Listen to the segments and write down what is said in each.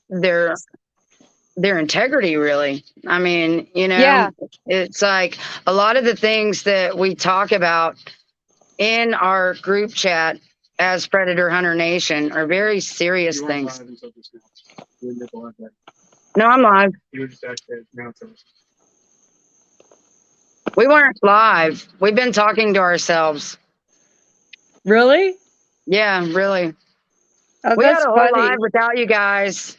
their integrity, really. I mean, Yeah. it's like a lot of the things that we talk about in our group chat as Predator Hunter Nation are very serious things. No, I'm live. We weren't live. We've been talking to ourselves. Really? Yeah, really. Oh, We had that's a whole funny. live without you guys.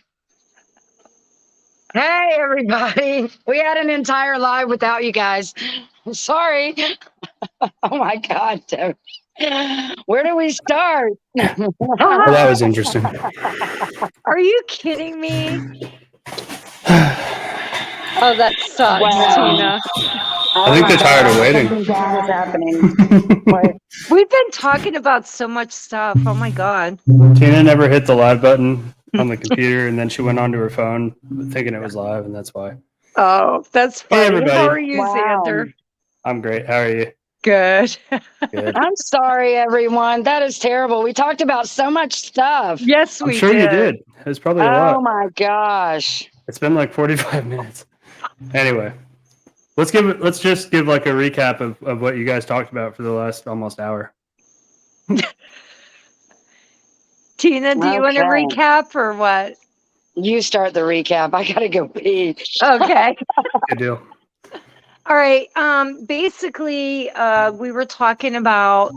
Hey, everybody. We had an entire live without you guys. Sorry. Oh, my God. Debbie. Where do we start? Well, that was interesting. Are you kidding me? Oh, that sucks, Wow. Tina. I think they're tired of waiting. Something bad is happening. What? We've been talking about so much stuff. Oh my God. Tina never hit the live button on the computer, and then she went onto her phone thinking it was live, and that's why. Oh, that's funny. Hey, everybody. How are you, Wow. Xander? I'm great. How are you? Good. Good. I'm sorry, everyone. That is terrible. We talked about so much stuff. Yes, I'm we sure did. you did. It was probably a lot. Oh, my gosh. It's been like 45 minutes. Anyway, let's just give like a recap of what you guys talked about for the last almost hour. Tina, do you want to Okay. recap or what? You start the recap. I got to go pee. Okay. Good deal. All right. Basically, we were talking about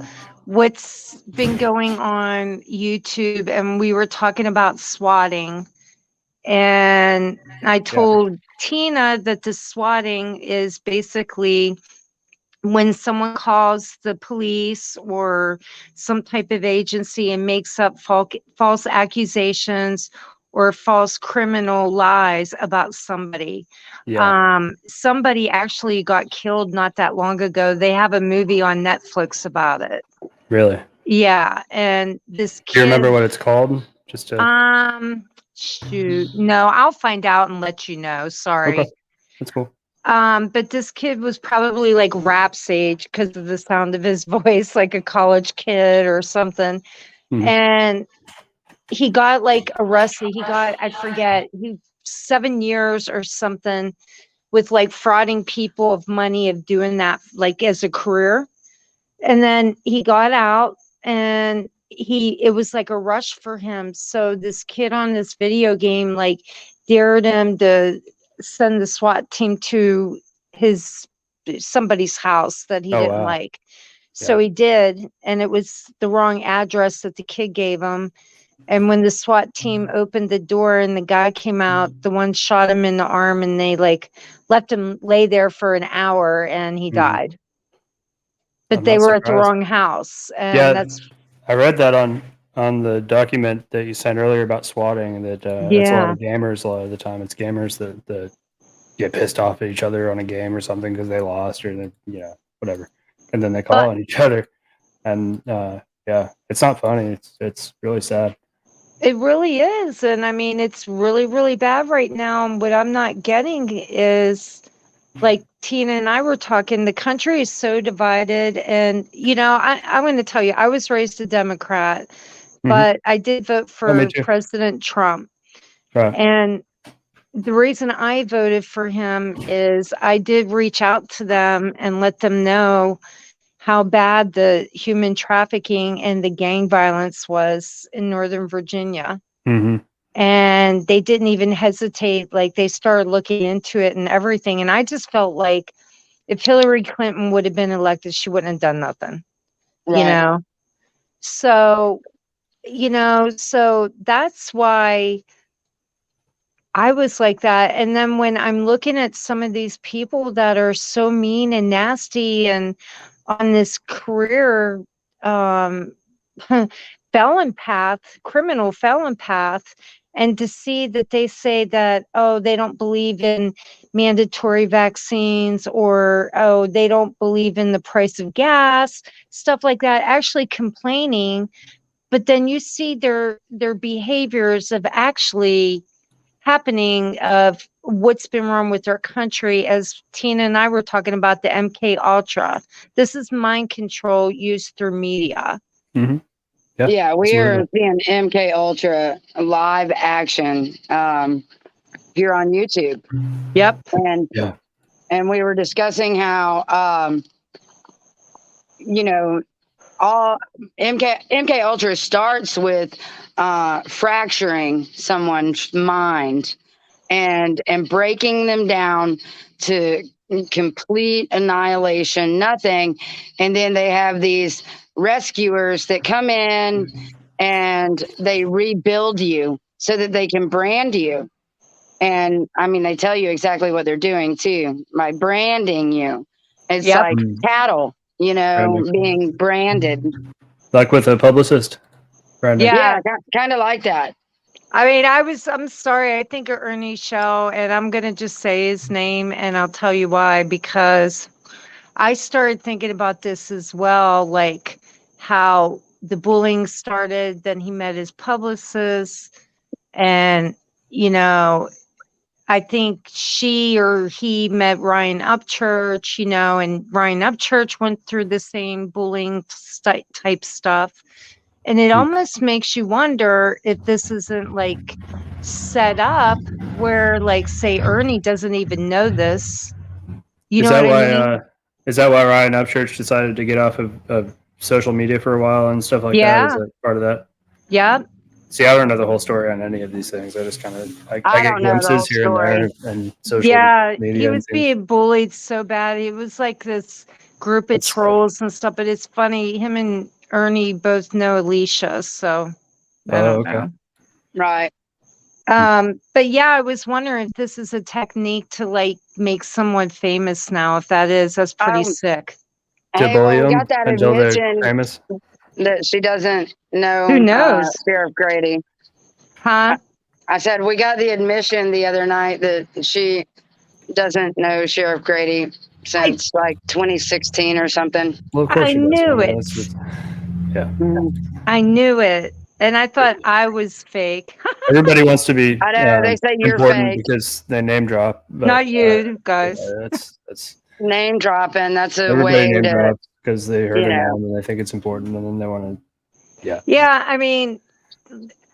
what's been going on YouTube, and we were talking about swatting. And I told Tina that the swatting is basically when someone calls the police or some type of agency and makes up false accusations or false criminal lies about somebody. Yeah. Somebody actually got killed not that long ago. They have a movie on Netflix about it. Really? Yeah, and this kid. Do you remember what it's called? Just to. Shoot, no, I'll find out and let you know. Sorry. Okay. That's cool. But this kid was probably like Rap's age because of the sound of his voice, like a college kid or something. Mhm. And he got like arrested. He got, I forget, 7 years or something with like frauding people of money of doing that like as a career. And then he got out and it was like a rush for him. So this kid on this video game like dared him to send the SWAT team to somebody's house that he didn't like. So he did, and it was the wrong address that the kid gave him. And when the SWAT team opened the door and the guy came out, the one shot him in the arm, and they like left him lay there for an hour, and he died. But they were at the wrong house, and that's. I read that on the document that you sent earlier about swatting. That it's a lot of gamers. A lot of the time, it's gamers that get pissed off at each other on a game or something because they lost or they, whatever, and then they call on each other, and it's not funny. It's really sad. It really is, and I mean it's really really bad right now. And what I'm not getting is, like Tina and I were talking, the country is so divided. And I'm going to tell you, I was raised a Democrat, but I did vote for President Trump. Right. And the reason I voted for him is I did reach out to them and let them know how bad the human trafficking and the gang violence was in Northern Virginia. Mm-hmm. And they didn't even hesitate. Like they started looking into it and everything. And I just felt like if Hillary Clinton would have been elected, she wouldn't have done nothing, Right. So, so that's why I was like that. And then when I'm looking at some of these people that are so mean and nasty and on this career, criminal felon path, and to see that they say that, oh, they don't believe in mandatory vaccines, or, oh, they don't believe in the price of gas, stuff like that, actually complaining. But then you see their behaviors of actually happening of what's been wrong with our country, as Tina and I were talking about the MK Ultra. This is mind control used through media. Mm-hmm. Yeah, we are absolutely. seeing MK Ultra live action here on YouTube, Yep. and Yeah. we were discussing how you know all MK Ultra starts with fracturing someone's mind and breaking them down to complete annihilation, nothing, and then they have these rescuers that come in and they rebuild you so that they can brand you. And I mean, they tell you exactly what they're doing too by branding you. It's Yep. like Mm. cattle, Branding. being branded. Like with a publicist, Brandon. Yeah. Yeah, kind of like that. I mean, I'm sorry. I think of Ernie Shell, and I'm going to just say his name, and I'll tell you why. Because I started thinking about this as well, like how the bullying started. Then he met his publicist, and, you know, I think she or he met Ryan Upchurch, and Ryan Upchurch went through the same bullying type stuff. And it Hmm. almost makes you wonder if this isn't like set up where, like, say, Ernie doesn't even know this. You Is know that what I why? mean? Is that why Ryan Upchurch decided to get off of social media for a while and stuff like that? Is Yeah. that part of that? Yeah. See, I don't know the whole story on any of these things. I just kind of I I get don't know the whole glimpses here and story. there and social Yeah. He media and was things. being bullied so bad. It was like this group of That's trolls and stuff. But it's funny. Him and Ernie both know Alicia. So I oh, don't okay. know. Right. But yeah, I was wondering if this is a technique to like make someone famous now. If that is, that's pretty Um, sick. To hey, bully well, we them got that until they're admission famous. that she doesn't Who know knows? Sheriff Grady. Huh? I said we got the admission the other night that she doesn't know Sheriff Grady I since like 2016 or something. Well, of course I she does. knew Man. it. That's just, yeah. Mhm. I knew it. And I thought I was fake. Everybody wants to be I know they say you're important fake. because they name drop, but Not you yeah, guys. that's Name dropping. That's a everybody way name to, drops because they heard you a know. name and they think it's important, and then they want to. Yeah, I mean,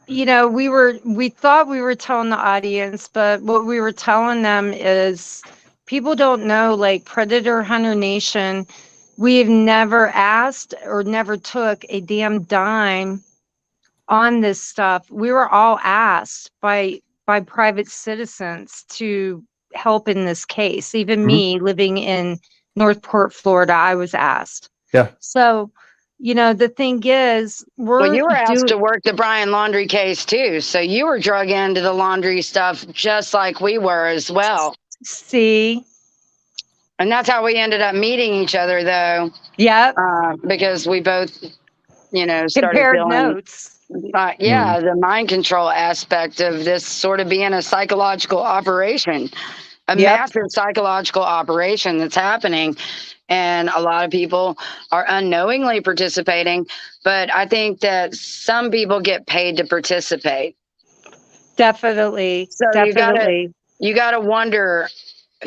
we thought we were telling the audience, but what we were telling them is people don't know, like Predator Hunter Nation, we've never asked or never took a damn dime on this stuff. We were all asked by private citizens to help in this case. Even Mhm. me living in Northport, Florida, I was asked. Yeah. So, the thing is, Well, we're you were asked doing. to work the Brian Laundry case too, so you were drug into the laundry stuff just like we were as well. See, And that's how we ended up meeting each other, though, yep, because we both, started compared feeling, notes. the mind control aspect of this sort of being a psychological operation, a Yep. massive psychological operation that's happening. And a lot of people are unknowingly participating, but I think that some people get paid to participate. Definitely, So definitely. you gotta wonder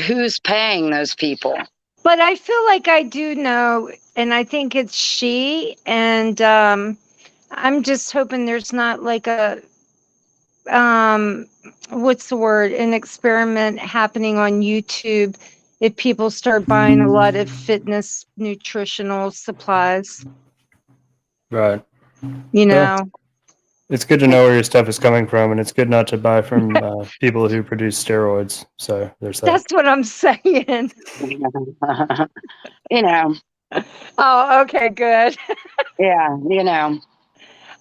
who's paying those people. But I feel like I do know, and I think it's she. And I'm just hoping there's not like a what's the word? An experiment happening on YouTube if people start buying a lot of fitness nutritional supplies. Right. You know. It's good to know where your stuff is coming from, and it's good not to buy from people who produce steroids. So there's that. That's what I'm saying. You know, Oh, okay, good. yeah,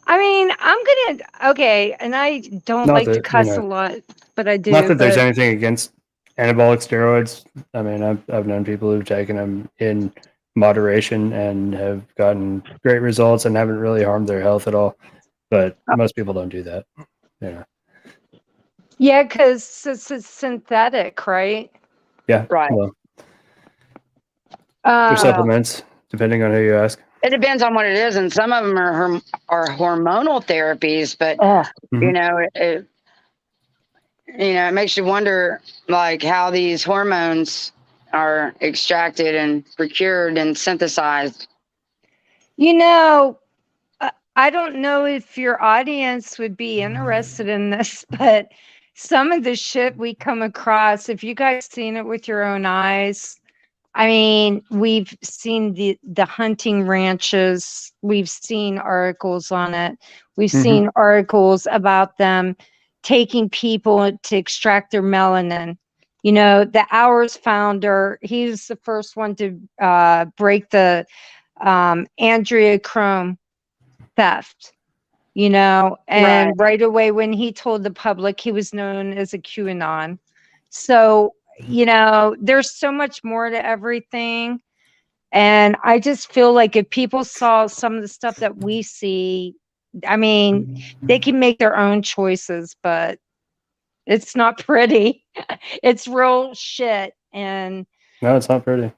I mean, okay, and I don't Not like to that, cuss a lot, but I do. Not that there's but anything against anabolic steroids. I mean, I've known people who've taken them in moderation and have gotten great results and haven't really harmed their health at all. But most people don't do that. Yeah. yeah, because it's synthetic, right? Yeah. Right. Well, Uh, there's supplements, depending on who you ask. it depends on what it is, and some of them are hormonal therapies. But Mhm. it makes you wonder, like, how these hormones are extracted and procured and synthesized. You know, I don't know if your audience would be interested in this, but some of the shit we come across, if you guys seen it with your own eyes, I mean, we've seen the hunting ranches, we've seen articles on it, we've seen articles about them taking people to extract their melanin. You know, the Hours founder, he's the first one to break the Andrea Chrome theft, you know, and right away when he told the public, he was known as a QAnon. So, you know, there's so much more to everything. And I just feel like if people saw some of the stuff that we see, I mean, they can make their own choices, but it's not pretty. It's real shit. And, No, it's not pretty.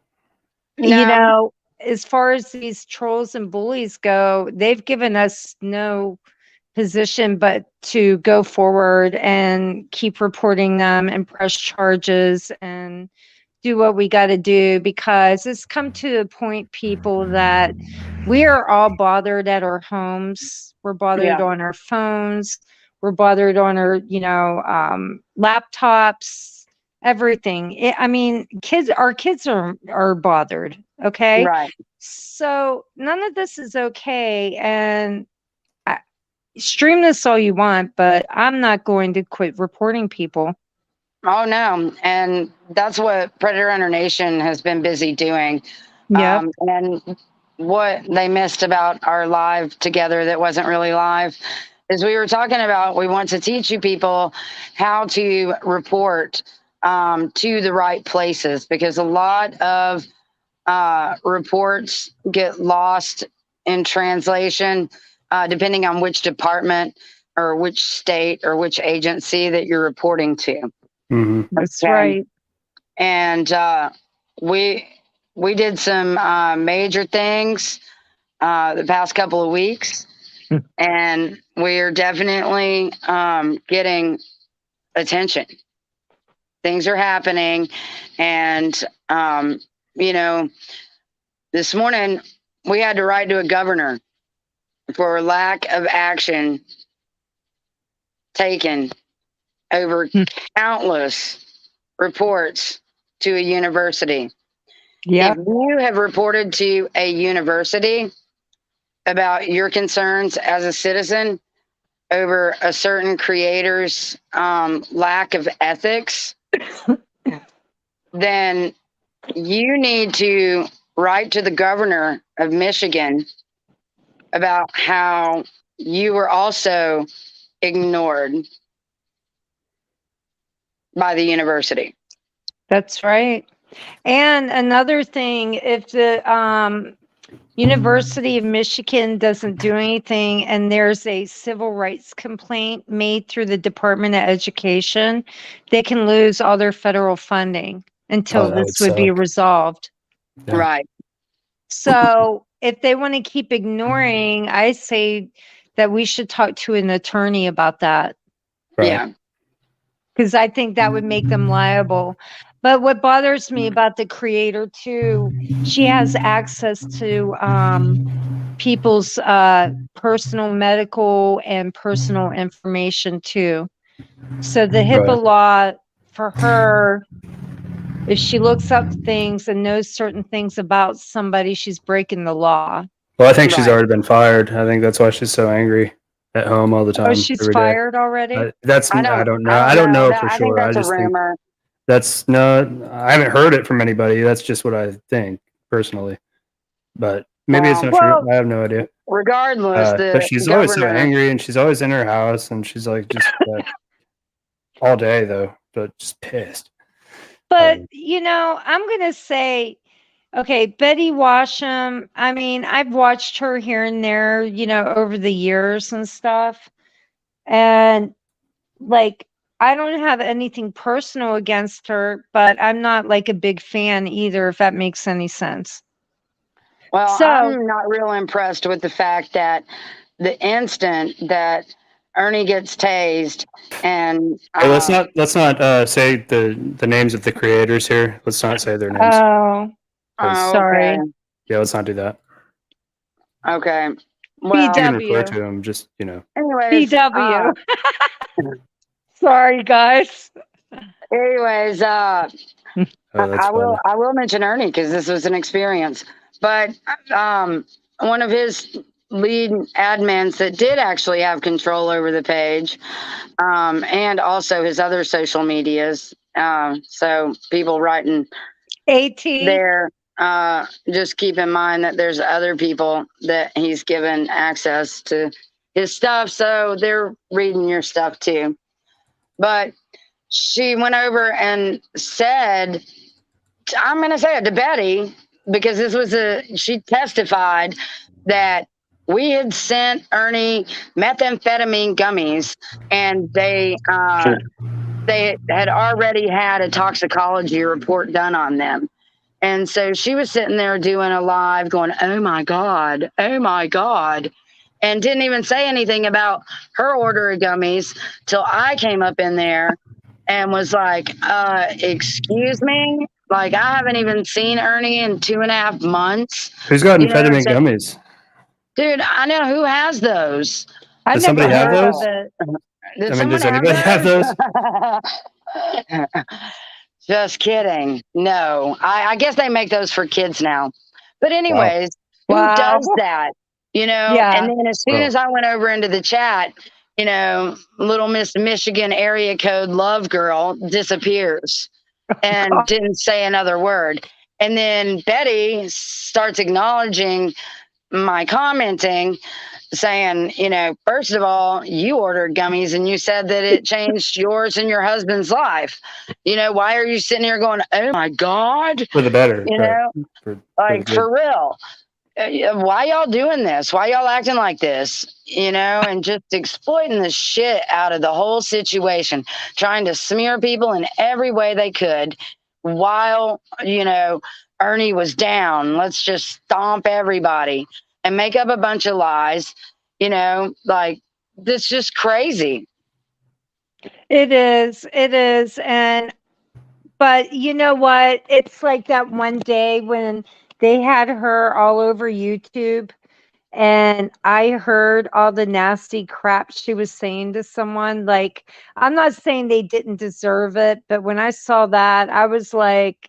you know, as far as these trolls and bullies go, they've given us no position but to go forward and keep reporting them and press charges and do what we got to do, because it's come to the point, people, that we are all bothered at our homes. We're bothered on our phones. We're bothered on our, you know, laptops, everything. I mean, our kids are bothered. Okay. Right. So none of this is okay. And stream this all you want, but I'm not going to quit reporting people. Oh no, and that's what Predator Hunter Nation has been busy doing. Yeah. And what they missed about our live together that wasn't really live is we were talking about, we want to teach you people how to report to the right places, because a lot of reports get lost in translation, depending on which department or which state or which agency that you're reporting to. That's right. And we did some major things the past couple of weeks, and we're definitely getting attention. Things are happening, and you know, this morning we had to write to a governor for lack of action taken over countless reports to a university. Yeah. If you have reported to a university about your concerns as a citizen over a certain creator's lack of ethics, then you need to write to the governor of Michigan about how you were also ignored by the university. That's right. And another thing, if the University of Michigan doesn't do anything and there's a civil rights complaint made through the Department of Education, they can lose all their federal funding until this would be resolved. Yeah. Right. So if they want to keep ignoring, I say that we should talk to an attorney about that. Right. Yeah. Because I think that would make them liable. But what bothers me about the creator too, she has access to people's personal medical and personal information too. So the HIPAA law for her, if she looks up things and knows certain things about somebody, she's breaking the law. Well, I think she's already been fired. I think that's why she's so angry at home all the time. Oh, she's fired already? I don't know. I don't know for sure. I think that's a rumor. I haven't heard it from anybody. That's just what I think personally. But maybe it's not true. I have no idea. Regardless, but she's always so angry, and she's always in her house, and she's like just all day though, but just pissed. But you know, I'm gonna say, okay, Betty Washam. I mean, I've watched her here and there, you know, over the years and stuff, and like, I don't have anything personal against her, but I'm not like a big fan either, if that makes any sense. Well, I'm not real impressed with the fact that the instant that Ernie gets tased and hey, let's not say the names of the creators here. Let's not say their names. Oh, sorry. Okay. Yeah, let's not do that. Okay. You can refer BW. to him, just, anyways, BW. Sorry, guys. anyways, oh, that's funny. I will mention Ernie because this was an experience. But one of his lead admins that did actually have control over the page, and also his other social medias. So people writing AT. there, just keep in mind that there's other people that he's given access to his stuff, so they're reading your stuff too. But she went over and said, I'm going to say it to Betty, because she testified that we had sent Ernie methamphetamine gummies, and they had already had a toxicology report done on them. And so she was sitting there doing a live going, oh my God, and didn't even say anything about her order of gummies till I came up in there and was like, excuse me? Like, I haven't even seen Ernie in 2.5 months. Who's got You know, amphetamine so- gummies? Dude, I know who has those. I Does never somebody have heard of those? it. Did I mean, someone does anybody have those? Just kidding. No, I guess they make those for kids now. But anyways, Wow. who does that? Yeah. And then as soon as I went over into the chat, little Miss Michigan area code love girl disappears and didn't say another word. And then Betty starts acknowledging my commenting, saying, first of all, you ordered gummies and you said that it changed yours and your husband's life. Why are you sitting here going, oh my God? For the better. For real. Why y'all doing this? Why y'all acting like this? And just exploiting the shit out of the whole situation, trying to smear people in every way they could while, Ernie was down. Let's just stomp everybody and make up a bunch of lies, like, this just crazy. It is. But you know what? It's like that one day when they had her all over YouTube and I heard all the nasty crap she was saying to someone. Like, I'm not saying they didn't deserve it, but when I saw that, I was like,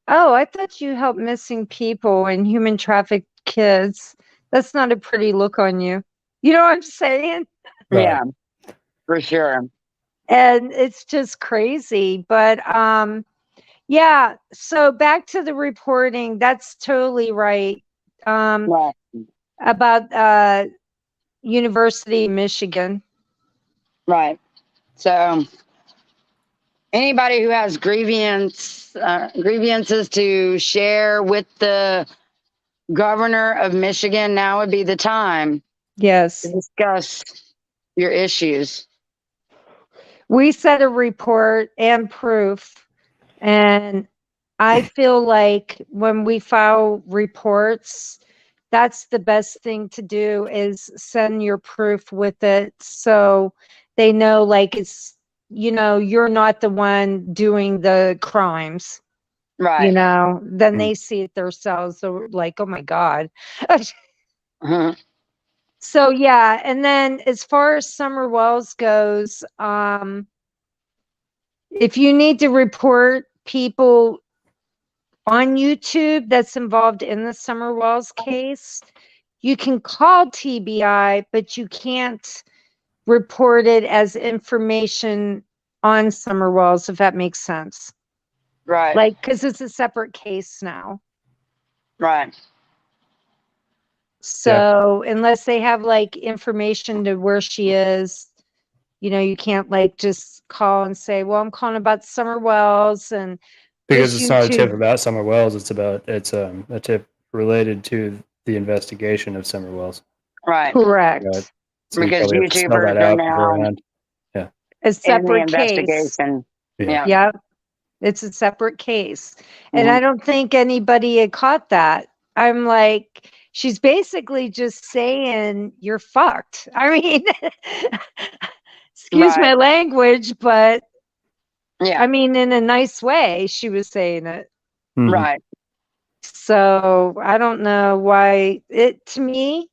oh, I thought you helped missing people and human trafficked kids. That's not a pretty look on you. You know what I'm saying? Right. Yeah, for sure. And it's just crazy. But yeah, so back to the reporting. That's totally right. Right. About University of Michigan. Right. So anybody who has grievances to share with the governor of Michigan, now would be the time Yes. to discuss your issues. We set a report and proof, and I feel like when we file reports, that's the best thing to do is send your proof with it so they know, like, it's, you're not the one doing the crimes. Right. Then they see it themselves. So like, oh my God. Uh-huh. So yeah, and then as far as Summer Wells goes, if you need to report people on YouTube that's involved in the Summer Wells case, you can call TBI, but you can't report it as information on Summer Wells, if that makes sense. Right. Like, because it's a separate case now. Right. So unless they have like information to where she is, you can't like just call and say, well, I'm calling about Summer Wells and Because this it's not a tip YouTube- about Summer Wells. It's a tip related to the investigation of Summer Wells. Right. Correct. So you Because probably have to spell YouTubers that are out now beforehand. A in the separate case. investigation. Yeah. Yep. It's a separate case. And Mhm. I don't think anybody had caught that. I'm like, she's basically just saying you're fucked. I mean, excuse my Right. language, but Yeah. I mean, in a nice way, she was saying it. Mhm. Right. So I don't know why to me,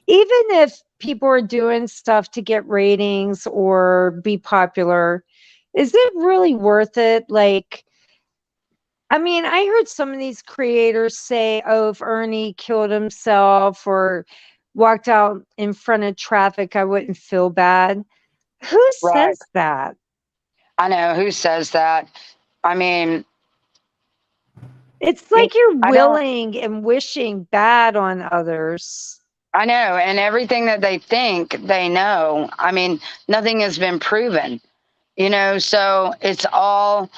even if people are doing stuff to get ratings or be popular, is it really worth it? Like, I mean, I heard some of these creators say, oh, if Ernie killed himself or walked out in front of traffic, I wouldn't feel bad. Who Right. says that? I know who says that. I mean, It's like you're I don't. willing and wishing bad on others. I know, and everything that they think they know. I mean, nothing has been proven, so it's all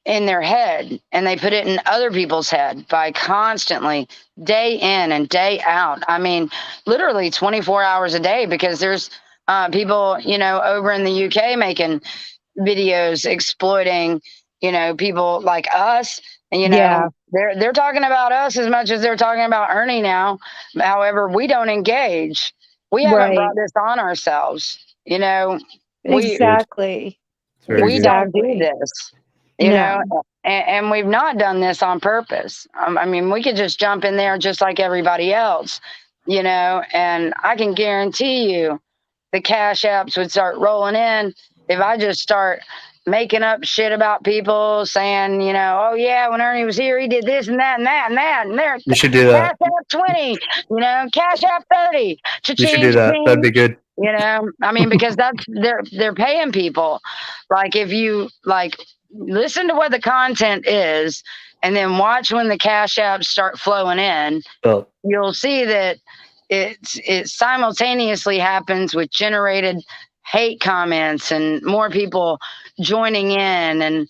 in their head, and they put it in other people's head by constantly, day in and day out. I mean, literally 24 hours a day, because there's people, over in the UK making videos exploiting, people like us. And, Yeah, they're talking about us as much as they're talking about Ernie now. However, we don't engage. We haven't right. brought this on ourselves. We Exactly. It's very we good. don't do Exactly. this. No. And we've not done this on purpose. I mean, we could just jump in there just like everybody else, and I can guarantee you the cash apps would start rolling in if I just start making up shit about people saying, oh yeah, when Ernie was here, he did this and that and that and that. And there, You should do cash that. app 20, cash app 30, You should cha-ching, do that. That'd cha-ching. be good. I mean, because they're paying people. Like, if you like listen to what the content is and then watch when the cash apps start flowing in, Well, you'll see that it simultaneously happens with generated hate comments and more people joining in, and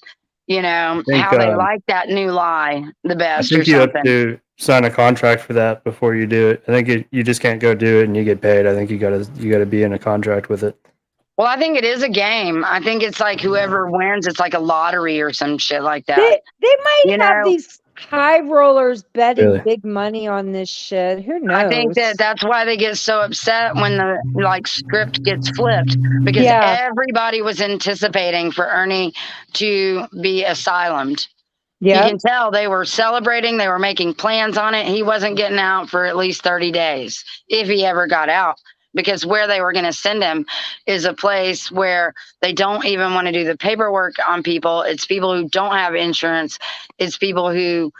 think how they like that new lie the I best or think you have something. to sign a contract for that before you do it. I think you just can't go do it and you get paid. I think you gotta be in a contract with it. Well, I think it is a game. I think it's like whoever wins, it's like a lottery or some shit like that. They might You have know, these high rollers betting Really. big money on this shit. Who I think knows? that's why they get so upset when the script gets flipped, because Yeah. everybody was anticipating for Ernie to be asylumed. You Yeah. can tell they were celebrating, they were making plans on it. He wasn't getting out for at least 30 days, if he ever got out, because where they were going to send him is a place where they don't even want to do the paperwork on people. It's people who don't have insurance. It's people who,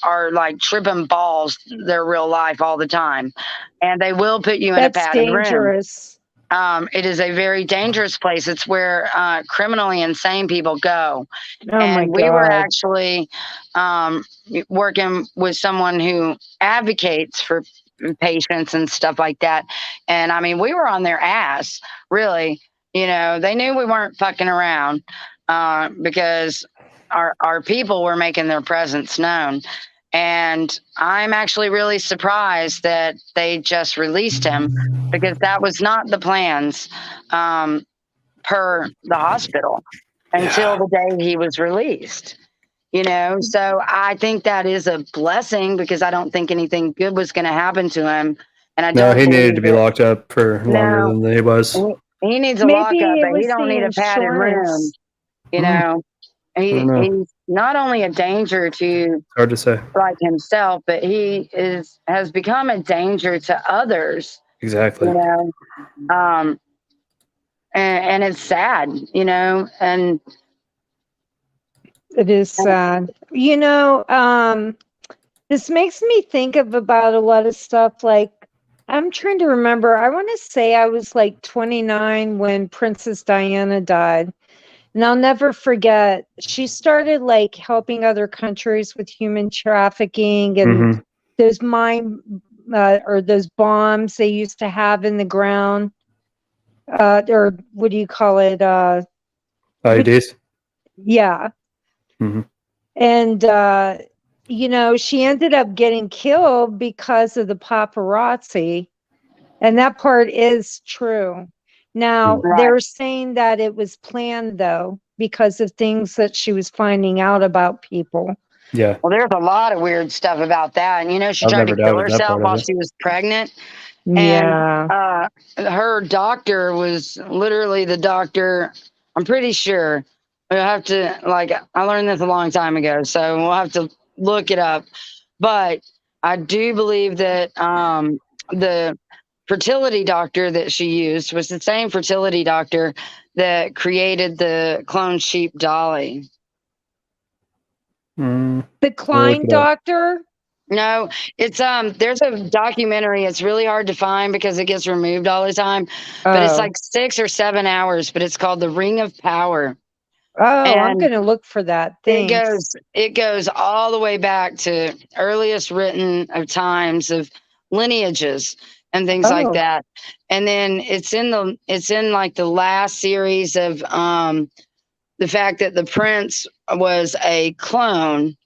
are like tripping balls their real life all the time. And they will put you in a That's padded room. dangerous. It is a very dangerous place. It's where criminally insane people go. Oh my And we were God. actually working with someone who advocates for patients and stuff like that. And I mean, we were on their ass, really. They knew we weren't fucking around because our people were making their presence known. And I'm actually really surprised that they just released him, because that was not the plans per the hospital until the day he was released. So I think that is a blessing, because I don't think anything good was going to happen to him. And I No, don't he needed to be that- locked up for longer No, than he was. he needs a Maybe lockup, it but he was don't the need a padded room. insurance. You know, I don't know. he's not only a danger to Hard to say. like himself, but he has become a danger to others. Exactly. And it's sad, and It is sad. This makes me think of about a lot of stuff. Like, I'm trying to remember. I want to say I was like 29 when Princess Diana died. And I'll never forget, she started like helping other countries with human trafficking and those or those bombs they used to have in the ground. Or what do you call it? IEDs. Yeah. Mhm. And, she ended up getting killed because of the paparazzi. And that part is true. Now, they're saying that it was planned, though, because of things that she was finding out about people. Yeah. Well, there's a lot of weird stuff about that. And, she I've tried to never kill doubted that herself part of while it. she was pregnant. Yeah. And her doctor was literally the doctor. I'm pretty sure. We'll have to, I learned this a long time ago, so we'll have to look it up. But I do believe that the fertility doctor that she used was the same fertility doctor that created the clone sheep Dolly. Mm, The look Klein it up. doctor? No, it's there's a documentary. It's really hard to find because it gets removed all the time. But it's Oh. like 6 or 7 hours, but it's called The Ring of Power. Oh, I'm And going to look for that. Thanks. it goes all the way back to earliest written of times of lineages and things like Oh. that. And then it's in like the last series of the fact that the prince was a clone,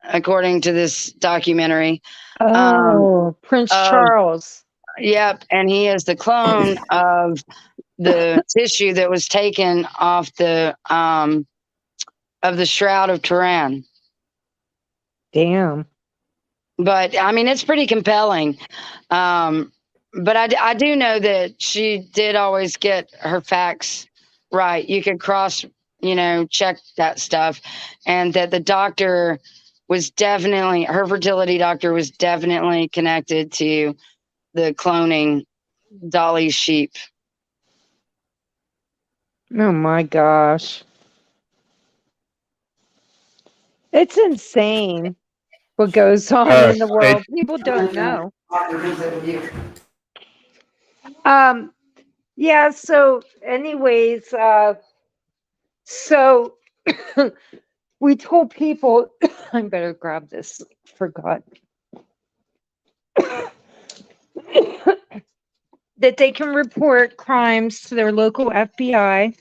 according to this documentary. Oh, Prince Charles. Yep, and he is the clone of the tissue that was taken off the Shroud of Turin. Damn. But I mean, it's pretty compelling. But I do know that she did always get her facts right. You could cross, check that stuff, and that the doctor was definitely, her fertility doctor was definitely connected to the cloning Dolly sheep. Oh my gosh. It's insane what goes on in the world. People don't know. Yeah, so anyways, so we told people I better grab this. Forgot. That they can report crimes to their local FBI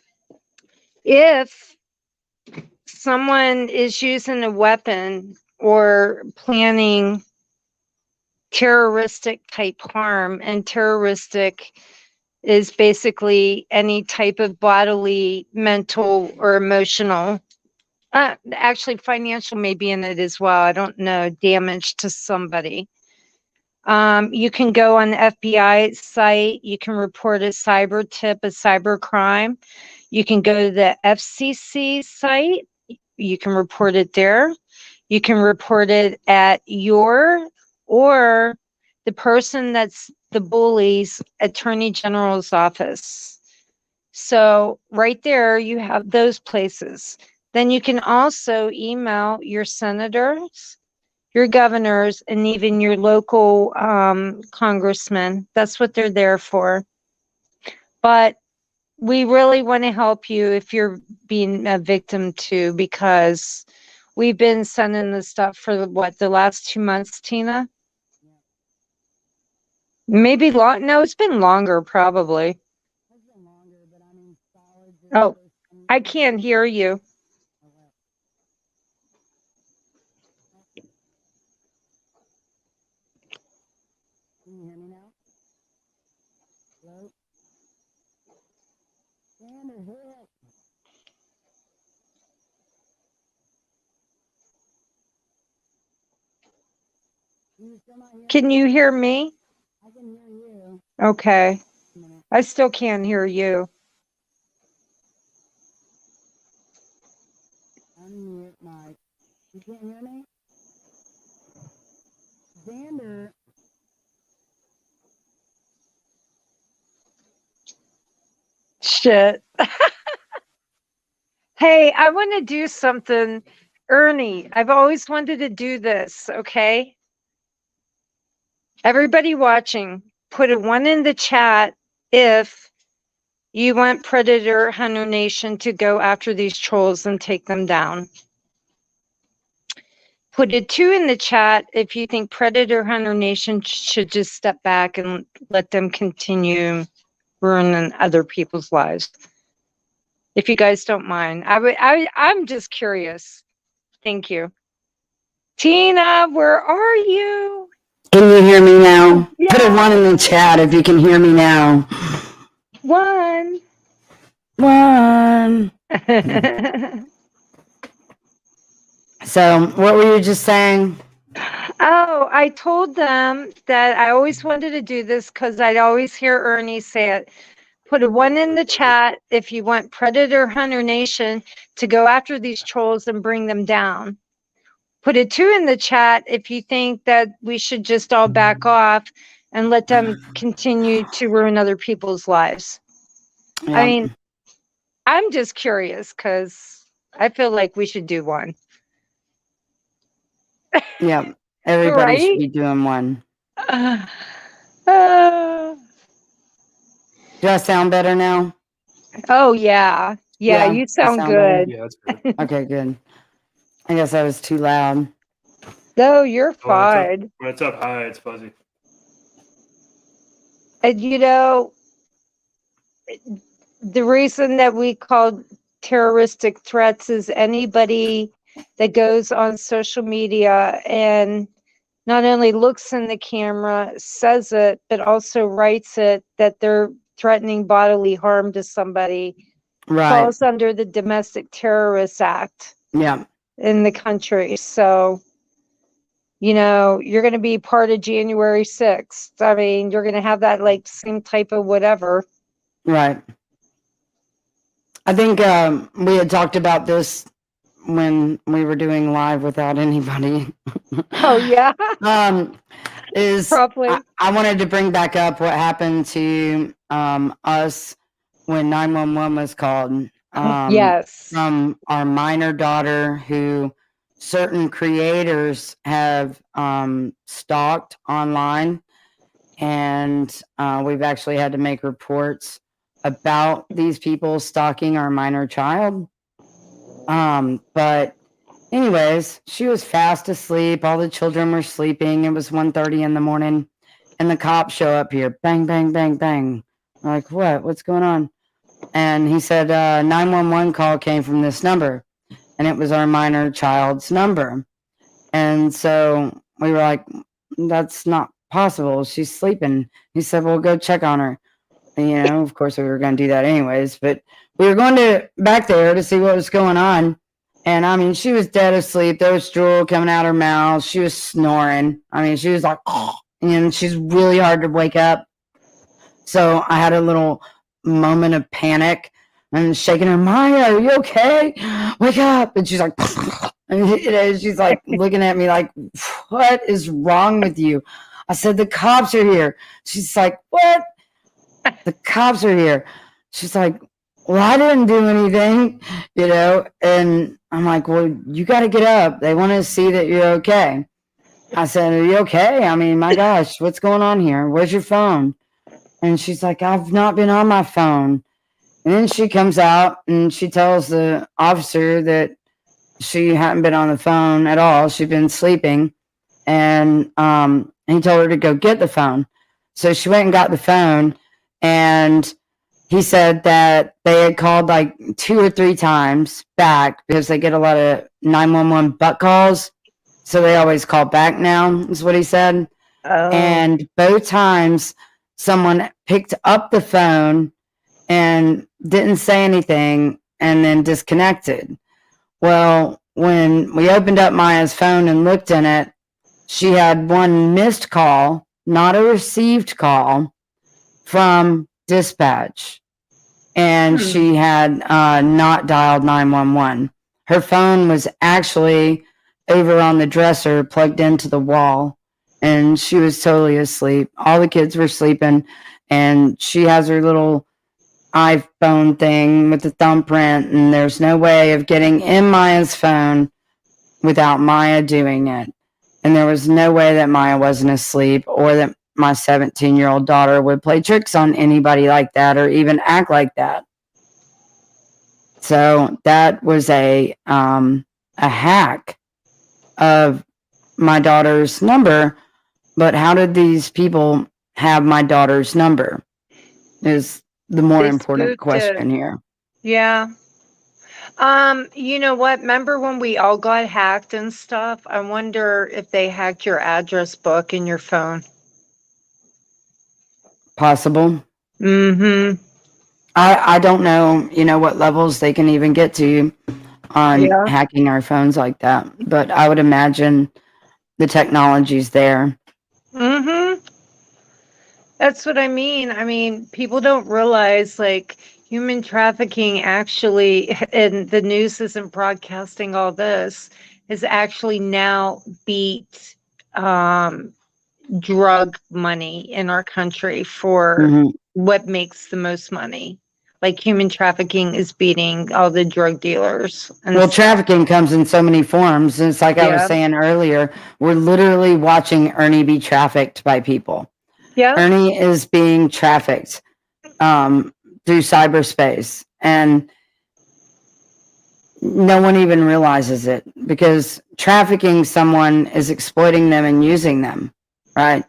if someone is using a weapon or planning terroristic type harm. And terroristic is basically any type of bodily, mental, or emotional. Actually, financial may be in it as well. I don't know. Damage to somebody. You can go on the FBI site. You can report a cyber tip, a cyber crime. You can go to the FCC site. You can report it there. You can report it at your or the person that's the bully's attorney general's office. So right there, you have those places. Then you can also email your senators, your governors, and even your local congressmen. That's what they're there for. But we really want to help you if you're being a victim too, because we've been sending this stuff for the last 2 months, Tina? Maybe long. No, it's been longer, probably. Oh, I can't hear you. Can you hear me now? Hello? Xander, help. Can you hear me? I can hear you. Okay. I still can't hear you. Unmute mic. You can't hear me? Xander. Shit. Hey, I want to do something. Ernie, I've always wanted to do this, okay? Everybody watching, put a 1 in the chat if you want Predator Hunter Nation to go after these trolls and take them down. Put a 2 in the chat if you think Predator Hunter Nation should just step back and let them continue ruining other people's lives. If you guys don't mind, I'm just curious. Thank you. Tina, where are you? Can you hear me now? Yeah. Put a 1 in the chat if you can hear me now. 1. 1. So, what were you just saying? Oh, I told them that I always wanted to do this because I'd always hear Ernie say it. Put a 1 in the chat if you want Predator Hunter Nation to go after these trolls and bring them down. Put a 2 in the chat if you think that we should just all back off and let them continue to ruin other people's lives. Yeah. I mean, I'm just curious because I feel like we should do one. Yeah. Everybody should Right? be doing one. Uh, Do I sound better now? oh, yeah. Yeah, Yeah, you I sound sound better. good. Yeah, that's good. Okay, good. I guess I was too loud. No, you're When it's up, fine. when it's up high, it's fuzzy. And you know, the reason that we call terroristic threats is anybody that goes on social media and not only looks in the camera, says it, but also writes it that they're threatening bodily harm to somebody Right. falls under the Domestic Terrorist Act Yeah. in the country. So, you know, you're going to be part of January 6th. I mean, you're going to have that like same type of whatever. Right. I think we had talked about this when we were doing live without anybody. Oh, yeah. Is Probably. I wanted to bring back up what happened to us when 911 was called. Yes. From our minor daughter, who certain creators have stalked online, and we've actually had to make reports about these people stalking our minor child. But anyways, she was fast asleep. All the children were sleeping. It was 1:30 in the morning, and the cops show up here. Bang, bang, bang, bang. I'm like, what? What's going on? And he said, 911 call came from this number, and it was our minor child's number. And so we were like, that's not possible. She's sleeping. He said, well, go check on her. And, you know, of course, we were going to do that anyways, but we were going to back there to see what was going on. And I mean, she was dead asleep. There was drool coming out her mouth. She was snoring. I mean, she was like, oh, and she's really hard to wake up. So I had a little moment of panic and shaking her, Maya, are you okay? Wake up. And she's like, and you know, she's like looking at me like, what is wrong with you? I said, the cops are here. She's like, what? The cops are here. She's like, well, I didn't do anything, you know? And I'm like, well, you got to get up. They want to see that you're okay. I said, are you okay? I mean, my gosh, what's going on here? Where's your phone? And she's like, I've not been on my phone. And then she comes out and she tells the officer that she hadn't been on the phone at all. She'd been sleeping. And he told her to go get the phone. So she went and got the phone. And he said that they had called like 2 or 3 times back because they get a lot of 911 butt calls. So they always call back now, is what he said. Oh. And both times someone picked up the phone and didn't say anything and then disconnected. Well, when we opened up Maya's phone and looked in it, she had one missed call, not a received call, from dispatch. And she had not dialed 911. Her phone was actually over on the dresser, plugged into the wall, and she was totally asleep. All the kids were sleeping, and she has her little iPhone thing with the thumbprint, and there's no way of getting in Maya's phone without Maya doing it. And there was no way that Maya wasn't asleep, or that my 17-year-old daughter would play tricks on anybody like that or even act like that. So that was a hack of my daughter's number. But how did these people have my daughter's number is the more They important spooked question it. here. Yeah. You know what? Remember when we all got hacked and stuff? I wonder if they hacked your address book in your phone. Possible. Mm-hmm. I don't know, you know, what levels they can even get to on Yeah. hacking our phones like that. But I would imagine the technology's there. Mm-hmm. That's what I mean. I mean, people don't realize like human trafficking actually, and the news isn't broadcasting all this, is actually now beat drug money in our country for Mhm. what makes the most money. Like human trafficking is beating all the drug dealers. And Well, trafficking comes in so many forms. And it's like I was Yeah. saying earlier, we're literally watching Ernie be trafficked by people. yeah, Ernie is being trafficked through cyberspace, and no one even realizes it because trafficking someone is exploiting them and using them, right?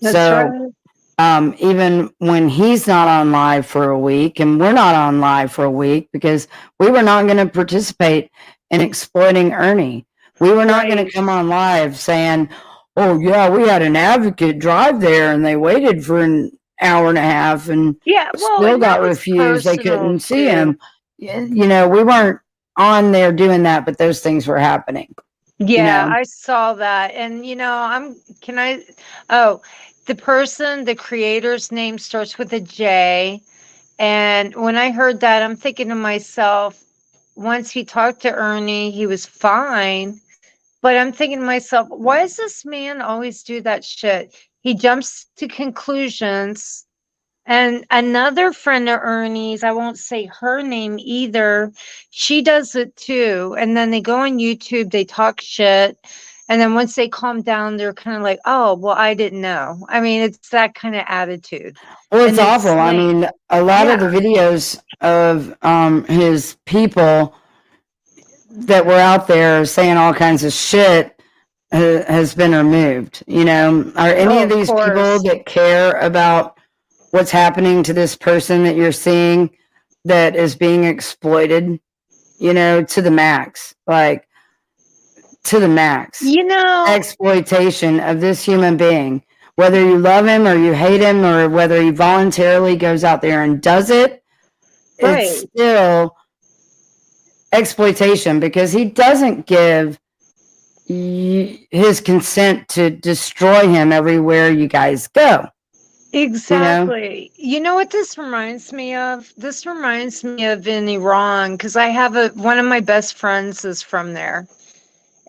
that's So right. even when he's not on live for a week and we're not on live for a week because we were not going to participate in exploiting Ernie. We were not going Right. to come on live saying, oh, yeah, we had an advocate drive there and they waited for an hour and a half and Yeah, well, still and that got was refused. They personal couldn't see too. him. You know, we weren't on there doing that, but those things were happening. Yeah, know? I saw that. And the creator's name starts with a J. And when I heard that, I'm thinking to myself, once he talked to Ernie, he was fine. But I'm thinking to myself, why does this man always do that shit? He jumps to conclusions. And another friend of Ernie's, I won't say her name either, she does it too. And then they go on YouTube, they talk shit. And then once they calm down, they're kind of like, oh, well, I didn't know. I mean, it's that kind of attitude. Well, it's And it's awful. I like, mean, a lot of the yeah, videos of his people that were out there saying all kinds of shit has been removed. You know, are any oh, of of these people course. that care about what's happening to this person that you're seeing that is being exploited, you know, to the max, like to the max? You know, Exploitation of this human being, whether you love him or you hate him or whether he voluntarily goes out there and does it, it's right. still exploitation because he doesn't give his consent to destroy him everywhere you guys go. Exactly. You know what this reminds me of? This reminds me of in Iran because I have one of my best friends is from there.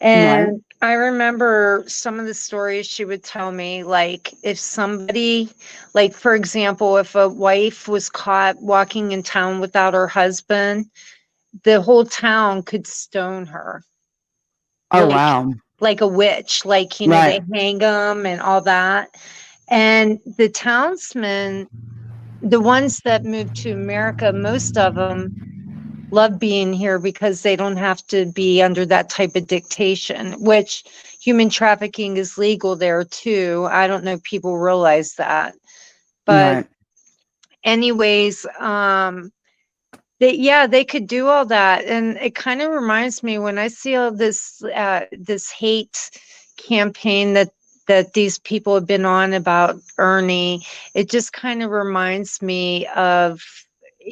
Right. And I remember some of the stories she would tell me, like if somebody, like for example, if a wife was caught walking in town without her husband, the whole town could stone her. Oh, Like wow. like a witch, like they Right. hang them and all that. And the townsmen, the ones that moved to America, most of them love being here because they don't have to be under that type of dictation, which human trafficking is legal there too. I don't know if people realize that. But Right. anyways, they could do all that. And it kind of reminds me when I see all this hate campaign that these people have been on about Ernie, it just kind of reminds me of,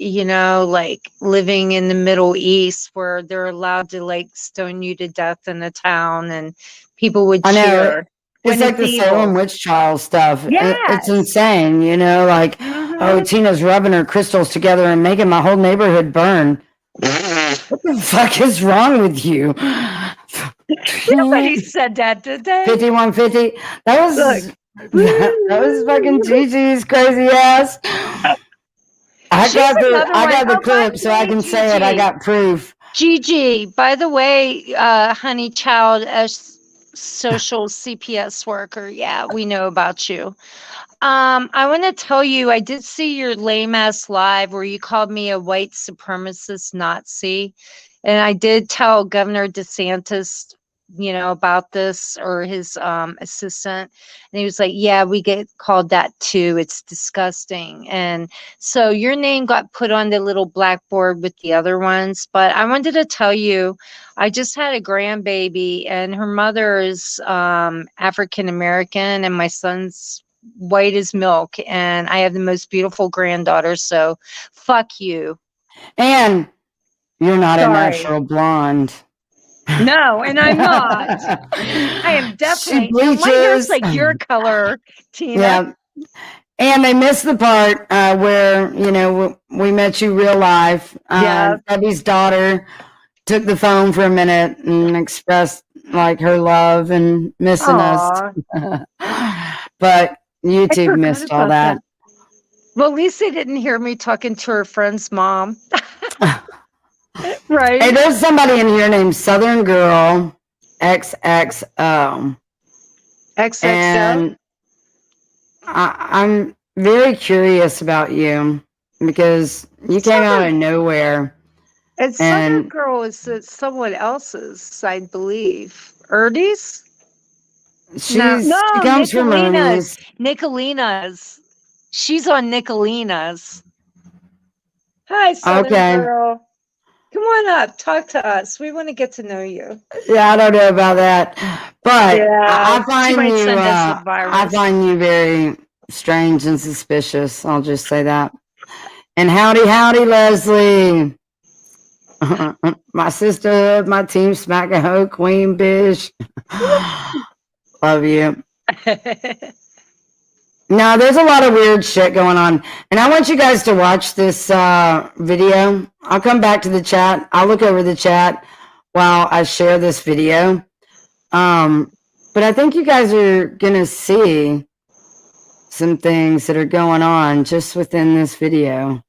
like living in the Middle East where they're allowed to like stone you to death in a town and people would I know. cheer It's when like it's the Salem evil. witch trial stuff. It's Yes. insane, you know, like, oh, Mhm. Tina's rubbing her crystals together and making my whole neighborhood burn. What the fuck is wrong with you? Nobody said that, did they? 5150. That Look. was that was fucking Gigi's crazy ass. I She's another I one. got the Oh, by clip the so I way, can say it. I got proof. Gigi, by the way, honey child, as social CPS worker, yeah, we know about you. I want to tell you, I did see your lame ass live where you called me a white supremacist Nazi. And I did tell Governor DeSantis, about this or his assistant. And he was like, yeah, we get called that too. It's disgusting. And so your name got put on the little blackboard with the other ones. But I wanted to tell you, I just had a grandbaby and her mother is African American and my son's white as milk. And I have the most beautiful granddaughter. So fuck you. And you're not a Sorry. natural blonde. No, and I'm not. I am She definitely no. My hair's bleaches. like your color, Tina. Yeah. And they missed the part where, you know, we met you real life. Yeah. Debbie's daughter took the phone for a minute and expressed like her love and missing us. Aw. but I YouTube forgot missed all about that. that. Well, at least they didn't hear me talking to her friend's mom. Hey, Right? there's somebody in here named Southern Girl XXO. XXO. And I'm very curious about you because you came out of nowhere. And Southern And Girl is someone else's, I believe. Ernie's? she No, comes from Nicolina's. Ernie's. Nicolina's. She's on Nicolina's. Hi, Southern Okay. Girl. Come on up. Talk to us. We want to get to know you. Yeah, I don't know about that, but I She find might you. send us a I virus. find you very strange and suspicious. I'll just say that. And howdy, howdy, Leslie. My sister, my team, Smackahoe, Queen Bish. Love you. No, there's a lot of weird shit going on. And I want you guys to watch this video. I'll come back to the chat. I'll look over the chat while I share this video. But I think you guys are going to see some things that are going on just within this video.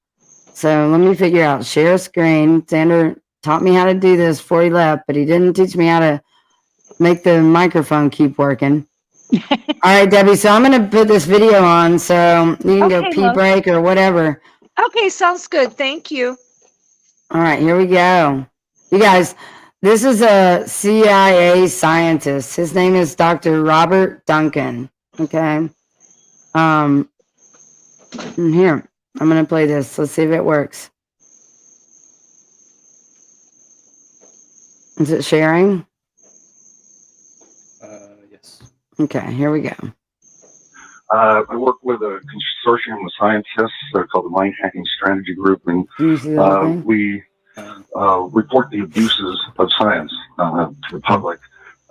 So let me figure out share screen. Xander taught me how to do this before he left, but he didn't teach me how to make the microphone keep working. All right, Debbie. So I'm going to put this video on so you can go Okay, pee love. break or whatever. Okay, sounds good. Thank you. All right, here we go. You guys, this is a CIA scientist. His name is Dr. Robert Duncan. Okay. And here, I'm going to play this. Let's see if it works. Is it sharing? Yes. Okay, here we go. I work with a consortium of scientists called the Mind Hacking Strategy Group, and Do you see the whole thing? we report the abuses of science to the public.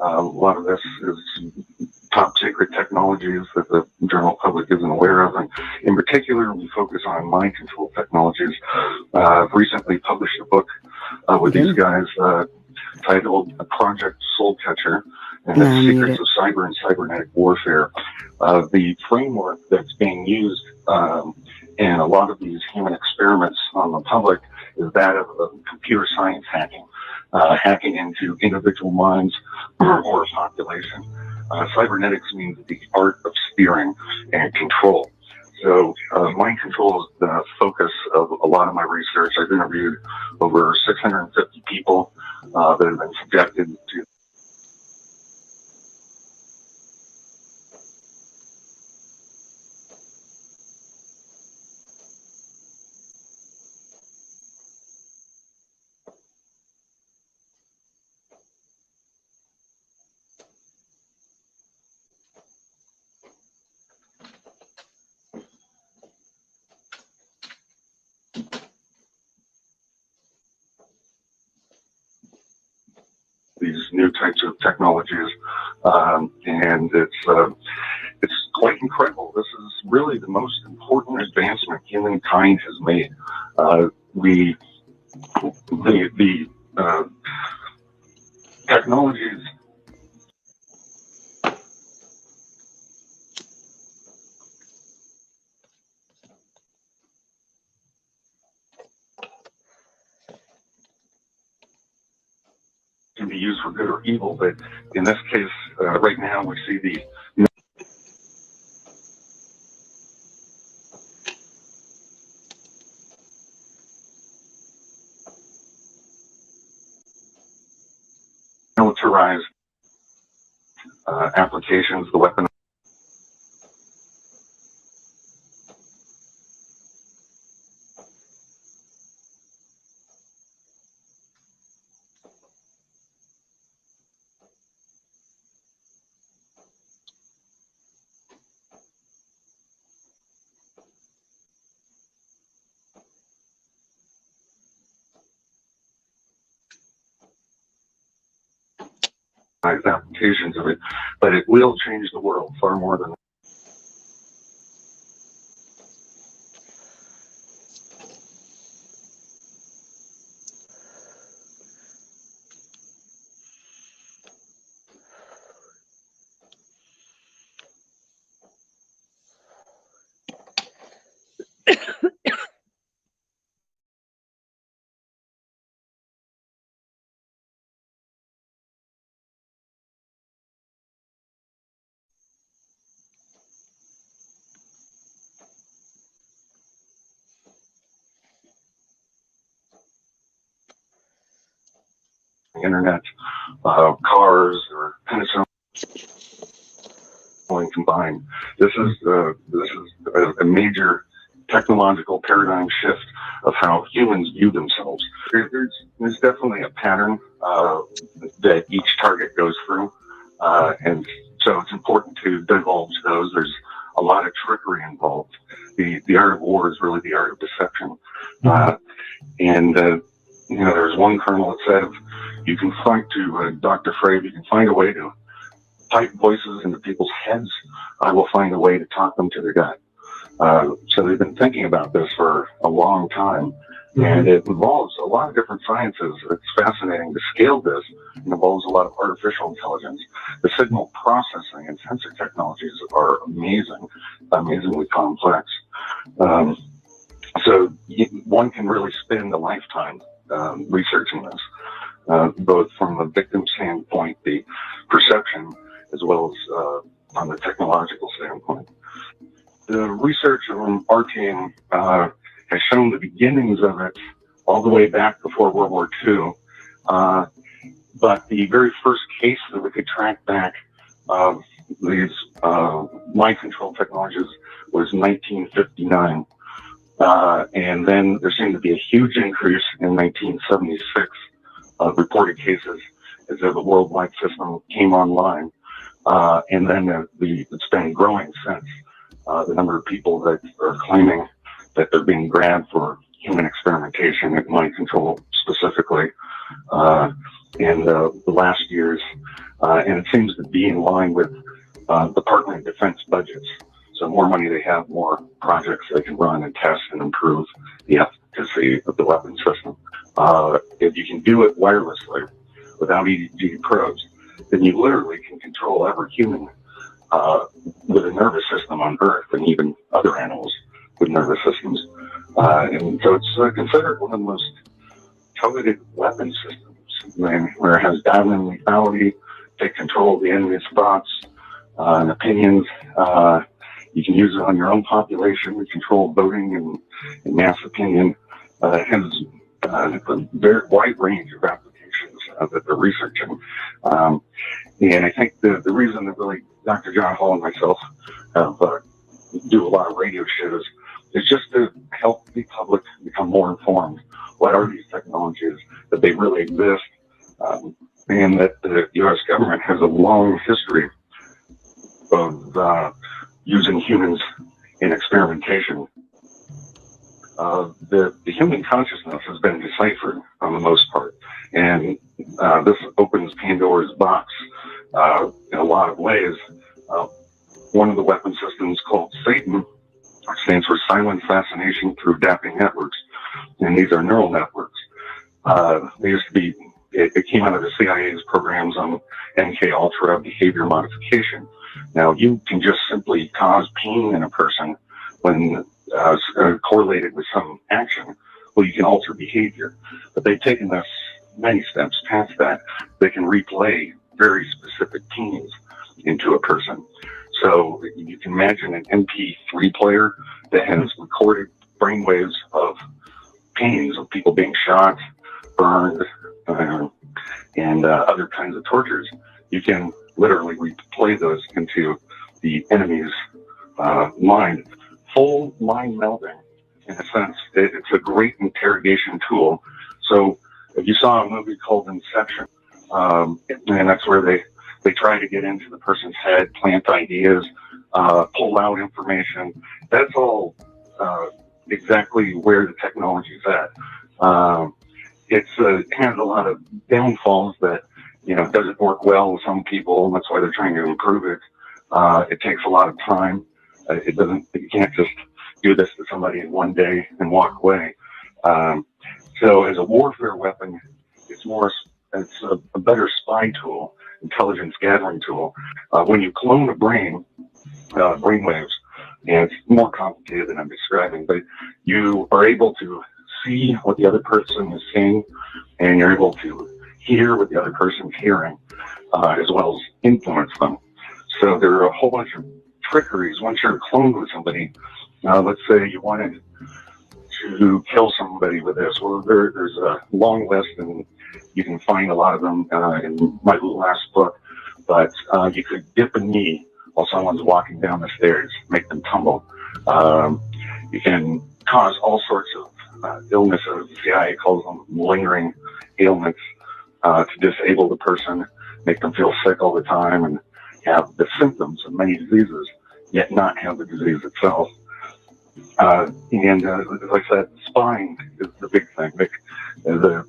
A lot of this is top secret technologies that the general public isn't aware of, and in particular, we focus on mind control technologies. I've recently published a book with these guys titled Project Soul Catcher, and it's Secrets of Cyber and Cybernetic Warfare. The framework that's being used in a lot of these human experiments on the public is that of computer science hacking, hacking into individual minds or a population. Cybernetics means the art of steering and control. So mind control is the focus of a lot of my research. I've interviewed over 650 people that have been subjected to these new types of technologies, and it's quite incredible. This is really the most important advancement humankind has made. The technologies can be used for good or evil, but in this case, right now we see the militarized applications, the weapon applications of it, but it will change the world far more than the internet, cars, or penicillin combined. This is a major technological paradigm shift of how humans view themselves. There's definitely a pattern that each target goes through, and so it's important to divulge those. There's a lot of trickery involved. The art of war is really the art of deception. There's one colonel that said, you can find to Dr. Frey, you can find a way to pipe voices into people's heads. I will find a way to talk them to their gut. So they've been thinking about this for a long time, and it involves a lot of different sciences. It's fascinating to scale this. It involves a lot of artificial intelligence. The signal processing and sensor technologies are amazingly complex. So one can really spend a lifetime researching this, both from a victim standpoint, the perception, as well as on the technological standpoint. The research from our team has shown the beginnings of it all the way back before World War II. But the very first case that we could track back of these mind control technologies was 1959. And then there seemed to be a huge increase in 1976 of reported cases as the worldwide system came online. And then it's been growing since. The number of people that are claiming that they're being grabbed for human experimentation and mind control specifically in the last years. And it seems to be in line with the Department of Defense budgets. So more money they have, more projects they can run and test and improve the efficacy of the weapon system. If you can do it wirelessly without EEG probes, then you literally can control every human with a nervous system on Earth, and even other animals with nervous systems. And so it's considered one of the most coveted weapon systems, where it has diamond lethality, take control of the enemy's thoughts and opinions. You can use it on your own population to control voting and mass opinion. It has a very wide range of applications that they're researching. And I think the reason that really Dr. John Hall and myself have do a lot of radio shows is just to help the public become more informed. What are these technologies, that they really exist, and that the U.S. government has a long history of using humans in experimentation. The human consciousness has been deciphered on the most part, and this opens Pandora's box in a lot of ways. One of the weapon systems called Satan stands for Silent Fascination Through Dapping Networks, and these are neural networks. They used to be, it came out of the CIA's programs on MK Ultra behavior modification. Now, you can just simply cause pain in a person when correlated with some action. Well, you can alter behavior, but they've taken us many steps past that. They can replay very specific pains into a person. So you can imagine an MP3 player that has recorded brainwaves of pains of people being shot, burned, and other kinds of tortures. You can literally replay those into the enemy's mind. Full mind melding, in a sense. It's a great interrogation tool. So if you saw a movie called Inception, and that's where they try to get into the person's head, plant ideas, pull out information. That's all exactly where the technology is at. It has a lot of downfalls that, it doesn't work well with some people, and that's why they're trying to improve it. It takes a lot of time. You can't just do this to somebody in one day and walk away. So as a warfare weapon, it's a better spy tool, intelligence gathering tool. When you clone a brainwaves, and it's more complicated than I'm describing, but you are able to see what the other person is seeing, and you're able to hear what the other person's hearing, as well as influence them. So there are a whole bunch of trickeries once you're cloned with somebody. Let's say you wanted to kill somebody with this. Well, there's a long list, and You can find a lot of them in my last book, but you could dip a knee while someone's walking down the stairs, make them tumble. You can cause all sorts of illnesses. The CIA calls them lingering ailments, to disable the person, make them feel sick all the time, and have the symptoms of many diseases, yet not have the disease itself. And as I said, spying is the big thing. The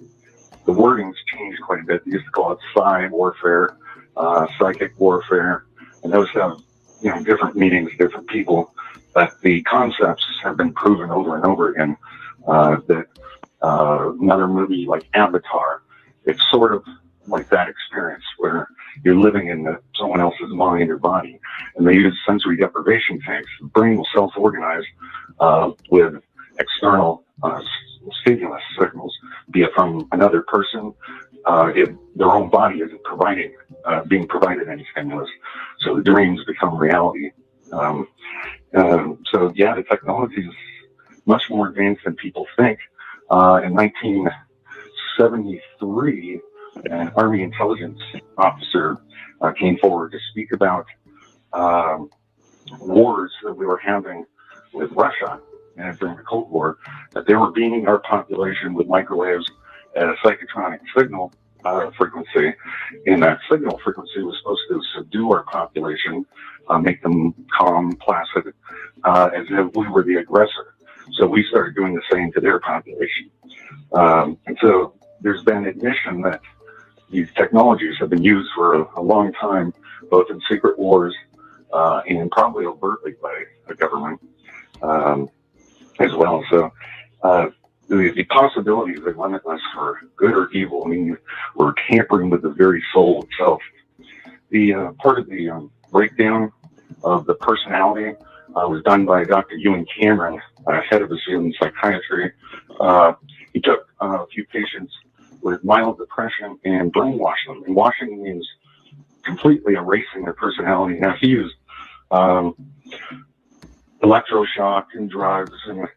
wording's changed quite a bit. They used to call it psi warfare, psychic warfare, and those have different meanings, different people. But the concepts have been proven over and over again. That another movie like Avatar, it's sort of like that experience where you're living in someone else's mind or body, and they use sensory deprivation tanks. The brain will self-organize with external stimulus signals, be it from another person. If their own body isn't being provided any stimulus, so the dreams become reality. So yeah, the technology is much more advanced than people think. In 1973, an Army intelligence officer came forward to speak about wars that we were having with Russia and during the Cold War, that they were beaming our population with microwaves at a psychotronic signal frequency, and that signal frequency was supposed to subdue our population, make them calm, placid, as if we were the aggressor. So we started doing the same to their population. And so there's been admission that these technologies have been used for a long time, both in secret wars and probably overtly by the government as well. So the possibilities are limitless for good or evil. I mean, we're tampering with the very soul itself. The part of the breakdown of the personality was done by Dr. Ewan Cameron, head of his field in psychiatry. He took a few patients with mild depression and brainwashed them. And washing means completely erasing their personality. Now, he used electroshock and drugs and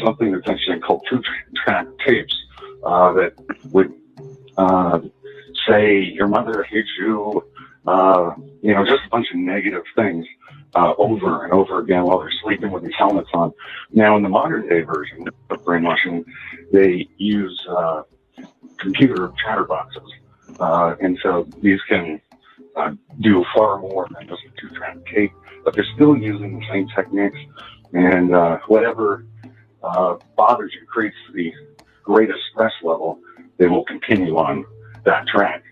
something that's actually called two-track tapes that would say your mother hates you, just a bunch of negative things over and over again while they're sleeping with these helmets on. Now, in the modern day version of brainwashing, they use computer chatterboxes. And so these can do far more than just a two-track tape, but they're still using the same techniques. And whatever bothers you, creates the greatest stress level, they will continue on that track.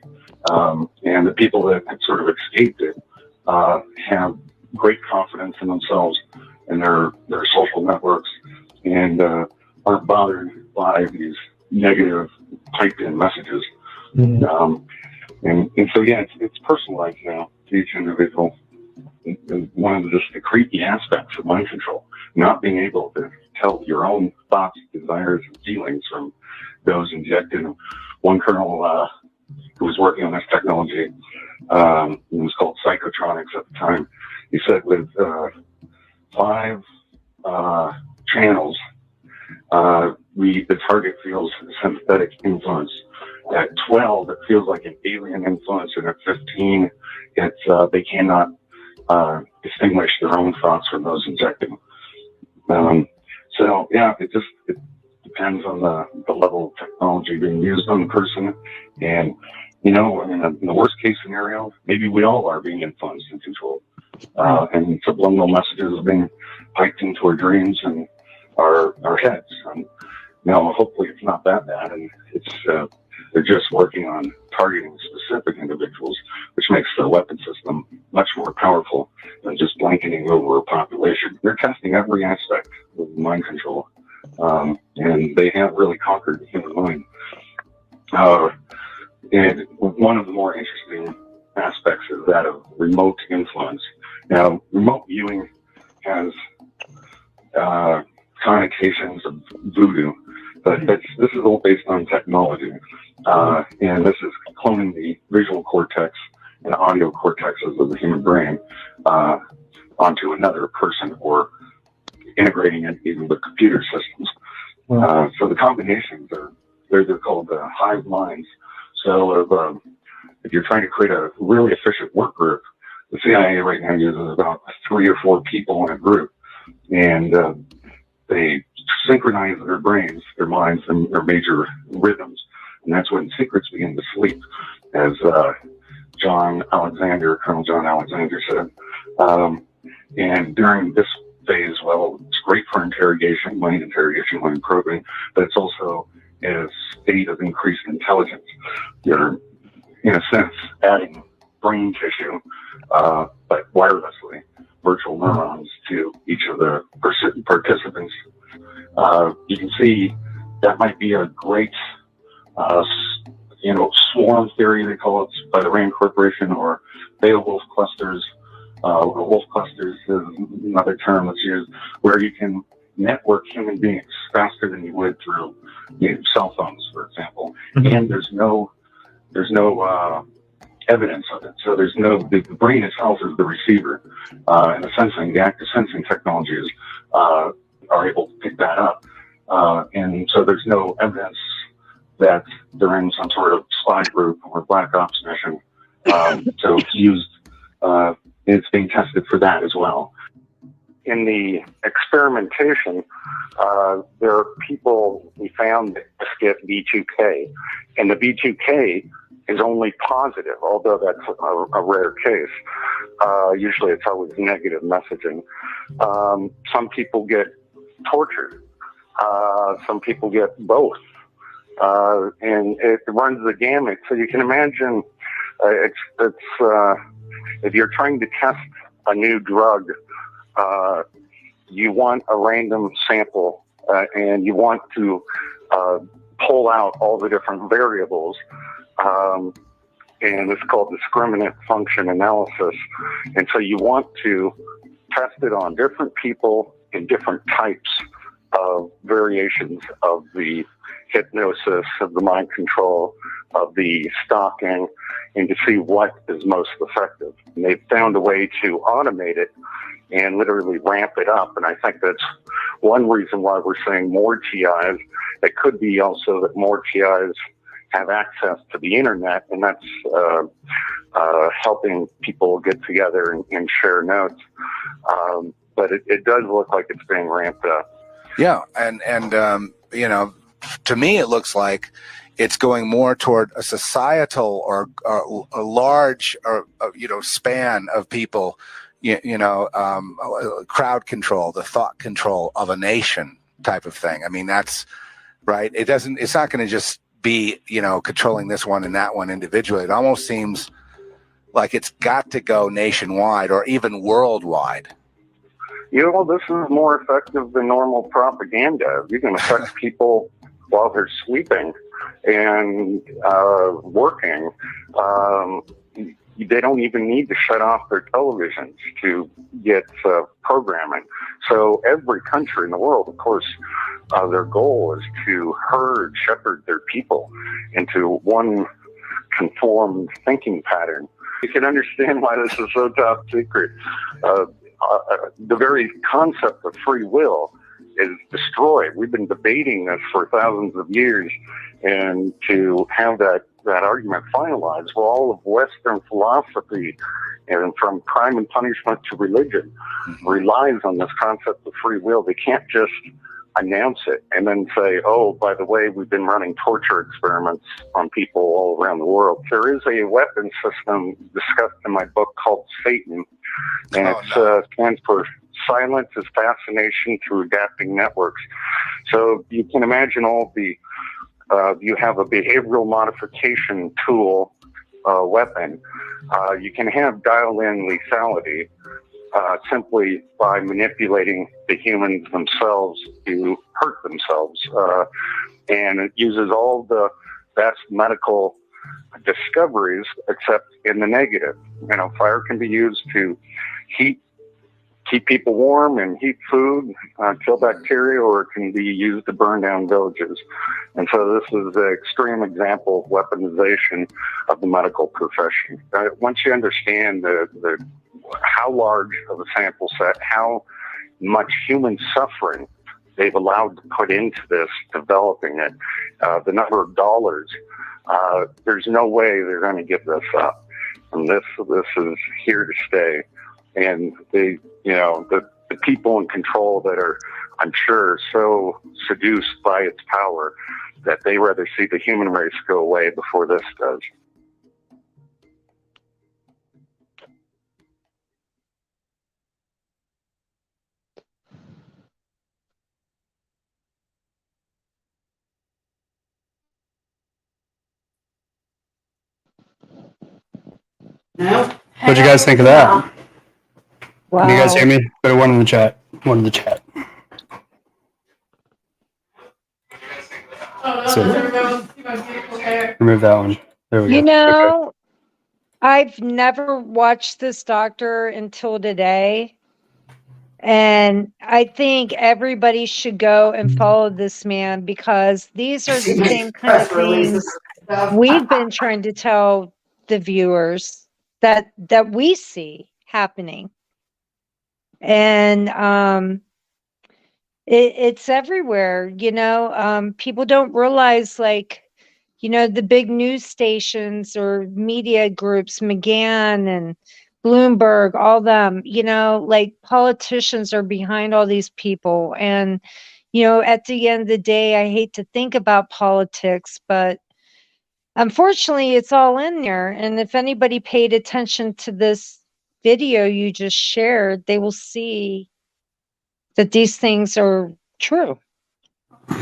And the people that have sort of escaped it have great confidence in themselves and their social networks, and aren't bothered by these negative typed-in messages. Mm-hmm. And so, yeah, it's personalized now to each individual. One of the creepy aspects of mind control, not being able to tell your own thoughts, desires, and feelings from those injected. One colonel who was working on this technology, it was called Psychotronics at the time, he said with 5 channels, the target feels sympathetic influence. At 12, it feels like an alien influence, and at 15, they cannot distinguish their own thoughts from those injected. So yeah, it depends on the level of technology being used on the person. And in the worst case scenario, maybe we all are being influenced and controlled, and subliminal messages are being piped into our dreams and our heads. And hopefully it's not that bad, and they're just working on targeting specific individuals, which makes their weapon system much more powerful than just blanketing over a population. They're testing every aspect of mind control, and they have really conquered the human mind. And one of the more interesting aspects is that of remote influence. Now, remote viewing has connotations of voodoo, but this is all based on technology. And this is cloning the visual cortex and audio cortexes of the human brain onto another person, or integrating it even with computer systems. So the combinations are they're called hive minds. So if you're trying to create a really efficient work group, the CIA right now uses about 3 or 4 people in a group, and they synchronize their brains, their minds, and their major rhythms, and that's when secrets begin to sleep, as Colonel John Alexander said. And during this phase, well, it's great for interrogation, mind probing, but it's also a state of increased intelligence. You're, in a sense, adding brain tissue, but wirelessly, virtual neurons to each of the participants. You can see that might be a great, swarm theory, they call it, by the RAND Corporation, or beta wolf clusters. Wolf clusters is another term that's used, where you can network human beings faster than you would through cell phones, for example. And there's no evidence of it. So the brain itself is the receiver, and the active sensing technologies are able to pick that up. And so there's no evidence that they're in some sort of spy group or black ops mission. So it's being tested for that as well. In the experimentation, there are people we found that just get B2K, and the B2K is only positive, although that's a rare case. Usually it's always negative messaging. Some people get tortured. Some people get both. And it runs the gamut. So you can imagine if you're trying to test a new drug, you want a random sample, and you want to pull out all the different variables. And it's called discriminant function analysis. And so you want to test it on different people in different types of variations of the hypnosis, of the mind control, of the stalking, and to see what is most effective. And they've found a way to automate it and literally ramp it up. And I think that's one reason why we're seeing more TIs. It could be also that more TIs have access to the internet, and that's helping people get together and share notes. But it does look like it's being ramped up. Yeah, and to me it looks like it's going more toward a societal or a large span of people, crowd control, the thought control of a nation type of thing. I mean, that's right. It's not going to just be, controlling this one and that one individually. It almost seems like it's got to go nationwide or even worldwide. This is more effective than normal propaganda. You can affect people while they're sleeping and working. They don't even need to shut off their televisions to get programming. So every country in the world, of course, their goal is to shepherd their people into one conformed thinking pattern. You can understand why this is so top secret. The very concept of free will is destroyed. We've been debating this for thousands of years, and to have that argument finalized, well, all of Western philosophy, and from crime and punishment to religion, relies on this concept of free will. They can't just announce it and then say, oh, by the way, we've been running torture experiments on people all around the world. There is a weapon system discussed in my book called Satan, and it stands for Silence is Fascination Through Adapting Networks. So you can imagine you have a behavioral modification tool weapon. You can have dial-in lethality simply by manipulating the humans themselves to hurt themselves. And it uses all the best medical discoveries except in the negative. Fire can be used to keep people warm and heat food, kill bacteria, or it can be used to burn down villages. And so this is an extreme example of weaponization of the medical profession. Once you understand how large of a sample set, how much human suffering they've allowed to put into this, developing it, the number of dollars, there's no way they're going to give this up. And this is here to stay. And the people in control that are, I'm sure, so seduced by its power that they rather see the human race go away before this does. No. What'd you guys think of that? Wow. Can you guys hear me? Put one in the chat. One in the chat. So, remove that one. There we go. You know, I've never watched this doctor until today. And I think everybody should go and follow this man, because these are the same kind of things we've been trying to tell the viewers that we see happening. And it's everywhere, people don't realize, like, the big news stations or media groups, McGann and Bloomberg, all them, like, politicians are behind all these people. And, at the end of the day, I hate to think about politics, but unfortunately it's all in there. And if anybody paid attention to this video you just shared, they will see that these things are true.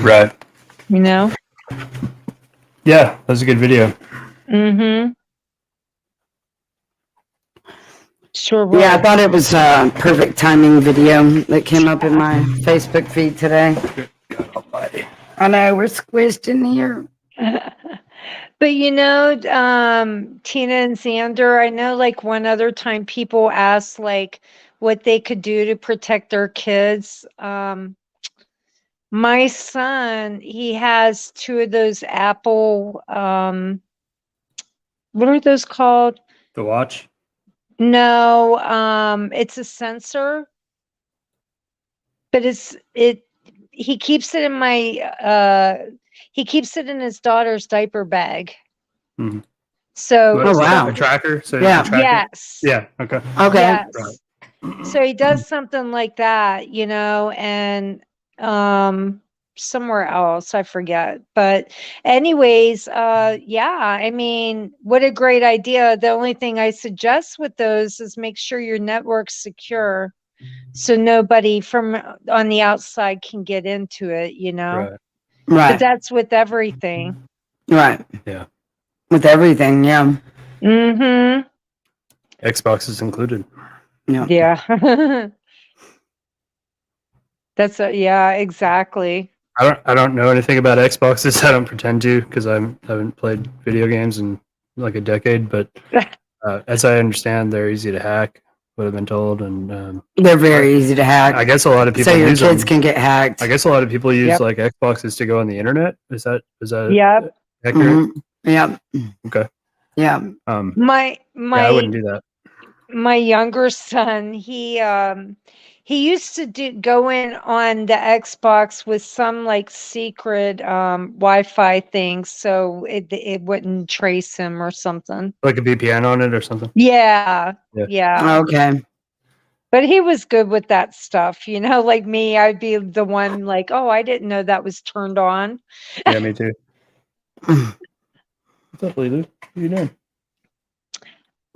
Right. Yeah, that was a good video. Mm-hmm. Sure was. Yeah, I thought it was a perfect timing video that came up in my Facebook feed today. I know, we're squished in here. But Tina and Xander, I know, like, one other time people asked, like, what they could do to protect their kids. My son, he has 2 of those Apple, what are those called? The watch? No, it's a sensor, but he keeps it in he keeps it in his daughter's diaper bag. Mhm. So, Oh, wow. A tracker? So Yeah. track it? yes. Yeah, okay. Okay. Yes. Right. So he does something like that, and somewhere else, I forget. But anyways, I mean, what a great idea. The only thing I suggest with those is make sure your network's secure, so nobody from on the outside can get into it, Right. But Right. that's with everything. Right. Yeah. With everything, yeah. Mm-hmm. Xbox is included. Yeah. Yeah, exactly. I don't know anything about Xboxes. I don't pretend to, because I haven't played video games in like a decade. But as I understand, they're easy to hack. What I've been told, and They're very easy to hack. I guess a lot of people So your use kids them. can get hacked. I guess a lot of people use Yep. like Xboxes to go on the internet. Is that Yep. accurate? Mhm. Yeah. Okay. Yeah. My Yeah, I wouldn't do that. my younger son, he used to go in on the Xbox with some, like, secret Wi-Fi thing, so it wouldn't trace him or something. Like a VPN on it or something. Yeah. Yeah. Yeah. Okay. But he was good with that stuff, like me, I'd be the one like, oh, I didn't know that was turned on. Yeah, me too. What's up, Lulu? What are you doing?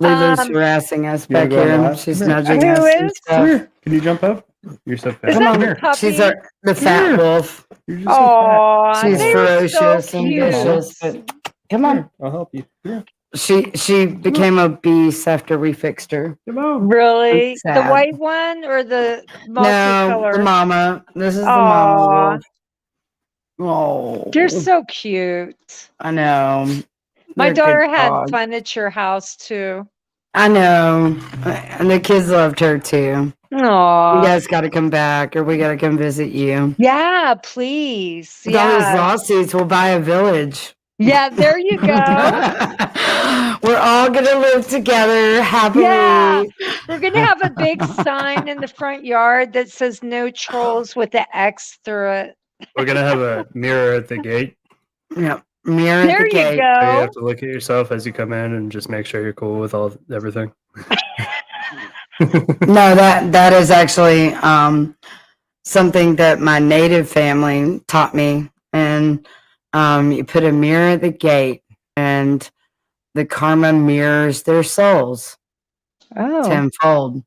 Lulu's Um, harassing us You wanna back go on here. live? She's Come here. nudging Who us and is? Come stuff. here. Can you jump up? You're so fat. Is Come that here. the puppy? She's the fat Here. wolf. You're just so fat. Oh, She's ferocious and cute. vicious. But come on. Here, I'll help you. Here. She became obese after we fixed her. Come on. Really? That's The sad. white one or the No, multicolor? the mama. This is the Aw. mama wolf. Oh, They're so cute. I know. My They're good daughter had dogs. fun at your house too. I know. And the kids loved her too. You Aw. guys got to come back, or we got to come visit you. Yeah, please. With all these Yeah. lawsuits, we'll buy a village. Yeah, there you go. We're all gonna live together happily. Yeah. We're gonna have a big sign in the front yard that says "No trolls" with the X through it. We're gonna have a mirror at the gate. Yeah. Mirror at There the you gate. So you go. have to look at yourself as you come in and just make sure you're cool with everything. No, that is actually something that my native family taught me. And you put a mirror at the gate, and the karma mirrors their souls Oh, tenfold.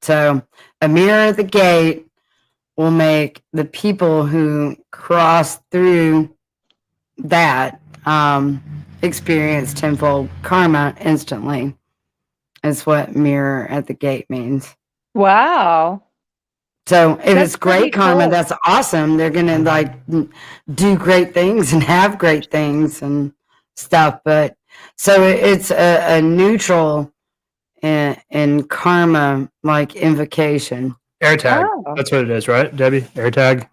So a mirror at the gate will make the people who cross through that experience tenfold karma instantly. Is what mirror at the gate means. wow. So if That's it's great pretty karma, cool. that's awesome. They're gonna like do great things and have great things and stuff. But so it's a neutral in karma, like invocation. AirTag. Oh. That's what it is, right, Debbie? AirTag.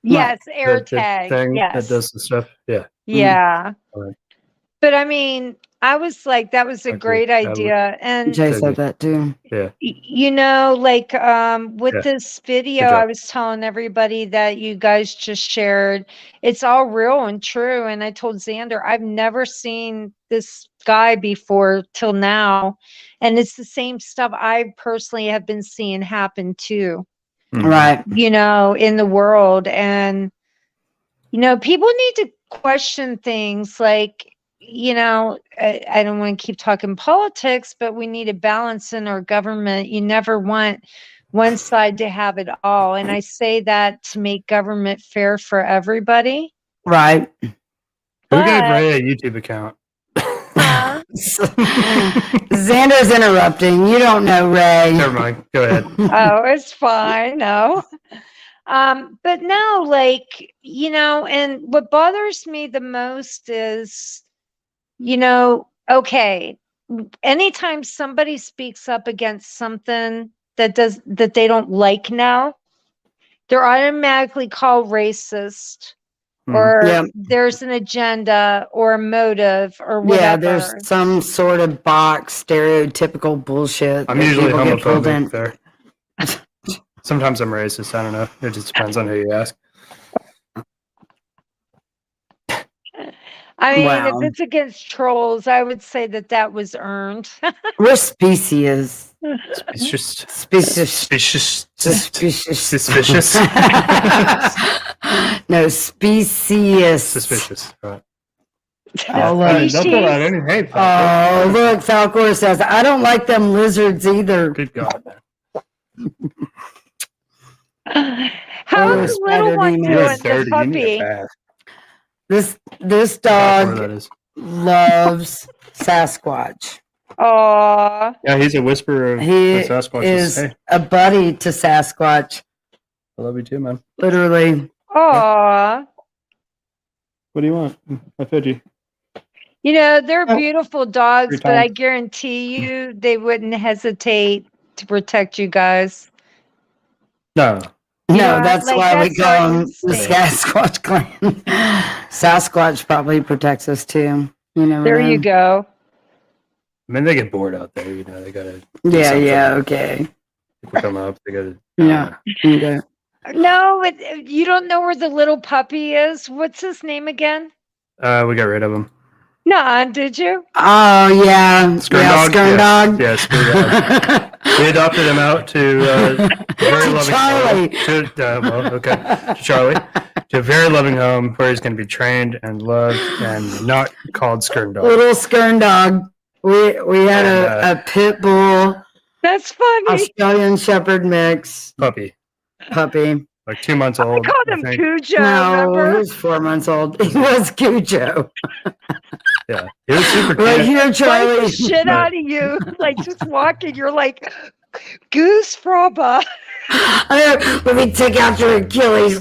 Yes, The AirTag. thing Yes. that does the stuff. Yeah. Yeah. Alright. But I mean, I was like, that was a Okay, great that would- idea. And Jay Jay. said that too. you know, like with Yeah. this video, job. I was telling everybody that you guys just shared, it's all real and true. And I told Xander, I've never seen this guy before till now. And it's the same stuff I personally have been seeing happen too, Mhm. Right. you know, in the world. And, you know, people need to question things like, you know, I don't want to keep talking politics, but we need a balance in our government. You never want one side to have it all. And I say that to make government fair for everybody. Right. Who gave But- Ray a YouTube account? Huh? Xander's interrupting. You don't know Ray. Never mind. Go ahead. Oh, it's fine. No. But no, like, you know, and what bothers me the most is, you know, okay, anytime somebody speaks up against something that they don't like now, they're automatically called racist, Mhm. or Yeah. there's an agenda or a motive or whatever. Yeah, there's some sort of box stereotypical bullshit. I'm that usually people get pulled in. homophobic there. Sometimes I'm racist. I don't know. It just depends on who you ask. I mean, Wow. if it's against trolls, I would say that was earned. We're species. It's just Species. suspicious. Suspicious. Suspicious. No, species. Suspicious. Right. Oh, I mean, look. don't pull out any hate. Oh, look, Falcor says, I don't like them lizards either. Good God, man. How's Oh, the spider little one demon. You're doing? The dirty. You need a puppy. bath. This That's dog where that is. loves Sasquatch. Aw. Yeah, he's a whisperer of He the Sasquatch. is Hey, a buddy to Sasquatch, I love you too, man. literally. Aw. What do you want? I fed you. You know, they're Oh. beautiful dogs, Every but I time. guarantee you they wouldn't hesitate to protect you guys. No. You No, know, that's like, why we that's our call him the instinct. Sasquatch clan. Sasquatch probably protects us too. You know. There you go. I mean, they get bored out there. You know, they gotta. Yeah, something. yeah, okay. People come up. They gotta. Yeah. Okay. No, you don't know where the little puppy is. What's his name again? We got rid of them. Nah, did you? Oh yeah, Skirn yeah, dog? Skirn Yeah. dog. Yeah, screw dog. We adopted him out to a very loving Charlie. home. To Charlie. To a very loving home where he's going to be trained and loved and not called Skirn dog. Little Skirn dog. We had And, a pit bull That's funny. Australian Shepherd mix Puppy, puppy. like 2 months I old. called I him think. Cujo, No, he remember? was 4 months old. He was Cujo. Yeah, he was super Right cute. here, Fight Charlie. the shit out of you. Like just walking, you're like Goose Fraba. Let me take out your Achilles.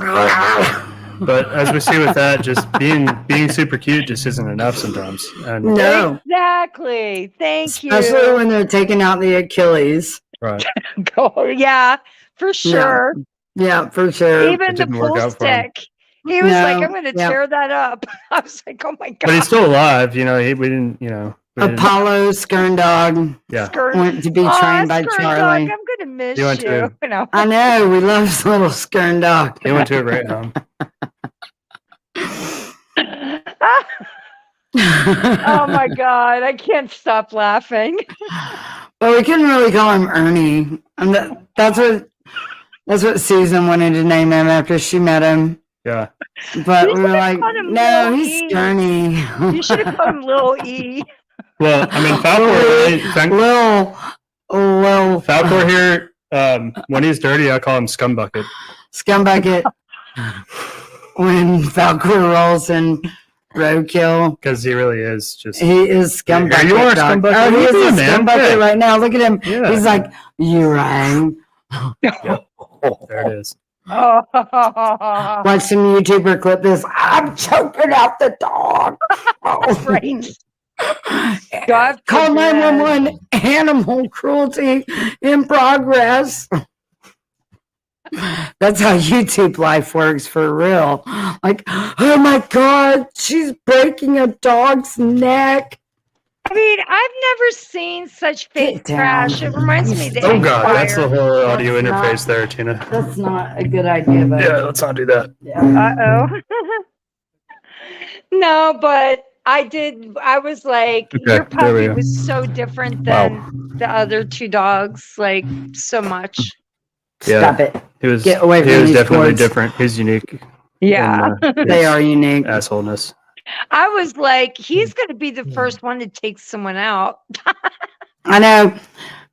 But as we see with that, just being super cute just isn't enough sometimes. And No, Exactly. Thank especially you. when they're taking out the Achilles. right, Oh, yeah, for sure. Yeah, for sure. Even It the didn't work pool out for him. stick. He was like, No, I'm going to yeah. tear that up. I was like, oh my God. but he's still alive. You know, we didn't. You know, Apollo Skern Dog Yeah. Skirt. went to be trained by Skirt Charlie. Dog, I'm gonna miss You went you. to- No. I know, we love little Skern Dog. He went to it right home. Oh my god, I can't stop laughing. Well, we couldn't really call him Ernie. And that's what Susan wanted to name him after she met him. Yeah. But You we were should've like, called him no, Lil he's E. Skirny. You should have called him Little E. Well, I mean, Lil Falcor here, when he's dirty, I call him Scumbucket. Scumbucket. When Falcor rolls in roadkill, Because he really is just. he is Scumbucket. You are dog. Scumbucket. Oh, he What is are you a doing, man? Scumbucket Yeah. right now. Look at him. Yeah. He's like, you rang. There it is. Oh. Watch some YouTuber clip this. I'm choking out the dog. Right. God Call forbid. 911. Animal cruelty in progress. That's how YouTube life works for real. Like, oh my God, she's breaking a dog's neck. I mean, I've never seen such fake Sit down. trash. It reminds me of the Oh, God. Empire. That's the whole audio That's not- interface there, Tina. That's not a good idea, but Yeah, let's not do that. Uh-oh. No, but I was like, Okay, your there we puppy go. was so different than the other two dogs, like so much. stop it. He was, Get away from he was these definitely cords. different. He's unique. Yeah. in, They his are unique. Assholeness. I was like, he's going to be the first one to take someone out. I know.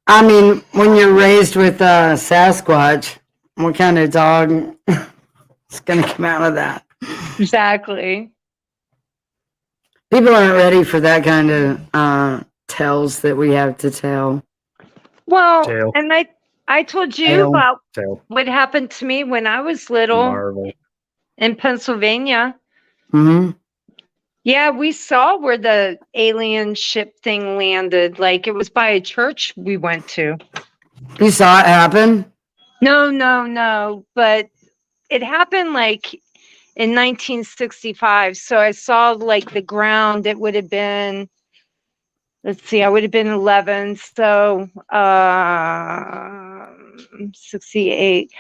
I mean, when you're raised with Sasquatch, what kind of dog is going to come out of that? Exactly. People aren't ready for that kind of tales that we have to tell. Well, Tail. and I told you Tail. about Tail. what happened to me when I was little Marvel. in Pennsylvania. Hmm. Yeah, we saw where the alien ship thing landed. Like it was by a church we went to. You saw it happen? No. But it happened like in 1965. So I saw like the ground. It would have been, let's see, I would have been 11. So 68.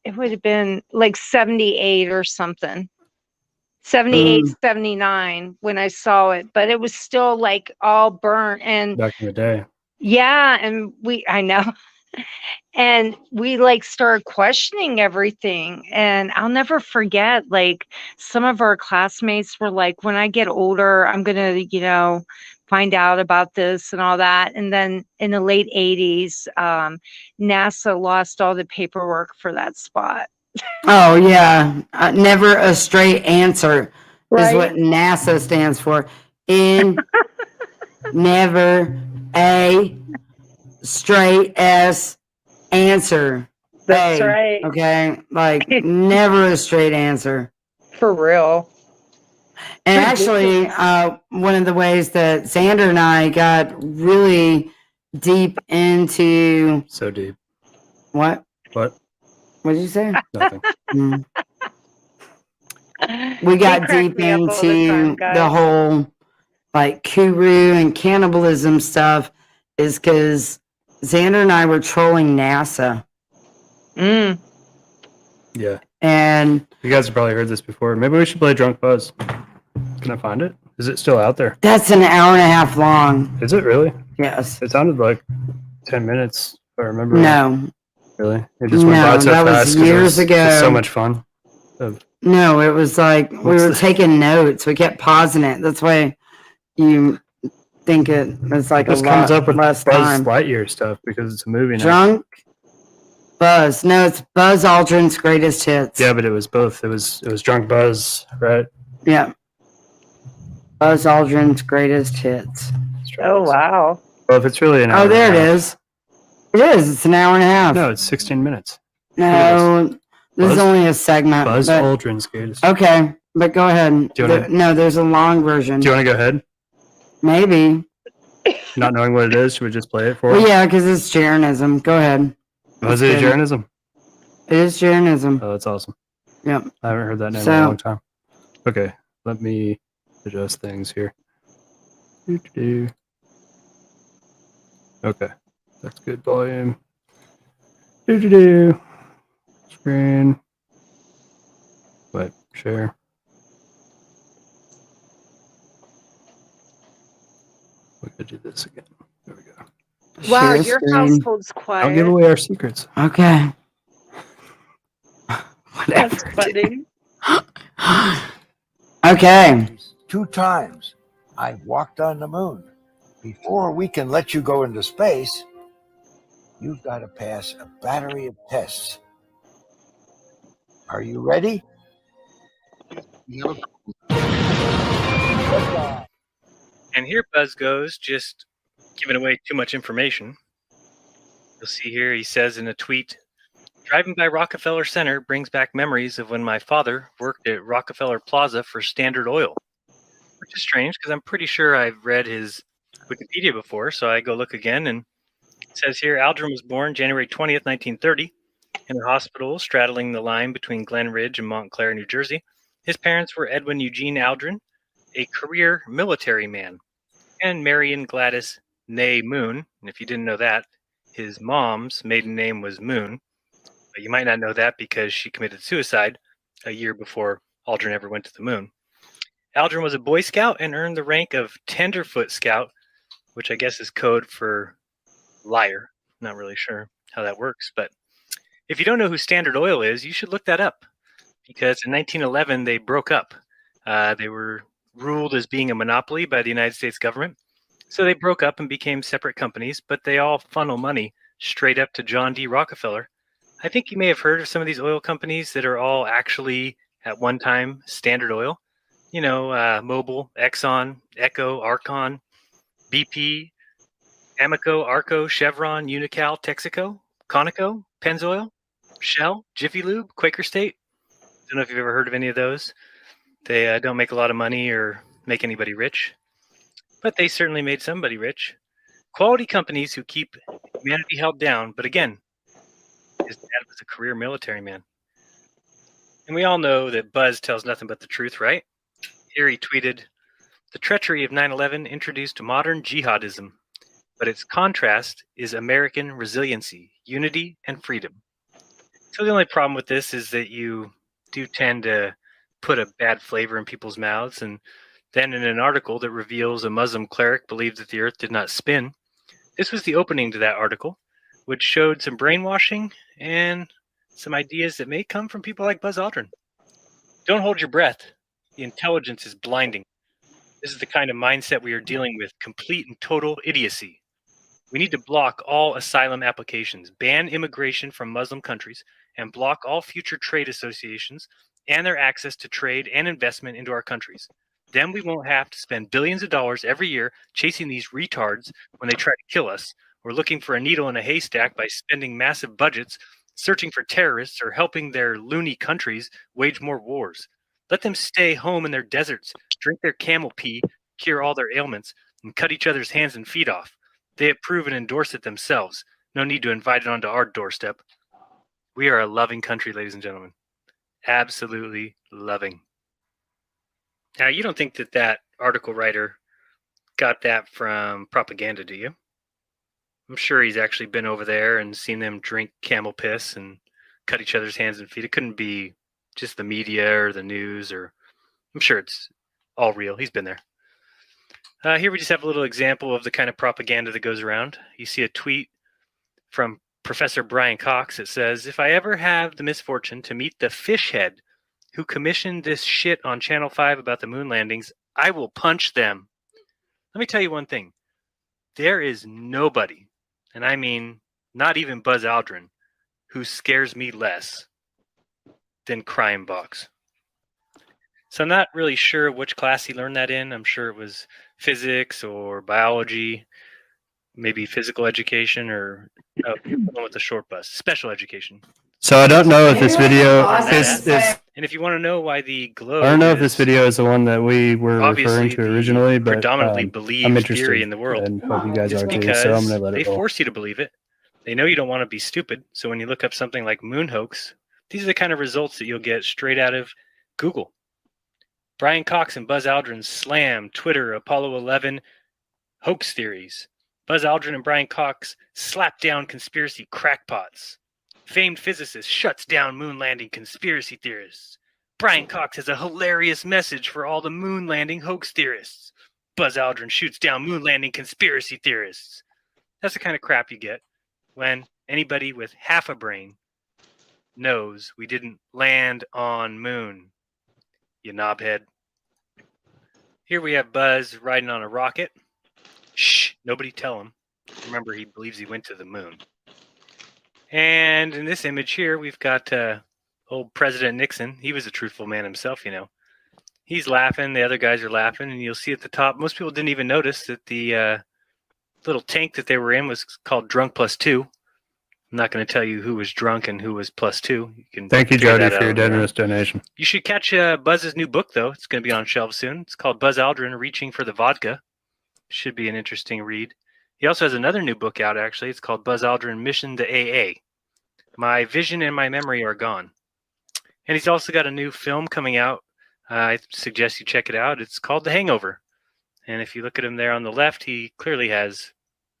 It would have been like 78 or something. 78, 79 when I saw it, but it was still like all burnt. And Back in the day. yeah, and I know. And we like started questioning everything. And I'll never forget, like some of our classmates were like, when I get older, I'm going to, find out about this and all that. And then in the late 80s, NASA lost all the paperwork for that spot. Oh, yeah. Never a straight answer is what Right. NASA stands for. In never a straight S answer. That's A, right. Okay. Like, never a straight answer. For real. And actually, one of the ways that Xander and I got really deep into So deep. what? What? What did you say? Nothing. Mm. We got crack deep me up all the into time, the guys. whole like Kuru and cannibalism stuff is because Xander and I were trolling NASA. Mm. Yeah. And You guys have probably heard this before. Maybe we should play Drunk Buzz. Can I find it? Is it still out there? that's an hour and a half long. Is it really? Yes. It sounded like 10 minutes, if I remember. right. No, Really? It just went No, by so that was fast. 'cause it years was ago. just so much fun. no, it was like we What's were the- taking notes. We kept pausing it. That's why you think it's like It just a comes lot up with less Buzz time. Lightyear stuff because it's a movie now. Drunk Buzz. No, it's Buzz Aldrin's greatest hits. Yeah, but it was both. It was Drunk Buzz, right? Yeah. Buzz Aldrin's greatest hits. Let's try Oh, this. wow. Well, if it's really an hour. Oh, there and a it half- is. It is. It's an hour and a half. No, it's 16 minutes. No, this is Buzz- only a segment. Buzz but- Aldrin's greatest. okay, but go ahead. Do you wanna- No, there's a long version. Do you want to go ahead? Maybe. Not knowing what it is, should we just play it for Well, us? yeah, because it's Jeranism. Go ahead. Was it a good. Jeranism? It is Jeranism. Oh, that's awesome. Yep. I haven't heard that name in So- a long time. Okay, let me adjust things here. Doo-doo-doo. Okay, that's good volume. Doo-doo-doo. Screen. Wait, share. We could do this again. There we go. Wow, Share your screen. household's Don't give quiet. away our secrets. Okay. That's Whatever. funny. Okay. 2 times I've walked on the moon. Before we can let you go into space, you've got to pass a battery of tests. Are you ready? And here Buzz goes, just giving away too much information. You'll see here he says in a tweet, driving by Rockefeller Center brings back memories of when my father worked at Rockefeller Plaza for Standard Oil. Which is strange because I'm pretty sure I've read his Wikipedia before, so I go look again, and it says here Aldrin was born January 20th, 1930, in a hospital straddling the line between Glen Ridge and Montclair, New Jersey. His parents were Edwin Eugene Aldrin, a career military man, and Marion Gladys Ney Moon. And if you didn't know that, his mom's maiden name was Moon. But you might not know that because she committed suicide a year before Aldrin ever went to the moon. Aldrin was a Boy Scout and earned the rank of Tenderfoot Scout, which I guess is code for liar. Not really sure how that works, but if you don't know who Standard Oil is, you should look that up because in 1911 they broke up. They were ruled as being a monopoly by the United States government, so they broke up and became separate companies, but they all funnel money straight up to John D. Rockefeller. I think you may have heard of some of these oil companies that are all actually at one time Standard Oil. You know, Mobil, Exxon, Echo, Arcon, BP, Amoco, Arco, Chevron, Unocal, Texaco, Conoco, Pennzoil, Shell, Jiffy Lube, Quaker State. Don't know if you've ever heard of any of those. They don't make a lot of money or make anybody rich, but they certainly made somebody rich. Quality companies who keep humanity held down, but again, his dad was a career military man. And we all know that Buzz tells nothing but the truth, right? Here he tweeted, the treachery of 9/11 introduced modern jihadism, but its contrast is American resiliency, unity, and freedom. So the only problem with this is that you do tend to put a bad flavor in people's mouths, and then in an article that reveals a Muslim cleric believed that the earth did not spin, this was the opening to that article, which showed some brainwashing and some ideas that may come from people like Buzz Aldrin. Don't hold your breath. The intelligence is blinding. This is the kind of mindset we are dealing with, complete and total idiocy. We need to block all asylum applications, ban immigration from Muslim countries, and block all future trade associations and their access to trade and investment into our countries. Then we won't have to spend billions of dollars every year chasing these retards when they try to kill us, or looking for a needle in a haystack by spending massive budgets, searching for terrorists, or helping their loony countries wage more wars. Let them stay home in their deserts, drink their camel pee, cure all their ailments, and cut each other's hands and feet off. They approve and endorse it themselves. No need to invite it onto our doorstep. We are a loving country, ladies and gentlemen. Absolutely loving. Now, you don't think that that article writer got that from propaganda, do you? I'm sure he's actually been over there and seen them drink camel piss and cut each other's hands and feet. It couldn't be just the media or the news, or I'm sure it's all real. He's been there. Here we just have a little example of the kind of propaganda that goes around. You see a tweet from Professor Brian Cox that says, if I ever have the misfortune to meet the fish head who commissioned this shit on Channel 5 about the moon landings, I will punch them. Let me tell you one thing. There is nobody, and I mean not even Buzz Aldrin, who scares me less than Crime Box. So I'm not really sure which class he learned that in. I'm sure it was physics or biology, maybe physical education, or one with the short bus, special education. So I don't know if this video is And if you want to know why the globe, I don't know if this video is the one that we were referring to originally, but predominantly I'm believed interested theory in the world, and hope you guys it's are too. because So I'm gonna let they it roll. force you to believe it. They know you don't want to be stupid. So when you look up something like moon hoax, these are the kind of results that you'll get straight out of Google. Brian Cox and Buzz Aldrin slam Twitter, Apollo 11, Hoax theories. Buzz Aldrin and Brian Cox slap down conspiracy crackpots. Famed physicist shuts down moon landing conspiracy theorists. Brian Cox has a hilarious message for all the moon landing hoax theorists. Buzz Aldrin shoots down moon landing conspiracy theorists. That's the kind of crap you get when anybody with half a brain knows we didn't land on moon. You knobhead. Here we have Buzz riding on a rocket. Shh, nobody tell him. Remember, he believes he went to the moon. And in this image here, we've got old President Nixon. He was a truthful man himself, you know. He's laughing. The other guys are laughing. And you'll see at the top, most people didn't even notice that the little tank that they were in was called Drunk Plus 2. I'm not going to tell you who was drunk and who was plus 2. You can Thank you, figure Jody, that for out your on your own. generous donation. You should catch Buzz's new book, though. It's going to be on shelves soon. It's called Buzz Aldrin Reaching for the Vodka. Should be an interesting read. He also has another new book out, actually. It's called Buzz Aldrin Mission to AA. My vision and my memory are gone. And he's also got a new film coming out. I suggest you check it out. It's called The Hangover. And if you look at him there on the left, he clearly has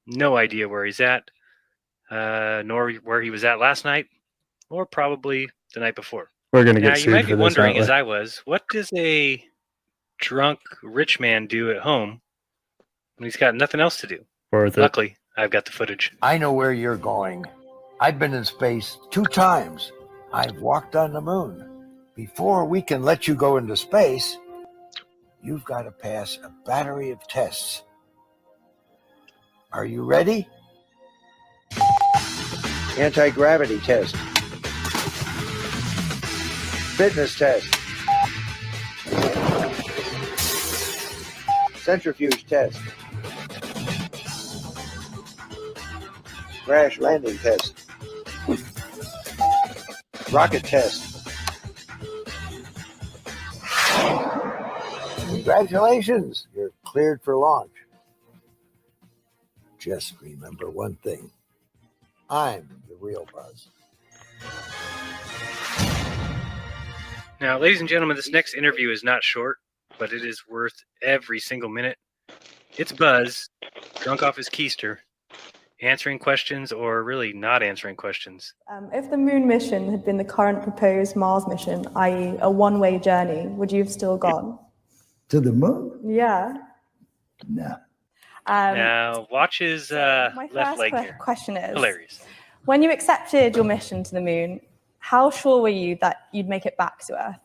no idea where he's at, nor where he was at last night, or probably the night before. We're going to Now, get you sued might for be this, wondering, aren't as we? I was, what does a drunk rich man do at home when he's got nothing else to do? Worth it. Luckily, I've got the footage. I know where you're going. I've been in space 2 times. I've walked on the moon. Before we can let you go into space, you've got to pass a battery of tests. Are you ready? Anti-gravity test. Fitness test. Centrifuge test. Crash landing test. Rocket test. Congratulations, you're cleared for launch. Just remember one thing. I'm the real Buzz. Now, ladies and gentlemen, this next interview is not short, but it is worth every single minute. It's Buzz, drunk off his keister, answering questions or really not answering questions. If the moon mission had been the current proposed Mars mission, i.e. a one-way journey, would you have still gone? To the moon? Yeah. No. Now, watch his My left first leg here. question is, Hilarious. when you accepted your mission to the moon, how sure were you that you'd make it back to Earth?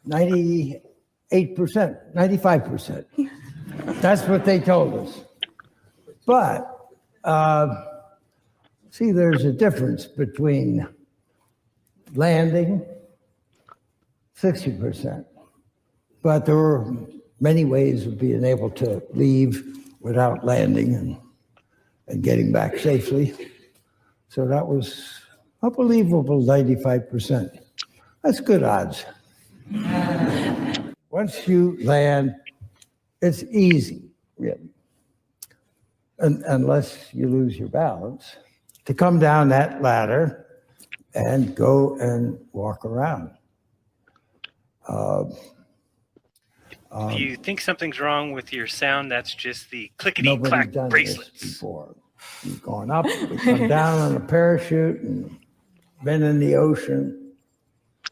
98%, 95%. That's what they told us. But, see, there's a difference between landing, 60%. But there were many ways of being able to leave without landing and getting back safely. So that was a believable 95%. That's good odds. Once you land, it's easy, really. Unless you lose your balance, to come down that ladder and go and walk around. If you think something's wrong with your sound, that's just the Nobody's clickety-clack done bracelets. this before. We've gone up, we come down on a parachute and been in the ocean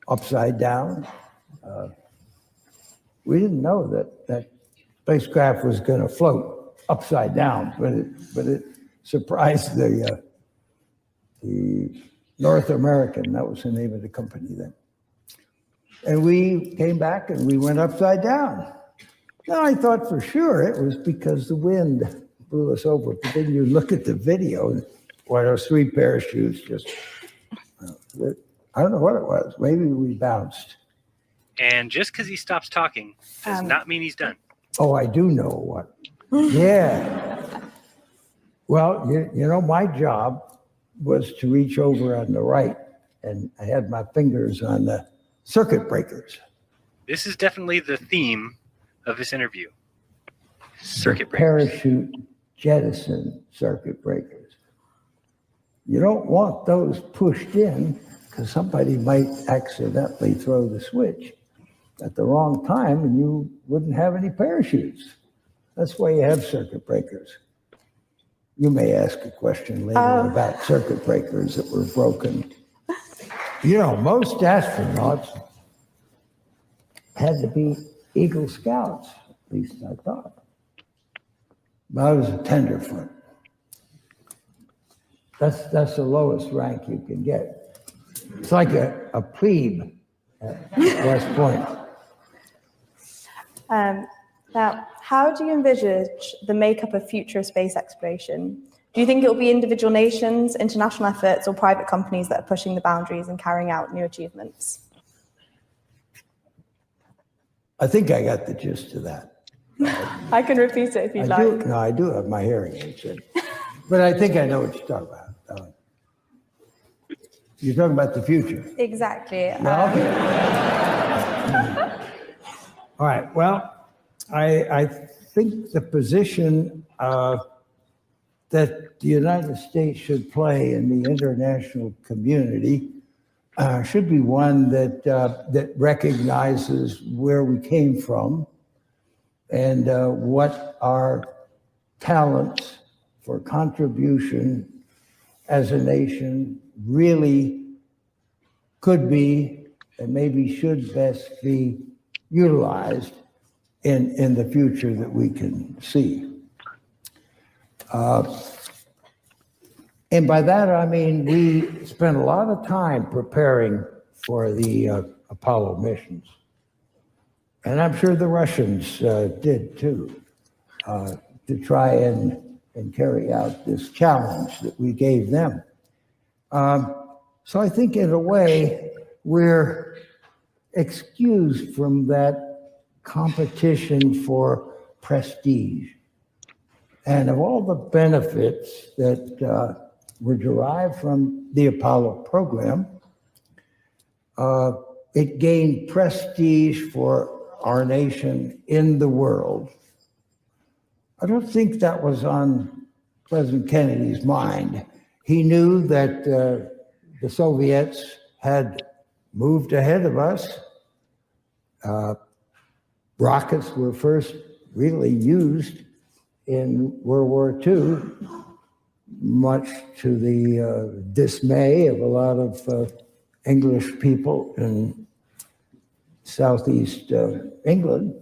upside down. We didn't know that spacecraft was going to float upside down, but it surprised the North American. That was the name of the company then. And we came back and we went upside down. Now I thought for sure it was because the wind blew us over. But then you look at the video, why those 3 parachutes just, I don't know what it was. Maybe we bounced. And just because he stops talking does not mean he's done. Oh, I do know what. Yeah. Well, you know, my job was to reach over on the right, and I had my fingers on the circuit breakers. This is definitely the theme of this interview. Circuit breakers. Parachute jettison circuit breakers. You don't want those pushed in because somebody might accidentally throw the switch at the wrong time and you wouldn't have any parachutes. That's why you have circuit breakers. You may ask a question later about circuit breakers that were broken. You know, most astronauts had to be Eagle Scouts, at least I thought. But I was a tenderfoot. That's the lowest rank you can get. It's like a plebe at West Point. Now, how do you envisage the makeup of future space exploration? Do you think it will be individual nations, international efforts, or private companies that are pushing the boundaries and carrying out new achievements? I think I got the gist of that. I can repeat it if you'd like. No, I do have my hearing aids in. But I think I know what you're talking about. You're talking about the future. Exactly. All right. Well, I think the position that the United States should play in the international community should be one that recognizes where we came from and what our talents for contribution as a nation really could be and maybe should best be utilized in the future that we can see. And by that, I mean, we spent a lot of time preparing for the Apollo missions. And I'm sure the Russians did too, to try and carry out this challenge that we gave them. So I think in a way, we're excused from that competition for prestige. And of all the benefits that were derived from the Apollo program, it gained prestige for our nation in the world. I don't think that was on President Kennedy's mind. He knew that the Soviets had moved ahead of us. Rockets were first really used in World War II, much to the dismay of a lot of English people in southeast England,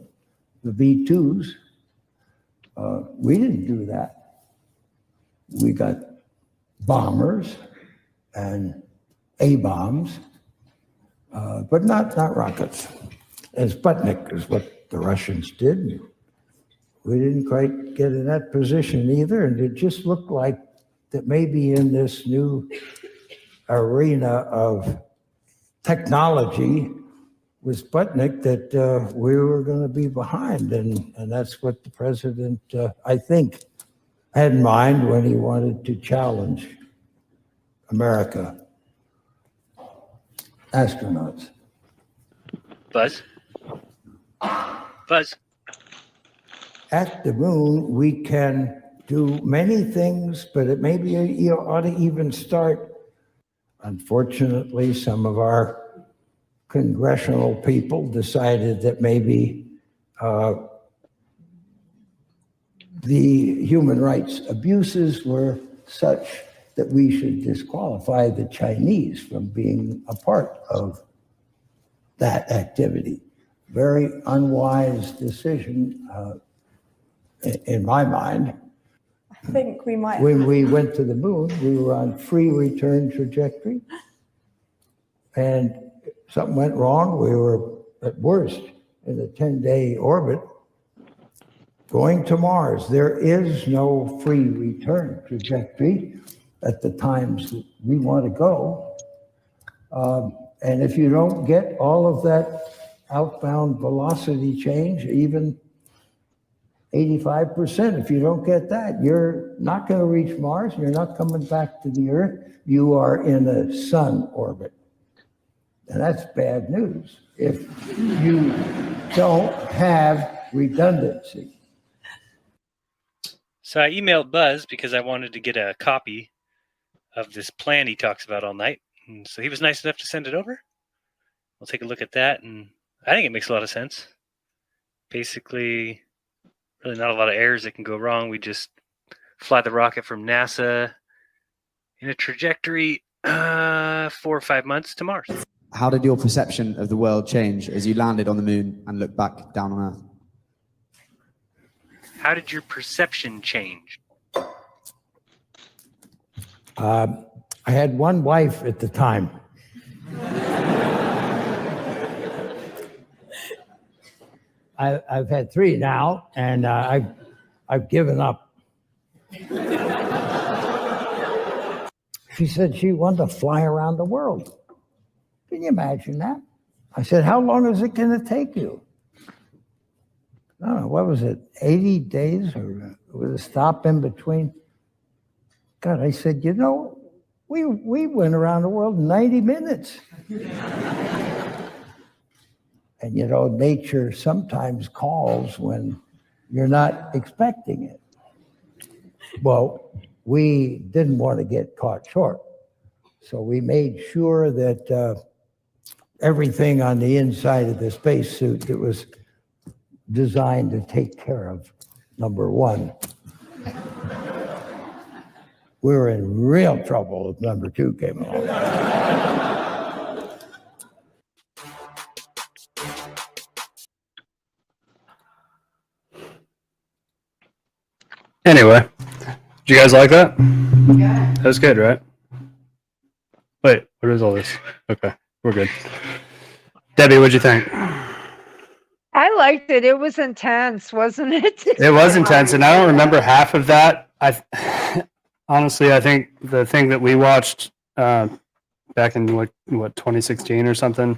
the V2s. We didn't do that. We got bombers and A-bombs, but not rockets. And Sputnik is what the Russians did. We didn't quite get in that position either, and it just looked like that maybe in this new arena of technology with Sputnik that we were going to be behind, and that's what the president, I think, had in mind when he wanted to challenge America astronauts. Buzz? Buzz? At the moon, we can do many things, but it maybe you ought to even start. Unfortunately, some of our congressional people decided that maybe the human rights abuses were such that we should disqualify the Chinese from being a part of that activity. Very unwise decision, in my mind. I think we might. When we went to the moon, we were on free return trajectory, and something went wrong. We were at worst in a 10-day orbit going to Mars. There is no free return trajectory at the times that we want to go. And if you don't get all of that outbound velocity change, even 85%, if you don't get that, you're not going to reach Mars. You're not coming back to the Earth. You are in a sun orbit. And that's bad news if you don't have redundancy. So I emailed Buzz because I wanted to get a copy of this plan he talks about all night. And so he was nice enough to send it over. We'll take a look at that. And I think it makes a lot of sense. Basically, really not a lot of errors that can go wrong. We just fly the rocket from NASA in a trajectory 4 or 5 months to Mars. How did your perception of the world change as you landed on the moon and looked back down on Earth? How did your perception change? I had one wife at the time. I've had 3 now, and I've given up. She said she wanted to fly around the world. Can you imagine that? I said, how long is it going to take you? I don't know, what was it, 80 days or with a stop in between? God, I said, you know, we went around the world in 90 minutes. And you know, nature sometimes calls when you're not expecting it. Well, we didn't want to get caught short. So we made sure that everything on the inside of the spacesuit that was designed to take care of number 1. We were in real trouble if number 2 came along. Anyway, did you guys like that? Yeah. That was good, right? Wait, what is all this? Okay, we're good. Debbie, what'd you think? I liked it. It was intense, wasn't it? It was intense, and I don't remember half of that. Honestly, I think the thing that we watched back in what 2016 or something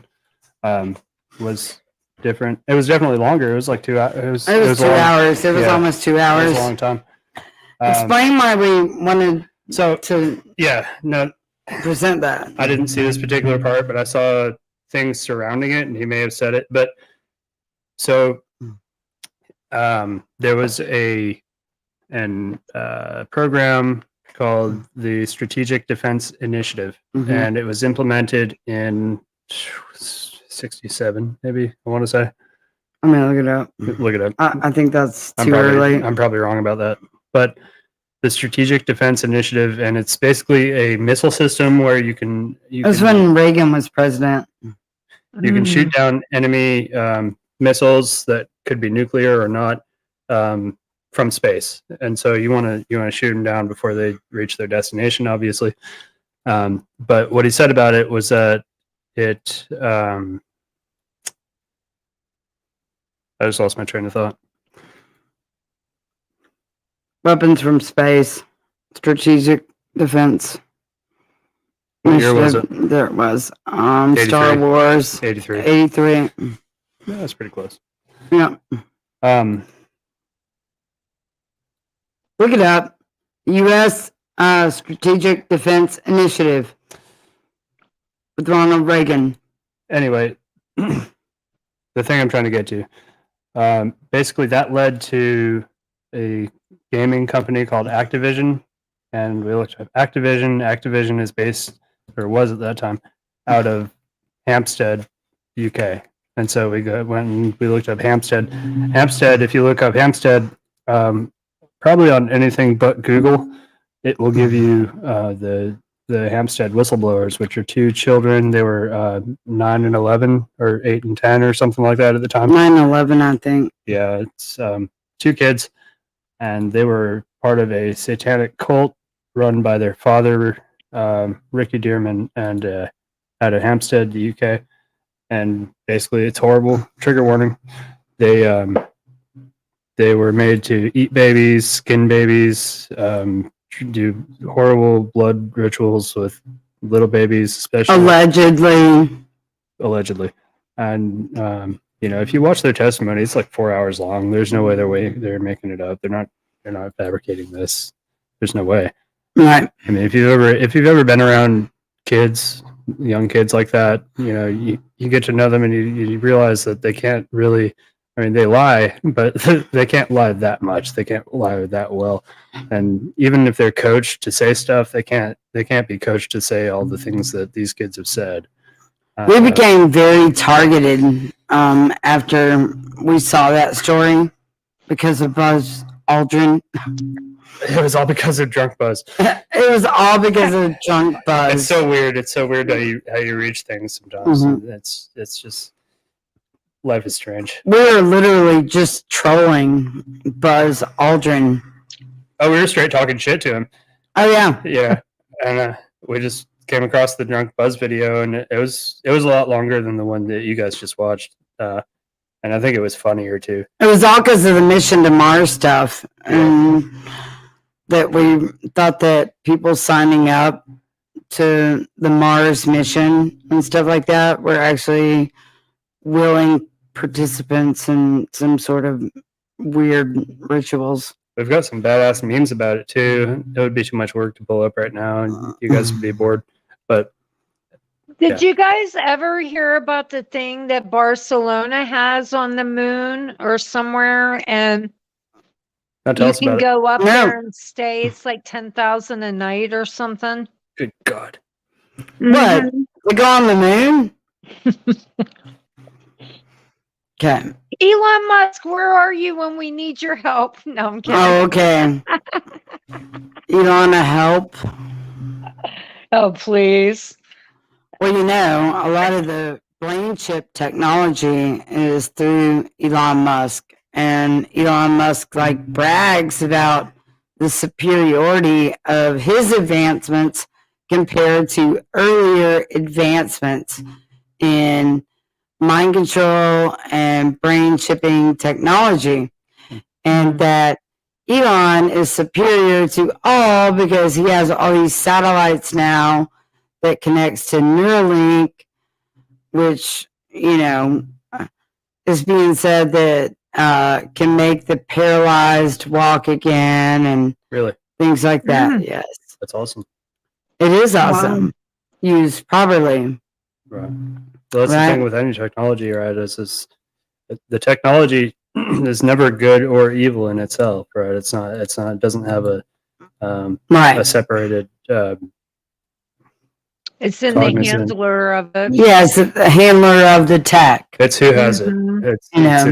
was different. It was definitely longer. It was like 2 hours. It was 2 hours. It was almost 2 It hours. was a long time. Explain why we wanted to present that. I didn't see this particular part, but I saw things surrounding it, and he may have said it. But so there was a program called the Strategic Defense Initiative, and it was implemented in 67, maybe, I want to say. I'm gonna look it up. Look it up. I think that's too early. I'm probably wrong about that. But the Strategic Defense Initiative, and it's basically a missile system where you can That's when Reagan was president. You can shoot down enemy missiles that could be nuclear or not from space, and so you want to shoot them down before they reach their destination, obviously. But what he said about it was that it. I just lost my train of thought. Weapons from space, strategic defense. What year was it? There it was. 83. Star Wars. 83. 83. Yeah, that's pretty close. Yeah. Look it up. U.S. Strategic Defense Initiative with Ronald Reagan. Anyway, the thing I'm trying to get to, basically that led to a gaming company called Activision, and we looked at Activision. Activision is based, or was at that time, out of Hampstead, UK. And so we went and we looked up Hampstead. Hampstead, if you look up Hampstead, probably on anything but Google, it will give you the Hampstead whistleblowers, which are 2 children. They were 9 and 11, or 8 and 10, or something like that at the time. 9 and 11, I think. Yeah, it's 2 kids, and they were part of a satanic cult run by their father, Ricky Dearman, and out of Hampstead, the UK. And basically, it's horrible. Trigger warning. They were made to eat babies, skin babies, do horrible blood rituals with little babies, especially allegedly. And if you watch their testimony, it's like 4 hours long. There's no way they're making it up. They're not fabricating this. There's no way. Right. I mean, if you've ever been around kids, young kids like that, you get to know them, and you realize that they can't really. I mean, they lie, but they can't lie that much. They can't lie that well. And even if they're coached to say stuff, they can't be coached to say all the things that these kids have said. We became very targeted after we saw that story. because of Buzz Aldrin. It was all because of Drunk Buzz. It was all because of Drunk Buzz. It's so weird. It's so weird how you reach things sometimes. Mhm. It's just life is strange. We were literally just trolling Buzz Aldrin. Oh, we were straight talking shit to him. Oh yeah. Yeah, and we just came across the Drunk Buzz video, and it was a lot longer than the one that you guys just watched. And I think it was funnier too. It was all because of the mission to Mars stuff. And that we thought that people signing up to the Mars mission and stuff like that were actually willing participants in some sort of weird rituals. We've got some badass memes about it too. It would be too much work to pull up right now, and you guys would be bored. But Did you guys ever hear about the thing that Barcelona has on the moon or somewhere, and now tell you us can about it. go up No. there and stay? It's like 10,000 a night or something. Good God. What? We go on the moon? Okay. Elon Musk, where are you when we need your help? No, I'm kidding. Oh, okay. You want to help? Oh, please. Well, you know, a lot of the brain chip technology is through Elon Musk. And Elon Musk like brags about the superiority of his advancements compared to earlier advancements in mind control and brain chipping technology. And that Elon is superior to all because he has all these satellites now that connects to Neuralink, which, you know, is being said that can make the paralyzed walk again and Really? things like that. Yes. That's awesome. It is awesome. Used properly. Right. So that's Right. the thing with any technology, right? Is the technology is never good or evil in itself, right? It's not. It doesn't have a Right. separated. It's in the Cognizant. handler of it. Yes, the handler of the tech. It's who has it. Mhm.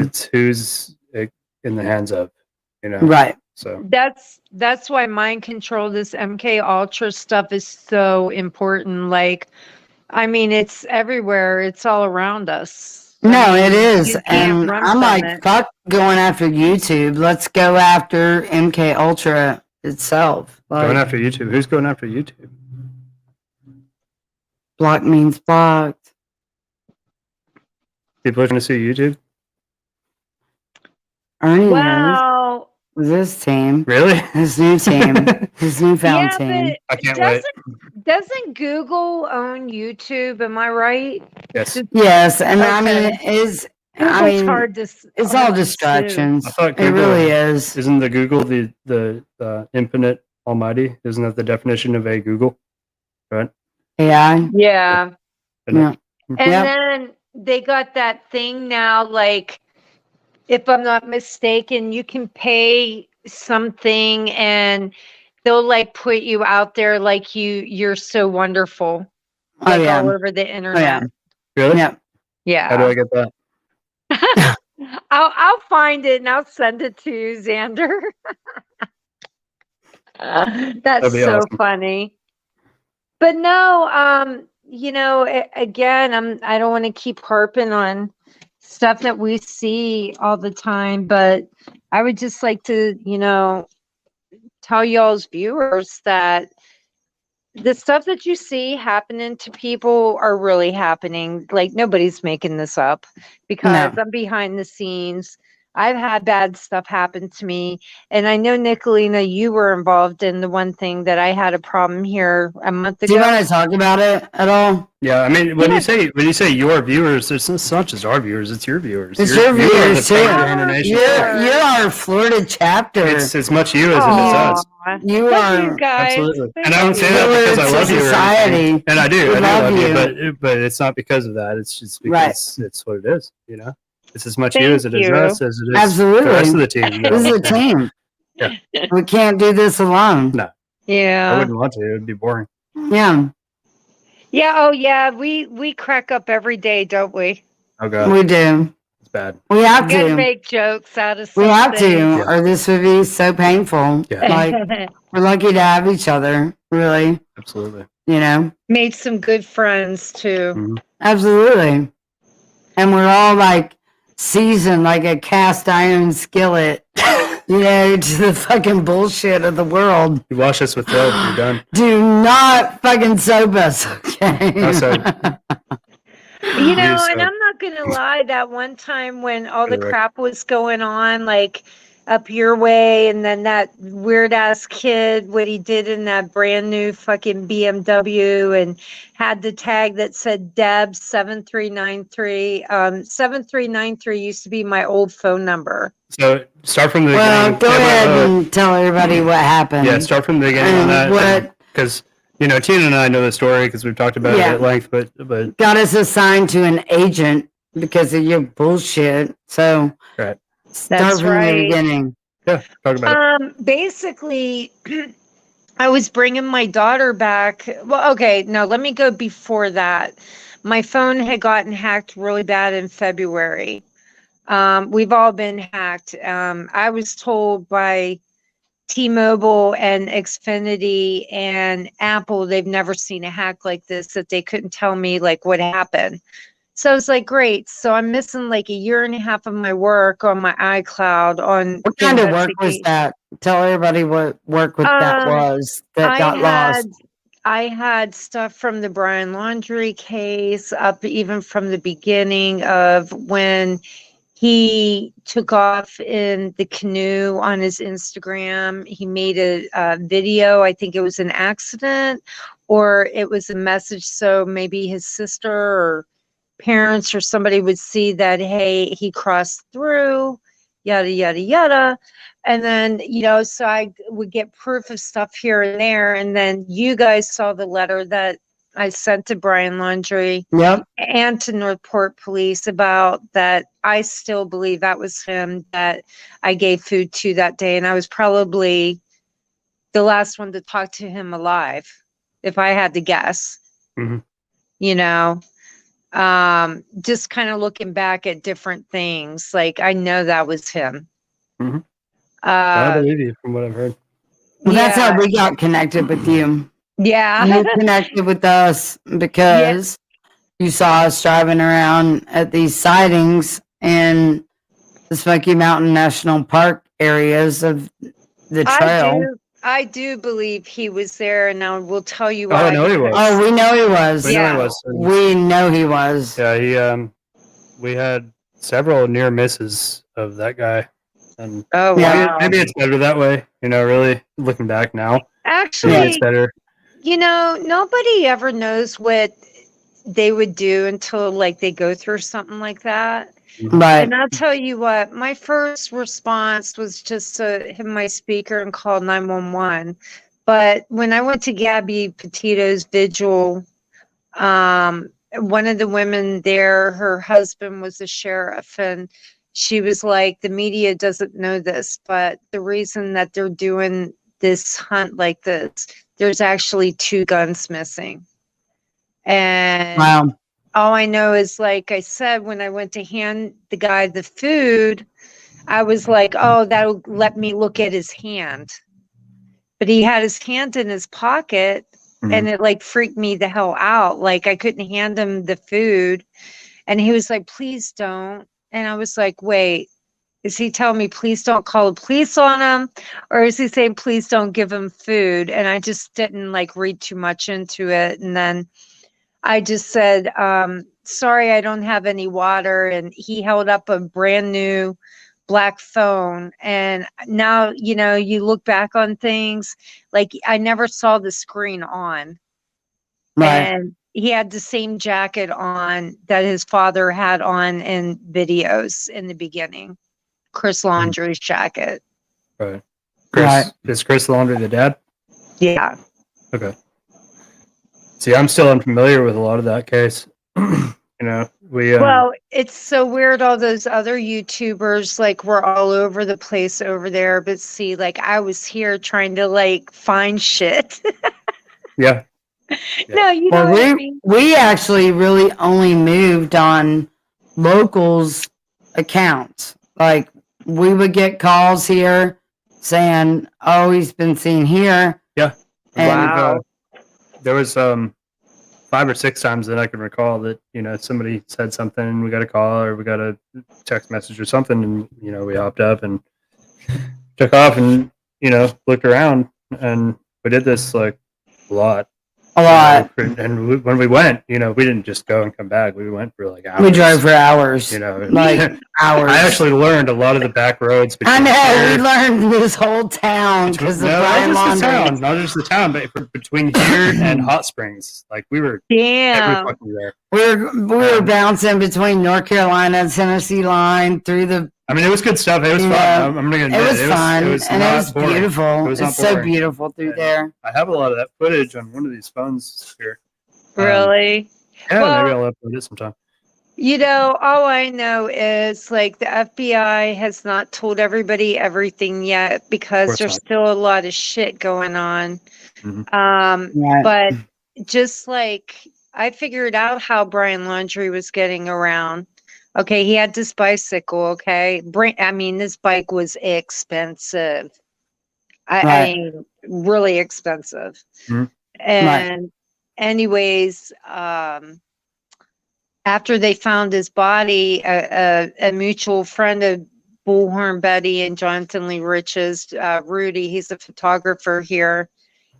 It's who's in the hands of. You know. Right. So That's why mind control, this MK Ultra stuff is so important. Like, I mean, it's everywhere. It's all around us. No, it is. You can't And run I'm from like, it. fuck going after YouTube. Let's go after MK Ultra itself. going Like, after YouTube. Who's going after YouTube? block means blocked. People are going to sue YouTube. Ernie knows. Wow. This team. Really? His new team. His newfound Yeah, team. I can't wait. Doesn't Google own YouTube? Am I right? Yes. Yes, and I Okay. mean, I Google's mean, hard to. it's hard all to sue. distractions. I thought It Google really is. Isn't the Google the infinite almighty? Isn't that the definition of a Google? Right? AI. Yeah. Isn't Yeah. it? And Yep. then they got that thing now, like, if I'm not mistaken, you can pay something and they'll like put you out there like you're so wonderful. Oh Like yeah. all over the Oh yeah. internet. Really? Yeah. Yeah. How do I get that? I'll find it and I'll send it to you, Xander. That's That'd be so awesome. funny. But no, you know, again, I don't want to keep harping on stuff that we see all the time, but I would just like to, you know, tell y'all's viewers that the stuff that you see happening to people are really happening. Like, nobody's making this up, because I'm behind the scenes. I've had bad stuff happen to me. And I know, Nicolina, you were involved in the one thing that I had a problem here a month Do you ago. want to talk about it at all? Yeah, I mean, when you say your viewers, it's not just our viewers; it's your viewers. It's You're- your you are the viewers too. Peg Burner Nation. You're our Florida chapter. It's as much you as it is us. Aw, You thank are you guys. Absolutely. Thank And I don't say that you. because I It's love you or society. anything. And I do. We I do love love you. you, but it's not because of that. It's just Right. because it's what it is. You know, it's as much Thank you as it is you. us as it is Absolutely. the rest of the team. This is a team. Yeah. We can't do this alone. No, I Yeah. wouldn't want to. It would be boring. Yeah, Yeah. Oh, yeah. We crack up every day, don't we? Oh God, we do. it's bad. We have You gotta to. make jokes out of We have something. to, or this would be so painful. Yeah. Like, we're lucky to have each other, really, Absolutely. you know? Made some good friends too. Mhm. Absolutely. And we're all like seasoned like a cast iron skillet, you know, to the fucking bullshit of the world. You wash us with soap, you're done. Do not fucking soap us, okay? No soap. You know, Use and soap. I'm not gonna lie, that one time when all the Correct. crap was going on, like up your way, and then that weird ass kid, what he did in that brand new fucking BMW and had the tag that said Deb 7393. 7393 used to be my old phone number. So start from the Well, beginning. go Yeah, ahead but, and tell everybody what happened. yeah, start from the beginning on that. What Because, you know, Tina and I know the story because we've talked about Yeah. it at length, but got us assigned to an agent because of your bullshit. So Right. start That's from right. the beginning. yeah, talk about it. Basically, I was bringing my daughter back. Well, okay, no, let me go before that. My phone had gotten hacked really bad in February. We've all been hacked. I was told by T-Mobile and Xfinity and Apple, they've never seen a hack like this, that they couldn't tell me like what happened. So I was like, great. So I'm missing like a year and a half of my work on my iCloud on What the kind of work was investigation. that? Tell everybody what work with that was that got lost. I had stuff from the Brian Laundrie case up even from the beginning of when he took off in the canoe on his Instagram. He made a video. I think it was an accident or it was a message. So maybe his sister or parents or somebody would see that, hey, he crossed through, yada, yada, yada. And then, you know, so I would get proof of stuff here and there. And then you guys saw the letter that I sent to Brian Laundrie Yep. and to Northport Police about that. I still believe that was him that I gave food to that day. And I was probably the last one to talk to him alive, if I had to guess. Mhm. You know, just kind of looking back at different things, like I know that was him. Mhm. I Uh, believe you from what I've heard. Well, that's yeah, how we got connected with you. yeah, You connected with us because you saw us driving around at these sightings in the Smoky Mountain National Park areas of the trail. I do believe he was there, and I will tell you Oh, why. I know he was. Oh, we know he was. We know Yeah. he was. We know he was. Yeah, he we had several near misses of that guy. And Oh, Yeah. wow. maybe it's better that way, you know, really looking back now. Actually, Maybe it's better. you know, nobody ever knows what they would do until like they go through something like that. But And I'll tell you what, my first response was just to hit my speaker and call 911. But when I went to Gabby Petito's vigil, one of the women there, her husband was a sheriff, and she was like, the media doesn't know this, but the reason that they're doing this hunt like this, there's actually 2 guns missing. And wow. all I know is, like I said, when I went to hand the guy the food, I was like, oh, that'll let me look at his hand. But he had his hand in his pocket, and it like freaked me the hell out. Like I couldn't hand him the food. And he was like, please don't. And I was like, wait, is he telling me please don't call the police on him? Or is he saying please don't give him food? And I just didn't like read too much into it. And then I just said, sorry, I don't have any water. And he held up a brand new black phone. And now, you know, you look back on things, like I never saw the screen on. Right. And he had the same jacket on that his father had on in videos in the beginning. Chris Laundrie's jacket. Right. Chris, Right. Is Chris Laundrie the dad? Yeah. Okay. See, I'm still unfamiliar with a lot of that case. You know, we Well, it's so weird. All those other YouTubers, like, were all over the place over there. But see, like, I was here trying to like find shit. yeah. No, you know Well, what I mean? we actually really only moved on locals accounts. Like we would get calls here saying, "Oh, he's been seen here." Yeah. And Wow. There was 5 or 6 times that I can recall that, somebody said something and we got a call or we got a text message or something, and we hopped up and took off and looked around, and we did this like a lot. And when we went, we didn't just go and come back. We went for like hours. we drove for hours. Like hours. I actually learned a lot of the back roads. I between know. here- We learned this whole town because of Brian not just the Laundrie. town, not just the town, but between here and Hot Springs, like we were every Damn. fucking there. We were bouncing between North Carolina and Tennessee line through the. I mean, it was good stuff. It was Yeah. fun. I'm gonna admit It was fun, It was and it not was boring. beautiful. It was It's not so boring. beautiful through And there. I have a lot of that footage on one of these phones here. Really? Yeah, Well- maybe I'll upload it sometime. All I know is like the FBI has not told everybody everything yet because course there's not. still a lot of shit going on. Mhm. Right. But just like I figured out how Brian Laundrie was getting around. Okay, he had this bicycle. Okay, this bike was expensive. I Right. mean, really expensive. Mhm. And anyways, after they found his body, a mutual friend of Bullhorn Betty and Jonathan Lee Rich's, Rudy, he's a photographer here.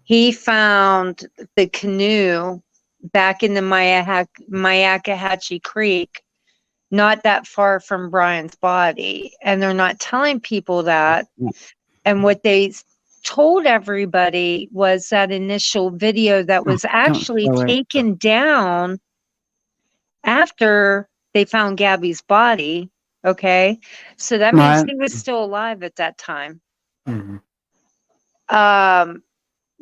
He found the canoe back in the Myakkahatchee Creek, not that far from Brian's body. And they're not telling people that. And what they told everybody was that initial video that was actually show it. taken down after they found Gabby's body. Okay. So that means Right. he was still alive at that time. Mhm.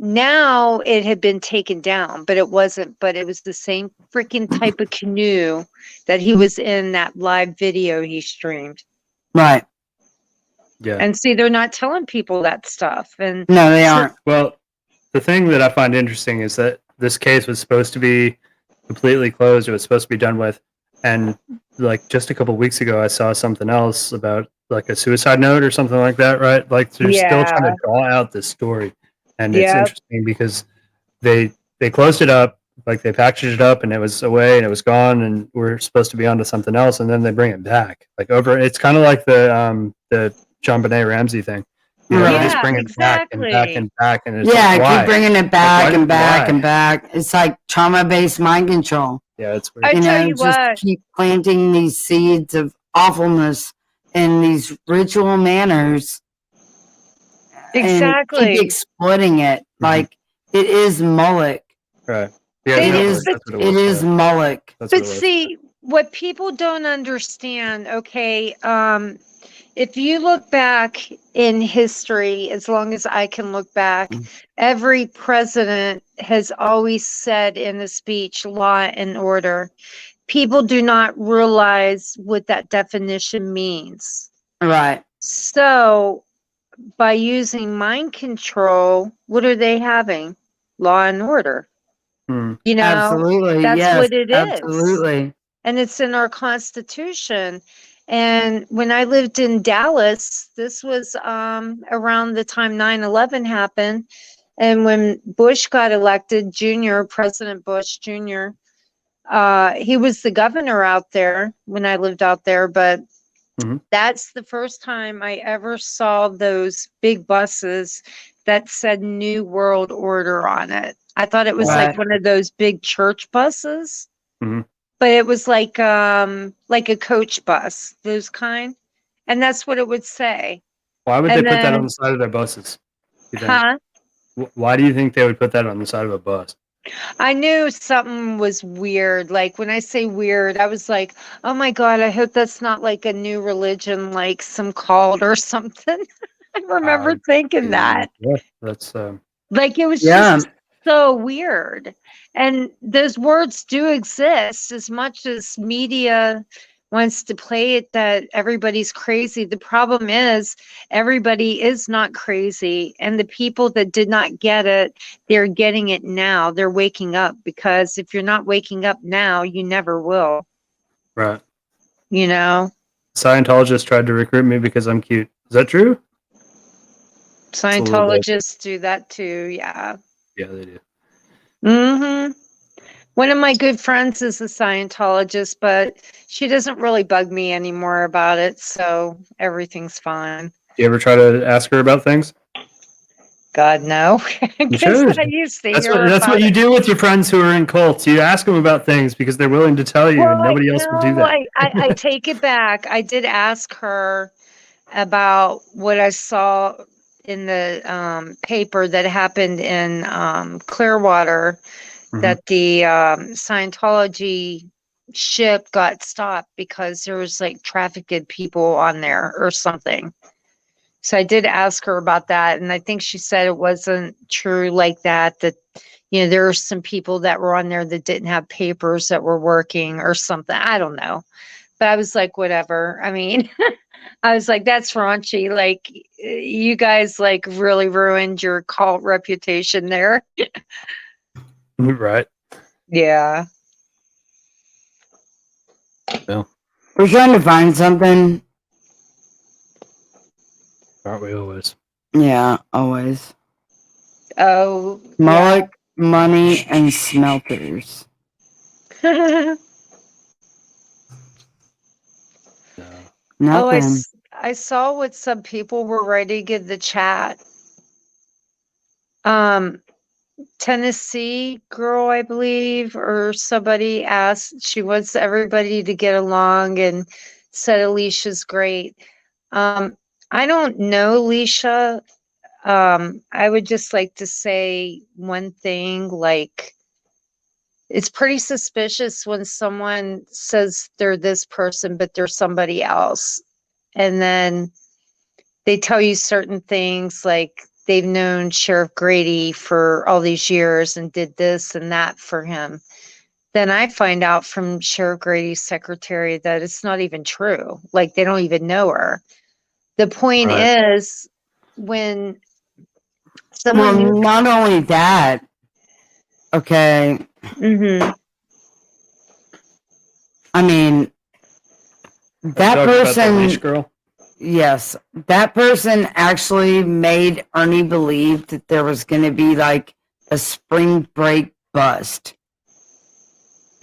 Now it had been taken down, but it wasn't, but it was the same freaking type of canoe that he was in that live video he streamed. Right. Yeah. And see, they're not telling people that stuff. And No, they so- aren't. Well, the thing that I find interesting is that this case was supposed to be completely closed. It was supposed to be done with. And like just a couple weeks ago, I saw something else about like a suicide note or something like that, right? Like they're still trying to draw out this story. And it's Yep. interesting because they closed it up, like they packaged it up and it was away and it was gone and we're supposed to be onto something else, and then they bring it back. Like it's kind of like the John Benet Ramsey thing. They just Yeah, bring it back and back exactly. and back, and it's Yeah, like, why? keep bringing it back why- and back why? and back. It's like trauma-based mind control. Yeah, it's weird. I You tell know, you just what. keep planting these seeds of awfulness in these ritual manners. And Exactly. keep exploiting it. Like it is Moloch. Right. Yeah, It It exactly. is. That's what It was, is yeah. Moloch. That's what But it was. see, what people don't understand, okay, if you look back in history, as long as I can look back, every president has always said in a speech, law and order. People do not realize what that definition means. Right. So, by using mind control, what are they having? Law and order. Hmm. You know, Absolutely. that's yes, what it is. Absolutely. And it's in our Constitution. And when I lived in Dallas, this was around the time 9/11 happened. And when Bush got elected, President Bush Jr., he was the governor out there when I lived out there. But Mhm. that's the first time I ever saw those big buses that said New World Order on it. I thought it was like Right. one of those big church buses. Mhm. But it was like a coach bus, those kind. And that's what it would say. Why would they And put that on then- the side of their buses? You think? Huh? Why do you think they would put that on the side of a bus? I knew something was weird. Like when I say weird, I was like, oh my God, I hope that's not like a new religion, like some cult or something. I remember thinking that. Yeah, that's Like it was Yeah. just so weird. And those words do exist as much as media wants to play it that everybody's crazy. The problem is everybody is not crazy. And the people that did not get it, they're getting it now. They're waking up, because if you're not waking up now, you never will, right. you know? Scientologists tried to recruit me because I'm cute. Is that true? a little bit. Scientologists do that too. Yeah. Yeah, they do. Mm-hmm. One of my good friends is a Scientologist, but she doesn't really bug me anymore about it, so everything's fine. Do you ever try to ask her about things? God, no. You Because should. I used to That's hear what about you it. do with your friends who are in cults. You ask them about things because they're willing to tell you, and nobody else will do No, that. I take it back. I did ask her about what I saw in the paper that happened in Clearwater, Mhm. that the Scientology ship got stopped because there was like trafficked people on there or something. So I did ask her about that, and I think she said it wasn't true like that, that, you know, there were some people that were on there that didn't have papers that were working or something. I don't know. But I was like, whatever. I mean, I was like, that's raunchy. Like, you guys like really ruined your cult reputation there. Right. Yeah. We're trying to find something. Aren't we always? Yeah, always. Oh, Moloch, money, and smelters. yeah. No. Oh, Nothing. I saw what some people were writing in the chat. Tennessee girl, I believe, or somebody asked, she wants everybody to get along and said Alicia's great. I don't know Alicia. I would just like to say one thing, like, it's pretty suspicious when someone says they're this person, but they're somebody else. And then they tell you certain things like they've known Sheriff Grady for all these years and did this and that for him. Then I find out from Sheriff Grady's secretary that it's not even true. Like, they don't even know her. The point Right. is, when someone Well, not only that. Okay. Mhm. I mean, that Talking about the leash person. girl. Yes, that person actually made Ernie believe that there was going to be like a spring break bust,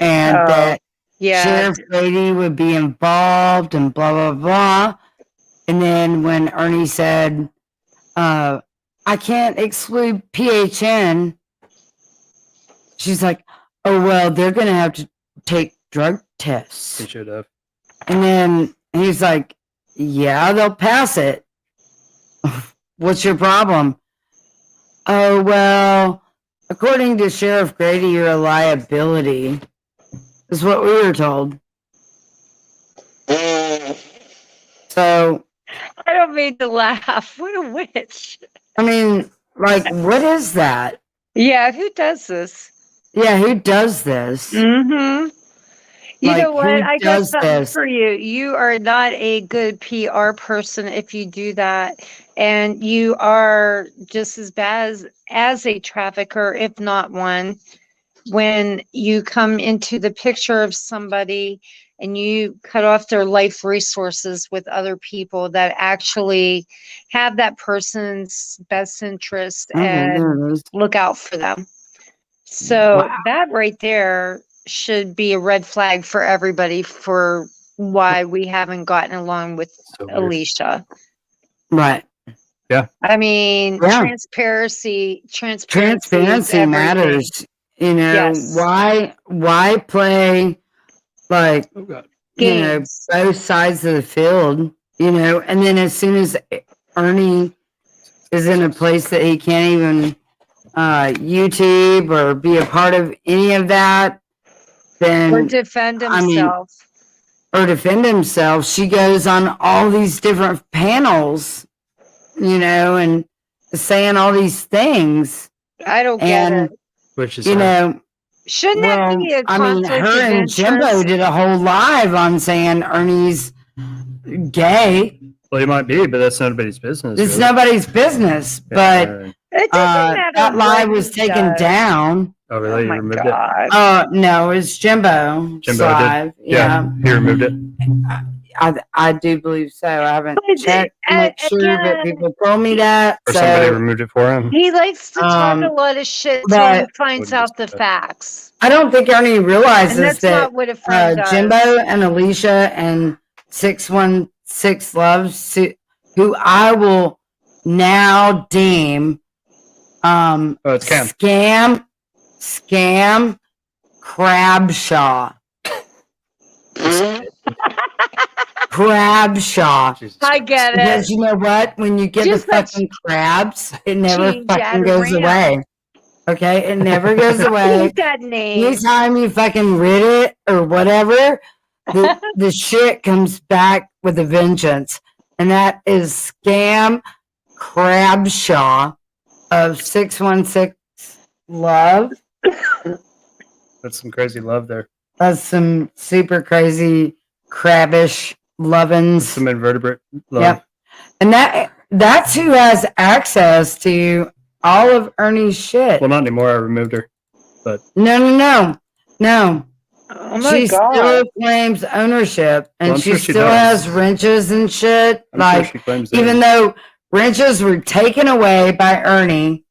and Oh, that yeah. Sheriff Grady would be involved and blah blah blah. And then when Ernie said, "I can't exclude PHN," she's like, "Oh well, they're going to have to take drug tests." He should have. And then he's like, "Yeah, they'll pass it. What's your problem?" "Oh, well, according to Sheriff Grady, you're a liability," is what we were told. So, I don't mean to laugh. What a witch. I mean, like, what is that? Yeah, who does this? Yeah, who does this? Mm-hmm. You Like, know what? who I got does something this? for you. You are not a good PR person if you do that. And you are just as bad as a trafficker, if not one, when you come into the picture of somebody and you cut off their life resources with other people that actually have that person's best interest Okay, and there it is. look out for them. So Wow. that right there should be a red flag for everybody for why we haven't gotten along with So weird. Alicia. Right. I mean, Yeah. transparency is Transparency everything. matters. You know, Yes. why play like, Oh God. you know, Games. both sides of the field, you know, and then as soon as Ernie is in a place that he can't even YouTube or be a part of any of that, then Or defend I mean, himself. or defend himself, she goes on all these different panels, you know, and saying all these things. I don't get And, it. Which is you know, Shouldn't that well, be a I mean, conflict her of and Jimbo interest? did a whole live on saying Ernie's gay. well, he might be, but that's nobody's business. It's really. nobody's business, but It doesn't matter. that live what was he taken does. down. Oh, really? Oh You my removed God. No, it's Jimbo. Jimbo live. did. Yeah, he removed it. I do believe so. I haven't But, checked to make sure, but again, people told me that. Or somebody So removed it for him. he likes to talk a Um, lot of shit until he but finds Wouldn't out the just- facts. I don't think Ernie And realizes that's that not what a friend does. Jimbo and Alicia and 616 Loves, who I will now deem Oh, it's Cam. scam Crabshaw. Crabshaw. Jesus I Christ. get Because it. you know what? When you get Just the like fucking crabs, it never Change fucking that goes around. away. Okay? It never goes away. Change that name. Anytime you fucking rid it or whatever, the shit comes back with a vengeance. And that is Scam Crabshaw of 616 Love. That's some crazy love there. That's some super crazy crabbish lovin's. Some invertebrate love. Yep. And that's who has access to all of Ernie's shit. Well, not anymore. I removed her. No. Oh my She god. still claims ownership, and Well, I'm she sure she still does. has wrenches and shit. I'm like, sure she claims that. even though wrenches were taken away by Ernie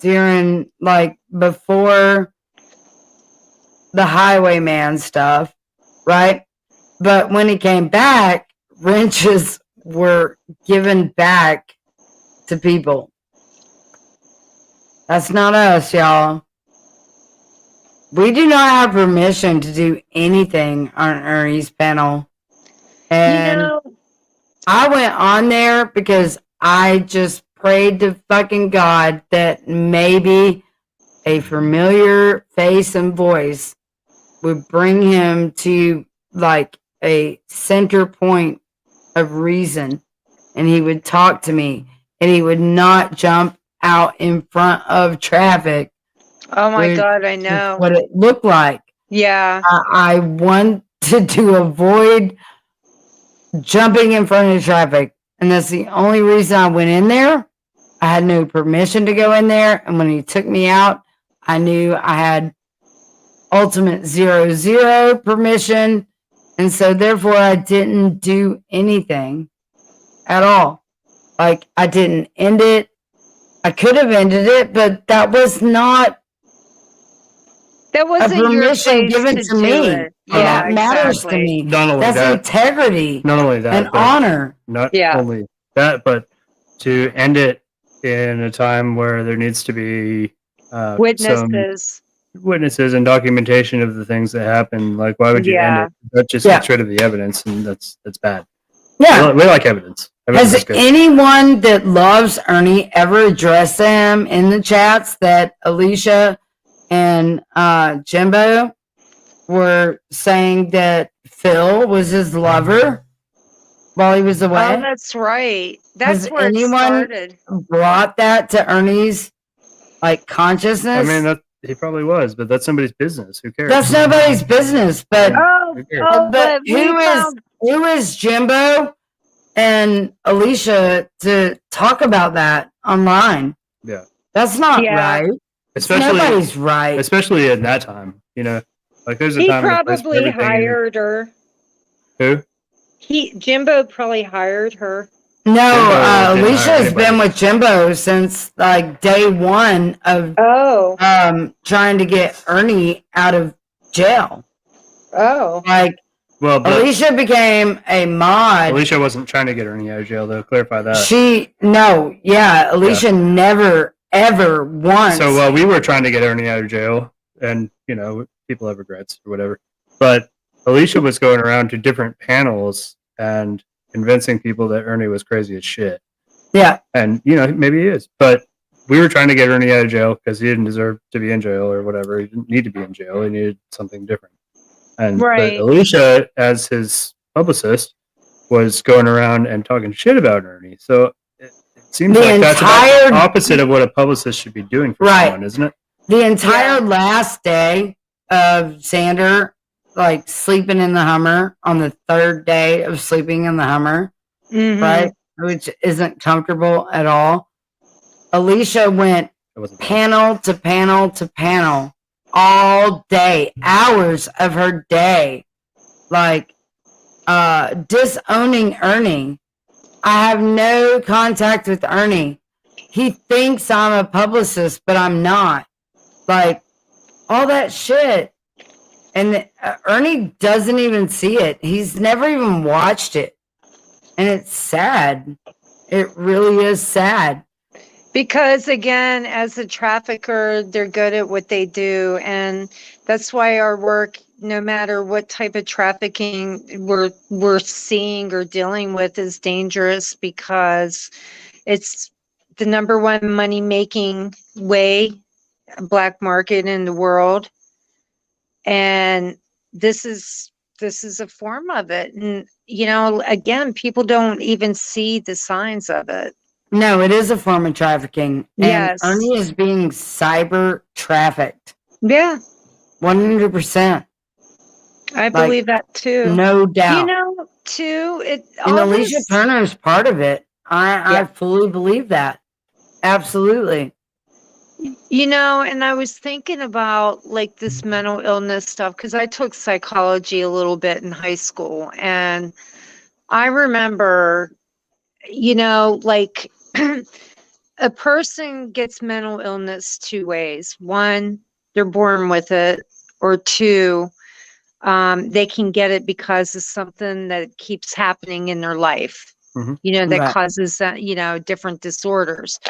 during, like, before the Highwayman stuff, right? But when he came back, wrenches were given back to people. That's not us, y'all. We do not have permission to do anything on Ernie's panel. And You know, I went on there because I just prayed to fucking God that maybe a familiar face and voice would bring him to like a center point of reason, and he would talk to me, and he would not jump out in front of traffic. oh my Which god, I is know. what it looked like. Yeah. I wanted to avoid jumping in front of traffic, and that's the only reason I went in there. I had no permission to go in there, and when he took me out, I knew I had ultimate 0 permission, and so therefore I didn't do anything at all. Like, I didn't end it. I could have ended it, but that was not That wasn't your permission place given to to do me. it. And Yeah, that matters exactly. to me. Not only That's that, integrity not only that, and but honor. not Yeah. only that, but to end it in a time where there needs to be some Witnesses. witnesses and documentation of the things that happened. Like, why would you Yeah. end it? That just Yeah. gets rid of the evidence, and that's bad. Yeah. We like evidence. Evidence Has is good. anyone that loves Ernie ever addressed him in the chats that Alicia and Jimbo were saying that Phil was his lover while he was Oh, away? that's right. That's Has where it anyone started. brought that to Ernie's like consciousness? I mean, that he probably was, but that's somebody's business. Who cares? That's nobody's business. But Oh, Who cares? oh, but but we found who is Jimbo and Alicia to talk about that online? Yeah. That's not Yeah. right. Especially, Nobody's right. especially in that time. You know, like there's a he time and a place for probably everything. hired her. Who? Jimbo probably hired her. No, Jimbo didn't hire Alicia's been anybody. with Jimbo since like day one of Oh. trying to get Ernie out of jail. Oh. Like Well, but Alicia became a mod. Alicia wasn't trying to get Ernie out of jail, though. Clarify that. Alicia never ever once. So while we were trying to get Ernie out of jail, and you know, people have regrets or whatever, but Alicia was going around to different panels and convincing people that Ernie was crazy as shit. Yeah. And you know, maybe he is, but we were trying to get Ernie out of jail because he didn't deserve to be in jail or whatever. He didn't need to be in jail. He needed something different. And Right. but Alicia, as his publicist, was going around and talking shit about Ernie. So it seems The like that's about the entire- opposite of what a publicist should be doing for Right. someone, isn't it? The entire last day of Xander, like sleeping in the Hummer on the third day of sleeping in the Hummer, Mhm. right? Which isn't comfortable at all. Alicia went It wasn't panel to panel to panel all day, hours of her day, like disowning Ernie. I have no contact with Ernie. He thinks I'm a publicist, but I'm not. Like, all that shit. And Ernie doesn't even see it. He's never even watched it. And it's sad. It really is sad. Because again, as a trafficker, they're good at what they do. And that's why our work, no matter what type of trafficking we're seeing or dealing with, is dangerous, because it's the number one money making way, black market in the world. And this is a form of it. And you know, again, people don't even see the signs of it. No, it is a form of trafficking. And Yes. Ernie is being cyber trafficked. Yeah, 100%. I believe that too. No doubt. You know, too, And Alicia Turner is part of it. I Yeah. fully believe that. Absolutely. You know, and I was thinking about like this mental illness stuff, because I took psychology a little bit in high school. And I remember, you know, like a person gets mental illness two ways. One, they're born with it, or two, they can get it because of something that keeps happening in their life, you know, that Right. causes, you know, different disorders.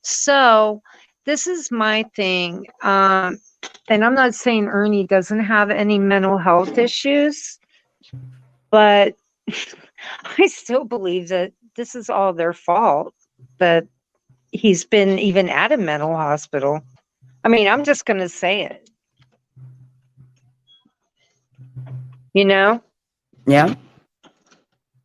So this is my thing. And I'm not saying Ernie doesn't have any mental health issues, but I still believe that this is all their fault, that he's been even at a mental hospital. I mean, I'm just going to say it. You know? Yeah.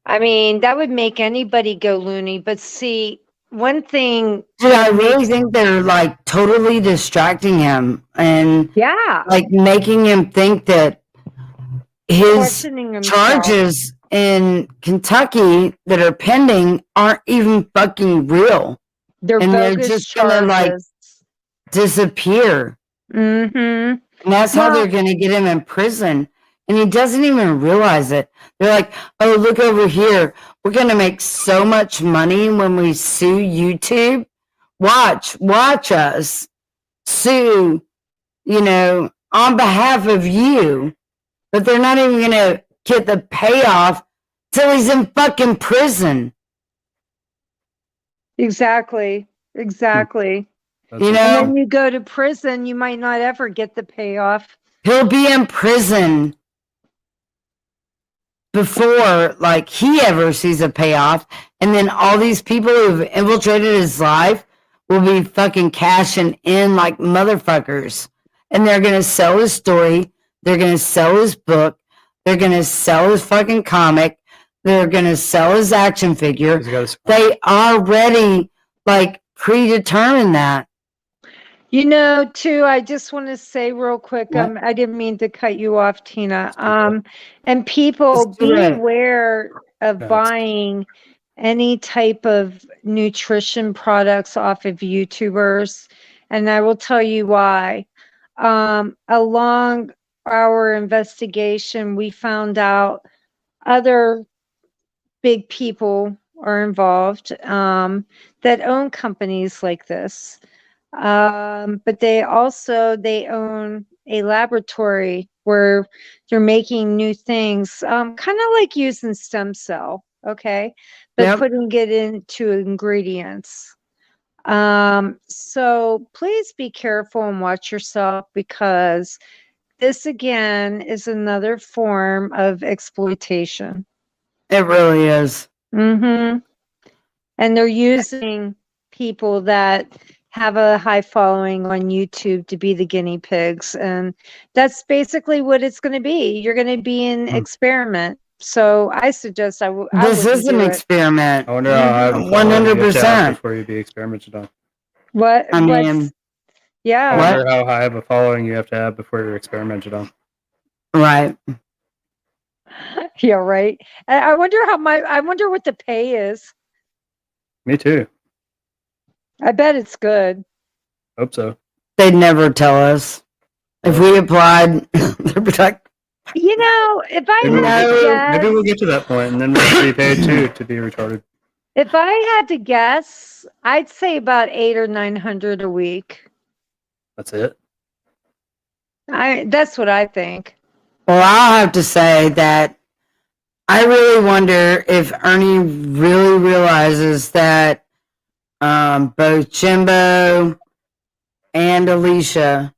I mean, that would make anybody go loony. But see, one thing. Dude, I really think they're like totally distracting him and Yeah. like making him think that his Questioning himself. charges in Kentucky that are pending aren't even fucking real. They're and they're bogus just gonna like charges. disappear. Mm-hmm. And that's how they're gonna get him in prison. And he doesn't even realize it. They're like, oh, look over here. We're gonna make so much money when we sue YouTube. Watch us sue, you know, on behalf of you. But they're not even gonna get the payoff till he's in fucking prison. Exactly. Exactly. You And know, then you go to prison, you might not ever get the payoff. he'll be in prison before like he ever sees a payoff, and then all these people who've infiltrated his life will be fucking cashing in like motherfuckers, and they're gonna sell his story, they're gonna sell his book, they're gonna sell his fucking comic, they're gonna sell his action figure. They already like predetermined that. You know, too, I just want to say real quick, What? I didn't mean to cut you off, Tina. And people, Let's do be it. aware of Yeah, buying any type of nutrition products off of YouTubers. And I will tell you why. Along our investigation, we found out other big people are involved that own companies like this. But they own a laboratory where they're making new things, kind of like using stem cell, okay, but Yep. putting it into ingredients. So please be careful and watch yourself, because this again is another form of exploitation. It really is. Mm-hmm. And they're using people that have a high following on YouTube to be the guinea pigs. And that's basically what it's going to be. You're going to be an experiment. So I suggest I This wouldn't is an do it. experiment. I wonder how high of a following you have to have 100%. before you be experimented on. What? I what's- mean, yeah. I What? wonder how high of a following you have to have before you're experimented on. right. Yeah, right. I wonder I wonder what the pay is. Me too. I bet it's good. Hope so. They'd never tell us. If we applied, they'd be like, You know, if I Maybe had to we'll, guess, maybe we'll get to that point, and then we'll be paid too to be retarded. if I had to guess, I'd say about 800 or 900 a week. That's it. That's what I think. Well, I'll have to say that I really wonder if Ernie really realizes that both Jimbo and Alicia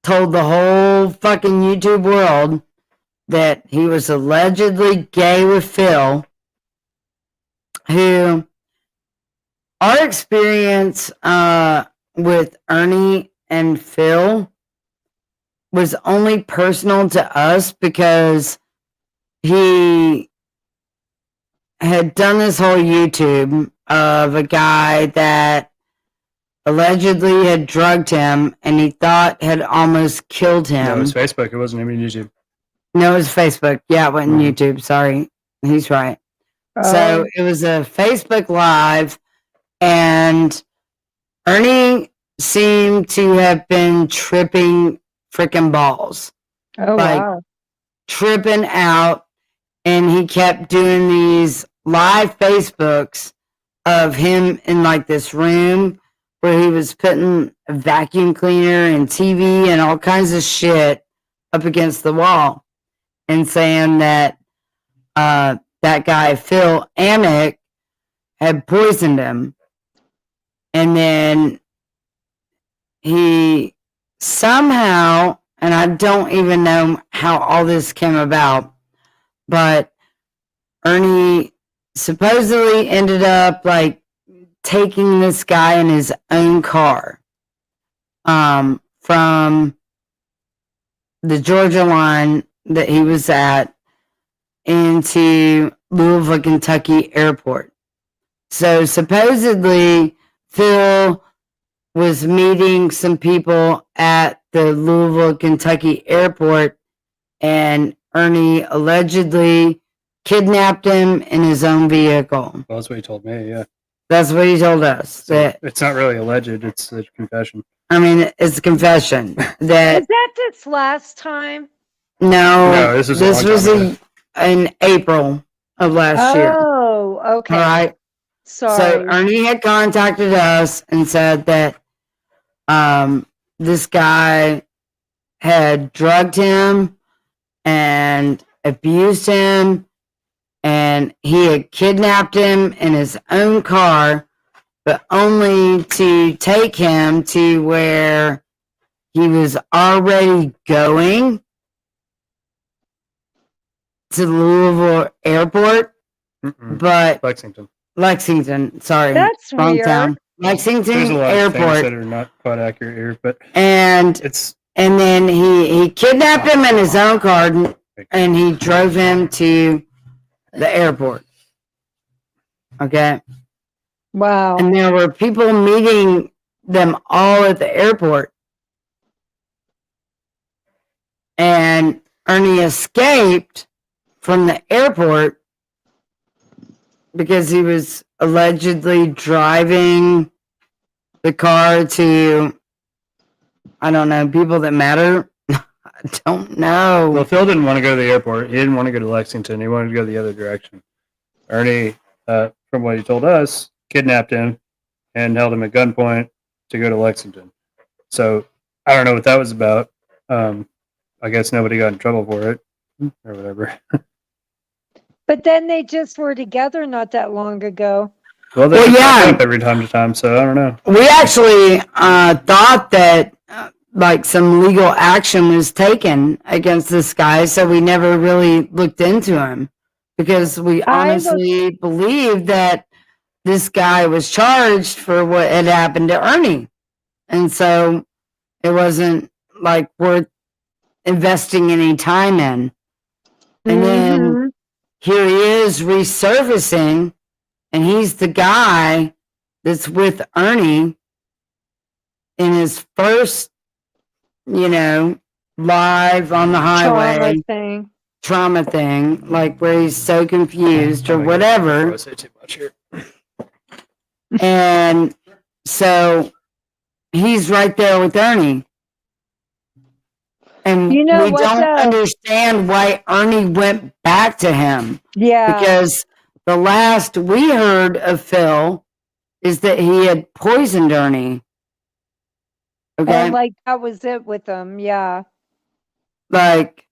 told the whole fucking YouTube world that he was allegedly gay with Phil, who our experience with Ernie and Phil was only personal to us because he had done this whole YouTube of a guy that allegedly had drugged him and he thought had almost killed No, it him. was Facebook. It wasn't even YouTube. No, it was Facebook. Yeah, it wasn't YouTube. Sorry. He's right. So it was a Facebook Live, and Ernie seemed to have been tripping freaking balls. Oh, like, wow. Tripping out, and he kept doing these live Facebooks of him in like this room where he was putting a vacuum cleaner and TV and all kinds of shit up against the wall and saying that that guy Phil Amick had poisoned him, and then he somehow, and I don't even know how all this came about, but Ernie supposedly ended up like taking this guy in his own car from the Georgia line that he was at into Louisville, Kentucky airport. So supposedly Phil was meeting some people at the Louisville, Kentucky airport, and Ernie allegedly kidnapped him in his own vehicle. Well, that's what he told me. Yeah. That's what he told us. So That, it's not really alleged. It's a confession. I mean, it's a confession that Was that this last time? no, this was a long time in April of last year. Oh, okay. All right. Sorry. So Ernie had contacted us and said that this guy had drugged him and abused him, and he had kidnapped him in his own car, but only to take him to where he was already going to the Louisville airport. Mm-mm. But Lexington. sorry, That's wrong weird. town. There's Lexington a lot of things that airport, are not quite accurate here, but and it's then he kidnapped him in his own car, and he drove him to the airport. Okay. Wow. And there were people meeting them all at the airport. And Ernie escaped from the airport because he was allegedly driving the car to, I don't know, people that matter. I don't know. well, Phil didn't want to go to the airport. He didn't want to go to Lexington. He wanted to go the other direction. Ernie, from what he told us, kidnapped him and held him at gunpoint to go to Lexington. So I don't know what that was about. I guess nobody got in trouble for it or whatever. But then they just were together not that long ago. Well, they Well, pop yeah. up every time to time, so I don't know. We actually thought that like some legal action was taken against this guy, so we never really looked into him because we honestly believed that this guy was charged for what had happened to Ernie, and so it wasn't like worth investing any time in. And then Mhm. here he is resurfacing, and he's the guy that's with Ernie in his first, live on the highway trauma thing, like where he's so confused or whatever. I say too much here. And so he's right there with Ernie. And You know we what, don't though? understand why Ernie went back to him. Yeah. Because the last we heard of Phil is that he had poisoned Ernie. Okay. And like that was it with them. Yeah. Like,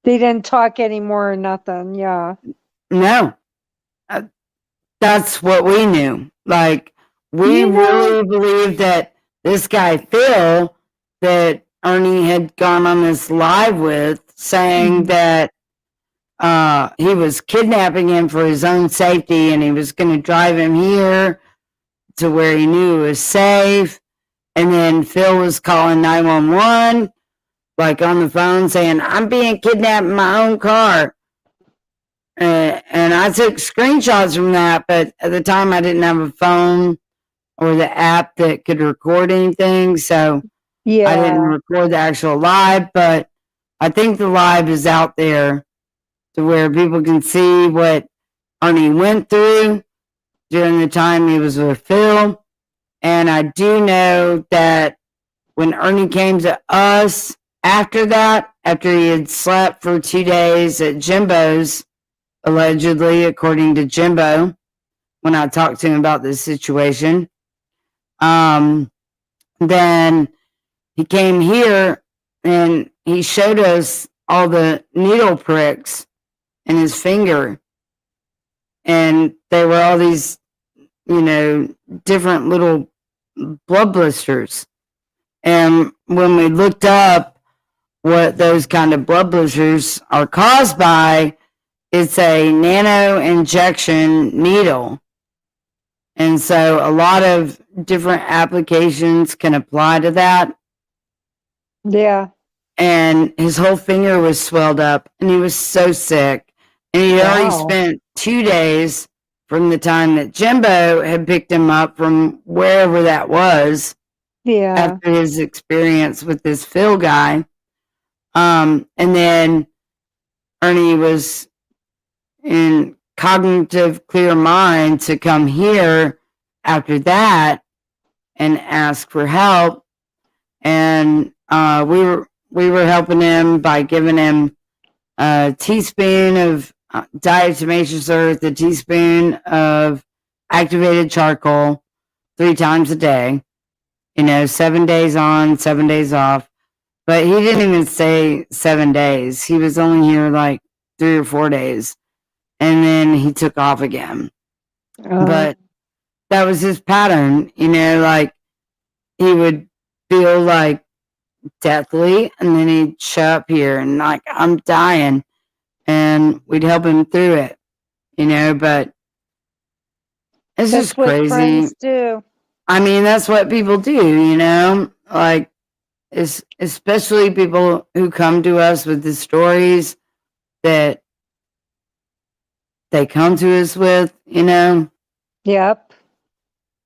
They didn't talk anymore or nothing. Yeah. no. That's what we knew. Like, we You know- really believed that this guy, Phil, that Ernie had gone on this live with, saying that he was kidnapping him for his own safety and he was going to drive him here to where he knew it was safe. And then Phil was calling 911, like on the phone, saying, I'm being kidnapped in my own car. And I took screenshots from that, but at the time I didn't have a phone or the app that could record anything. So Yeah. I didn't record the actual live, but I think the live is out there to where people can see what Ernie went through during the time he was with Phil. And I do know that when Ernie came to us after that, after he had slept for 2 days at Jimbo's, allegedly, according to Jimbo, when I talked to him about this situation, then he came here and he showed us all the needle pricks in his finger. And they were all these, different little blood blisters. And when we looked up what those kind of blood blisters are caused by, it's a nano injection needle. And so a lot of different applications can apply to that. Yeah. And his whole finger was swelled up and he was so sick. And he'd already Wow. spent 2 days from the time that Jimbo had picked him up from wherever that was Yeah. after his experience with this Phil guy. And then Ernie was in cognitive clear mind to come here after that and ask for help. And we were helping him by giving him a teaspoon of diatomaceous earth, a teaspoon of activated charcoal 3 times a day, 7 days on, 7 days off. But he didn't even say 7 days. He was only here like 3 or 4 days. And then he took off again. But that was his pattern, like he would feel like deathly and then he'd show up here and like, I'm dying. And we'd help him through it, but it's That's just what crazy. friends do. I mean, that's what people do, like, especially people who come to us with the stories that they come to us with, Yep.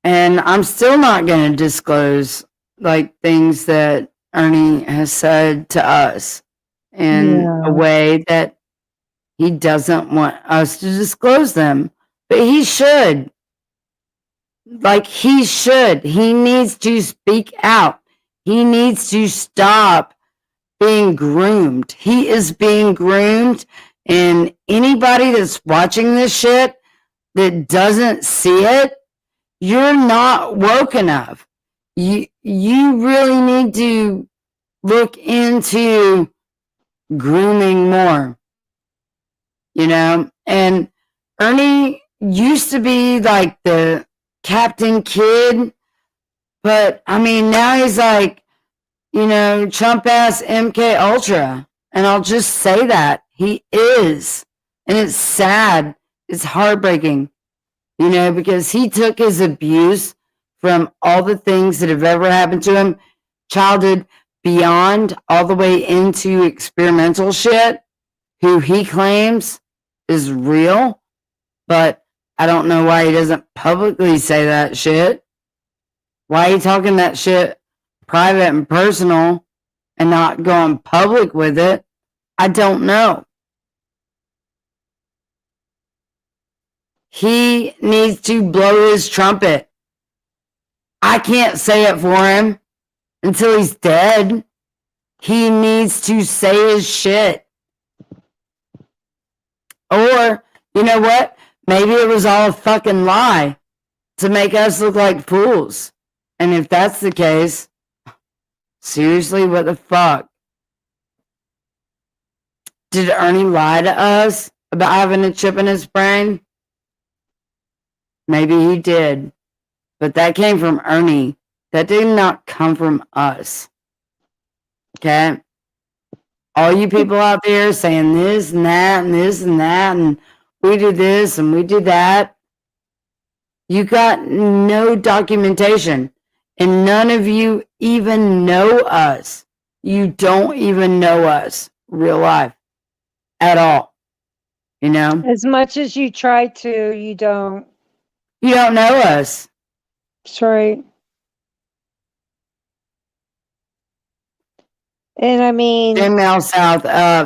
and I'm still not going to disclose like things that Ernie has said to us in a way that he doesn't want us to disclose them, but he should. Like, he should. He needs to speak out. He needs to stop being groomed. He is being groomed, and anybody that's watching this shit that doesn't see it, you're not woke enough. You really need to look into grooming more. And Ernie used to be like the captain kid, but I mean, now he's like, Trump ass MK Ultra. And I'll just say that he is. And it's sad. It's heartbreaking, because he took his abuse from all the things that have ever happened to him, childhood beyond, all the way into experimental shit, who he claims is real, but I don't know why he doesn't publicly say that shit. Why he talking that shit private and personal and not going public with it? I don't know. He needs to blow his trumpet. I can't say it for him until he's dead. He needs to say his shit. Or, you know what? Maybe it was all a fucking lie to make us look like fools. And if that's the case, seriously, what the fuck? Did Ernie lie to us about having a chip in his brain? Maybe he did. But that came from Ernie. That did not come from us. Okay? All you people out there saying this and that and this and that, and we do this and we do that. You got no documentation. And none of you even know us. You don't even know us, real life, at all. You know? As much as you try to, you don't. You don't know us. That's right. And I mean, Jim Mel South,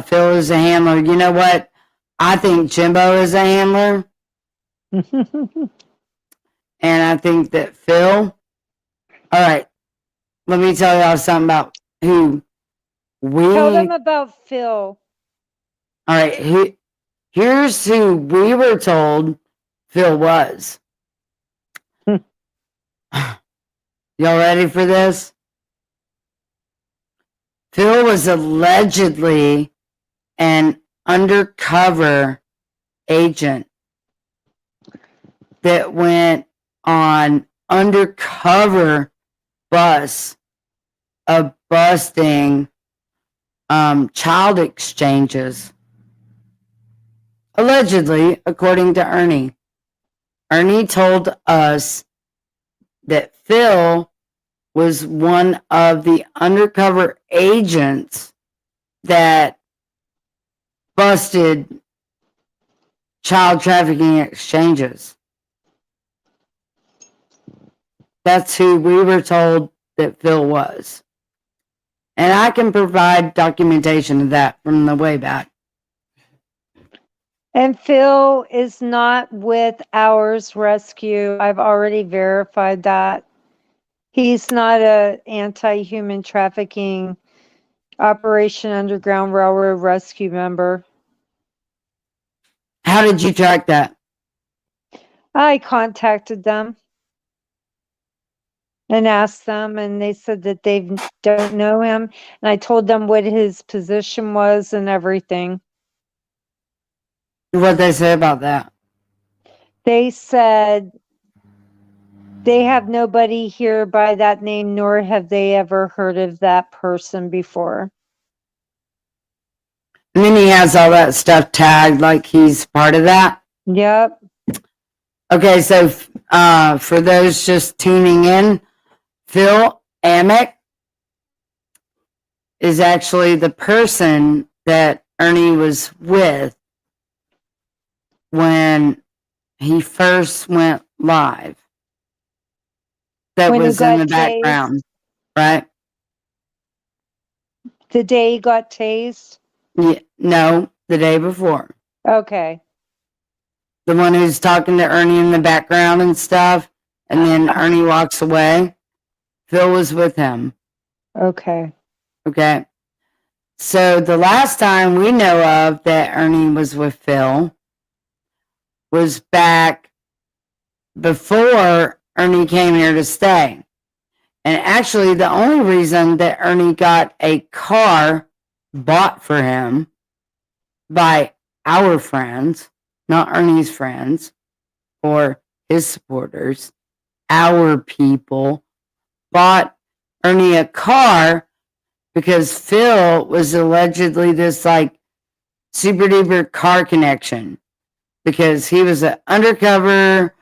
Phil is a handler. You know what? I think Jimbo is a handler. And I think that Phil. All right. Let me tell y'all something about who we. tell them about Phil. All right. Here's who we were told Phil was. Y'all ready for this? Phil was allegedly an undercover agent that went on undercover bus of busting child exchanges. Allegedly, according to Ernie. Ernie told us that Phil was one of the undercover agents that busted child trafficking exchanges. That's who we were told that Phil was. And I can provide documentation of that from the way back. And Phil is not with Ours Rescue. I've already verified that. He's not a anti-human trafficking Operation Underground Railroad Rescue member. How did you track that? I contacted them and asked them, and they said that they don't know him. And I told them what his position was and everything. What they say about that? They said they have nobody here by that name, nor have they ever heard of that person before. And then he has all that stuff tagged like he's part of that. Yep. Okay, so for those just tuning in, Phil Amick is actually the person that Ernie was with when he first went live. That When he was in got the tased? background, right? The day he got tased? Yeah, no, the day before. Okay. The one who's talking to Ernie in the background and stuff, and then Ernie walks away. Phil was with him. Okay. Okay. So the last time we know of that Ernie was with Phil was back before Ernie came here to stay. And actually, the only reason that Ernie got a car bought for him by our friends, not Ernie's friends or his supporters, our people, bought Ernie a car because Phil was allegedly this like super duper car connection because he was an undercover,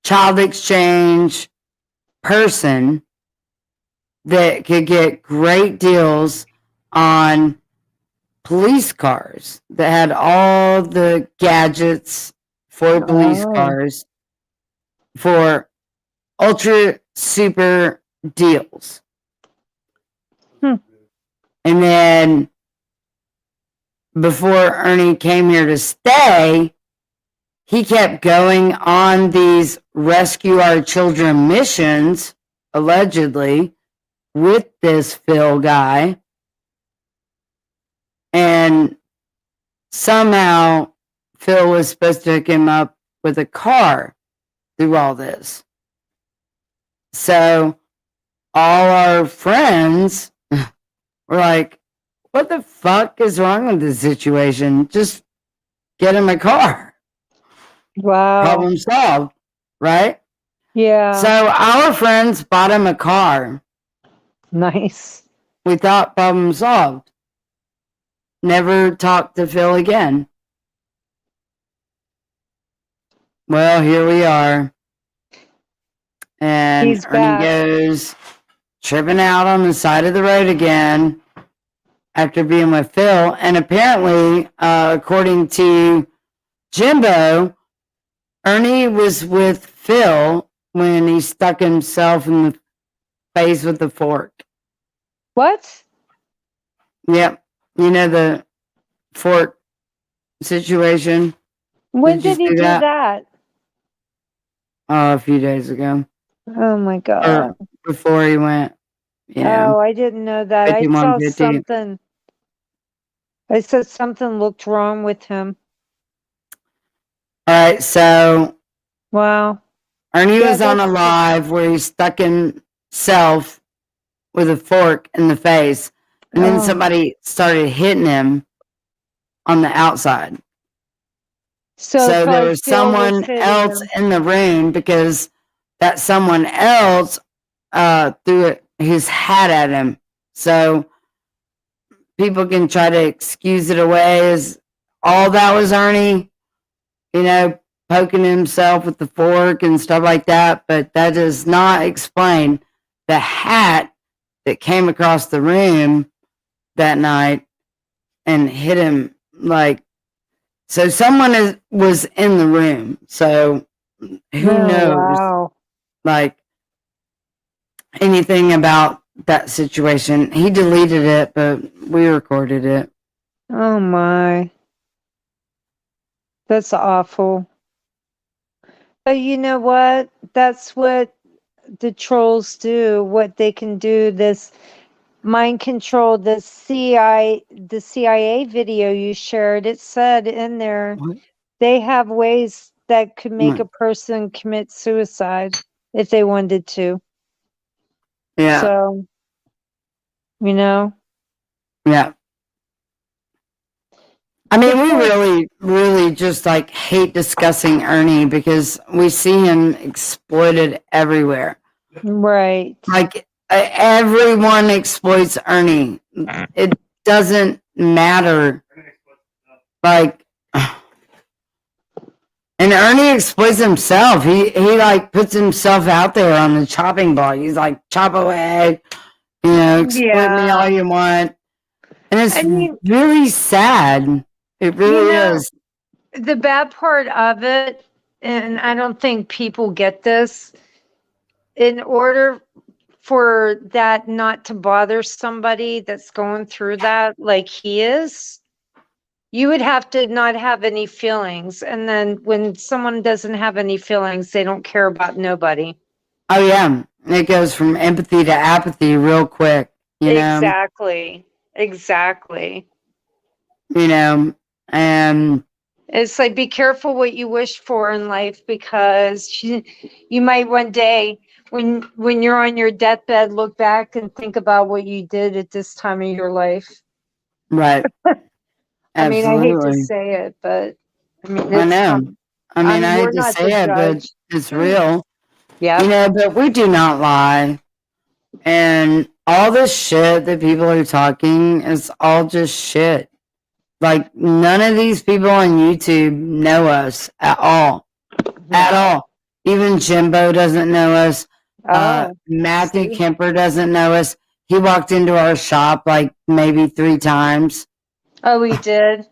child exchange person that could get great deals on police cars that had all the gadgets for police cars for ultra super deals. And then before Ernie came here to stay, he kept going on these rescue our children missions, allegedly, with this Phil guy, and somehow Phil was supposed to hook him up with a car through all this. So all our friends were like, what the fuck is wrong with this situation? Just get him a car. Wow. Problem solved, right? Yeah. So our friends bought him a car. Nice. We thought problem solved. Never talked to Phil again. Well, here we are. And He's Ernie back. goes tripping out on the side of the road again after being with Phil. And apparently, according to Jimbo, Ernie was with Phil when he stuck himself in the face with the fork. What? Yep. You know the fork situation? When Did you did he see do that? that? Oh, a few days ago. Oh my God. Or before he went, you know, Oh, I didn't know that. I saw 5150. something. I said something looked wrong with him. All right, so Wow. Ernie Yeah, was on a that's- live where he stuck himself with a fork in the face, and then Oh. somebody started hitting him on the outside. So there probably was Phil was someone hitting else him. in the room because that someone else threw his hat at him. So people can try to excuse it away as all that was Ernie, you know, poking himself with the fork and stuff like that. But that does not explain the hat that came across the room that night and hit him. Like, so someone was in the room. So who Oh, knows, wow. like, anything about that situation. He deleted it, but we recorded it. Oh my. That's awful. But you know what? That's what the trolls do, what they can do, this mind control, the CIA video you shared, it said in there, What? they have ways that could make What? a person commit suicide if they wanted to. Yeah. So, you know, Yeah. I mean, we Because- really just like hate discussing Ernie because we see him exploited everywhere. right. Like everyone exploits Ernie. It doesn't matter. Like, and Ernie exploits himself. He like puts himself out there on the chopping block. He's like, chop away, you know, exploit me Yeah. all you want. And it's I mean- really sad. It really know, is. The bad part of it, and I don't think people get this, in order for that not to bother somebody that's going through that like he is, you would have to not have any feelings. And then when someone doesn't have any feelings, they don't care about nobody. Oh yeah, it goes from empathy to apathy real quick. You know, Exactly. you know, and It's like, be careful what you wish for in life, because you might one day, when you're on your deathbed, look back and think about what you did at this time of your life. right. I mean, I hate to Absolutely. say it, but I mean, I it's know. I mean, I we're hate to not say the it, but judge. it's real. Yeah. You know, but we do not lie. And all this shit that people are talking is all just shit. Like, none of these people on YouTube know us at all. At all. Even Jimbo doesn't know us. Oh, Matthew see? Kemper doesn't know us. He walked into our shop like maybe 3 times. Oh, he did.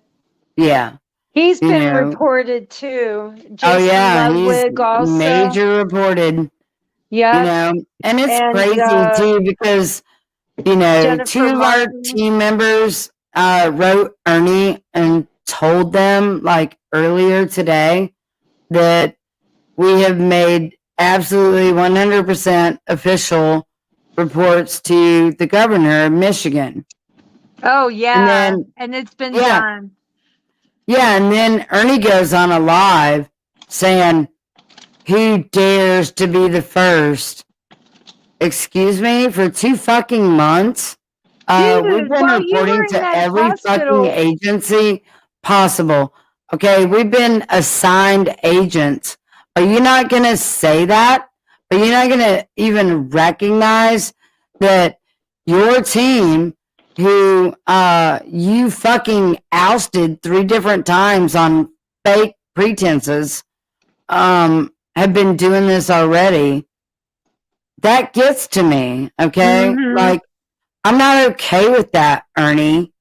Yeah. He's You been know. reported too. Jason Oh yeah, he's Ludwig also. major reported. Yeah. You know, and it's And, crazy too because you know Jennifer 2 of our Martin. team members wrote Ernie and told them like earlier today that we have made absolutely 100% official reports to the governor of Michigan. Oh yeah, then- and it's been Yeah. done. Yeah, and then Ernie goes on a live saying, "Who dares to be the first?" Excuse me, for 2 fucking months. Dude, We've been while you were reporting in to that every hospital- fucking agency possible. Okay, we've been assigned agents. Are you not gonna say that? Are you not gonna even recognize that your team, who you fucking ousted 3 different times on fake pretenses, have been doing this already? That gets to me, okay? Mhm. Like, I'm not okay with that, Ernie.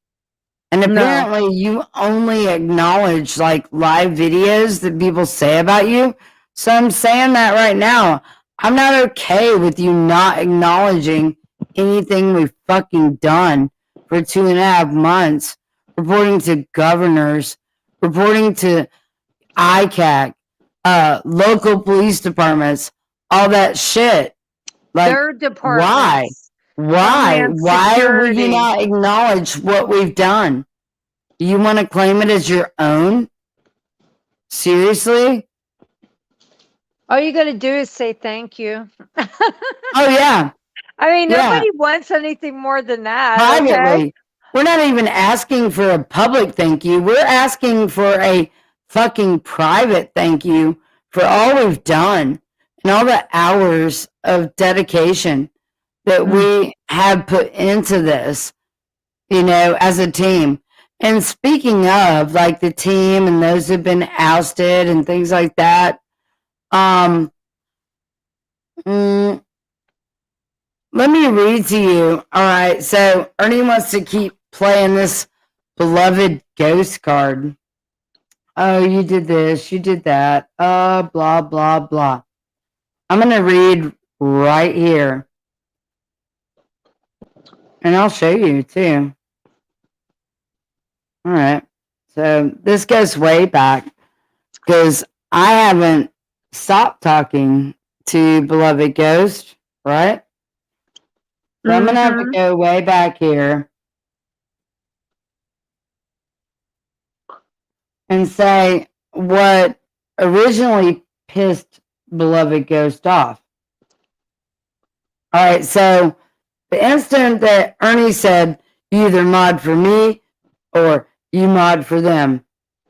And No. apparently you only acknowledge like live videos that people say about you. So I'm saying that right now. I'm not okay with you not acknowledging anything we've fucking done for 2.5 months, reporting to governors, reporting to ICAC, local police departments, all that shit. Like, Their departments. why? Homeland Why will you Security. not acknowledge what we've done? You want to claim it as your own? Seriously? All you got to do is say thank you. Oh, yeah. I mean, Yeah. nobody wants anything more than that. Okay? Privately. We're not even asking for a public thank you. We're asking for a fucking private thank you for all we've done and all the hours of dedication that we have put into this, you know, as a team. And speaking of like the team and those who've been ousted and things like that, let me read to you. All right. So Ernie wants to keep playing this beloved ghost card. Oh, you did this, you did that. Blah, blah, blah. I'm going to read right here. And I'll show you too. All right. So this goes way back because I haven't stopped talking to Beloved Ghost, right? So I'm going to have to go way back here and say what originally pissed Beloved Ghost off. All right. So the instant that Ernie said, "You either mod for me or you mod for them,"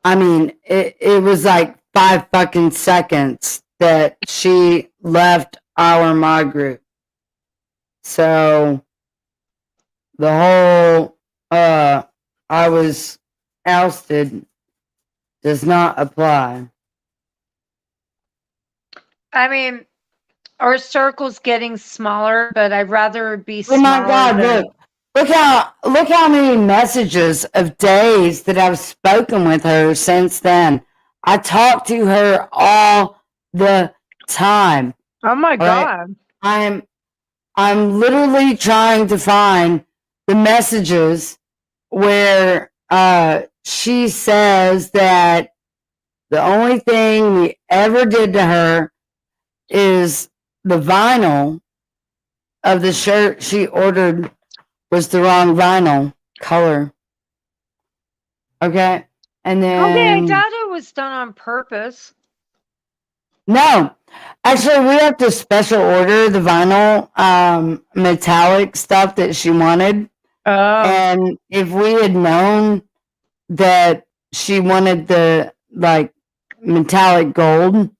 I mean, it was like 5 fucking seconds that she left our mod group. So the whole I was ousted does not apply. I mean, our circle's getting smaller, but I'd rather it be Oh smaller. my God, than- look how many messages of days that I've spoken with her since then. I talk to her all the time. Oh my Right. God. I'm literally trying to find the messages where she says that the only thing we ever did to her is the vinyl of the shirt she ordered was the wrong vinyl color. Okay. And Okay, I then doubt it was done on purpose. no, actually we have to special order the vinyl metallic stuff that she wanted. Oh. And if we had known that she wanted the like metallic gold,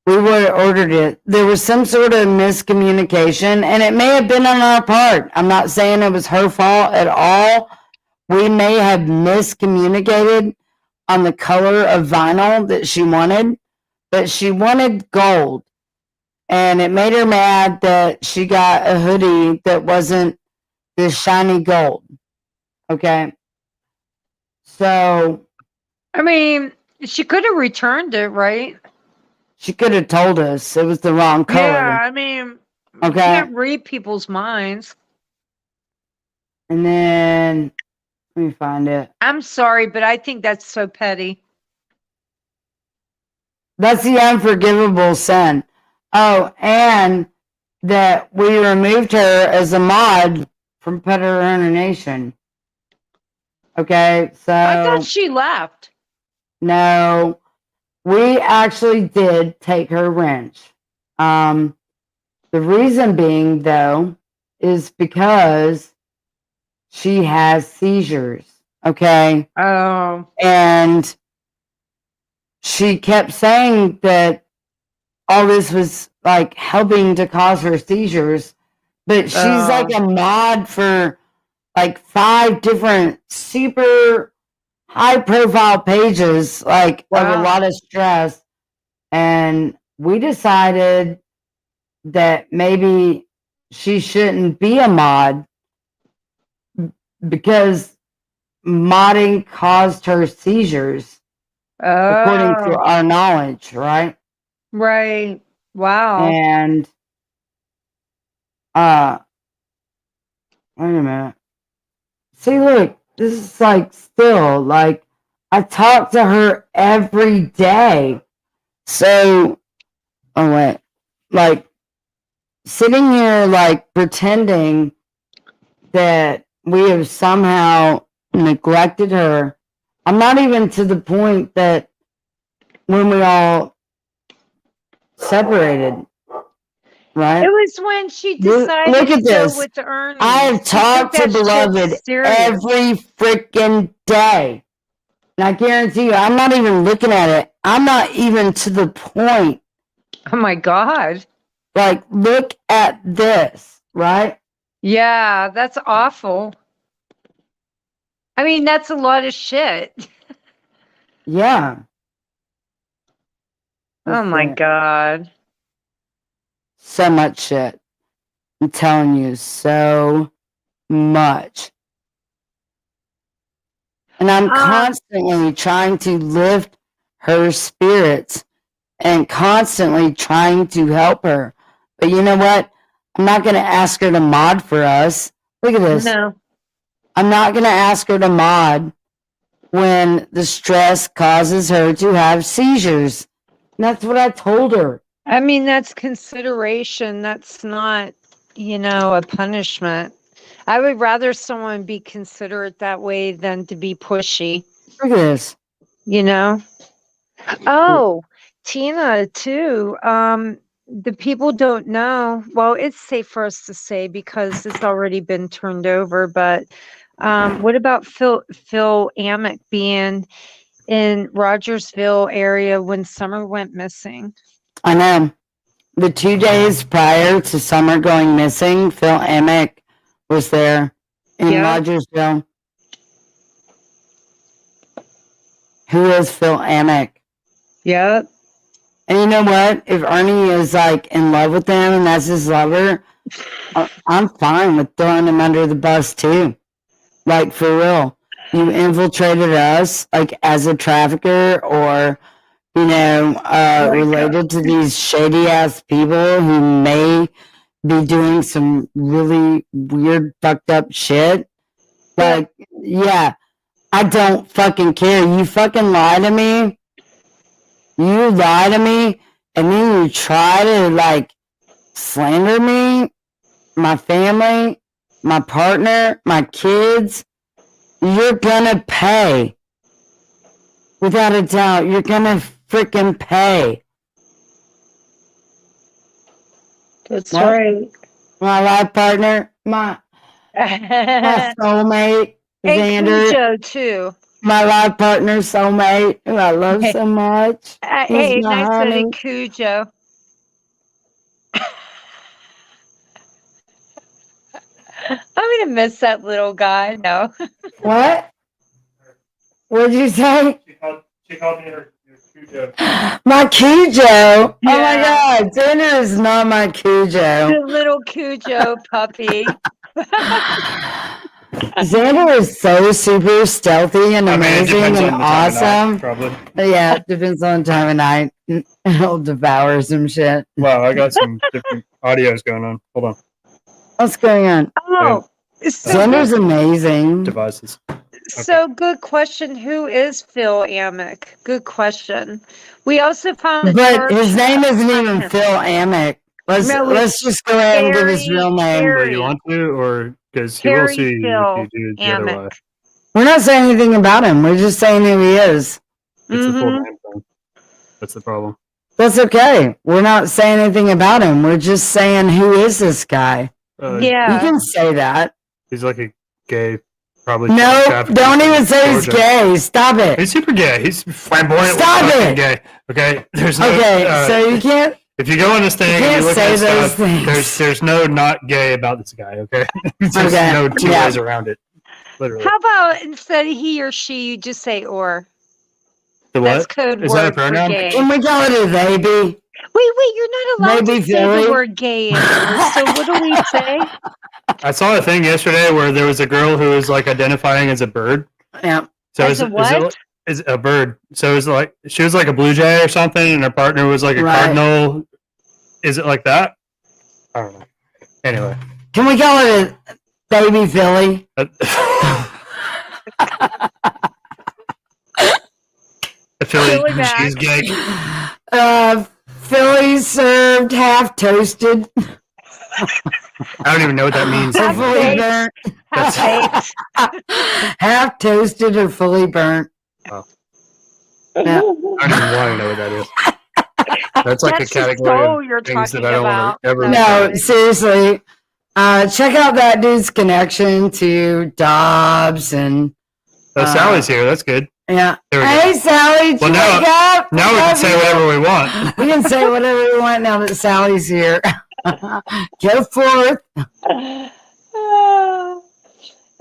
we would have ordered it. There was some sort of miscommunication, and it may have been on our part. I'm not saying it was her fault at all. We may have miscommunicated on the color of vinyl that she wanted, but she wanted gold. And it made her mad that she got a hoodie that wasn't this shiny gold. Okay. So I mean, she could have returned it, right? she could have told us it was the wrong color. Yeah, I mean, you Okay. can't read people's minds. And then let me find it. I'm sorry, but I think that's so petty. That's the unforgivable sin. Oh, and that we removed her as a mod from Pet Owner Nation. Okay, I so thought she left. no, we actually did take her wrench. The reason being, though, is because she has seizures. Okay. Oh. And she kept saying that all this was like helping to cause her seizures, but she's like a mod for like 5 different super high profile pages, like of a Wow. lot of stress. And we decided that maybe she shouldn't be a mod because modding caused her seizures, according to Oh. our knowledge, right? Right. Wow. And wait a minute. See, look, this is like still like I talk to her every day. So, oh wait, like sitting here like pretending that we have somehow neglected her. I'm not even to the point that when we all separated, right? It was when she Look decided at to go this. with Ernie. I have She took talked to that shit Beloved serious. every freaking day. And I guarantee you, I'm not even looking at it. I'm not even to the point. Oh my God. Like, look at this, right? Yeah, that's awful. I mean, that's a lot of shit. Yeah. Oh my That's it. God. So much shit. I'm telling you, so much. And I'm constantly trying to lift her spirits and constantly trying to help her. But you know what? I'm not going to ask her to mod for us. Look at this. No. I'm not going to ask her to mod when the stress causes her to have seizures. And that's what I told her. I mean, that's consideration. That's not, a punishment. I would rather someone be considerate that way than to be pushy, Look at this. Oh, Tina, too. The people don't know. Well, it's safe for us to say because it's already been turned over. But what about Phil Amick being in Rogersville area when Summer went missing? I know. The 2 days prior to Summer going missing, Phil Amick was there in Rogersville. Who is Phil Amick? Yep. And you know what? If Ernie is like in love with him and that's his lover, I'm fine with throwing him under the bus too. Like for real. You infiltrated us like as a trafficker or, related to these shady ass people who may be doing some really weird fucked up shit. Like, yeah, I don't fucking care. You fucking lie to me. You lie to me and then you try to like slander me, my family, my partner, my kids. You're gonna pay. Without a doubt, you're gonna freaking pay. That's What? right. My life partner, my soulmate, And Xander. Cujo, too. My life partner, soulmate, who I love so much. Hey, He's my nice honey. little Cujo. I'm gonna miss that little guy. No. What? What'd you say? She called me her Cujo. My Cujo. Oh my Yeah. God, Xander is not my Cujo. The little Cujo puppy. Xander is so super stealthy and I mean, it amazing depends and on the time of night, awesome. probably. Yeah, it depends on the time of night. He'll devour some shit. Wow, I got some different audios going on. Hold on. What's going on? Oh, so Xander's amazing. Devices. So good question. Who is Phil Amick? Good question. We also found a But church his name isn't even him. Phil Amick. No, let's just go ahead and give his real name. Do you want to, or because he will Harry see Phil if you do the other Amick. way. We're not saying anything about him. We're just saying who he is. It's the full Mhm. name thing. That's the problem. That's okay. We're not saying anything about him. We're just saying who is this guy. You Yeah. can say that. He's like a gay, probably. No, trafficker don't from even say he's Georgia. gay. Stop it. He's super gay. He's flamboyant. Stop it. Gay. Okay. There's no. Okay, so you can't. If you go on this thing and can't you look say at those stuff, things. there's no not gay about this guy. Okay. There's Okay, no two yeah. ways around it. Literally. How about instead of he or she, you just say or? The That's what? code Is word that a for pronoun? gay. Can we call it a baby? Wait, you're not allowed Maybe to say Philly? the word gay anymore. So what do we say? I saw a thing yesterday where there was a girl who was like identifying as a bird. Yeah. So As a what? is a bird. So it's like she was like a blue jay or something, and her partner was like a Right. cardinal. Is it like that? I don't know. Anyway, Can we call it a baby Philly? I feel Philly like back. she's gay. Philly served, half toasted, I don't even know what that means. or Half fully baked. burnt. Half baked. Half toasted or fully burnt. Wow. Yeah. I don't even want to know what that is. That's like That's a the category soul of you're things talking that I don't about. want to ever. No. No, seriously. Check out that dude's connection to Dobbs and Sally's here. That's good. yeah. There we Hey go. Sally, did Well, you now- wake up? Now we can say whatever we want. We can say whatever we want now that Sally's here. Go forth.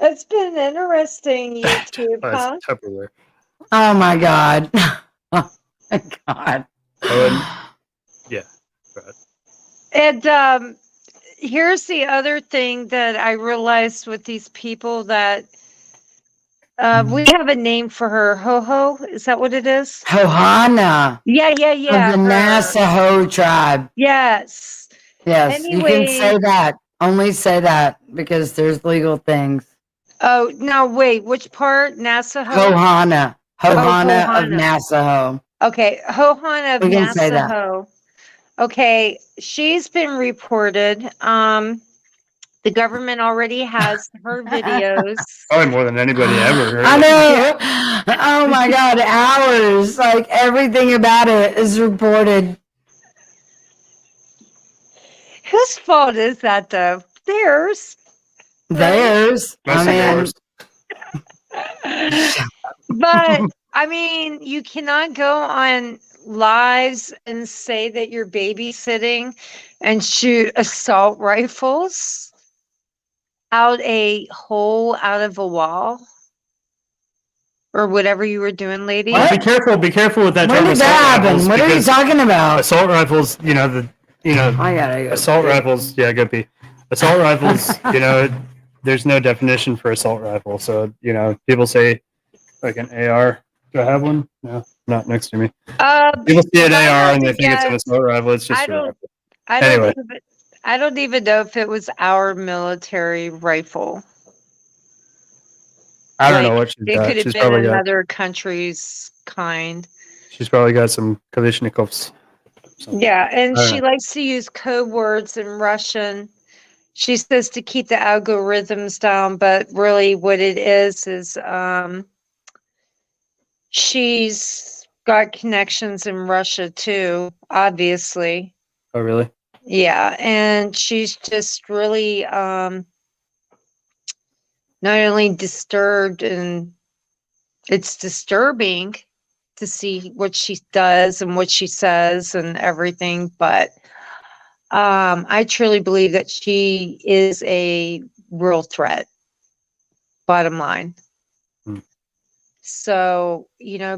It's been interesting, YouTube, Oh, huh? it's Tupperware. Oh my God. Oh my God. Yeah. Right. And here's the other thing that I realized with these people that we have a name for her. Ho-Ho, is that what it is? Hohana Yeah. of the her. Navajo tribe. Yes. Yes, you can say Anyway. that. Only say that because there's legal things. Oh, now wait, which part? Nasaho? Hohana. Hohana of Hohana. Nasaho. Okay, Hohana of We can say that. Nasaho. Okay, she's been reported. The government already has her videos. Probably more than anybody ever heard. I know. Oh my God, hours. Like everything about it is reported. Whose fault is that, though? Theirs. Theirs. Mostly yours. But I mean, you cannot go on lives and say that you're babysitting and shoot assault rifles out a hole out of a wall or whatever you were doing, lady. Well, be careful with that When term did assault that happen? rifles, What are you because talking about? assault rifles, I gotta go. assault rifles, yeah, go pee. Assault rifles, there's no definition for assault rifle. So, people say like an AR. Do I have one? No, not next to me. People see an I AR have and they to think it's an guess. assault rifle. It's just I a don't- rifle. I Anyway. don't even know if it was our military rifle. I don't know Like, what she's It got. could have She's been probably got. another country's kind. She's probably got some Kalashnikovs. Yeah, and I don't she know. likes to use code words in Russian. She says to keep the algorithms down, but really what it is she's got connections in Russia too, obviously. Oh, really? Yeah, and she's just really not only disturbed, and it's disturbing to see what she does and what she says and everything, but I truly believe that she is a real threat, bottom line. So,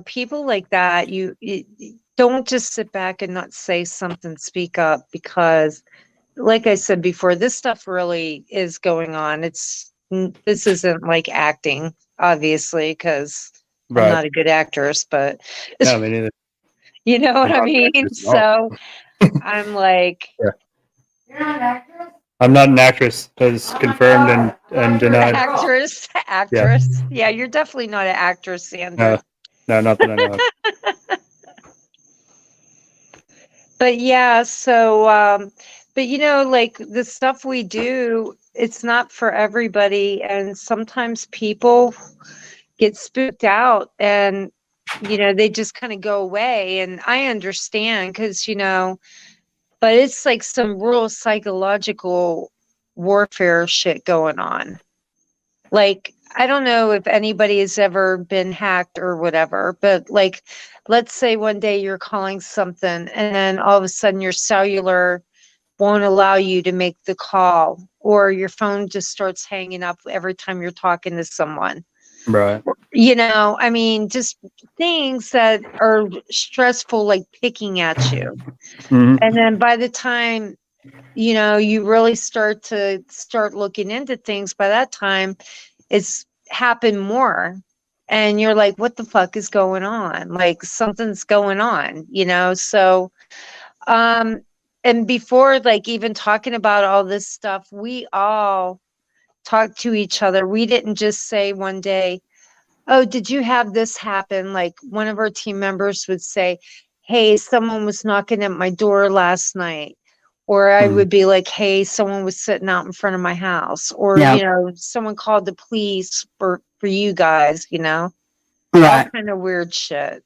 people like that, you don't just sit back and not say something, speak up, because like I said before, this stuff really is going on. This isn't like acting, obviously, because I'm Right. not a good actress, but No, me neither. you know what I I'm not an mean? actress at all. So I'm like, I'm not an actress. That is confirmed and denied. actress. Yeah, you're definitely not an actress, Sandra. No, not that I know of. But yeah, so But like the stuff we do, it's not for everybody. And sometimes people get spooked out and, they just kind of go away. And I understand because, but it's like some real psychological warfare shit going on. Like, I don't know if anybody has ever been hacked or whatever, but like, let's say one day you're calling something and then all of a sudden your cellular won't allow you to make the call, or your phone just starts hanging up every time you're talking to someone. Right. I mean, just things that are stressful, like picking at you. Mhm. And then by the time, you really start looking into things, by that time it's happened more. And you're like, what the fuck is going on? Like something's going on, So, and before like even talking about all this stuff, we all talked to each other. We didn't just say one day, oh, did you have this happen? Like one of our team members would say, hey, someone was knocking at my door last night. Or I would be like, hey, someone was sitting out in front of my house. Or, someone called the police for you guys, all Right. kind of weird shit.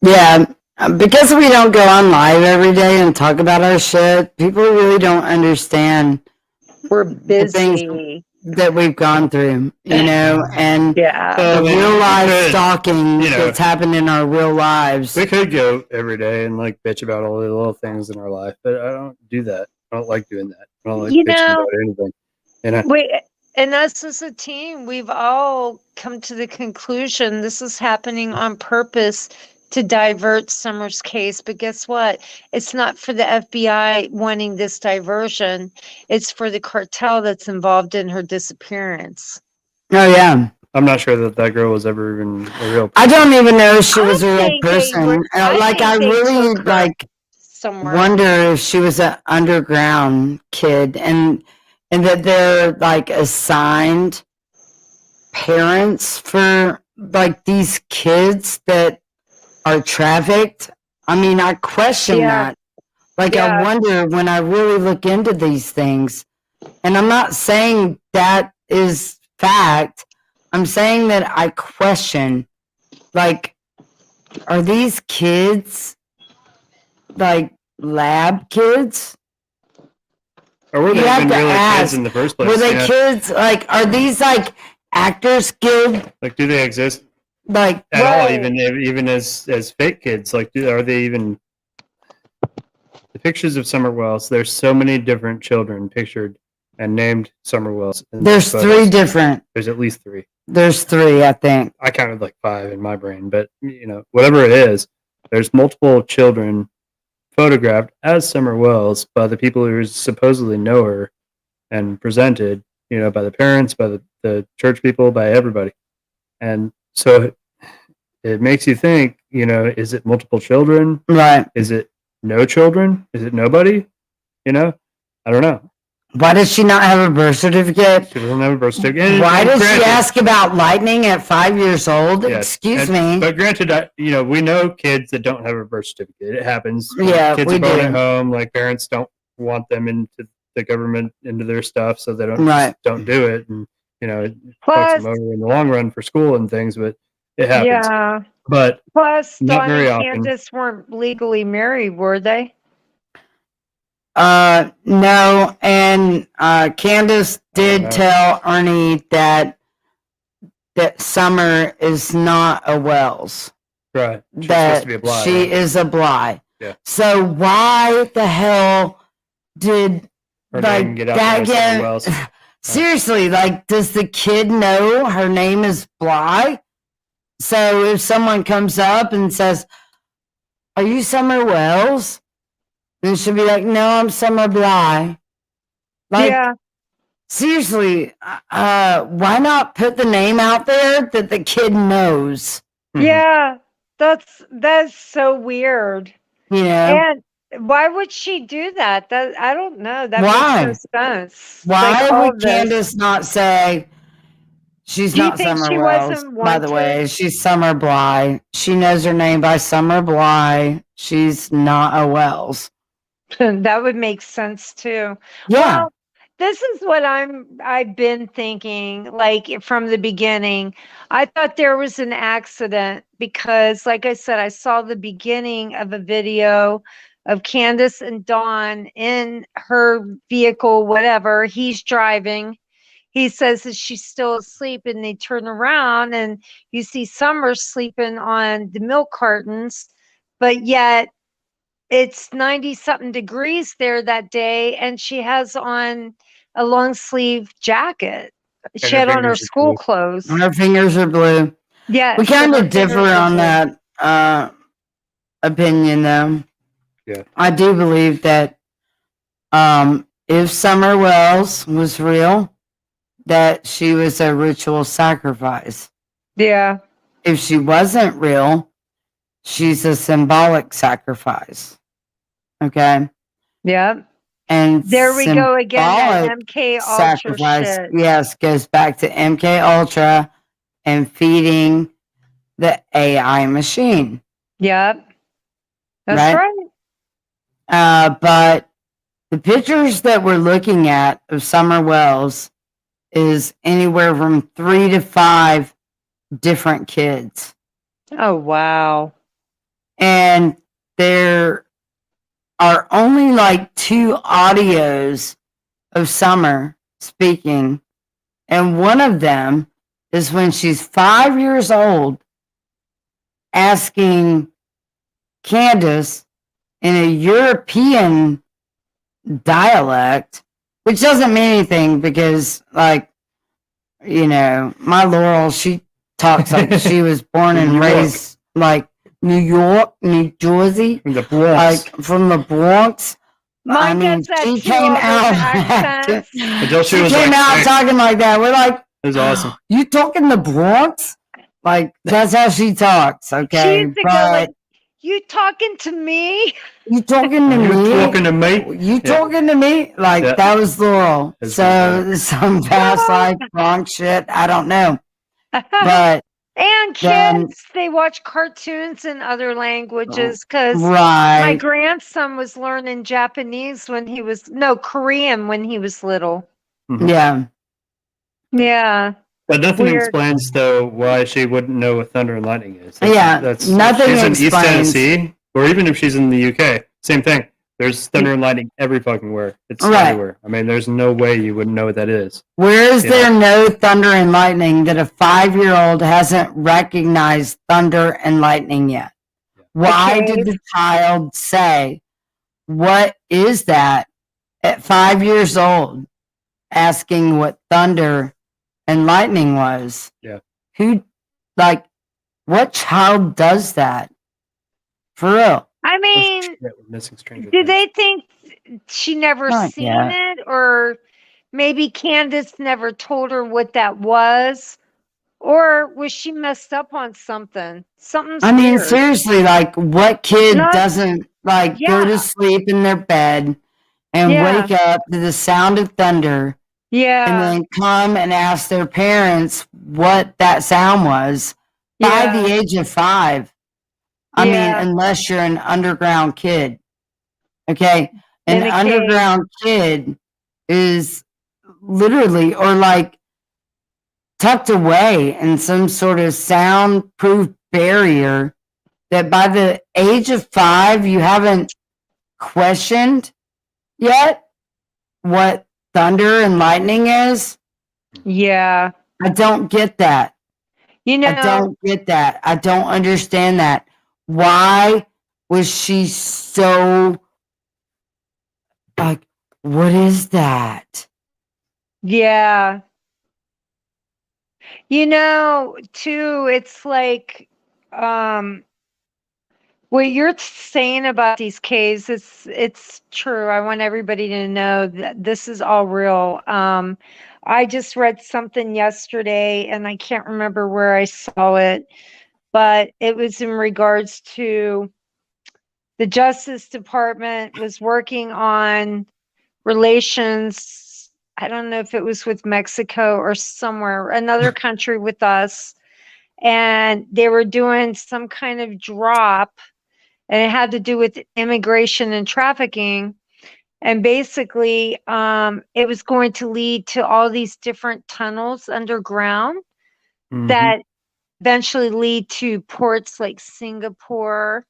Yeah. Because we don't go on live every day and talk about our shit, people really don't understand We're the things busy. that we've gone through, and Yeah. the real life could, stalking that's happened in our real lives. We could go every day and like bitch about all the little things in our life, but I don't do that. I don't like doing that. I don't like bitching about anything. Wait, and us as a team, we've all come to the conclusion this is happening on purpose to divert Summer's case. But guess what? It's not for the FBI wanting this diversion. It's for the cartel that's involved in her disappearance. Oh, yeah. I'm not sure that girl was ever even a real person. I don't even know if she was a real person. I really wonder if she was an underground kid and that they're like assigned parents for like these kids that are trafficked. I mean, I question that. Like, I wonder when I really look into these things, and I'm not saying that is fact. I'm saying that I question, like, are these kids like lab kids? Or were they even really kids in the first place? Were they kids? Like, are these like Actors Guild? Like, do they exist? Like at all, even as fake kids? Like, are they even? The pictures of Summer Wells. There's so many different children pictured and named Summer Wells. There's three different. There's at least three. There's three, I think. I counted like 5 in my brain, but whatever it is, there's multiple children photographed as Summer Wells by the people who supposedly know her and presented, by the parents, by the church people, by everybody. And so it makes you think, is it multiple children? Right. Is it no children? Is it nobody? I don't know. Why does she not have a birth certificate? She doesn't have a birth certificate. Why does she ask about lightning at 5 years old? Yes. Excuse me. But granted, we know kids that don't have a birth certificate. It happens. Yeah, kids we are born do. at home. Like parents don't want them into the government, into their stuff, so they don't don't do it. And it fucks them over in the long run for school and things. But it happens. Yeah. But plus, not Dawn very and often. Candace weren't legally married, were they? No, and Candace did tell Ernie that Summer is not a Wells. Right. She's That supposed to be a Bly, she right? is a Bly. Yeah. So why the hell did Her name get out there as Summer Wells. Seriously, like, does the kid know her name is Bly? So if someone comes up and says, "Are you Summer Wells?" then she'll be like, "No, I'm Summer Bly." Like, seriously, why not put the name out there that the kid knows? Yeah, that's so weird. And why would she do that? That I don't know. That Why? makes no sense. Why all would this- Candace not say she's Do you not think Summer she Wells? wasn't By the way, wanted? she's Summer Bly. She knows her name by Summer Bly. She's not a Wells. That would make sense too. Yeah. Well, this is what I've been thinking, like from the beginning. I thought there was an accident because, like I said, I saw the beginning of a video of Candace and Dawn in her vehicle, whatever. He's driving. He says that she's still asleep, and they turn around and you see Summer sleeping on the milk cartons, but yet it's 90 something degrees there that day, and she has on a long sleeve jacket. She her had on her fingers are school blue. clothes. And her fingers are blue. Yeah. We kind of differ on that opinion, though. Yeah. I do believe that if Summer Wells was real, that she was a ritual sacrifice. Yeah. If she wasn't real, she's a symbolic sacrifice. Okay. Yeah. And There we go again. That symbolic MK Ultra sacrifice, shit. yes, goes back to MK Ultra and feeding the AI machine. Yep. That's right. But the pictures that we're looking at of Summer Wells is anywhere from 3 to 5 different kids. Oh, wow. And there are only like 2 audios of Summer speaking. And one of them is when she's 5 years old asking Candace in a European dialect, which doesn't mean anything because, like, you know, my Laurel, she talks like she was born and raised like New York, New Jersey, From the Bronx. like from the Bronx. Mine does that she too, came all those out. accents. Until She she was came like out 6. talking like that. We're like, It was awesome. you talking the Bronx? Like that's how she talks. She Okay, used to go like, you talking to me? you talking to You me? talking to me? You talking to me? Like Yeah. that was Laurel. That's So some past life Bronx shit. I don't know, but And then- kids, they watch cartoons in other languages because my right. grandson was learning Japanese when he was, no, Korean when he was little. Yeah. Yeah. But nothing Weird. explains though why she wouldn't know what thunder and lightning is. Yeah, that's nothing if she's in East explains. Tennessee, or even if she's in the UK, same thing. There's thunder and lightning every fucking where. It's Right. everywhere. I mean, there's no way you wouldn't know what that is. Where is Yeah. there no thunder and lightning that a 5-year-old hasn't recognized thunder and lightning yet? Why Okay. did the child say, what is that at 5 years old, asking what thunder and lightning was? Yeah. Who, like, what child does that? For real. I mean, Yeah, we're missing Stranger do Things. they think she never Not seen yet. it? Or maybe Candace never told her what that was? Or was she messed up on something? Something's I mean, weird. seriously, like, what kid Not- doesn't, like, go Yeah. to sleep in their bed and Yeah. wake up to the sound of thunder Yeah. and then come and ask their parents what that sound was by Yeah. the age of 5? I Yeah. mean, unless you're an underground kid. Okay? An In a cave. underground kid is literally, or like tucked away in some sort of soundproof barrier that by the age of 5, you haven't questioned yet what thunder and lightning is. Yeah. I don't get that. You know, I don't get that. I don't understand that. Why was she so like, what is that? yeah. You know, too, it's like what you're saying about these caves, it's true. I want everybody to know that this is all real. I just read something yesterday and I can't remember where I saw it, but it was in regards to the Justice Department was working on relations. I don't know if it was with Mexico or somewhere, another country with us. And they were doing some kind of drop, and it had to do with immigration and trafficking. And basically, it was going to lead to all these different tunnels underground Mhm. that eventually lead to ports like Singapore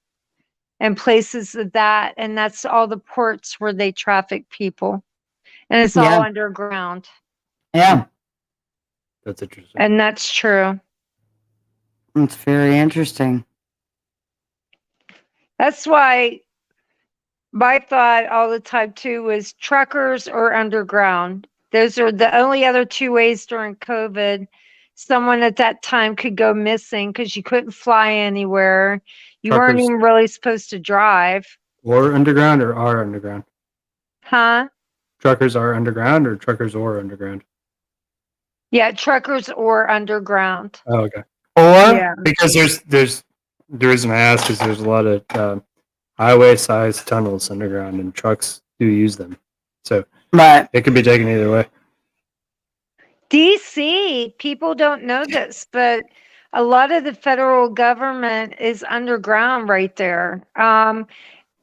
and places of that. And that's all the ports where they traffic people. And it's all Yeah. underground. Yeah, That's interesting. And that's true. it's very interesting. That's why my thought all the time too was truckers or underground. Those are the only other two ways during COVID someone at that time could go missing because you couldn't fly anywhere. You weren't Truckers. even really supposed to drive. Or underground or are underground? Huh? Truckers are underground or truckers or underground? Yeah, truckers or underground. Oh, okay. Or Yeah. Because the reason I ask is there's a lot of highway-sized tunnels underground, and trucks do use them. So right. it could be taken either way. DC, people don't know this, but a lot of the federal government is underground right there.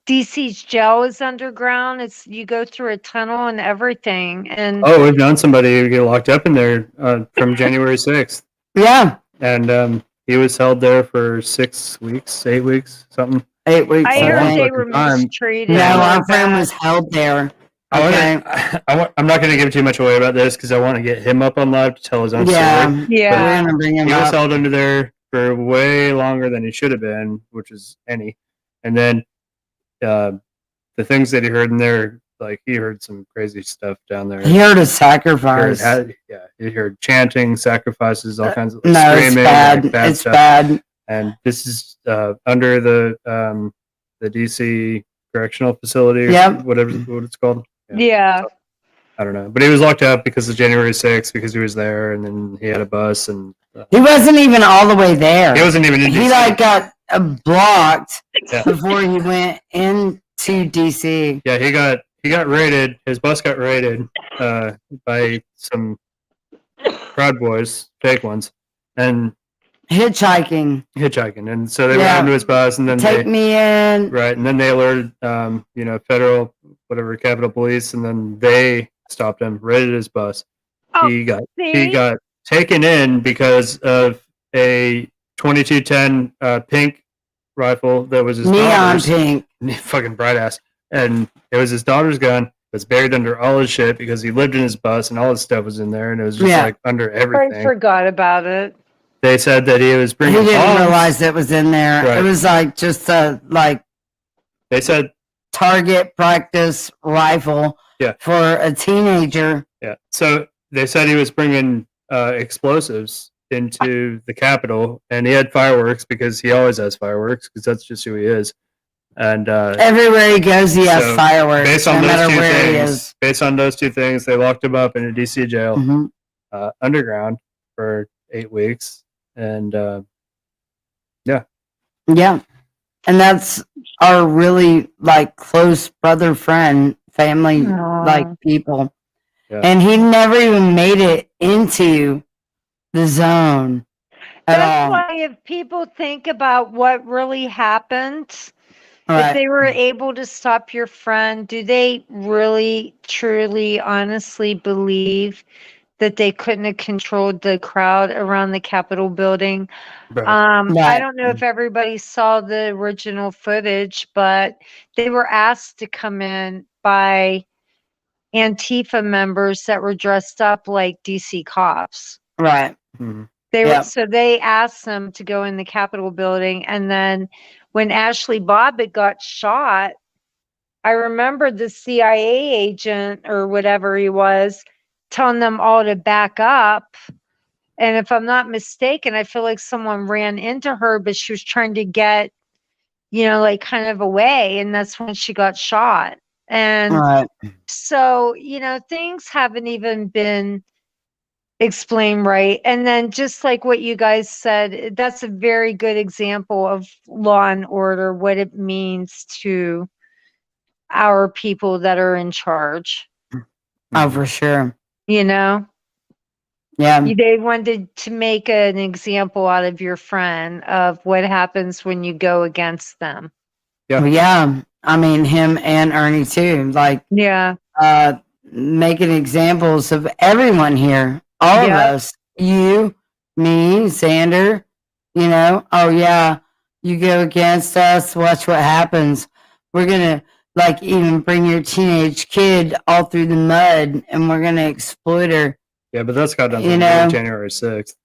DC's jail is underground. It's you go through a tunnel and everything. And Oh, we've known somebody who get locked up in there from January 6th, Yeah, and he was held there for 6 weeks, 8 weeks, something. 8 weeks. I a heard long they fucking were time. mistreated. No, really our friend bad. was held there. I Okay. wanna, I'm not going to give too much away about this because I want to get him up on live to tell his own Yeah, story. Yeah. we're gonna bring him He was up. held under there for way longer than he should have been, which is any. And then the things that he heard in there, like he heard some crazy stuff down there. He heard a He heard, sacrifice. he heard chanting, sacrifices, all kinds of No, it's screaming, bad. like, bad It's stuff. bad. And this is under the DC correctional facility, or Yep. whatever what it's called. Yeah. So, I don't know, but he was locked up because of January 6th because he was there, and then he had a bus, and He wasn't even all the way there. he wasn't even in He DC. like got blocked Yeah. before he went into DC. Yeah, he got raided. His bus got raided by some Proud Boys, fake ones, and Hitchhiking. hitchhiking. And so they Yeah. went onto his bus, and then Take they me in. right, and then they alerted federal whatever Capitol Police, and then they stopped him, raided his bus. Oh, he got see? taken in because of a 2210 pink rifle that was his Neon daughter's. pink. Fucking bright ass. And it was his daughter's gun that's buried under all his shit because he lived in his bus and all his stuff was in there, and it was just Yeah. like under I everything. forgot about it. They said that he was He bringing didn't bombs. realize it was in there. Right. It was like just a like They said, target practice rifle Yeah. for a teenager. yeah. So they said he was bringing explosives into the Capitol, and he had fireworks because he always has fireworks because that's just who he is. And Everywhere he goes, he has So, fireworks, based no on those matter two where he things, is. based on those two things, they locked him up in a DC jail Mhm. underground for 8 weeks, and Yeah. And that's our really like close brother, friend, family, Aw. like people. Yeah. And he never even made it into the zone at That's all. why if people think about what really happened, if Right. they were able to stop your friend, do they really, truly, honestly believe that they couldn't have controlled the crowd around the Capitol building? right. I Right. don't know if everybody saw the original footage, but they were asked to come in by Antifa members that were dressed up like DC cops. Right. Mhm. They Yeah. were so they asked them to go in the Capitol building, and then when Ashley Bobbitt got shot, I remember the CIA agent or whatever he was telling them all to back up. And if I'm not mistaken, I feel like someone ran into her, but she was trying to get, like kind of away, and that's when she got shot. And Right. so, things haven't even been explained right. And then just like what you guys said, that's a very good example of law and order, what it means to our people that are in charge. Oh, for sure. Yeah. They wanted to make an example out of your friend of what happens when you go against them. Yeah. Well, yeah. I mean, him and Ernie too. Like, Yeah. making examples of everyone here, all of Yep. us, you, me, Xander, you know, oh yeah, you go against us, watch what happens. We're gonna like even bring your teenage kid all through the mud and we're gonna exploit her. Yeah, but that's got nothing You to do know, with January 6th.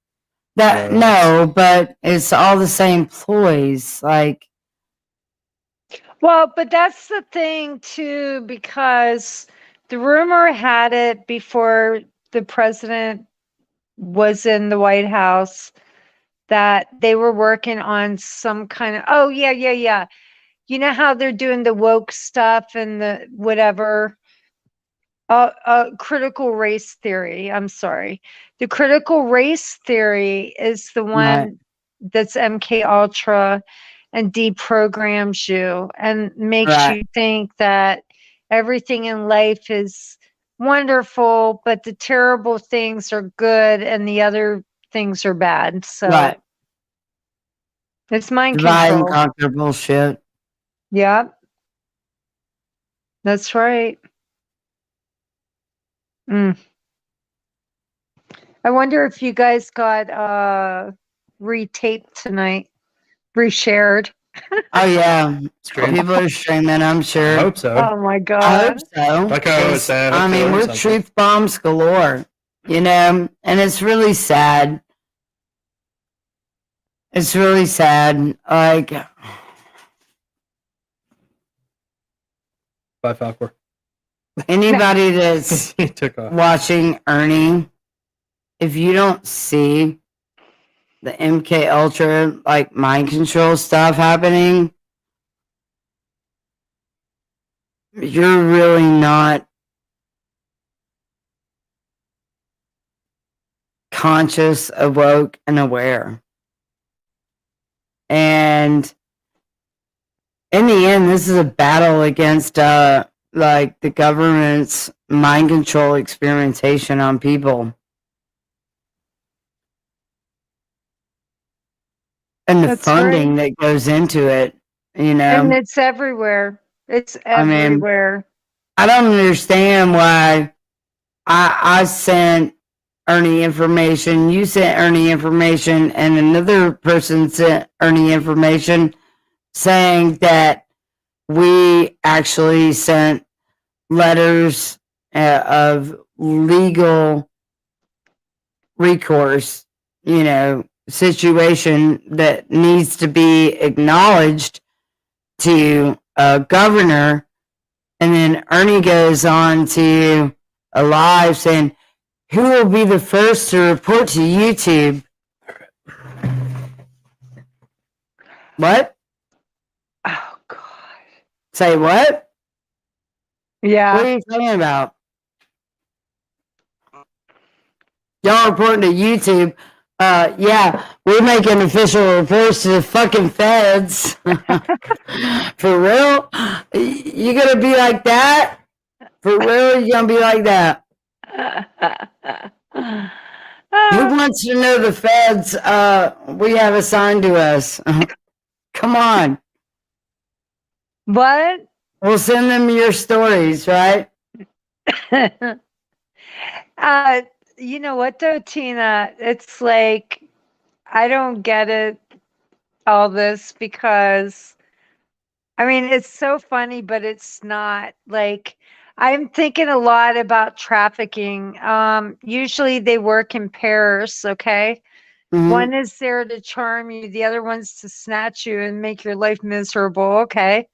that Yeah, no, but it's all the same ploys. Like, Well, but that's the thing too, because the rumor had it before the president was in the White House that they were working on some kind of, oh, yeah, yeah, yeah. You know how they're doing the woke stuff and the whatever, critical race theory. I'm sorry. The critical race theory is the right, one that's MK Ultra and deprograms you and makes right, you think that everything in life is wonderful, but the terrible things are good and the other things are bad. So right. it's mind Divide and control. conquer bullshit. Yeah, that's right. Mm. I wonder if you guys got retaped tonight, reshared. Oh yeah, Stream. people are streaming. I'm I sure. hope so. Oh my I god. hope so. Like I always 'cause, say, I hope I they mean, learn we're something. truth bombs galore, you know, and it's really sad. It's really sad. Like, Bye, Falcor. anybody that's He took off. watching Ernie, if you don't see the MK Ultra like mind control stuff happening, you're really not conscious, awoke, and aware. And in the end, this is a battle against like the government's mind control experimentation on people. And the That's funding right. that goes into it, you And know. it's everywhere. It's I mean, everywhere. I don't understand why I sent Ernie information, you sent Ernie information, and another person sent Ernie information saying that we actually sent letters of legal recourse, you know, situation that needs to be acknowledged to a governor. And then Ernie goes on to a live saying, who will be the first to report to YouTube? What? Oh god. Say what? What Yeah. are you talking about? Y'all reporting to YouTube. Yeah, we're making official reports to the fucking feds. For real? You gonna be like that? For real? You gonna be like that? Who wants to know the feds we have assigned to us? Come on. What? We'll send them your stories, right? You know what though, Tina? It's like I don't get it, all this, because I mean it's so funny, but it's not. Like I'm thinking a lot about trafficking. Usually they work in pairs, okay? Mhm. One is there to charm you, the other one's to snatch you and make your life miserable, okay?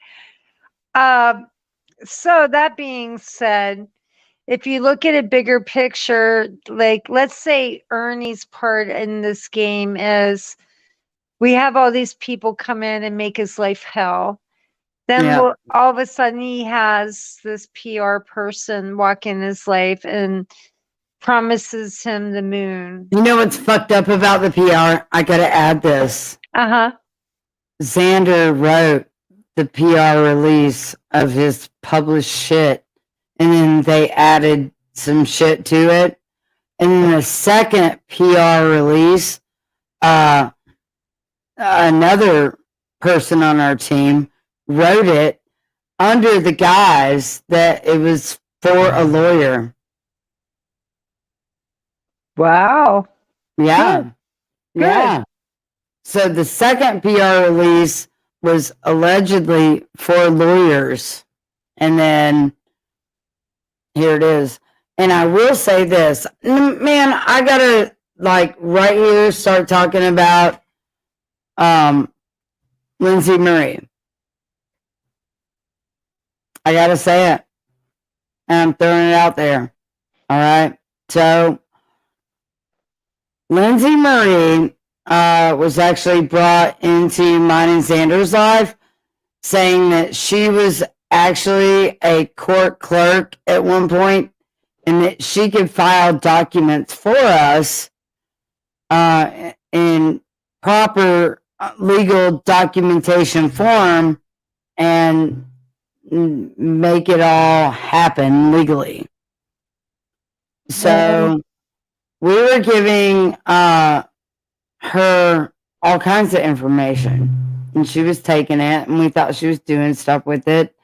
So that being said, if you look at a bigger picture, like let's say Ernie's part in this game is we have all these people come in and make his life hell. Then Yeah. all of a sudden he has this PR person walk in his life and promises him the moon. You know what's fucked up about the PR? I gotta add this. Uh-huh. Xander wrote the PR release of his published shit, and then they added some shit to it. And then the second PR release, another person on our team wrote it, under the guise that it was for a lawyer. Wow. Yeah. Good. Yeah. So the second PR release was allegedly for lawyers. And then here it is. And I will say this, man, I gotta like right here start talking about Lindsay Marie. I gotta say it. And I'm throwing it out there. All right. So Lindsay Marie was actually brought into mine and Xander's life, saying that she was actually a court clerk at one point and that she could file documents for us in proper legal documentation form and make it all happen legally. So we were giving her all kinds of information, and she was taking it, and we thought she was doing stuff with it,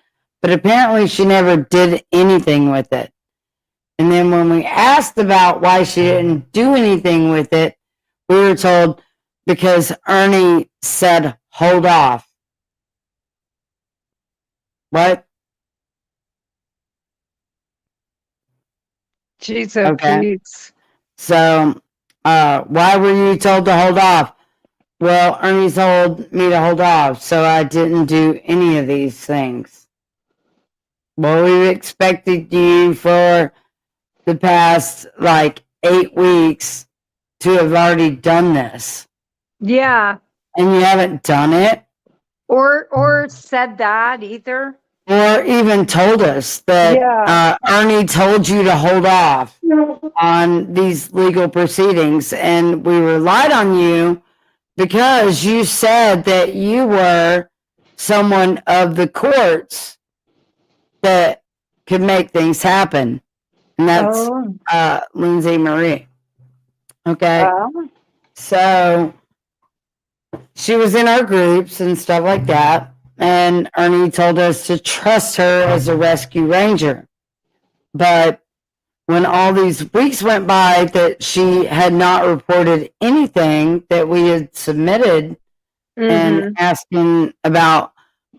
but apparently she never did anything with it. And then when we asked about why she didn't do anything with it, we were told because Ernie said, hold off. What? Jeez, Okay. please. So, why were you told to hold off? Well, Ernie told me to hold off, so I didn't do any of these things. Well, we expected you for the past like 8 weeks to have already done this, Yeah. and you haven't done it, Or said that either. or even told us that Yeah. Ernie told you to hold off on these legal proceedings, and we relied on you because you said that you were someone of the courts that could make things happen. And that's Lindsay Marie. Okay. So she was in our groups and stuff like that. And Ernie told us to trust her as a rescue ranger. But when all these weeks went by that she had not reported anything that we had submitted and asking about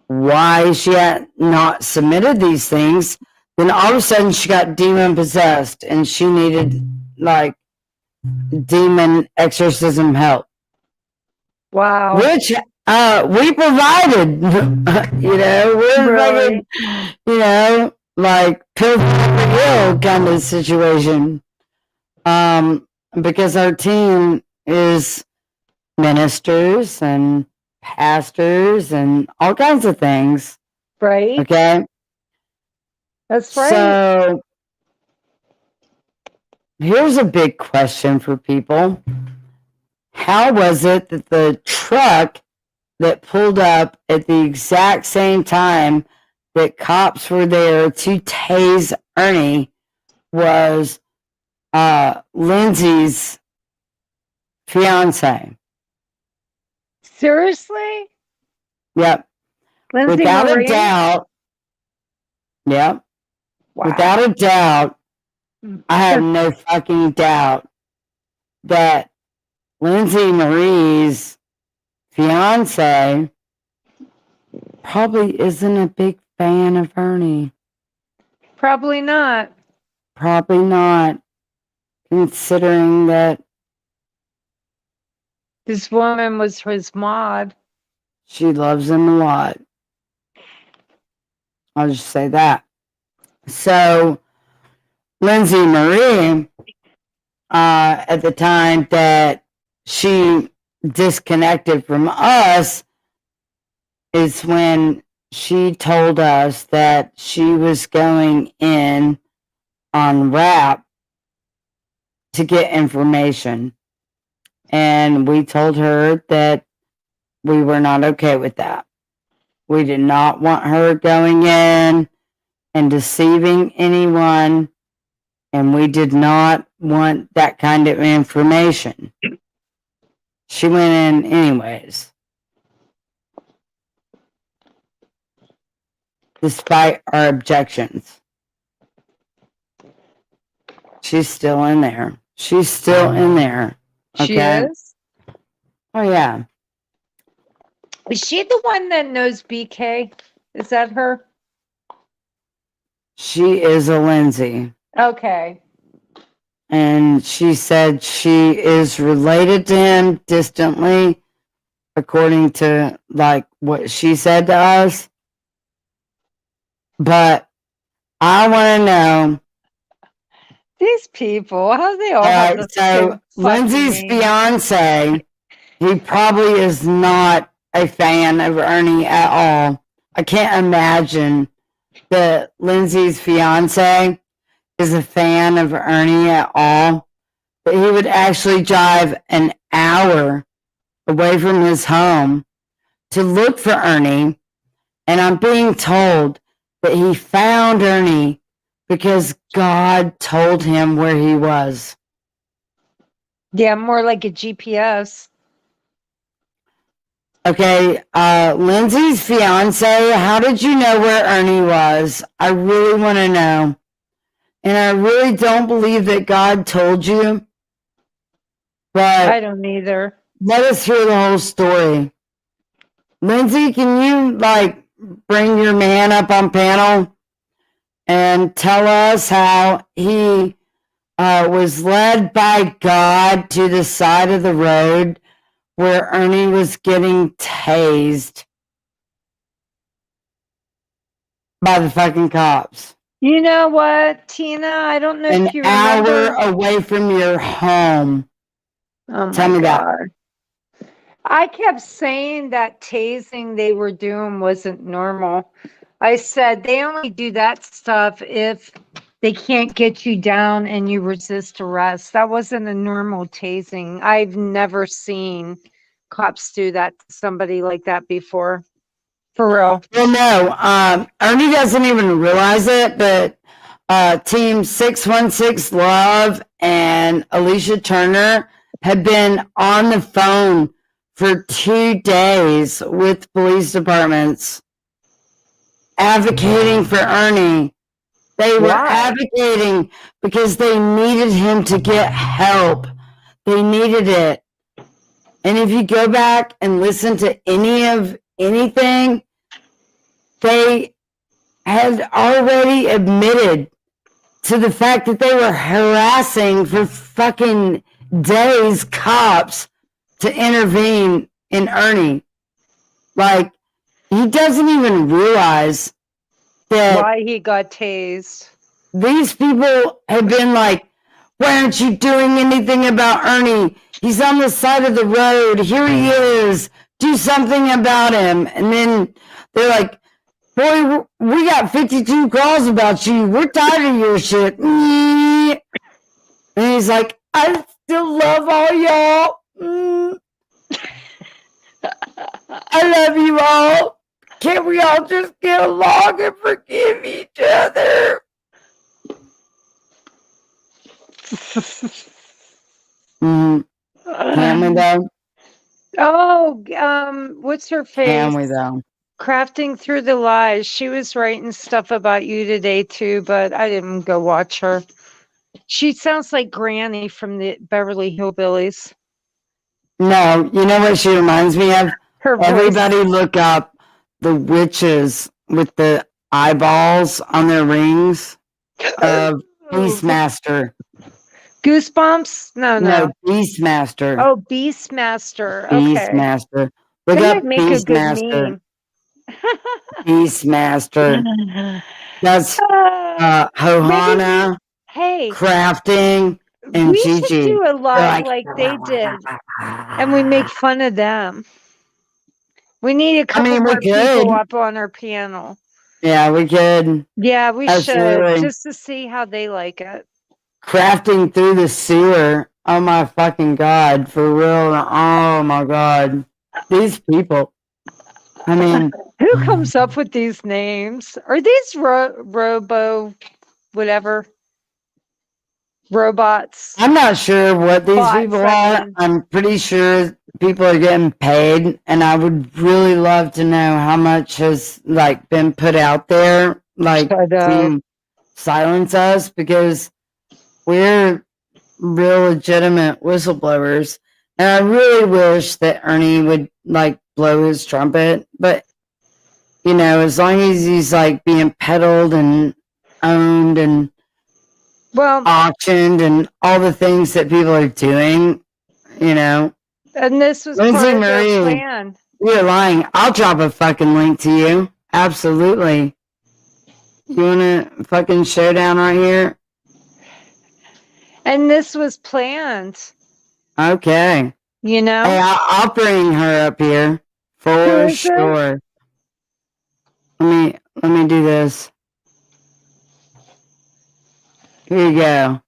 why she had not submitted these things, then all of a sudden she got demon possessed and she needed like demon exorcism help. Wow. Which we provided. We're Really? like, like pill for ill kind of situation. Because our team is ministers and pastors and all kinds of things. Right. Okay. That's right. So here's a big question for people. How was it that the truck that pulled up at the exact same time that cops were there to tase Ernie was Lindsay's fiance? Seriously? Yep. Lindsay Without Marie? a doubt. Yep. Wow. Without a doubt, I have no fucking doubt that Lindsay Marie's fiance probably isn't a big fan of Ernie. Probably not. Probably not, considering that This woman was his mod. she loves him a lot. I'll just say that. So, Lindsay Marie, at the time that she disconnected from us, is when she told us that she was going in on RAP to get information. And we told her that we were not okay with that. We did not want her going in and deceiving anyone, and we did not want that kind of information. She went in anyways. despite our objections. She's still in there. She's still in there. She Okay. is? Oh yeah. Is she the one that knows BK? Is that her? She is a Lindsay. Okay. And she said she is related to him distantly, according to like what she said to us. But I want to know. These people, how they all All have right, the so same fucking Lindsay's name. fiance, he probably is not a fan of Ernie at all. I can't imagine that Lindsay's fiance is a fan of Ernie at all. But he would actually drive an hour away from his home to look for Ernie. And I'm being told that he found Ernie because God told him where he was. Yeah, more like a GPS. Okay, Lindsay's fiance, how did you know where Ernie was? I really want to know. And I really don't believe that God told you. But I don't either. let us hear the whole story. Lindsay, can you like bring your man up on panel and tell us how he was led by God to the side of the road where Ernie was getting tased by the fucking cops? You know what, Tina? I don't know An if you hour remember. away from your home. Oh Tell my me that. God. I kept saying that tasing they were doing wasn't normal. I said they only do that stuff if they can't get you down and you resist arrest. That wasn't a normal tasing. I've never seen cops do that to somebody like that before. For real. Well, no, Ernie doesn't even realize it, but Team 616 Love and Alicia Turner had been on the phone for 2 days with police departments advocating for Ernie. They were advocating because they needed him to get help. They needed it. And if you go back and listen to anything, they had already admitted to the fact that they were harassing for fucking days cops to intervene in Ernie. Like, he doesn't even realize that Why he got tased. these people have been like, why aren't you doing anything about Ernie? He's on the side of the road. Here he is. Do something about him. And then they're like, boy, we got 52 calls about you. We're tired of your shit. And he's like, I still love all y'all. I love you all. Can't we all just get along and forgive each other? Can we though? Oh, what's her face? Can we though? Crafting Through the Lies. She was writing stuff about you today too, but I didn't go watch her. She sounds like Granny from the Beverly Hillbillies. No, you know what she reminds me of? Her voice. Everybody look up the witches with the eyeballs on their rings of Beastmaster. Goosebumps? No. Beastmaster. Oh, Beastmaster. Okay. Beastmaster. Look That up might make a good Beastmaster. meme. Beastmaster. That's Hohana, Hey, Crafting, and we should Gigi. do a live like they did, and we make fun of them. We need a couple mean, we more people could. up on our piano. Yeah, we could. Yeah, we Absolutely. should, just to see how they like it. Crafting through the sewer. Oh my fucking God. For real. Oh my God. These people. I mean, Who comes up with these names? Are these robo whatever? robots. I'm not sure what these Bots, people I are. mean. I'm pretty sure people are getting paid, and I would really love to know how much has like been put out there, like I know. to silence us, because we're real legitimate whistleblowers. And I really wish that Ernie would like blow his trumpet, but you know, as long as he's like being peddled and owned and Well, auctioned and all the things that people are doing, you know. and this was Lindsay part of their Marie, plan. you're lying. I'll drop a fucking link to you. Absolutely. You wanna fucking showdown right here? And this was planned, Okay. you know? Hey, I'll bring her up here Who for is it? sure. Let me do this. Here you go,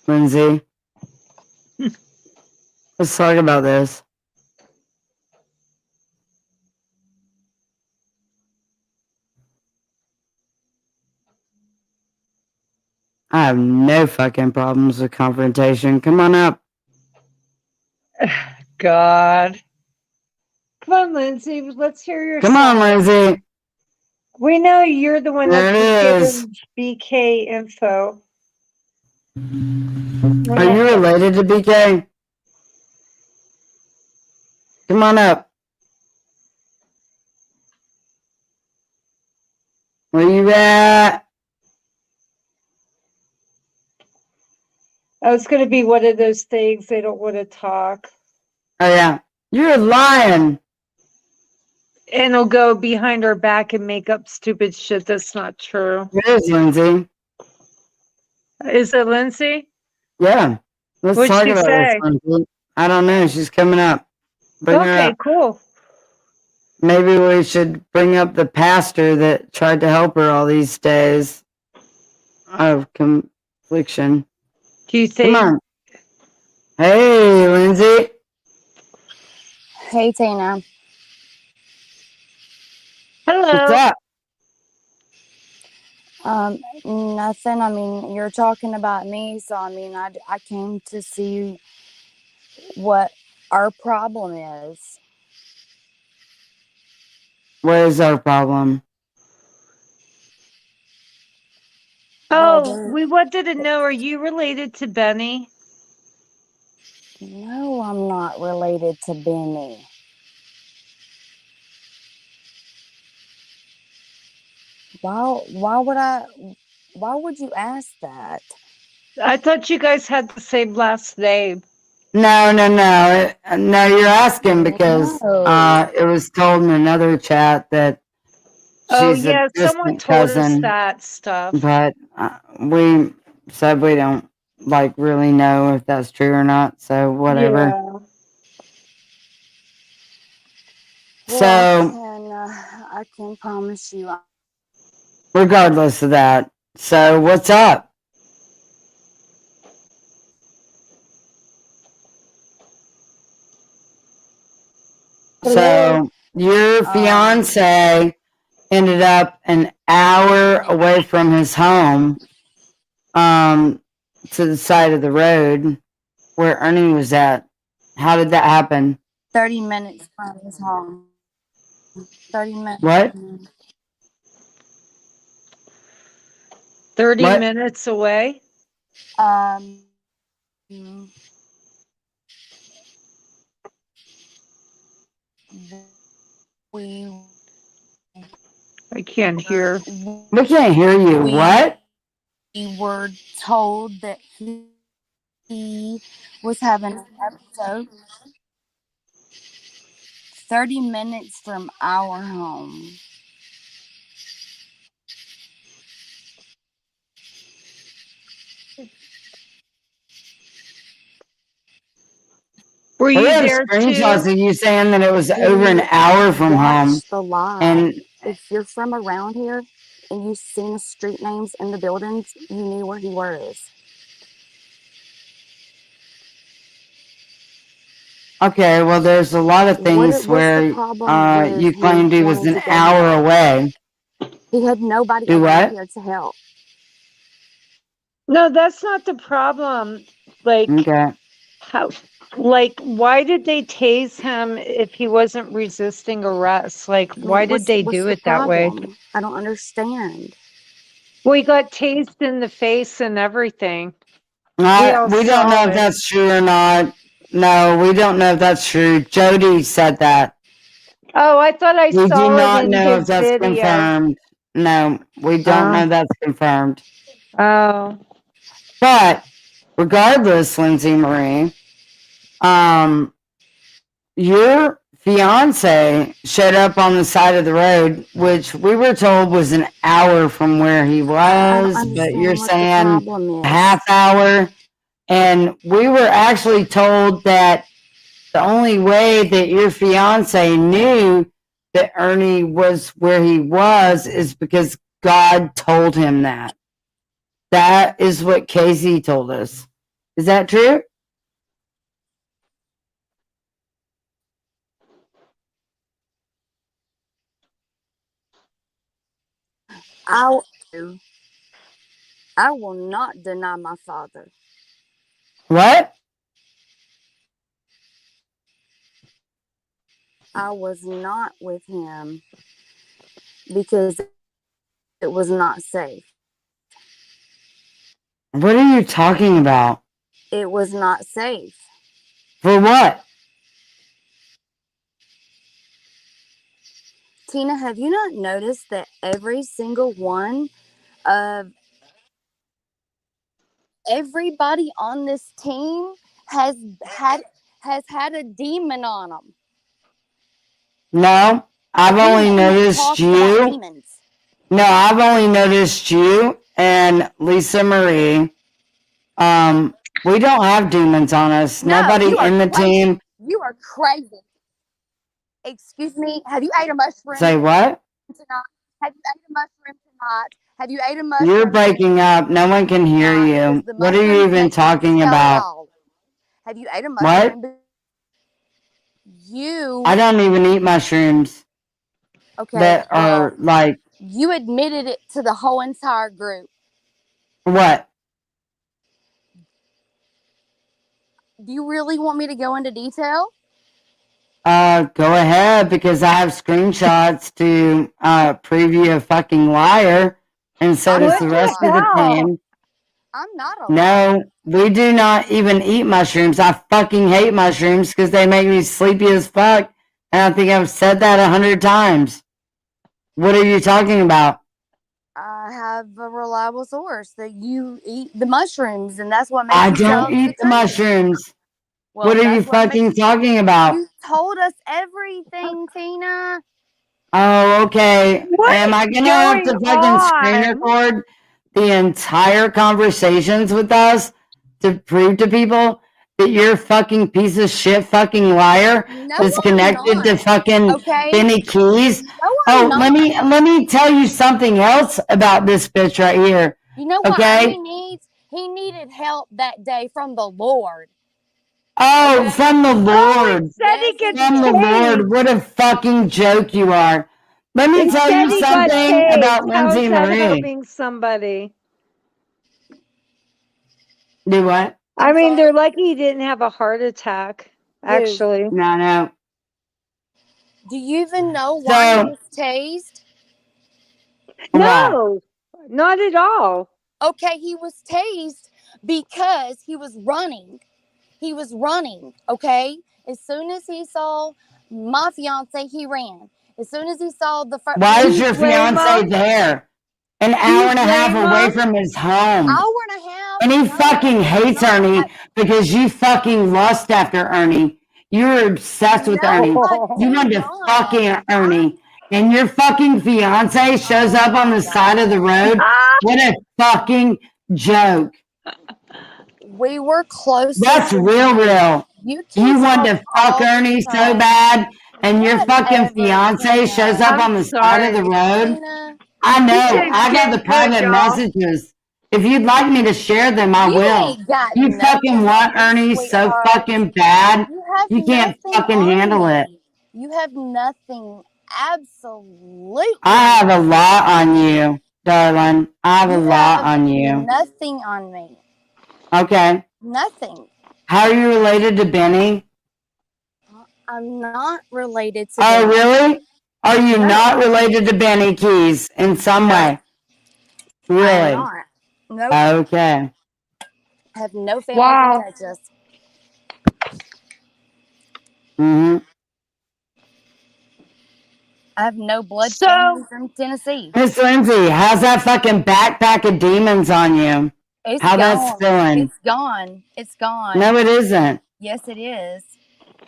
Lindsay. Let's talk about this. I have no fucking problems with confrontation. Come on up. God. Come on, Lindsay. Let's hear your Come on, side. Lindsay. We know you're the one There that's it is. given BK info. Are you related to BK? Come on up. Where you at? Oh, it's going to be one of those things they don't want to talk. Oh yeah. You're lying. And they'll go behind our back and make up stupid shit that's not true. Here's Lindsay. Is it Lindsay? Yeah. Let's What'd talk she about say? this, Lindsay. I don't know. She's coming up. Bring her Okay, up. cool. Maybe we should bring up the pastor that tried to help her all these days of confliction. Do you Come think? on. Hey, Lindsay. Hey, Tina. Hello. What's up? Nothing. I mean, you're talking about me, so I mean, I came to see what our problem is. What is our problem? Well, Oh, we wanted to know, are you related to Benny? no, I'm not related to Benny. Why would you ask that? I thought you guys had the same last name. No. No, you're asking because No. it was told in another chat that Oh, she's yeah, a someone distant told us cousin, that stuff. but we said we don't like really know if that's true or not. So whatever. Yeah. So I can promise you. regardless of that, so what's up? So your fiance ended up an hour away from his home, to the side of the road where Ernie was at. How did that happen? 30 minutes from his home. 30 minutes. What? 30 What? minutes away? We I can't hear. We can't hear you. What? We were told that he was having an episode 30 minutes from our home. Were We you have there screenshots too? of you saying that it was over an hour from home. Watch the live. And if you're from around here and you've seen the street names in the buildings, you knew where he was. okay, well, there's a lot of things where you claimed he was an hour away. He had nobody Do around what? here to help. No, that's not the problem. Like, Okay. how, like, why did they tase him if he wasn't resisting arrest? Like, why did they do the it that way? problem? I don't understand. Well, he got tased in the face and everything. all We don't know saw if it. that's true or not. No, we don't know if that's true. Jody said that. Oh, I thought I We do saw not it in know if his that's video. confirmed. No, we don't know that's confirmed. Oh, But regardless, Lindsay Marie, your fiance showed up on the side of the road, which we were told was an hour from where he I don't was, but understand you're what the saying problem a is. half hour. And we were actually told that the only way that your fiance knew that Ernie was where he was is because God told him that. That is what Casey told us. Is that true? I will not deny my father. What? I was not with him because it was not safe. What are you talking about? It was not safe. For what? Tina, have you not noticed that every single one of everybody on this team has had a demon on them? No, I've only Demon that noticed talks about you. demons. No, I've only noticed you and Lisa Marie. We don't have demons on us. No, Nobody you are in the crazy. team. You are crazy. Excuse me. Have you ate a mushroom Say what? tonight? Have you ate a mushroom tonight? Have you ate a mushroom? You're breaking up. No one can hear you. The What are you mushrooms even make you talking about? skull. Have you ate a What? mushroom? You. I don't even eat mushrooms Okay. that are like You admitted it to the whole entire group. what? Do you really want me to go into detail? Go ahead because I have screenshots to prove you a fucking liar, and so does the rest of the team. I'm not a liar. No, we do not even eat mushrooms. I fucking hate mushrooms because they make me sleepy as fuck. And I think I've said that 100 times. What are you talking about? I have a reliable source that you eat the mushrooms, and that's what makes I you tell don't eat the truth. mushrooms. Well, What are you that's what fucking makes- talking about? You told us everything, Tina. Oh, okay. Am I gonna have to going fucking screen on? record the entire conversations with us to prove to people that you're a fucking piece of shit fucking liar No, that's I'm connected to not. fucking Okay. Benny Keys? No, I'm Oh, not. let me tell you something else about this bitch right here. You know what Okay? Ernie needs? He needed help that day from the Lord. Oh, from the Lord. Said he gets From the Lord. tased. What a fucking joke you are. Let me He tell said you he got something tased. about How Lindsay is that Marie. helping somebody? Do what? I mean, they're lucky he didn't have a heart attack. Actually, No. Do you even know why So- he was tased? no, not at all. Okay, he was tased because he was running. He was running, okay? As soon as he saw my fiance, he ran. As soon as he saw the first... Why is your fiance there? An hour and a half away from his home. Hour and a half? And he fucking hates Ernie because you fucking lust after Ernie. You were obsessed with Ernie. You wanted to fucking Ernie. And your fucking fiance shows up on the side of the road. What a fucking joke. We were close. That's real. You want to fuck Ernie so bad, and your fucking fiance shows up on the side of the road. I know. I got the private messages. If you'd like me to share them, I will. You fucking want Ernie so fucking bad, you can't fucking handle it. You have nothing. Absolutely. I have a lot on you. darling. I have a You lot have on you. nothing on me. Okay. Nothing. How are you related to Benny? I'm not related to Oh, them. really? Are you No. not related to Benny Keys in some No. way? I am Really? not. Nope. Okay. Have no family Wow. can touch us. Mm-hmm. I have no blood So- family from Tennessee. Miss Lindsay, how's that fucking backpack of demons on you? It's How gone. that's feeling? It's gone. It's gone. No, it isn't. Yes, it is.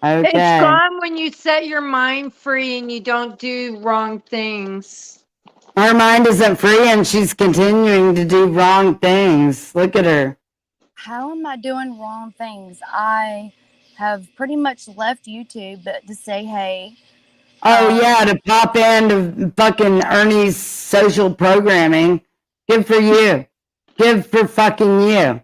Okay. It's gone when you set your mind free and you don't do wrong things. Her mind isn't free and she's continuing to do wrong things. Look at her. How am I doing wrong things? I have pretty much left YouTube but to say hey. Oh, yeah, to pop into fucking Ernie's social programming. Good for you. Good for fucking you.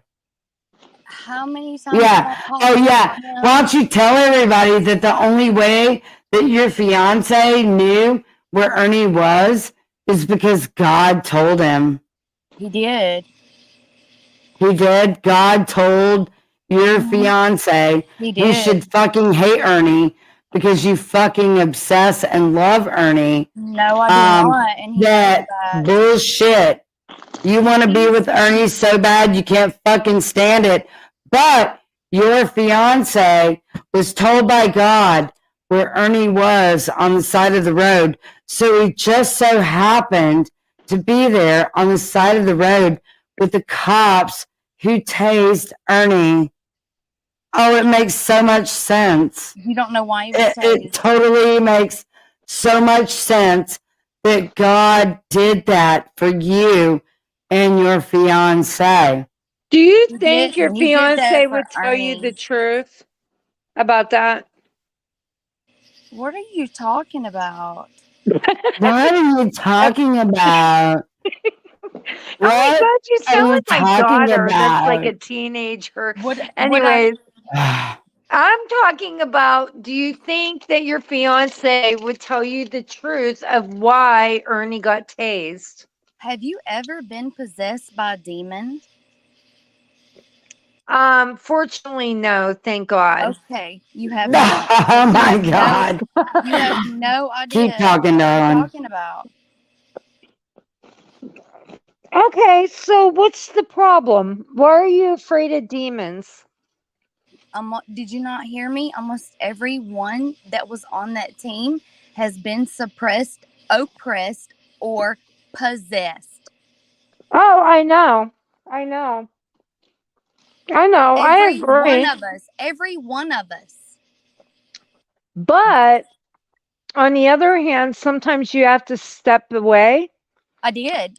How many times Yeah. have I talked Oh, yeah. about him? Why don't you tell everybody that the only way that your fiance knew where Ernie was is because God told him. He did. He did. God told your fiance He you did. should fucking hate Ernie because you fucking obsess and love Ernie. No, I do not. And he knows That that. bullshit. You want to be with Ernie so bad you can't fucking stand it. But your fiance was told by God where Ernie was on the side of the road. So he just so happened to be there on the side of the road with the cops who tased Ernie. Oh, it makes so much sense. You don't know why he was It tased. totally makes so much sense that God did that for you and your fiance. Do you He think did- your he did that fiance for would tell you the Ernie. truth about that? What are you talking about? What are you talking about? Oh my What God, you are sound you like my talking daughter that's like a about? teenager. What Anyways, I'm talking about, do you think that your fiance would tell you the truth of why Ernie got tased? have you ever been possessed by a demon? Fortunately, no, thank God. Okay, you have not. Oh You my have no- God. You have no idea Keep talking, what I'm darling. talking about. Okay, so what's the problem? Why are you afraid of demons? Did you not hear me? Almost everyone that was on that team has been suppressed, oppressed, or possessed. Oh, I know. I know. I know. I Every agree. one of us. Every one of us. But on the other hand, sometimes you have to step away. I did.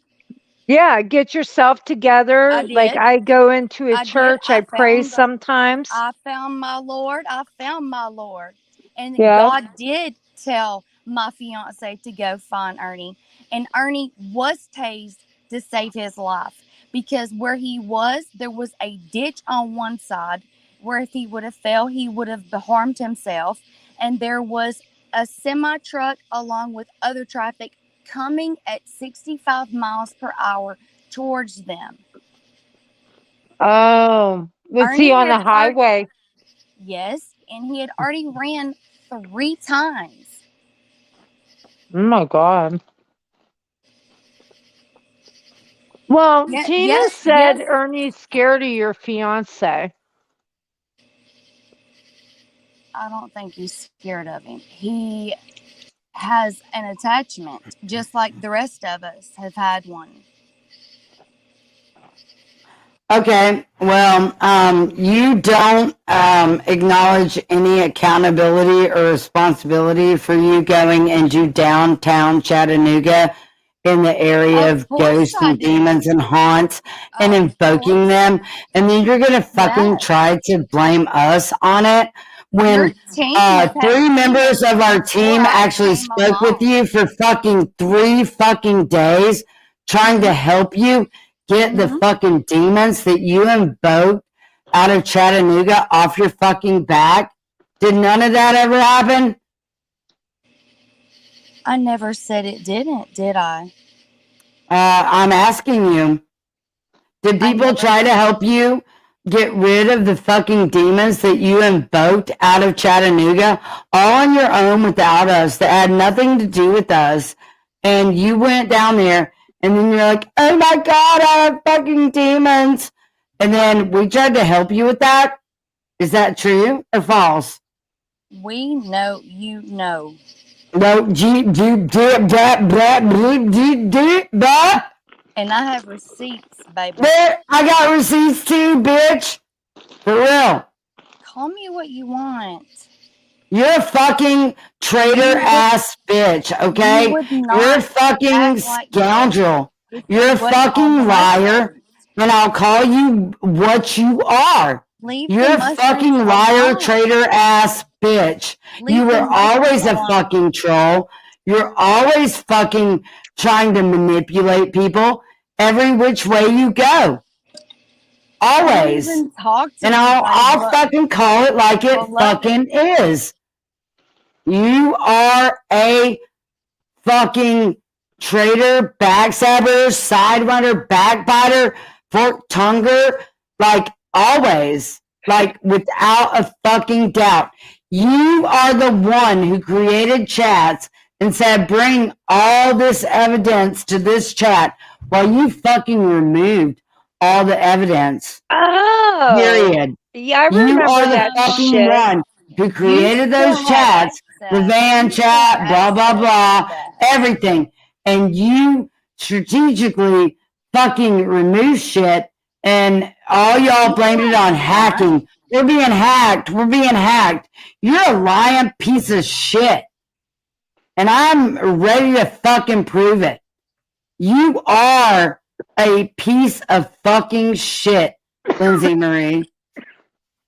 Yeah, get yourself together. I Like did. I go into a I did. church, I I pray found the- sometimes. I found my Lord. I found my Lord. And Yeah. God did tell my fiance to go find Ernie. And Ernie was tased to save his life. Because where he was, there was a ditch on one side where if he would have fell, he would have harmed himself. And there was a semi truck along with other traffic coming at 65 miles per hour towards them. Oh, was Ernie he on the had already- highway? Yes, and he had already ran 3 times. Oh my God. Well, Ye- Tina yes, said yes. Ernie's scared of your fiance. I don't think he's scared of him. He has an attachment, just like the rest of us have had one. Okay, well, you don't acknowledge any accountability or responsibility for you going into downtown Chattanooga in the area Of of course ghosts I and do. demons and haunts and Of invoking course. them, and then you're gonna fucking Yes. try to blame us on it Your when team has had 3 members of our demons team before I actually came spoke with along. you for fucking 3 fucking days trying to help you get the Mhm. fucking demons that you invoked out of Chattanooga off your fucking back. Did none of that ever happen? I never said it didn't, did I? I'm asking you, did people try to help you get rid of the fucking demons that you invoked out of Chattanooga all on your own without us, that had nothing to do with us? And you went down there and then you're like, oh my God, I have fucking demons. And then we tried to help you with that. Is that true or false? We know you know. No, that. And I have receipts, baby. There, I got receipts too, bitch. For real. Call me what you want. You're a fucking traitor ass bitch, okay? You're a fucking scoundrel. You're a fucking liar, and I'll call you what you are. You're a fucking liar, traitor ass bitch. You were always a fucking troll. You're always fucking trying to manipulate people every which way you go. Always. And I'll fucking call it like it fucking is. You are a fucking traitor, backstabber, sidewinder, backbiter, fork tonguer, like always, like without a fucking doubt. You are the one who created chats and said, bring all this evidence to this chat while you fucking removed all the evidence. Oh. Period. Yeah, I remember You are the that fucking shit. one who created those chats, the van chat, blah, blah, blah, everything. And you strategically fucking remove shit, and all y'all blamed it on hacking. We're being hacked. We're being hacked. You're a lying piece of shit. And I'm ready to fucking prove it. You are a piece of fucking shit, Lindsay Marie.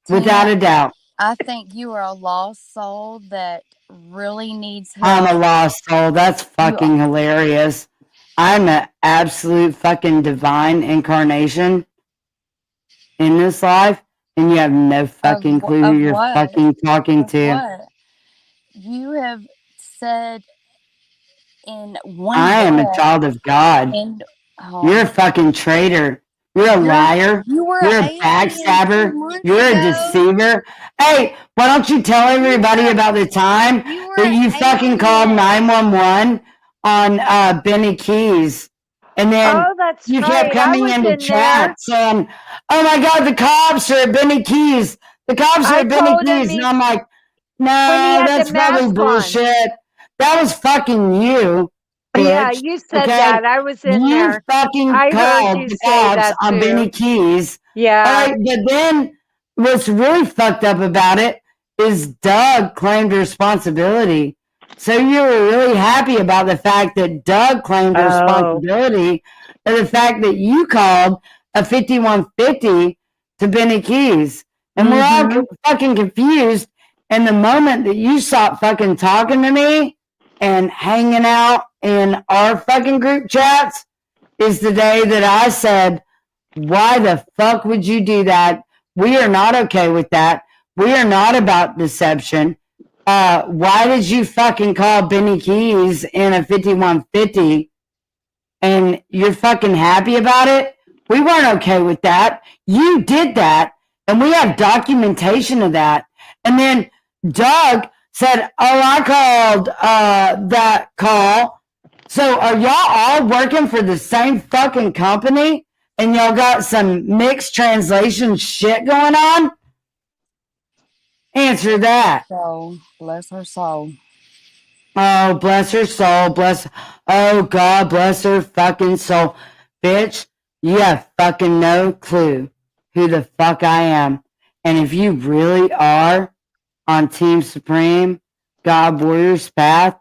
Without a doubt. I think you are a lost soul that really needs help. I'm a lost soul. That's fucking hilarious. I'm an absolute fucking divine incarnation in this life, and you have no fucking clue who you're fucking talking to. What? You have said in one I am a breath child of God. You're a fucking traitor. You're a liar. You're a backstabber. You're a deceiver. Hey, why don't you tell everybody about the time that you fucking called 911 on Benny Keys? And then you kept coming into chat saying, oh my God, the cops are at Benny Keys. The cops are at Benny Keys. And I'm like, no, that's probably bullshit. That was fucking you. Bitch. Yeah, you said that. I was in you there. You fucking I heard called you the say cops that on too. Benny Keys. Yeah. All right, but then what's really fucked up about it is Doug claimed responsibility. So you were really happy about the fact that Doug claimed responsibility for the fact that you called a 5150 to Benny Keys. And we're all fucking confused. And the moment that you stopped fucking talking to me and hanging out in our fucking group chats is the day that I said, why the fuck would you do that? We are not okay with that. We are not about deception. Why did you fucking call Benny Keys in a 5150 and you're fucking happy about it? We weren't okay with that. You did that, and we have documentation of that. And then Doug said, oh, I called that call. So are y'all all working for the same fucking company? And y'all got some mixed translation shit going on? Answer that. So, bless her soul. Oh, bless her soul. Oh, God, bless her fucking soul. Bitch, you have fucking no clue who the fuck I am. And if you really are on Team Supreme, God Warriors path,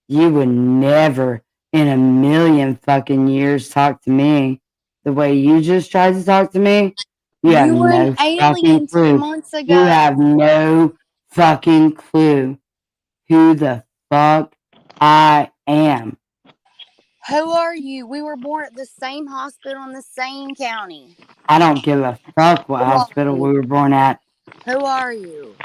you would never in a million fucking years talk to me the way you just tried to talk to me. You have were no an fucking alien 2 clue. months ago. You have no fucking clue who the fuck I am. Who are you? We were born at the same hospital in the same county. I don't give a fuck what hospital we were born at. Who are you?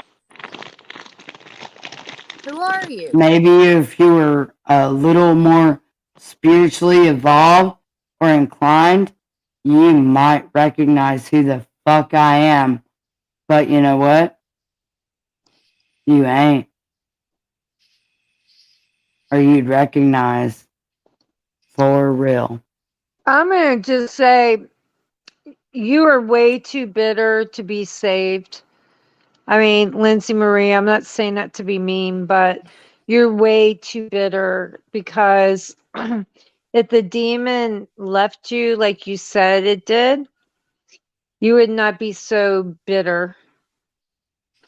Who are you? Maybe if you were a little more spiritually evolved, or inclined, you might recognize who the fuck I am. But you know what? You ain't. Or you'd recognize for real. I'm going to just say you are way too bitter to be saved. I mean, Lindsay Marie, I'm not saying that to be mean, but you're way too bitter because if the demon left you like you said it did, you would not be so bitter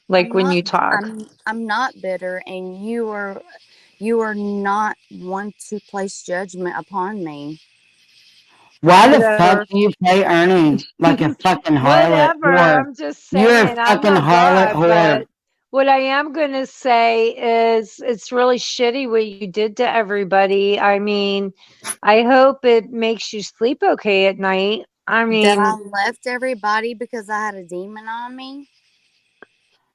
like when you talk. I'm not bitter, and you are not one to place judgment upon me. Why the Whatever. fuck do you play Ernie like a fucking harlot Whatever. whore? I'm just saying. You're a I'm fucking not harlot God, whore. but what I am going to say is it's really shitty what you did to everybody. I mean, I hope it makes you sleep okay at night. I That mean, I left everybody because I had a demon on me.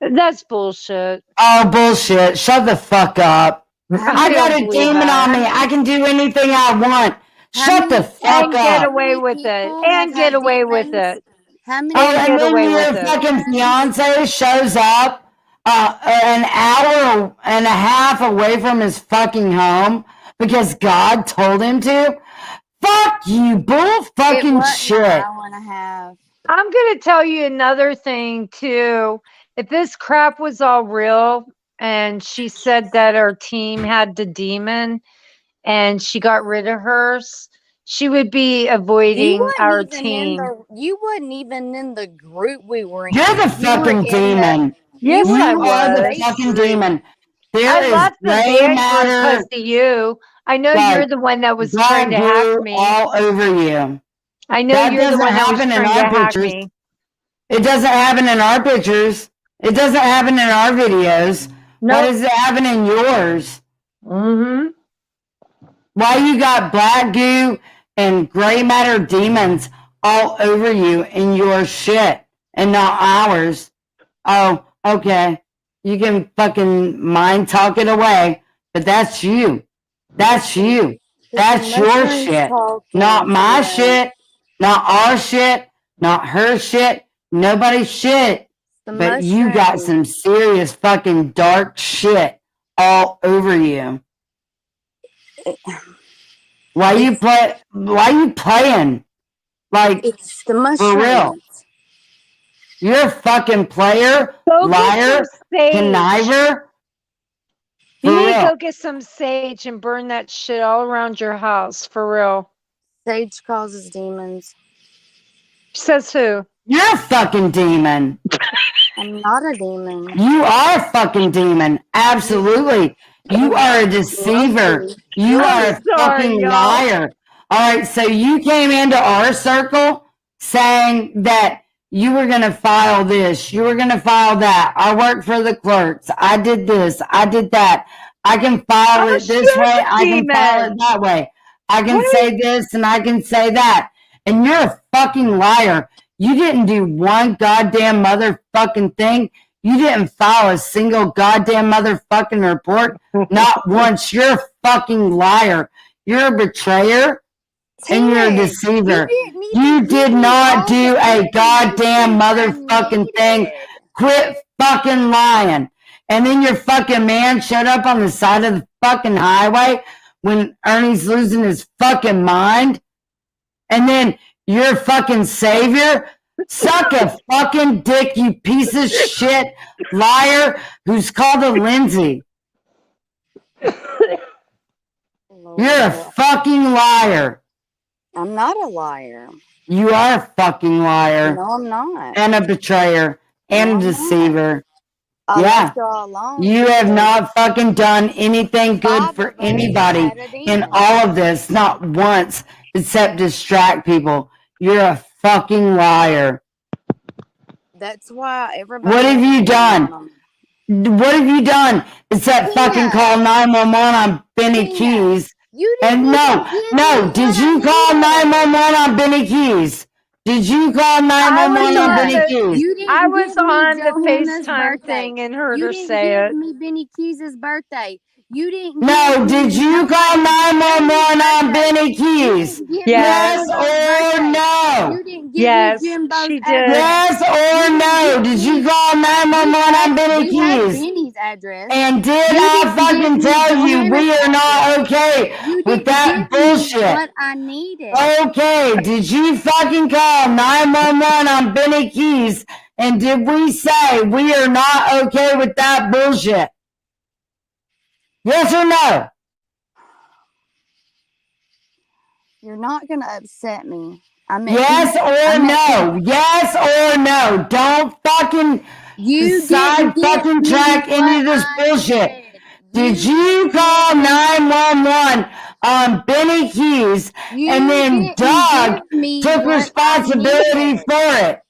that's bullshit. Oh, bullshit. Shut the fuck up. I don't got a believe demon that. on me. I can do anything I want. Shut the fuck And get up. away with it. And get away with it. How many? Oh, and get then away your with it. fucking fiance shows up an hour and a half away from his fucking home because God told him to. Fuck you, bull fucking shit. An hour and a half. I'm going to tell you another thing too. If this crap was all real and she said that our team had the demon and she got rid of hers, she would be avoiding our team. You wasn't even in the group we were in. You're the fucking demon. Yes, you I are the was. fucking demon. There I is left the gray band matter. because of you. I know like you're the one that was black trying to hack goo me. all over you. I know That you're the doesn't one that was happen in trying to our hack pictures. me. It doesn't happen in our pictures. It doesn't happen in our videos. No. Why does it happen in yours? Mm-hmm. Why you got black goo and gray matter demons all over you in your shit and not ours? Oh, okay. You can fucking mind talk it away, but that's you. That's you. That's your shit. Not my shit, not our shit, not her shit, nobody's shit. But you got some serious fucking dark shit all over you. Why you playing? Like, it's the for real. You're a fucking player, liar, conniver. You need to go get some sage and burn that shit all around your house, for real. Sage causes demons. Says who? You're a fucking demon. I'm not a demon. You are a fucking demon. Absolutely. You are a deceiver. You are a fucking liar. All right, so you came into our circle saying that you were going to file this, you were going to file that. I work for the clerks. I did this, I did that. I can file it this way, I can file it that way. I can say this and I can say that. And you're a fucking liar. You didn't do one goddamn motherfucking thing. You didn't file a single goddamn motherfucking report. Not once. You're a fucking liar. You're a betrayer and you're a deceiver. You did not do a goddamn motherfucking thing. Quit fucking lying. And then your fucking man showed up on the side of the fucking highway when Ernie's losing his fucking mind. And then your fucking savior. Suck a fucking dick, you piece of shit liar who's called a Lindsay. You're a fucking liar. I'm not a liar. You are a fucking liar. No, I'm not. And a betrayer. And a deceiver. I Yeah. left y'all alone. You have not fucking done anything good for anybody in all of this. Not once. Except distract people. You're a fucking liar. That's why everybody. What have you done? What have you done? Except fucking call 911 on Benny Keys. And no, did you call 911 on Benny Keys? Did you call 911 on Benny Keys? I was on the FaceTime thing and heard her say it. You didn't give me Benny Keys' birthday. You didn't. No, give did me you call my 911 on Benny Keys? You didn't give Yes. me Yes or no? You didn't give Yes, me Jimbo's she did. address. Yes or no? Did you call 911 on Benny We had Keys? Benny's address. And did You I didn't fucking give me tell you Johanna's we are not address. okay You with didn't that give me bullshit? what I needed. Okay, did you fucking call 911 on Benny Keys? And did we say we are not okay with that bullshit? Yes or no? You're not gonna upset me. I mean, Yes or no? Yes or no? Don't fucking You side didn't give fucking me track any of what this I bullshit. needed. Did you call 911 on Benny Keys and then didn't Doug give me took what I responsibility needed. for it?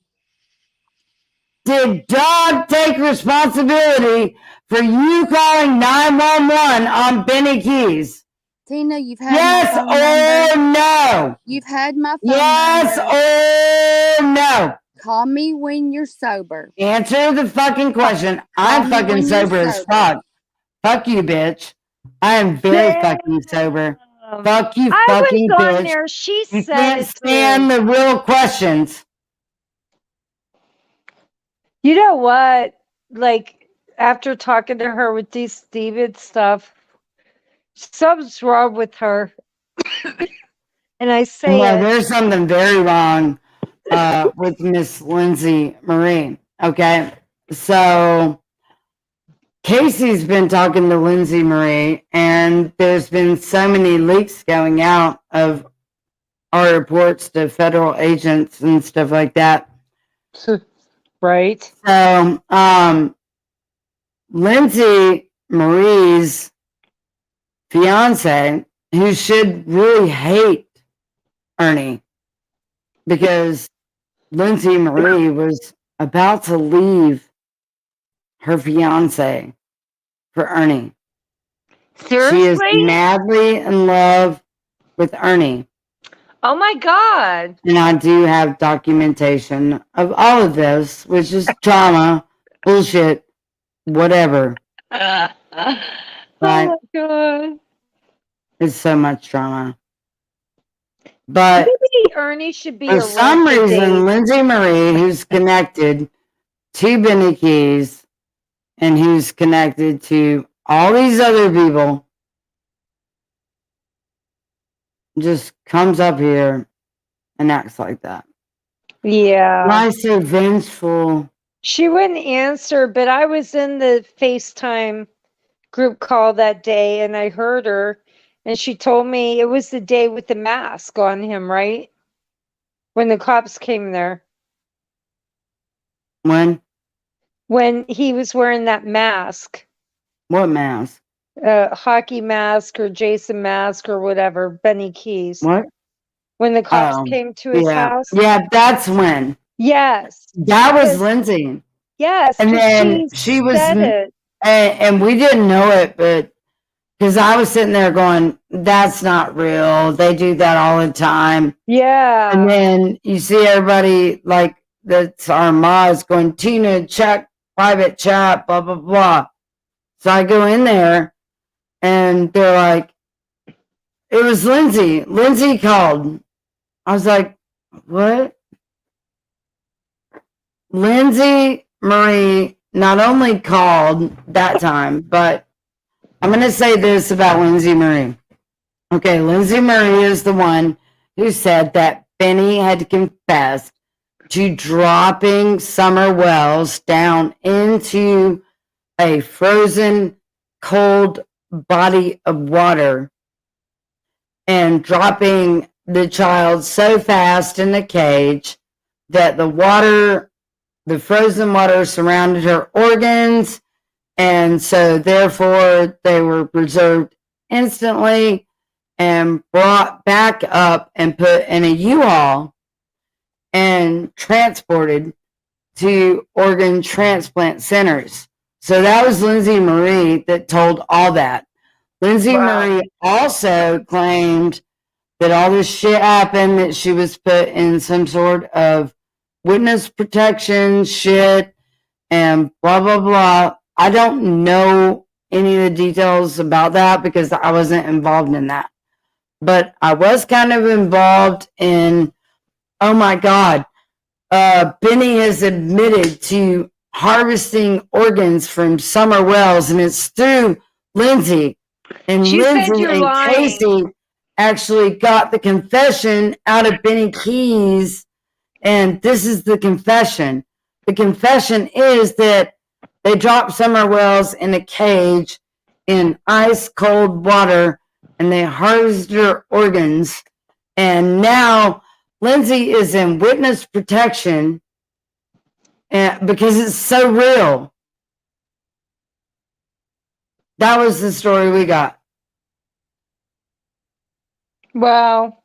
Did Doug take responsibility for you calling 911 on Benny Keys? Tina, you've had Yes my phone number. or no? You've had my phone Yes number. or no? Call me when you're sober. Answer the fucking question. Call I'm me fucking when you're sober as sober. fuck. Fuck you, bitch. I am very fucking sober. Fuck you, I fucking was on bitch. there. She You said can't it stand too. the real questions. You know what? Like, after talking to her with these Steven stuff, something's wrong with her. And I say Well, it. there's something very wrong with Miss Lindsay Marie. Okay. So Casey's been talking to Lindsay Marie, and there's been so many leaks going out of our reports to federal agents and stuff like that. Right. So, Lindsay Marie's fiance, who should really hate Ernie, because Lindsay Marie was about to leave her fiance for Ernie. She is Seriously? madly in love with Ernie. Oh my God. And I do have documentation of all of this, which is drama, bullshit, whatever. Oh Right? my God. It's so much drama. But Maybe Ernie should be for some arrested. reason, Lindsay Marie, who's connected to Benny Keys and who's connected to all these other people, just comes up here and acts like that. Yeah. Why so vengeful? She wouldn't answer, but I was in the FaceTime group call that day and I heard her and she told me it was the day with the mask on him, right? When the cops came there. When he was wearing that mask. What mask? Hockey mask or Jason mask or whatever, Benny Keys. What? When the cops Oh, came to his yeah. house. Yeah, that's when. Yes. That was Lindsay. Yes. And 'cause then she was, said it. and we didn't know it, but because I was sitting there going, that's not real. They do that all the time. Yeah. And then you see everybody like that's our Ma's going, Tina, check private chat, blah, blah, blah. So I go in there and they're like, it was Lindsay. Lindsay called. I was like, what? Lindsay Marie not only called that time, but I'm going to say this about Lindsay Marie. Okay, Lindsay Marie is the one who said that Benny had confessed to dropping Summer Wells down into a frozen, cold body of water and dropping the child so fast in a cage that the frozen water surrounded her organs, and so therefore they were preserved instantly and brought back up and put in a U-Haul and transported to organ transplant centers. So that was Lindsay Marie that told all that. Lindsay Marie also claimed that all this shit happened, that she was put in some sort of witness protection shit and blah, blah, blah. I don't know any of the details about that because I wasn't involved in that. But I was kind of involved in, oh my God, Benny has admitted to harvesting organs from Summer Wells, and it's through Lindsay. And She said Lindsay you're and lying. Casey actually got the confession out of Benny Keys, and this is the confession. The confession is that they dropped Summer Wells in a cage in ice cold water, and they harvested her organs. And now Lindsay is in witness protection because it's so real. That was the story we got. Wow.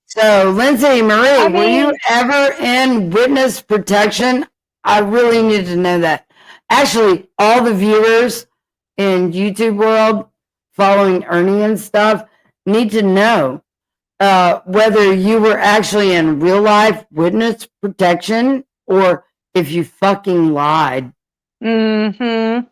So, Lindsay Marie, I were you mean- ever in witness protection? I really need to know that. Actually, all the viewers in YouTube world following Ernie and stuff need to know whether you were actually in real life witness protection or if you fucking lied. Mm-hmm.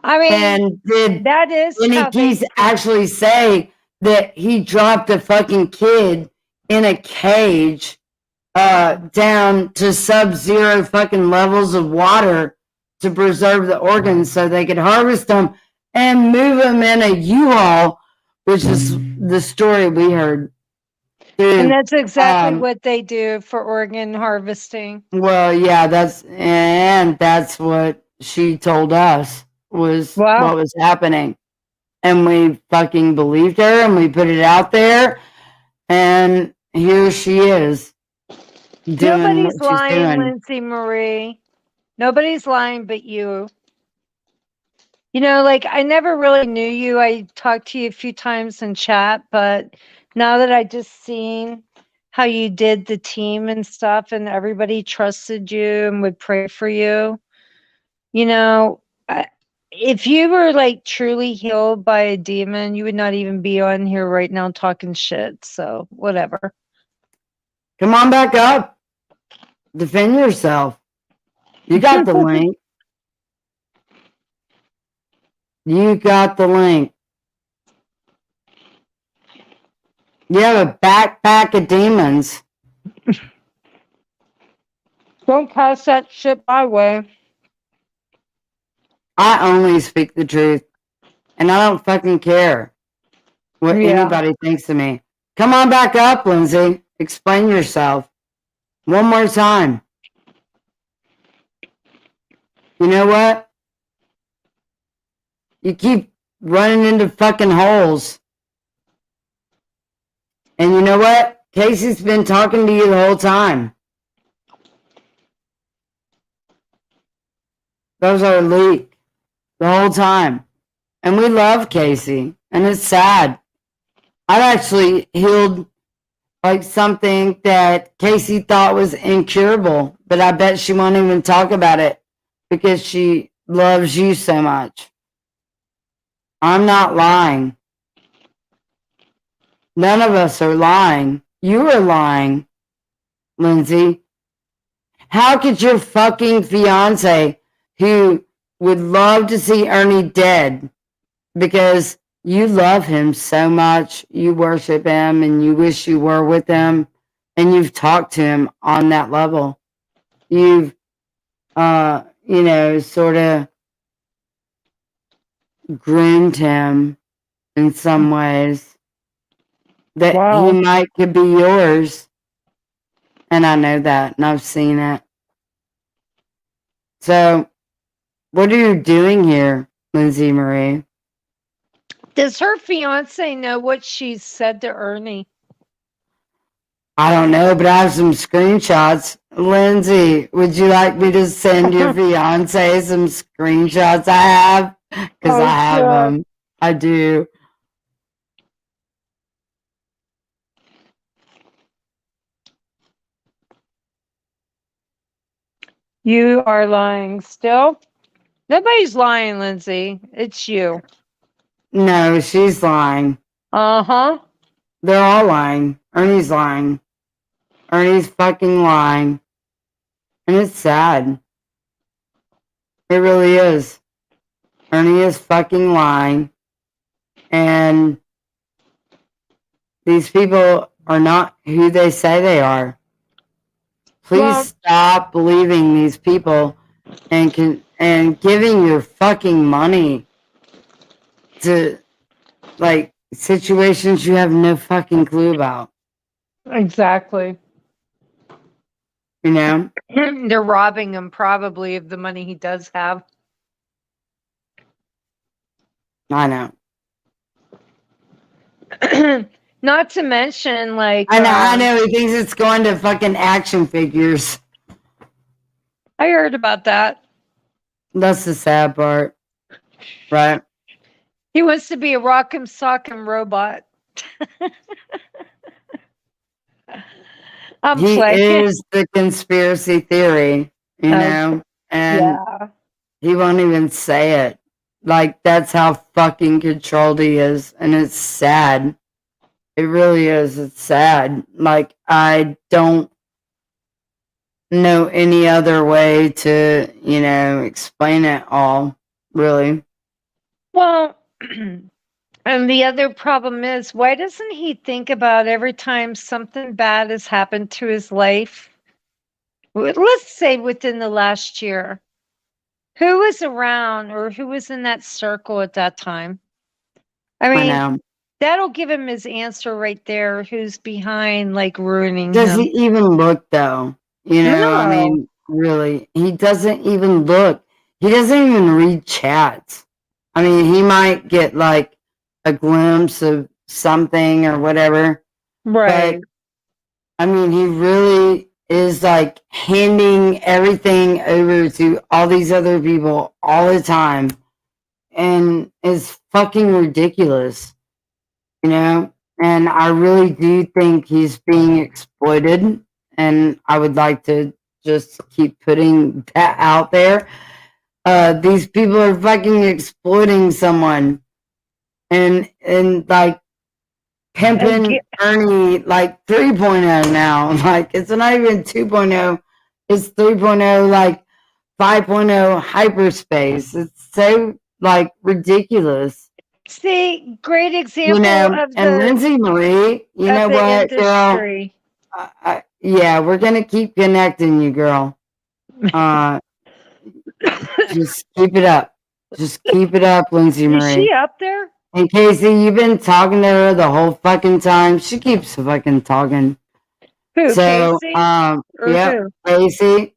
I mean, And did that is Benny how they Keys actually say that he dropped a fucking kid in a cage down to sub-zero fucking levels of water to preserve the organs so they could harvest them and move them in a U-Haul, which is the story we heard. and that's exactly what they do for organ harvesting. Well, yeah, that's what she told us was Wow. what was happening. And we fucking believed her and we put it out there. And here she is doing Nobody's what she's lying, doing. Lindsay Marie. Nobody's lying but you. You know, like I never really knew you. I talked to you a few times in chat, but now that I just seen how you did the team and stuff and everybody trusted you and would pray for you, you know, if you were like truly healed by a demon, you would not even be on here right now talking shit. So whatever. Come on back up. Defend yourself. You got the link. You got the link. You have a backpack of demons. Don't pass that shit my way. I only speak the truth. And I don't fucking care what Yeah. anybody thinks of me. Come on back up, Lindsay. Explain yourself. One more time. You know what? You keep running into fucking holes. And you know what? Casey's been talking to you the whole time. That was our leak the whole time. And we love Casey. And it's sad. I've actually healed like something that Casey thought was incurable, but I bet she won't even talk about it because she loves you so much. I'm not lying. None of us are lying. You are lying, Lindsay. How could your fucking fiance, who would love to see Ernie dead because you love him so much, you worship him and you wish you were with him, and you've talked to him on that level. You've, sort of groomed him in some ways that Wow. he could be yours. And I know that, and I've seen it. So, what are you doing here, Lindsay Marie? Does her fiance know what she said to Ernie? I don't know, but I have some screenshots. Lindsay, would you like me to send your fiance some screenshots I have? Because Oh, I have sure. them. I do. You are lying still. Nobody's lying, Lindsay. It's you. No, she's lying. Uh-huh. They're all lying. Ernie's lying. Ernie's fucking lying. And it's sad. It really is. Ernie is fucking lying. And these people are not who they say they are. Please Well- stop believing these people and giving your fucking money to like situations you have no fucking clue about. Exactly. You know? They're robbing him probably of the money he does have. I know. Not to mention, like, I know. He thinks it's going to fucking action figures. I heard about that. That's the sad part. Right? He wants to be a rock'em sock'em robot. I'm He playing. is the conspiracy theory, you know? And Yeah. he won't even say it. Like, that's how fucking controlled he is. And it's sad. It really is. It's sad. Like, I don't know any other way to, you know, explain it all, really. Well, and the other problem is, why doesn't he think about every time something bad has happened to his life? Let's say within the last year. Who was around or who was in that circle at that time? I I mean, know. that'll give him his answer right there. Who's behind, like, ruining Does him? he even look, though? You know, I No. mean, really. He doesn't even look. He doesn't even read chats. I mean, he might get, like, a glimpse of something or whatever. Right. But, I mean, he really is, like, handing everything over to all these other people all the time. And it's fucking ridiculous. You know? And I really do think he's being exploited. And I would like to just keep putting that out there. These people are fucking exploiting someone. And like, pimping Ernie like 3.0 now. Like, it's not even 2.0. It's 3.0, like 5.0 hyperspace. It's so, like, ridiculous. See, great example You know, of and the Lindsay Marie, you know of the what, girl? industry. Yeah, we're gonna keep connecting you, girl. Just keep it up. Just keep it up, Lindsay Is Marie. she up there? And Casey, you've been talking to her the whole fucking time. She keeps fucking talking. Who, So, Casey? Or yep, who? Casey.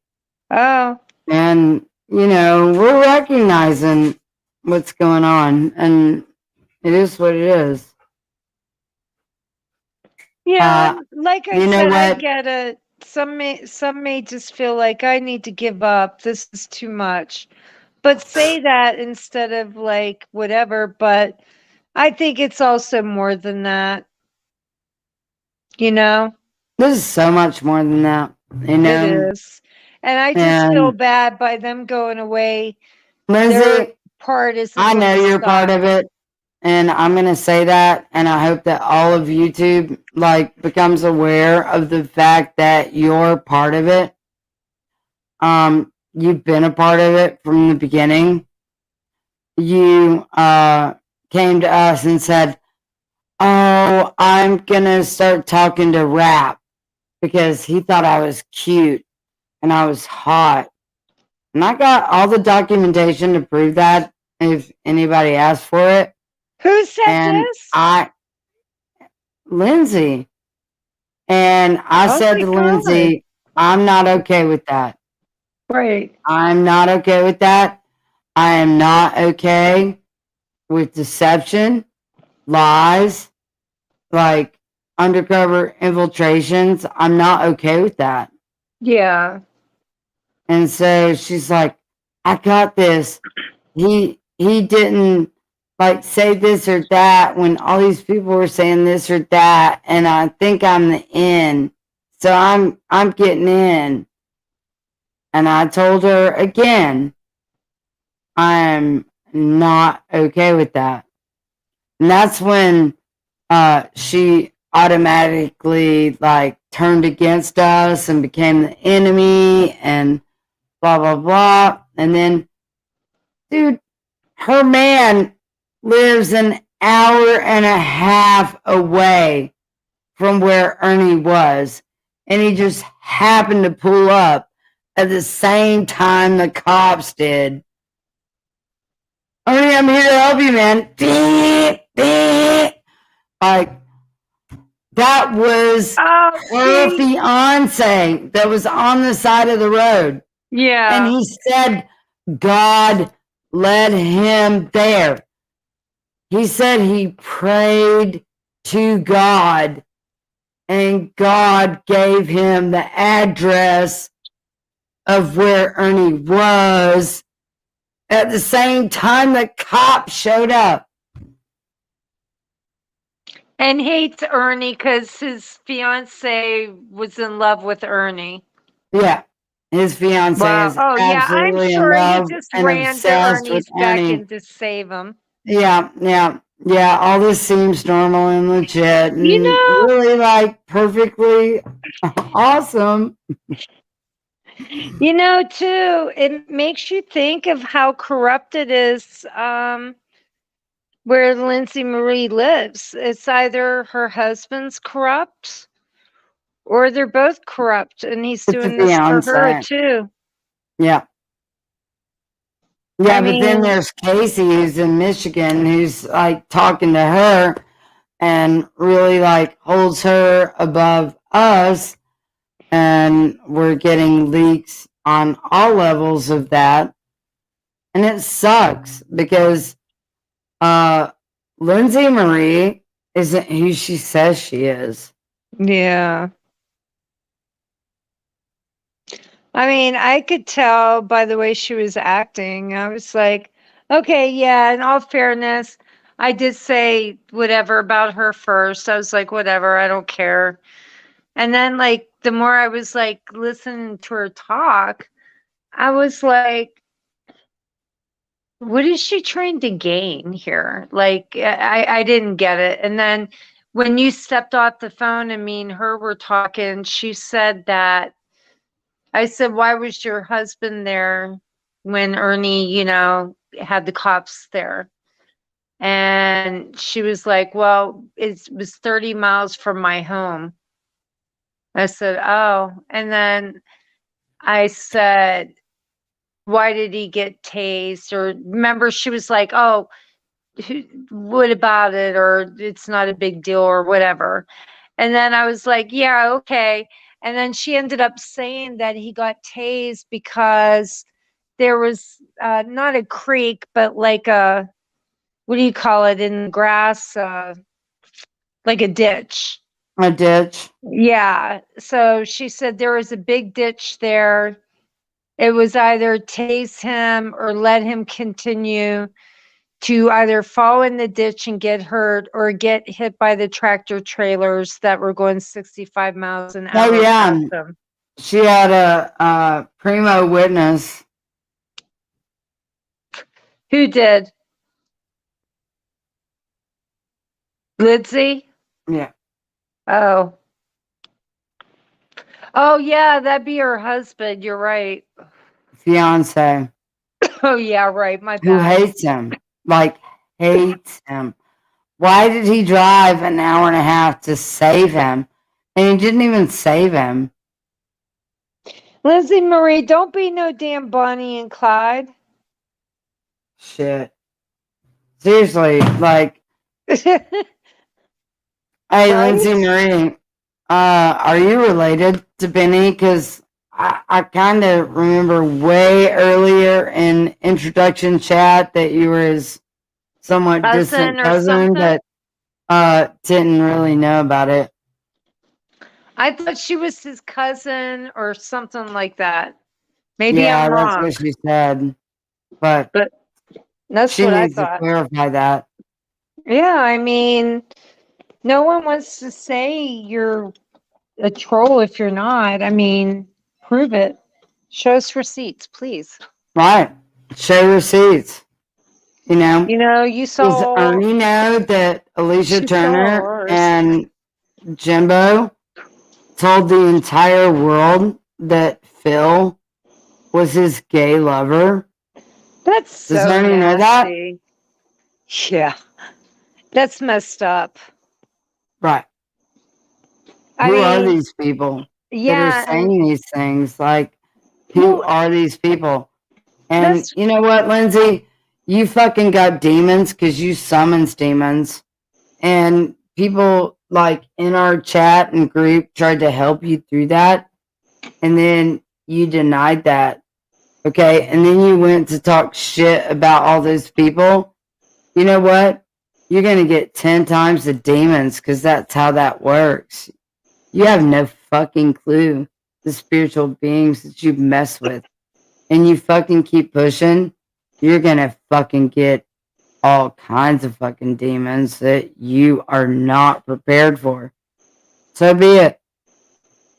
Oh. And, you know, we're recognizing what's going on, and it is what it is. Yeah, like I you know said, I what? get it. Some may just feel like I need to give up. This is too much. But say that instead of like whatever, but I think it's also more than that. You know? This is so much more than that, you know? It is. And I just feel bad by them going away. Their Lindsay, part is I know you're part of it, and I'm gonna say that, and I hope that all of YouTube like becomes aware of the fact that you're part of it. You've been a part of it from the beginning. You came to us and said, "Oh, I'm gonna start talking to Rap," because he thought I was cute and I was hot. And I got all the documentation to prove that if anybody asked for it. Who said And this? Lindsay. And I Oh said my to God. Lindsay, I'm not okay with that. Right. I'm not okay with that. I am not okay with deception, lies, like undercover infiltrations. I'm not okay with that. Yeah. And so she's like, I got this. He didn't like say this or that when all these people were saying this or that, and I think I'm the in. So I'm getting in. And I told her again, I'm not okay with that. And that's when she automatically like turned against us and became the enemy and blah blah blah. And then dude, her man lives an hour and a half away from where Ernie was. And he just happened to pull up at the same time the cops did. Ernie, I'm here to help you, man. Like, that was her fiance that was on the side of the road. Yeah. And he said God led him there. He said he prayed to God and God gave him the address of where Ernie was at the same time the cop showed up. And hates Ernie because his fiance was in love with Ernie. Yeah. His fiance Wow. is Oh, yeah. I'm absolutely in sure he love just and ran to obsessed Ernie's with Ernie. second to save him. Yeah. All this seems normal and legit and You know, really like perfectly awesome. you know, too, it makes you think of how corrupt it is where Lindsay Marie lives. It's either her husband's corrupt or they're both corrupt, and he's It's a doing this for her fiance. too. Yeah, I but then mean, there's Casey who's in Michigan who's like talking to her and really like holds her above us, and we're getting leaks on all levels of that. And it sucks because Lindsay Marie isn't who she says she is. yeah. I mean, I could tell by the way she was acting. I was like, okay, yeah, in all fairness, I did say whatever about her first. I was like, whatever, I don't care. And then, like, the more I was like listening to her talk, I was like, what is she trying to gain here? Like, I didn't get it. And then when you stepped off the phone and me and her were talking, she said that I said, why was your husband there when Ernie, had the cops there? And she was like, well, it was 30 miles from my home. I said, oh. And then I said, why did he get tased? Or remember, she was like, oh, what about it? Or it's not a big deal or whatever. And then I was like, yeah, okay. And then she ended up saying that he got tased because there was not a creek, but like a, what do you call it in the grass? Like a ditch. A ditch. Yeah. So she said there was a big ditch there. It was either tase him or let him continue to either fall in the ditch and get hurt or get hit by the tractor trailers that were going 65 miles an hour. Oh yeah, past them. she had a primo witness. Who did? Lindsay? Yeah. Oh. Oh yeah, that'd be her husband. You're right. Fiance. Oh yeah, right. My Who bad. hates him. Like, hates him. Why did he drive an hour and a half to save him? And he didn't even save him. Lindsay Marie, don't be no damn Bonnie and Clyde. Shit. Seriously, like, hey, Right? Lindsay Marie, are you related to Benny? Because I kind of remember way earlier in introduction chat that you were his somewhat distant cousin, but didn't really know about it. I thought she was his cousin or something like that. Maybe Yeah, I'm that's wrong. what she said. But That's she what I needs to thought. clarify that. Yeah, I mean, no one wants to say you're a troll if you're not. I mean, prove it. Show us receipts, please. Right. Show receipts. You know? You Does saw. Ernie know that Alicia She Turner saw ours. and Jimbo told the entire world that Phil was his gay lover? That's Does so Ernie know that? nasty. Yeah, that's messed up. Right. I Who are mean, these people that are yeah, and saying these things? Like, who well, are these people? And that's you know what, Lindsay? You fucking got demons because you summons demons. And people like in our chat and group tried to help you through that. And then you denied that. Okay. And then you went to talk shit about all those people. You know what? You're going to get 10 times the demons because that's how that works. You have no fucking clue the spiritual beings that you mess with. And you fucking keep pushing, you're going to fucking get all kinds of fucking demons that you are not prepared for. So be it.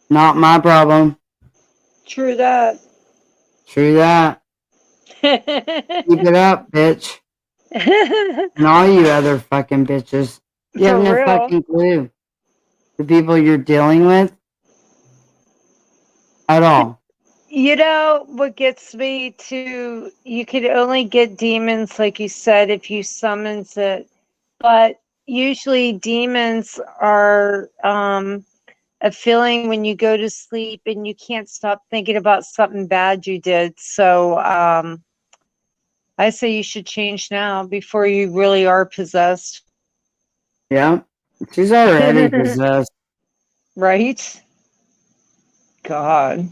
Not my problem. true that. True that. Keep it up, bitch. And all you other fucking bitches. You have For no real. fucking clue. The people you're dealing with at all. You know what gets me to, you could only get demons, like you said, if you summons it. But usually demons are a feeling when you go to sleep and you can't stop thinking about something bad you did. So I say you should change now before you really are possessed. Yeah. She's already possessed. Right? God.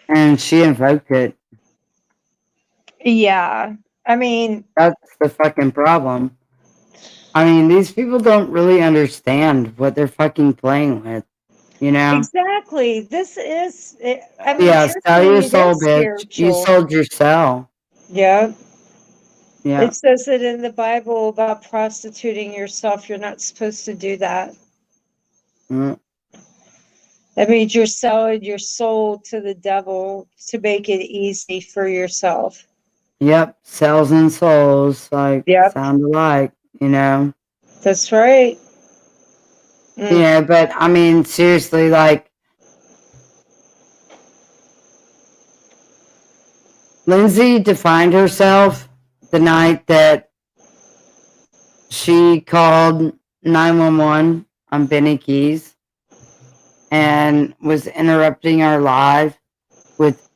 And she invoked it. Yeah. I mean, That's the fucking problem. I mean, these people don't really understand what they're fucking playing with, you know? exactly. This is, I mean, Yeah, sell your truthfully, it soul, is bitch. You spiritual. sold your soul. Yeah. Yeah. It says it in the Bible about prostituting yourself. You're not supposed to do that. Mm. That means you're selling your soul to the devil to make it easy for yourself. Yep. Cells and souls, like, Yep. sound alike, you know? That's right. Mm. Yeah, but I mean, seriously, like, Lindsay defined herself the night that she called 911 on Benny Keys and was interrupting our live with,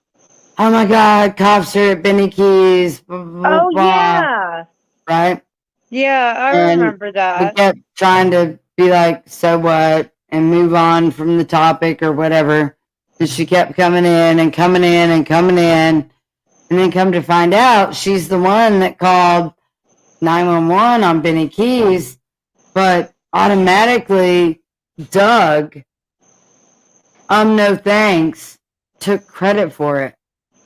"Oh my God, cops are at Benny Keys." Blah, blah, Oh, blah, yeah. right? Yeah, I And remember we that. kept trying to be like, "So what?" and move on from the topic or whatever. And she kept coming in and coming in and coming in. And then come to find out, she's the one that called 911 on Benny Keys, but automatically Doug, no thanks, took credit for it.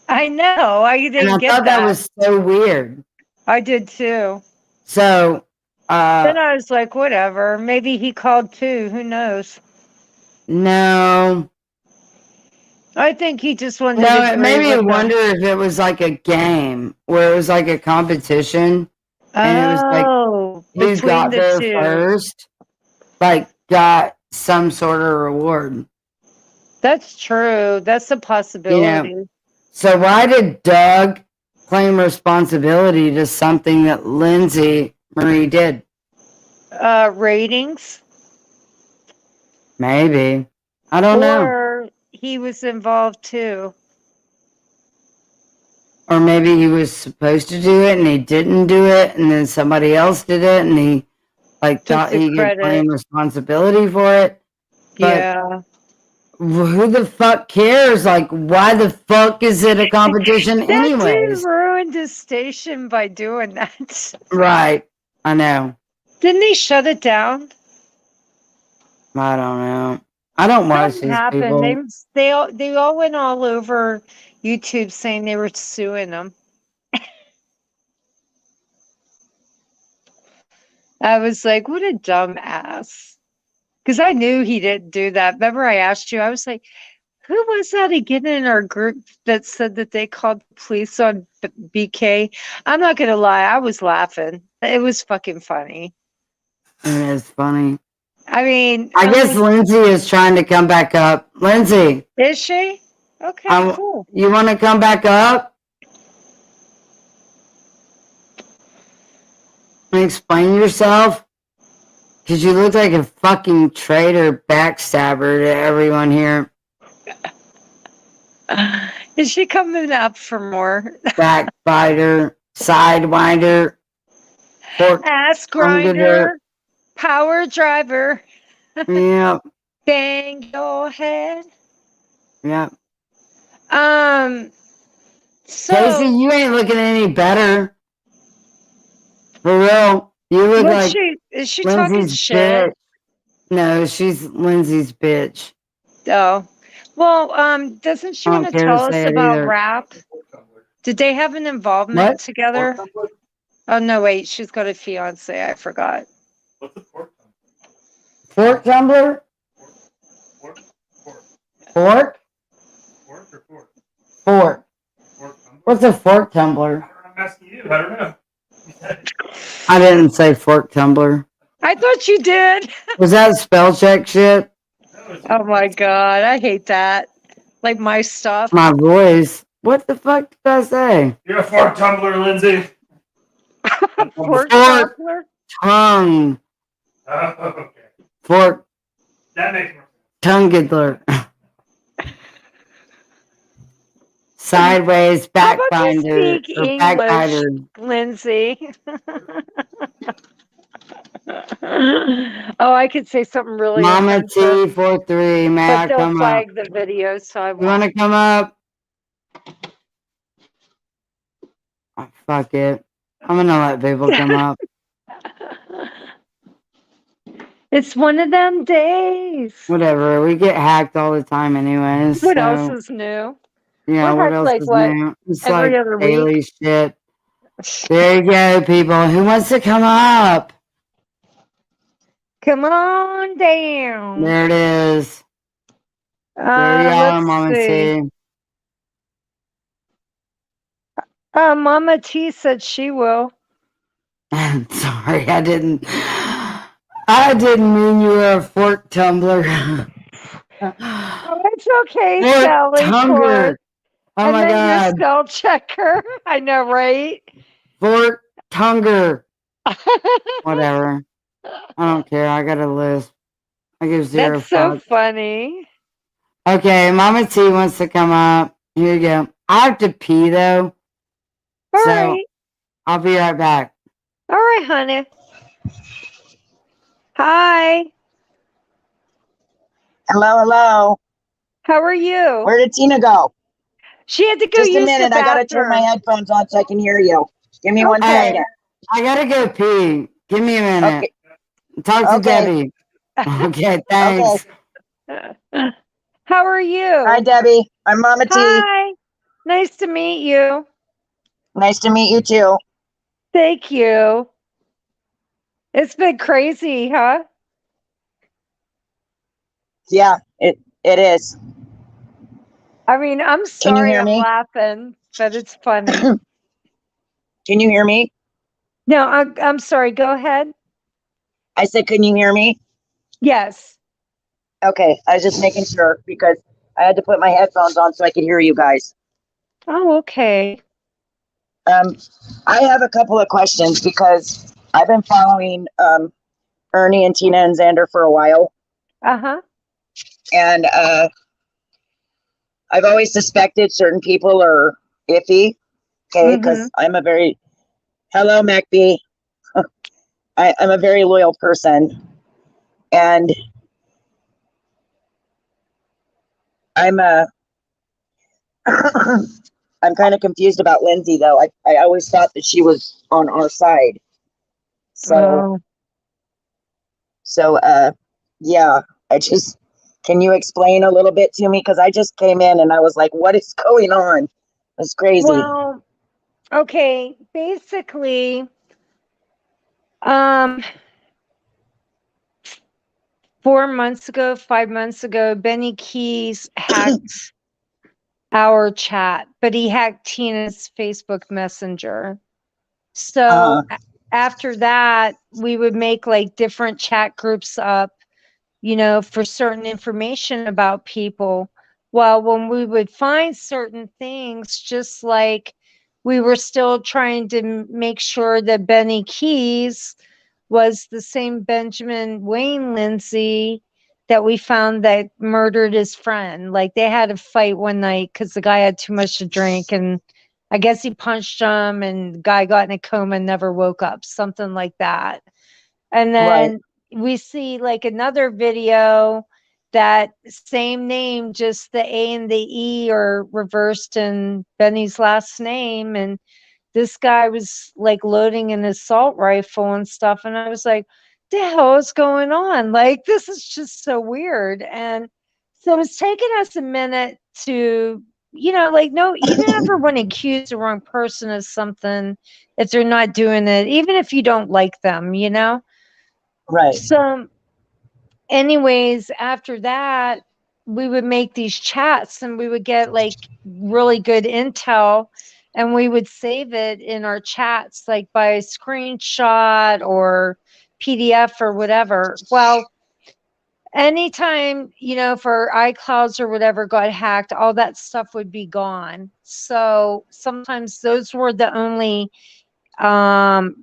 I know. I And didn't I get thought that was so weird. I did too. So, Then I was like, whatever. Maybe he called too. Who knows? no. I think he just wanted to No, it agree made me with them. wonder if it was like a game where it was like a competition and it was like Oh, who between got the there two. first, like got some sort of reward. That's true. That's a possibility. So why did Doug claim responsibility to something that Lindsay Marie did? Ratings. Maybe. I don't know. Or he was involved too. Or maybe he was supposed to do it and he didn't do it and then somebody else did it and he like Took thought the he could credit. claim responsibility for it. But Yeah. who the fuck cares? Like, why the fuck is it a competition That dude anyways? ruined his station by doing that. Right. I know. Didn't he shut it down? I don't know. I don't watch Something these happened. people. They all went all over YouTube saying they were suing him. I was like, what a dumb ass. Because I knew he didn't do that. Remember, I asked you, I was like, who was that again in our group that said that they called the police on BK? I'm not going to lie. I was laughing. It was fucking funny. It is funny. I mean, I guess Lindsay is trying to come back up. Lindsay, is she? Okay, cool. you want to come back up? Explain yourself. Because you look like a fucking traitor backstabber to everyone here. Is she coming up for more? Backbiter, sidewinder, fork Ass grinder. grinder, power driver, Yep, bang your head. yep. So Casey, you ain't looking any better. For real. You look what's like is she talking Lindsay's shit? bitch. No, she's Lindsay's bitch. Oh. Well, doesn't she I want don't to care tell to us say it about either. rap? Did they have an involvement What? together? Oh no, wait, she's got a fiance. I forgot. Fork tumbler? Fork? Fork. What's a fork tumbler? I'm asking you. I don't know. I didn't say fork tumbler. I thought you did. Was that spell check shit? Oh my god, I hate that. Like my stuff. My voice. What the fuck did I say? You're a fork tumbler, Lindsay. Fork Fork tumbler? tongue. Oh, okay. Fork That makes more sense. tongue giggler. Sideways How about you backbinder speak or English, backbiter. Lindsay? Oh, I could say something really Mama offensive, T43, may but I they'll come up? flag the video, so I You want won't. to come up? Oh, fuck it. I'm gonna let people come up. It's one of them days. Whatever. We get hacked all the time, anyways. What so, else is new? yeah, We're what hacked else like is what? new? It's Every like other daily week? shit. There you go, people. Who wants to come up? Come on down. There it is. There you are, Let's Mama see. T. Mama T said she will. Sorry, I didn't mean you were a fork tumbler. Oh, it's okay, Fork Sally tumbler. Port. Oh And my then your God. spell checker. I know, right? Fork tunger. Whatever. I don't care. I got a list. I give zero That's so fucks. funny. Okay, Mama T wants to come up. Here you go. I have to pee though. All So right. I'll be right back. All right, honey. Hi. Hello, hello. How are you? Where did Tina go? She had to go Just a use minute. the I gotta turn my bathroom. headphones on so I can hear you. Give me one Okay. second. I gotta go pee. Give me a minute. Okay. Talk to Okay. Debbie. Okay, thanks. How are you? Hi, Debbie. I'm Mama T. Hi. Nice to meet you. Nice to meet you too. Thank you. It's been crazy, huh? Yeah, it is. I mean, I'm Can you sorry hear I'm me? laughing, but it's funny. Can you hear me? No, I'm sorry. Go ahead. I said, can you hear me? Yes. Okay, I was just making sure because I had to put my headphones on so I could hear you guys. Oh, okay. I have a couple of questions because I've been following Ernie and Tina and Xander for a while. Uh-huh. And I've always suspected certain people are iffy. Okay, because I'm a very hello MacB. I'm a very loyal person, and I'm I'm kind of confused about Lindsay though. I always thought that she was on our side. So yeah, can you explain a little bit to me? Because I just came in and I was like, what is going on? It's crazy. Well, okay. Basically, 4 months ago, 5 months ago, Benny Keys hacked our chat, but he hacked Tina's Facebook Messenger. So after that, we would make like different chat groups up, you know, for certain information about people. Well, when we would find certain things, just like we were still trying to make sure that Benny Keys was the same Benjamin Wayne Lindsay that we found that murdered his friend. Like they had a fight one night because the guy had too much to drink, and I guess he punched him, and the guy got in a coma and never woke up, something like that. And then we see like another video that same name, just the A and the E are reversed in Benny's last name. And this guy was like loading an assault rifle and stuff. And I was like, the hell is going on? Like, this is just so weird. And so it's taken us a minute to, like, no, you never want to accuse the wrong person of something if they're not doing it, even if you don't like them, Right. So anyways, after that, we would make these chats and we would get like really good intel, and we would save it in our chats, like by screenshot or PDF or whatever. Well, anytime, if our iClouds or whatever got hacked, all that stuff would be gone. So sometimes those were the only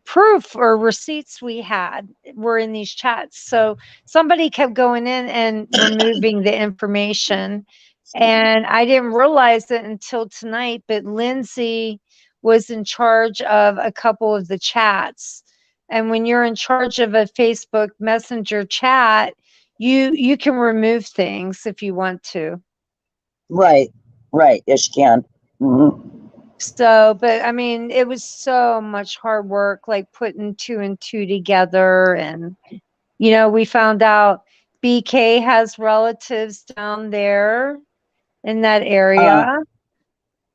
proof or receipts we had were in these chats. So somebody kept going in and removing the information, and I didn't realize it until tonight, but Lindsay was in charge of a couple of the chats. And when you're in charge of a Facebook Messenger chat, you can remove things if you want to. Right. Yes, you can. Mm-hmm. So, but I mean, it was so much hard work, like putting 2 and 2 together. And, we found out BK has relatives down there in that area,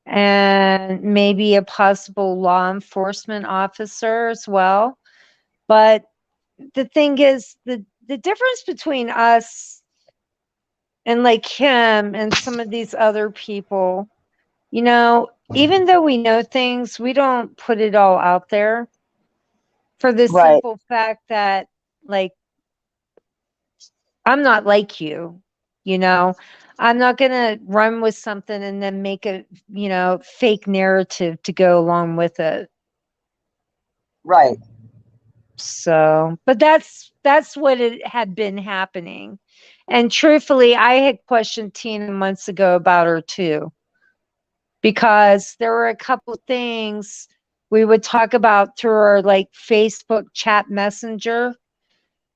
and maybe a possible law enforcement officer as well. But the thing is, the difference between us and like him and some of these other people, even though we know things, we don't put it all out there for the simple fact that, like, I'm not like you, I'm not going to run with something and then make a, fake narrative to go along with it. Right. So, but that's what it had been happening. And truthfully, I had questioned Tina months ago about her too, because there were a couple things we would talk about through our like Facebook chat messenger.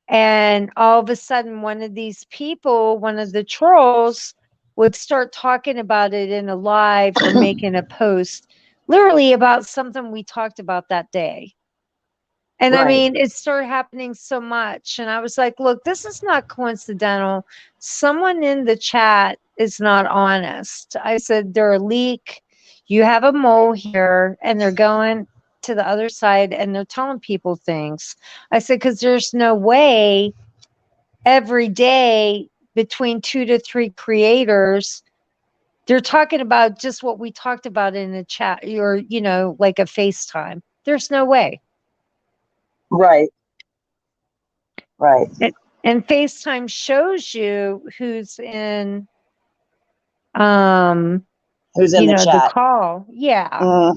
And all of a sudden, one of these people, one of the trolls, would start talking about it in a live or making a post literally about something we talked about that day. And I mean, it started happening so much. And I was like, look, this is not coincidental. Someone in the chat is not honest. I said, they're a leak. You have a mole here, and they're going to the other side and they're telling people things. I said, because there's no way every day between 2 to 3 creators, they're talking about just what we talked about in the chat or, like a FaceTime. There's no way. Right. And FaceTime shows you who's in who's in the chat, the call. Yeah.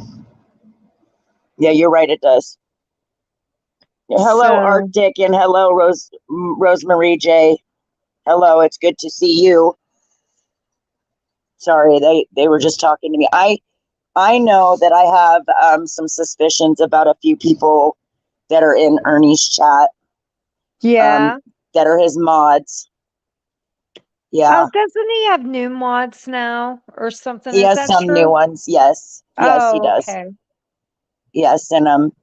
Yeah, you're right, it does. Hello, Arctic, and hello, Rosemarie J. Hello, it's good to see you. Sorry, they were just talking to me. I know that I have some suspicions about a few people that are in Ernie's chat. Yeah. That are his mods. Yeah. Oh, doesn't he have new mods now or something? He has some new ones. Yes. Yes, he does. Okay. Yes, and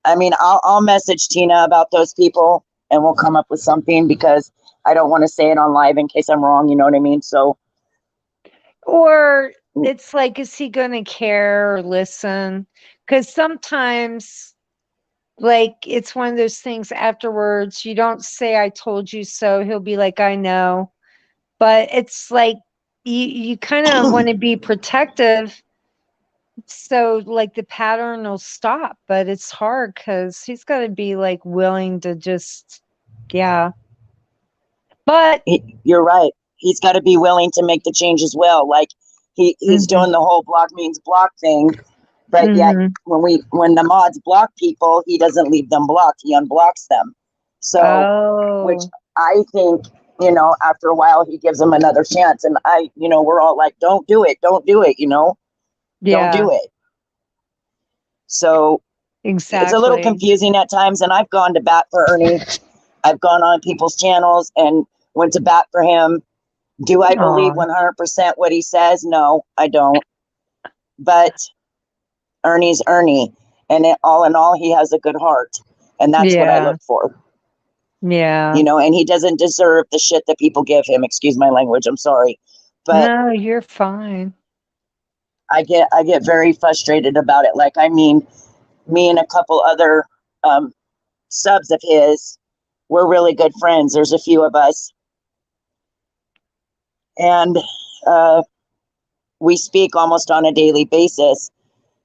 I mean, I'll message Tina about those people, and we'll come up with something, because I don't want to say it on live in case I'm wrong. You know what I mean? So. Or it's like, is he going to care or listen? Because sometimes, like, it's one of those things afterwards, you don't say, I told you so. He'll be like, I know. But it's like, you kind of want to be protective. So like the pattern will stop, but it's hard because he's got to be like willing to just, yeah. But you're right. He's got to be willing to make the change as well. Like He's doing the whole block means block thing, but yet when the mods block people, he doesn't leave them blocked. He unblocks them. So, which I think, you know, after a while he gives them another chance, and you know, we're all like, don't do it, you know, don't do it. So exactly, it's a little confusing at times, and I've gone to bat for Ernie. I've gone on people's channels and went to bat for him. Do I believe 100% what he says? No, I don't. But Ernie's Ernie, and all in all, he has a good heart, and that's what I look for. Yeah, you know, and he doesn't deserve the shit that people give him. Excuse my language. I'm sorry, but no, you're fine. I get very frustrated about it. Like, I mean, me and a couple other subs of his, we're really good friends. There's a few of us, and we speak almost on a daily basis.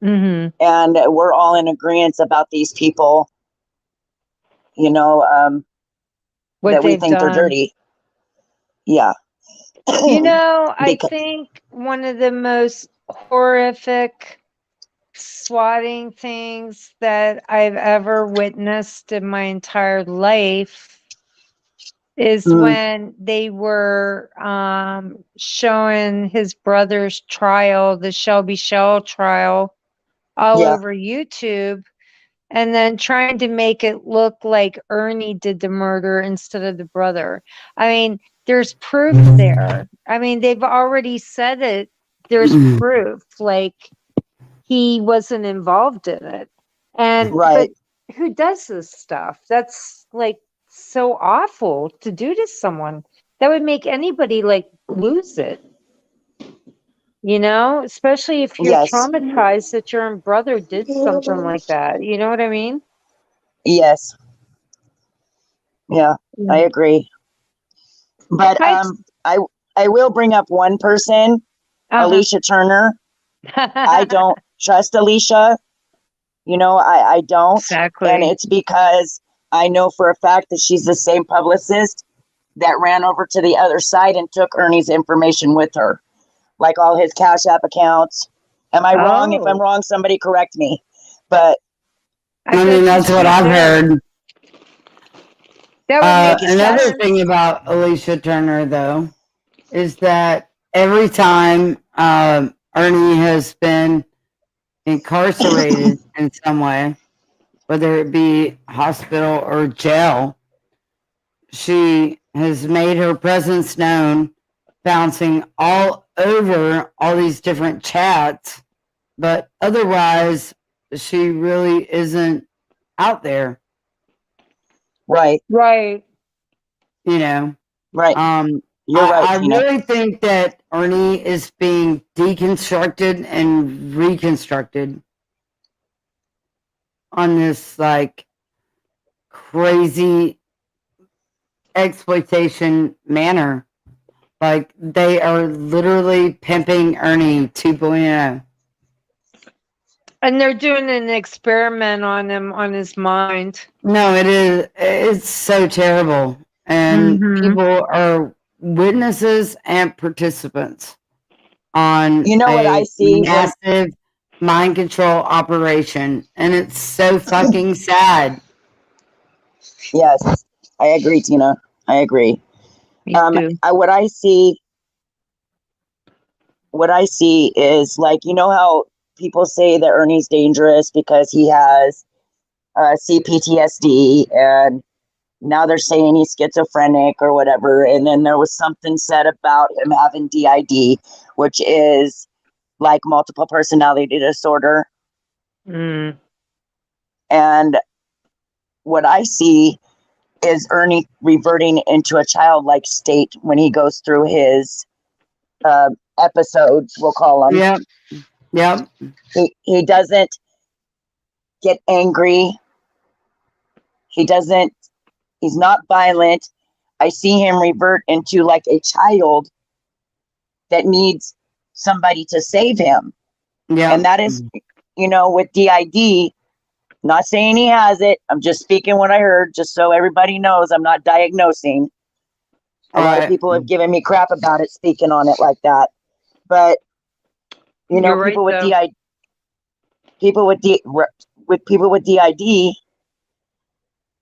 And we're all in agreement about these people, you know, that we think they're dirty. Yeah. You know, I think one of the most horrific swatting things that I've ever witnessed in my entire life is when they were showing his brother's trial, the Shelby Shell trial, all over YouTube, and then trying to make it look like Ernie did the murder instead of the brother. I mean, there's proof there. I mean, they've already said it. There's proof, like he wasn't involved in it. And but who does this stuff? That's like so awful to do to someone. That would make anybody like lose it. You know, especially if you're traumatized that your own brother did something like that. You know what I mean? Yes. Yeah, I agree. But I will bring up one person, Alicia Turner. I don't trust Alicia. You know, I don't. Exactly. And it's because I know for a fact that she's the same publicist that ran over to the other side and took Ernie's information with her, like all his Cash App accounts. Am I wrong? If I'm wrong, somebody correct me. But I mean, that's what I've heard. Another thing about Alicia Turner, though, is that every time Ernie has been incarcerated in some way, whether it be hospital or jail, she has made her presence known, bouncing all over all these different chats, but otherwise she really isn't out there. Right. You know. Right. You're right. I really think that Ernie is being deconstructed and reconstructed on this like crazy exploitation manner. Like, they are literally pimping Ernie 2.0. And they're doing an experiment on him, on his mind. No, it is. It's so terrible. And people are witnesses and participants on what I see massive mind control operation. And it's so fucking sad. Yes, I agree, Tina. I agree. What I see is, like, you know how people say that Ernie's dangerous because he has CPTSD, and now they're saying he's schizophrenic or whatever. And then there was something said about him having DID, which is like multiple personality disorder. And what I see is Ernie reverting into a childlike state when he goes through his episodes, we'll call them. Yep. He doesn't get angry. He's not violent. I see him revert into like a child that needs somebody to save him. Yeah. And that is, you know, with DID, not saying he has it. I'm just speaking what I heard, just so everybody knows I'm not diagnosing. A lot of people have given me crap about it, speaking on it like that. But You know, You're right, people with though. DID, people with DID,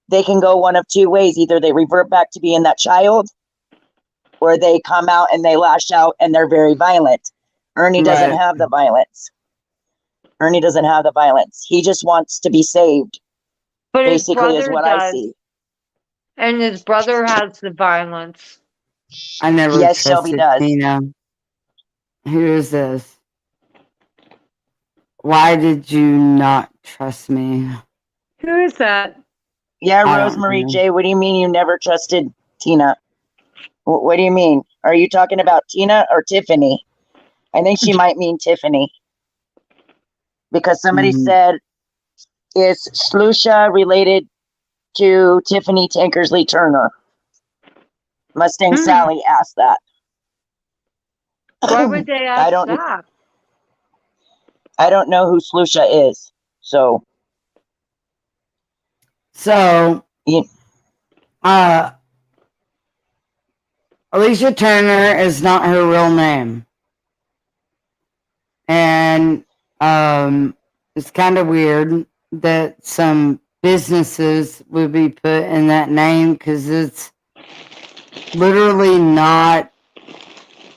they can go one of two ways. Either they revert back to being that child, or they come out and they lash out and they're very violent. Ernie doesn't Right. have the violence. Ernie doesn't have the violence. He just wants to be saved, But his basically, is brother what I does. see. And his brother has the violence. I never Yes, Shelby trusted does. Tina. Who is this? Why did you not trust me? Who is that? Yeah, I don't Rosemary know. J. What do you mean you never trusted Tina? What do you mean? Are you talking about Tina or Tiffany? I think she might mean Tiffany. Because somebody Mhm. said, is Slusha related to Tiffany Tankersley Turner? Mustang Sally asked that. Why would they ask that? I don't know who Slusha is. So Alicia Turner is not her real name. And it's kind of weird that some businesses would be put in that name because it's literally not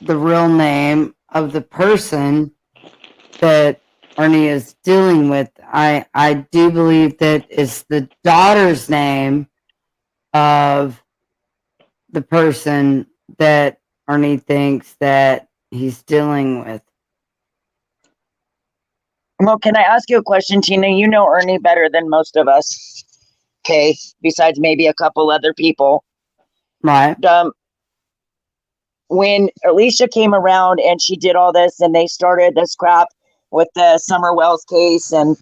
the real name of the person that Ernie is dealing with. I do believe that it's the daughter's name of the person that Ernie thinks that he's dealing with. Well, can I ask you a question, Tina? You know Ernie better than most of us. Okay, besides maybe a couple other people. Right. When Alicia came around and she did all this and they started this crap with the Summer Wells case and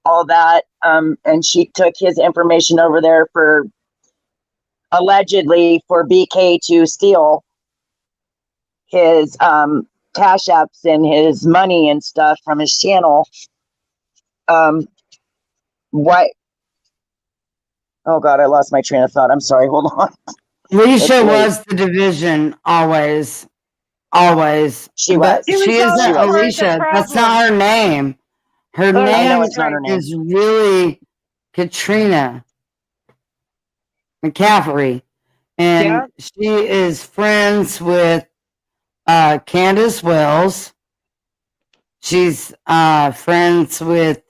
all that, and she took his information over there for allegedly for BK to steal his cash apps and his money and stuff from his channel. What? Oh God, I lost my train of thought. I'm sorry. Hold on. Alicia was the division always. She But was. she isn't Alicia. That's not her name. Her I name know it's not her name. is really Katrina McCaffrey. And she is friends with Candace Wells. She's friends with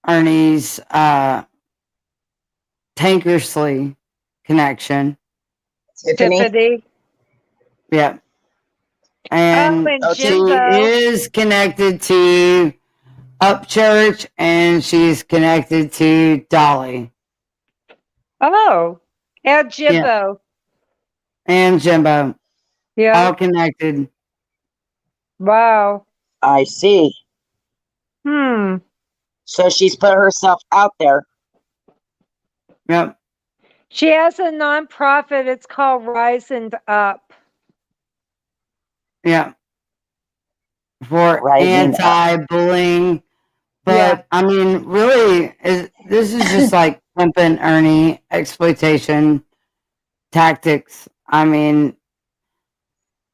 Ernie's Tankersley connection. Tiffany. Yeah. And and she Jimbo. is connected to Upchurch and she's connected to Dolly. Oh, and Jimbo. And Jimbo. Yeah. All connected. Wow. I see. So she's put herself out there. Yep. She has a nonprofit. It's called Rise and Up. Yeah. For Rising Up. anti-bullying. But I mean, really, this is just like pimping Ernie exploitation tactics. I mean,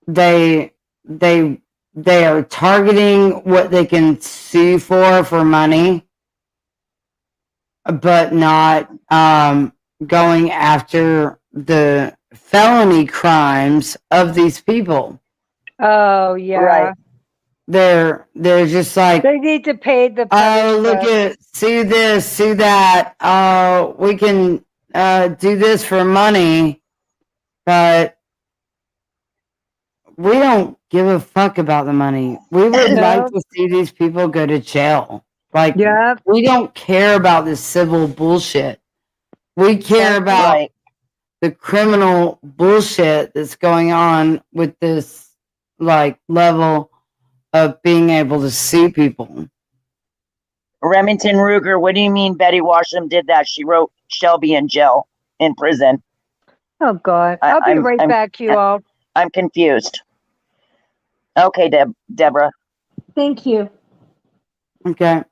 they are targeting what they can sue for money, but not going after the felony crimes of these people. Oh yeah. Right. They're just like, they need to pay the oh, look punishment. at, see this, see that. Oh, we can do this for money, but we don't give a fuck about the money. We would like to see these people go to jail. Like, we don't care about this civil bullshit. We care about the criminal bullshit that's going on with this, like, level of being able to sue people. Remington Ruger, what do you mean Betty Washam did that? She wrote Shelby in jail, in prison. Oh God. I'll be right back, you all. I'm confused. Okay, Deborah. Thank you. Okay.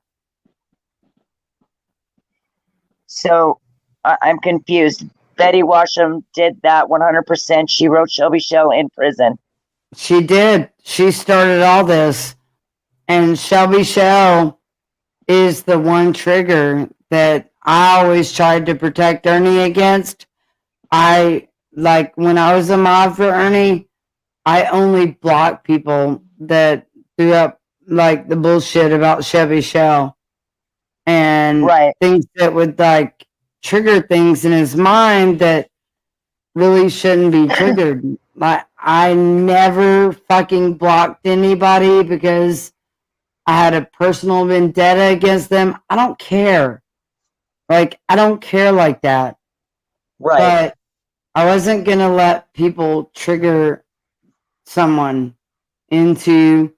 So I'm confused. Betty Washam did that 100%. She wrote Shelby Shell in prison. She did. She started all this. And Shelby Shell is the one trigger that I always tried to protect Ernie against. When I was a mod for Ernie, I only blocked people that threw up like the bullshit about Shelby Shell and things that would like trigger things in his mind that really shouldn't be triggered. Like, I never fucking blocked anybody because I had a personal vendetta against them. I don't care. Like, I don't care like that. Right. But I wasn't going to let people trigger someone into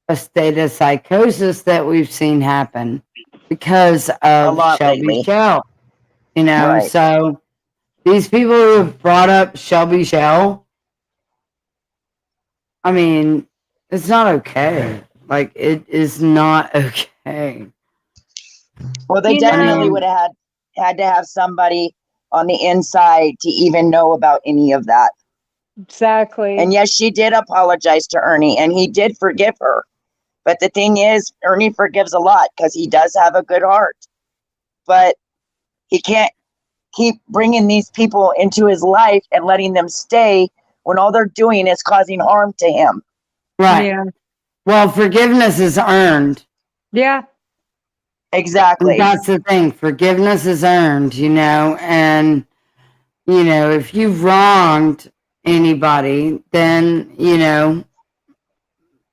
a state of psychosis that we've seen happen because of Shelby Shell. You know, so these people who have brought up Shelby Shell, I mean, it's not okay. Like, it is not okay. Well, they definitely would have had to have somebody on the inside to even know about any of that. Exactly. And yes, she did apologize to Ernie, and he did forgive her. But the thing is, Ernie forgives a lot because he does have a good heart. But he can't keep bringing these people into his life and letting them stay when all they're doing is causing harm to him. Right. Yeah. Well, forgiveness is earned. Yeah. Exactly. And that's the thing. Forgiveness is earned, you know, and, you know, if you've wronged anybody, then, you know,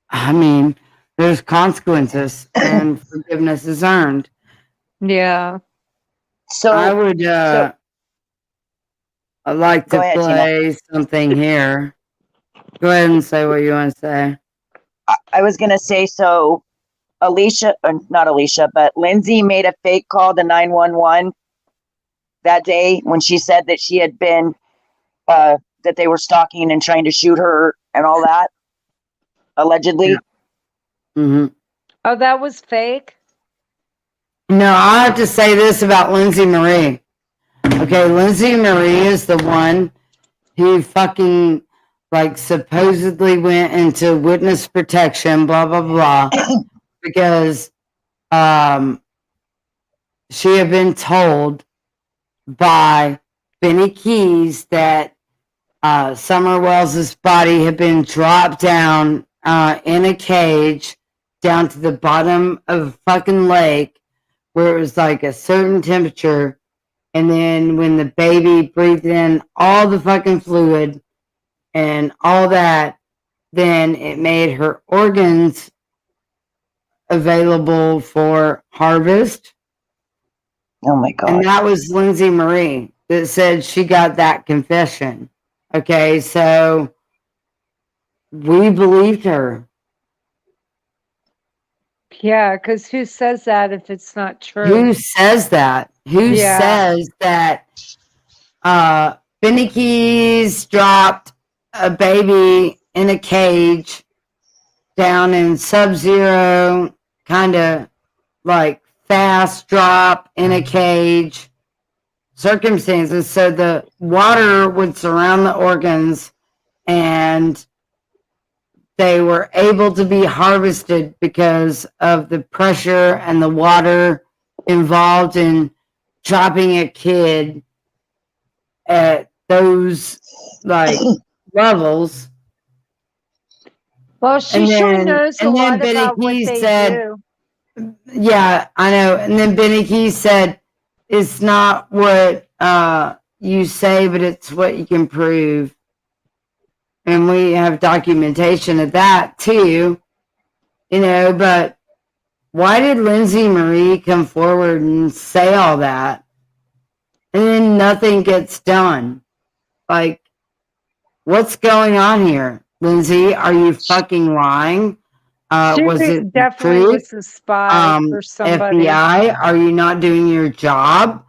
I mean, there's consequences and forgiveness is earned. Yeah. So I would, I'd like to Go ahead, play something here. Go ahead and say what you want to say. I was going to say, so not Alicia, but Lindsay made a fake call to 911 that day when she said that she had been, that they were stalking and trying to shoot her and all that, allegedly. Yeah. Mm-hmm. Oh, that was fake? No, I have to say this about Lindsay Marie. Okay, Lindsay Marie is the one who fucking, like, supposedly went into witness protection, blah, blah, blah, because she had been told by Benny Keys that Summer Wells's body had been dropped down in a cage down to the bottom of a fucking lake where it was like a certain temperature. And then when the baby breathed in all the fucking fluid and all that, then it made her organs available for harvest. Oh my God. And that was Lindsay Marie that said she got that confession. Okay, so we believed her. Yeah, because who says that if it's not true? Who says that? Who says that Benny Keys dropped a baby in a cage down in sub-zero, kind of like fast drop in a cage circumstances, so the water would surround the organs and they were able to be harvested because of the pressure and the water involved in dropping a kid at those like levels. Well, she sure knows a lot about what they do. Yeah, I know. And then Benny Keys said, it's not what you say, but it's what you can prove. And we have documentation of that too, you know, but why did Lindsay Marie come forward and say all that? And then nothing gets done. Like, what's going on here? Lindsay, are you fucking lying? Was it definitely was a spy for somebody. FBI, are you not doing your job?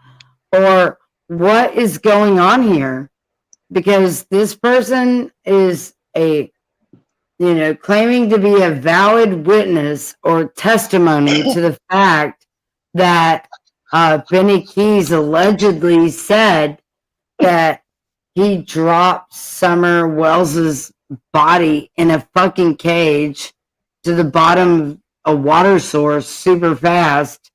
Or what is going on here? Because this person is claiming to be a valid witness or testimony to the fact that Benny Keys allegedly said that he dropped Summer Wells's body in a fucking cage to the bottom of a water source super fast,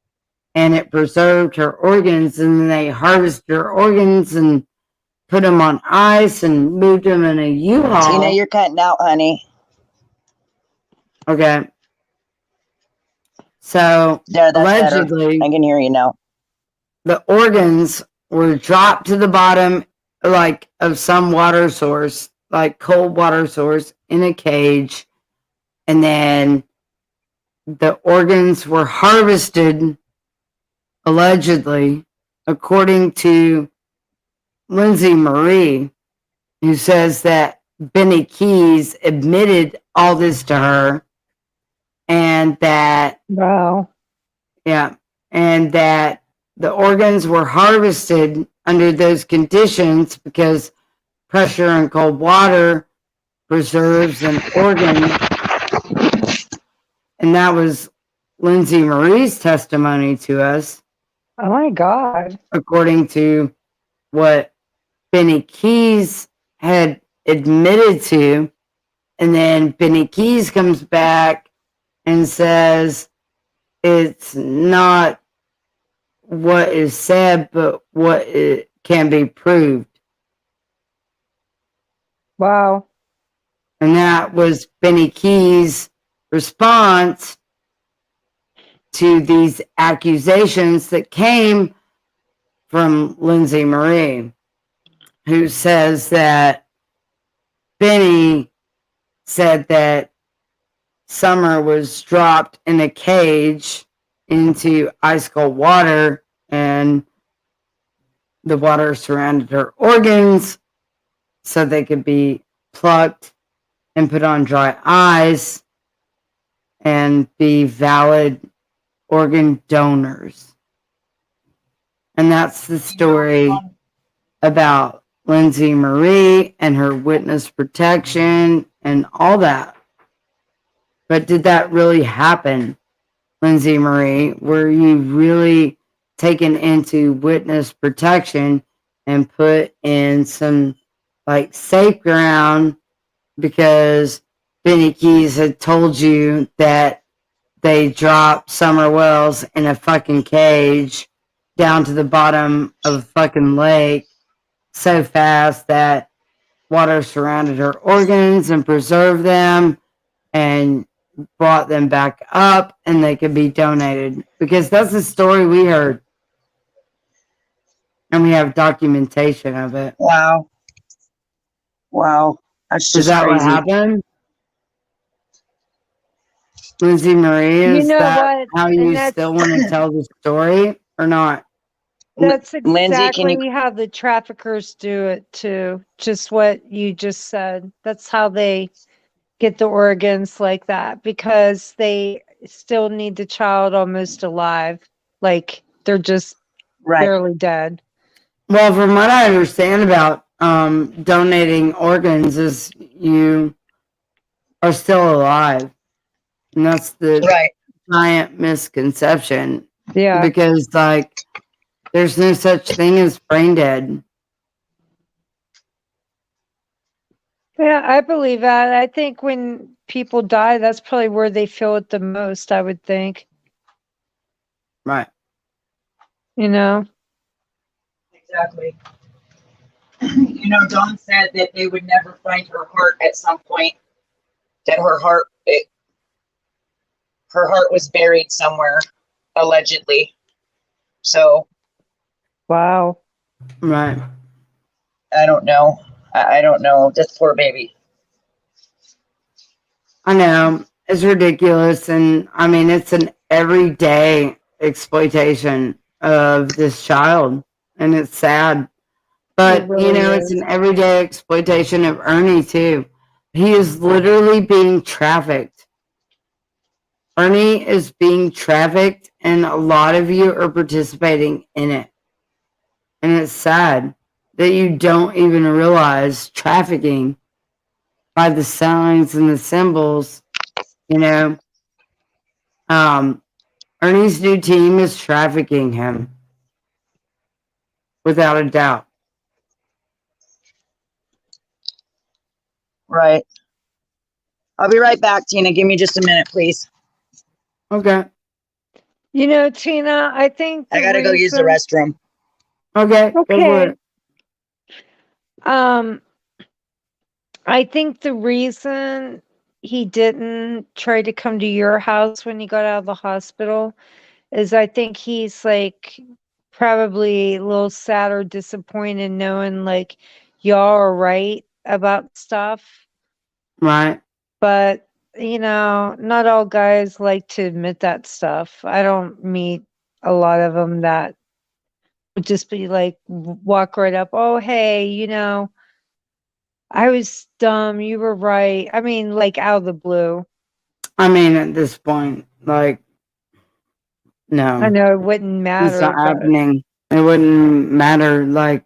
and it preserved her organs, and then they harvested her organs and put them on ice and moved them in a U-Haul. Tina, you're cutting out, honey. Okay. So There, that's allegedly, better. I can hear you now. the organs were dropped to the bottom, like of some water source, like cold water source, in a cage, and then the organs were harvested, allegedly, according to Lindsay Marie, who says that Benny Keys admitted all this to her, and that Wow. yeah, and that the organs were harvested under those conditions because pressure in cold water preserves an organ. And that was Lindsay Marie's testimony to us, Oh my God. according to what Benny Keys had admitted to. And then Benny Keys comes back and says it's not what is said, but what it can be proved. Wow. And that was Benny Keys' response to these accusations that came from Lindsay Marie, who says that Benny said that Summer was dropped in a cage into ice cold water, and the water surrounded her organs so they could be plucked and put on dry ice and be valid organ donors. And that's the story about Lindsay Marie and her witness protection and all that. But did that really happen, Lindsay Marie? Were you really taken into witness protection and put in some like safe ground because Benny Keys had told you that they dropped Summer Wells in a fucking cage down to the bottom of a fucking lake so fast that water surrounded her organs and preserved them and brought them back up and they could be donated? Because that's the story we heard. And we have documentation of it. Wow. Wow. That's Is just that crazy. what happened? Lindsay Marie, You is know that what? how And you that's- still want to tell the story or not? That's Lindsay, exactly can you- how the traffickers do it too. Just what you just said. That's how they get the organs like that, because they still need the child almost alive. Like they're just Right. barely dead. Well, from what I understand about donating organs is you are still alive. And that's the Right. giant misconception. Yeah. Because like there's no such thing as brain dead. Yeah, I believe that. I think when people die, that's probably where they feel it the most, I would think. Right. You know? Exactly. You know, Dawn said that they would never find her heart at some point. That her heart was buried somewhere, allegedly. So. Wow. Right. I don't know. I don't know. This poor baby. I know. It's ridiculous. And I mean, it's an everyday exploitation of this child. And it's sad. But, It really you know, it's is. an everyday exploitation of Ernie, too. He is literally being trafficked. Ernie is being trafficked, and a lot of you are participating in it. And it's sad that you don't even realize trafficking by the signs and the symbols, you know. Ernie's new team is trafficking him. Without a doubt. Right. I'll be right back, Tina. Give me just a minute, please. Okay. You know, Tina, I think I gotta go use the restroom. Okay. Go for Okay. it. I think the reason he didn't try to come to your house when he got out of the hospital is I think he's like probably a little sad or disappointed knowing like y'all are right about stuff. Right. But, you know, not all guys like to admit that stuff. I don't meet a lot of them that would just be like, walk right up. Oh, hey, you know, I was dumb. You were right. I mean, like out of the blue. I mean, at this point, like, I no, know it wouldn't it's matter, not but happening. It wouldn't matter. Like,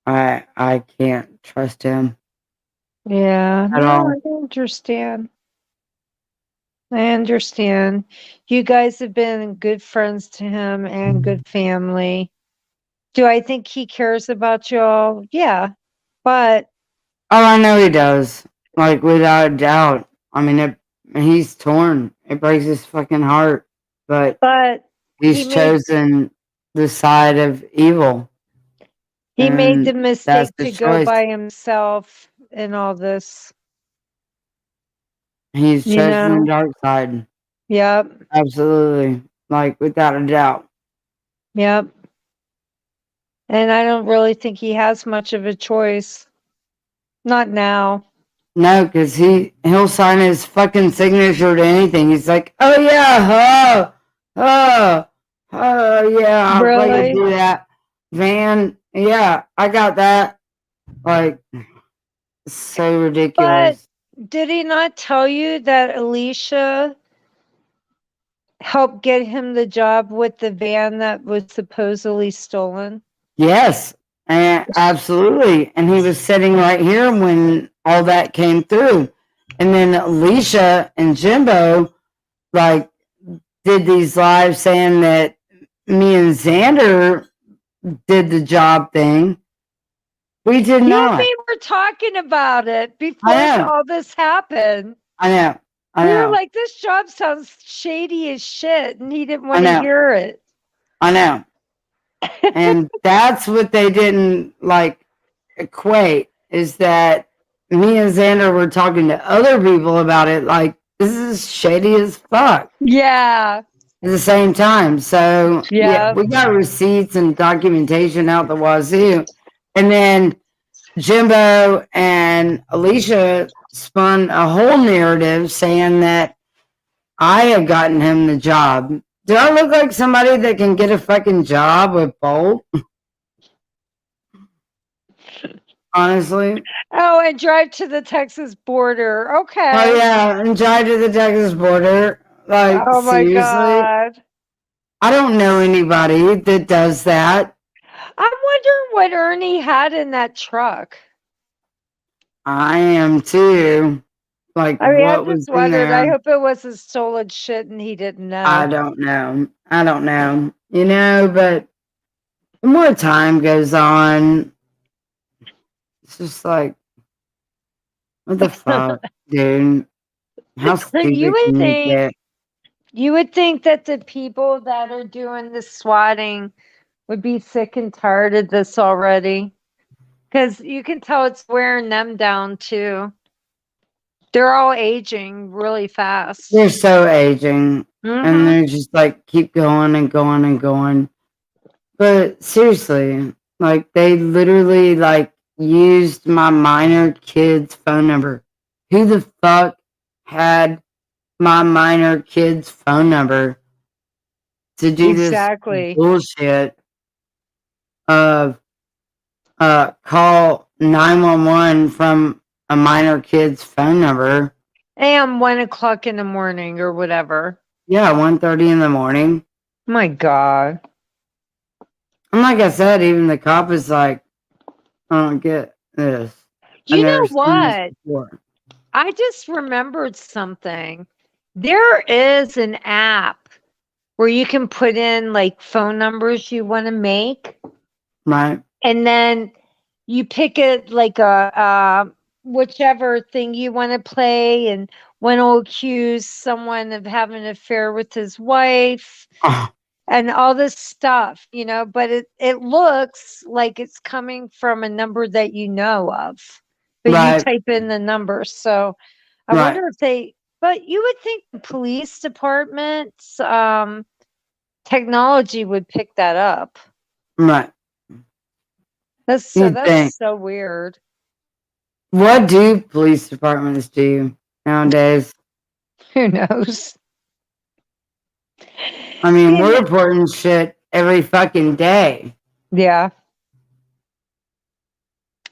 I can't trust him yeah, at no, all. I understand. I understand. You guys have been good friends to him and good family. Do I think he cares about y'all? Yeah, but Oh, I know he does. Like, without a doubt. I mean, he's torn. It breaks his fucking heart. But he he's made chosen the side of evil. he made the And that's mistake the to go choice. by himself in all this. He's You chosen know? the dark side. Yep, Absolutely. Like, without a doubt. yep. And I don't really think he has much of a choice. Not now. No, because he'll sign his fucking signature to anything. He's like, oh yeah, yeah, I'll fucking Really? do that. Van, yeah, I got that. Like, so But ridiculous. did he not tell you that Alicia helped get him the job with the van that was supposedly stolen? Yes, and absolutely. And he was sitting right here when all that came through. And then Alicia and Jimbo, like, did these lives saying that me and Xander did the job thing. We did You and not. me were talking about it before I know. all this happened. I know. I We were know. like, this job sounds shady as shit, and he didn't I want to know. hear it. I know. And that's what they didn't like equate is that me and Xander were talking to other people about it. Like, this is shady as fuck. Yeah. At the same time. So yeah, Yep. we got receipts and documentation out the wazoo. And then Jimbo and Alicia spun a whole narrative saying that I have gotten him the job. Do I look like somebody that can get a fucking job with Bolt? Honestly. Oh, and drive to the Texas border. Okay. Oh yeah, and drive to the Texas border. Like, Oh my seriously? God. I don't know anybody that does that. I'm wondering what Ernie had in that truck. I am too. Like, I mean, what I'm was just in wondering. I there? hope it wasn't stolen shit and he didn't know. I don't know. I don't know. You know, but the more time goes on, it's just like, what the fuck, dude? How stupid You would can you think get? you would think that the people that are doing the swatting would be sick and tired of this already. Because you can tell it's wearing them down too. They're all aging really fast. They're so aging, and Mhm. they're just like keep going and going and going. But seriously, like they literally like used my minor kid's phone number. Who the fuck had my minor kid's phone number to do Exactly. this bullshit of call 911 from a minor kid's phone number? And 1 o'clock in the morning or whatever. Yeah, 1:30 in the morning. My God. And like I said, even the cop is like, I don't get this. I've You know never seen this what? before. I just remembered something. There is an app where you can put in like phone numbers you want to make, Right. and then you pick it like whichever thing you want to play, and one will accuse someone of having an affair with his wife and all this stuff, but it looks like it's coming from a number that you know of, but you Right. type in the number. So I Right. wonder if but you would think the police department's technology would pick that up. Right. That's You'd think. that's so weird. What do police departments do nowadays? Who knows? I mean, we're reporting shit every fucking day. Yeah.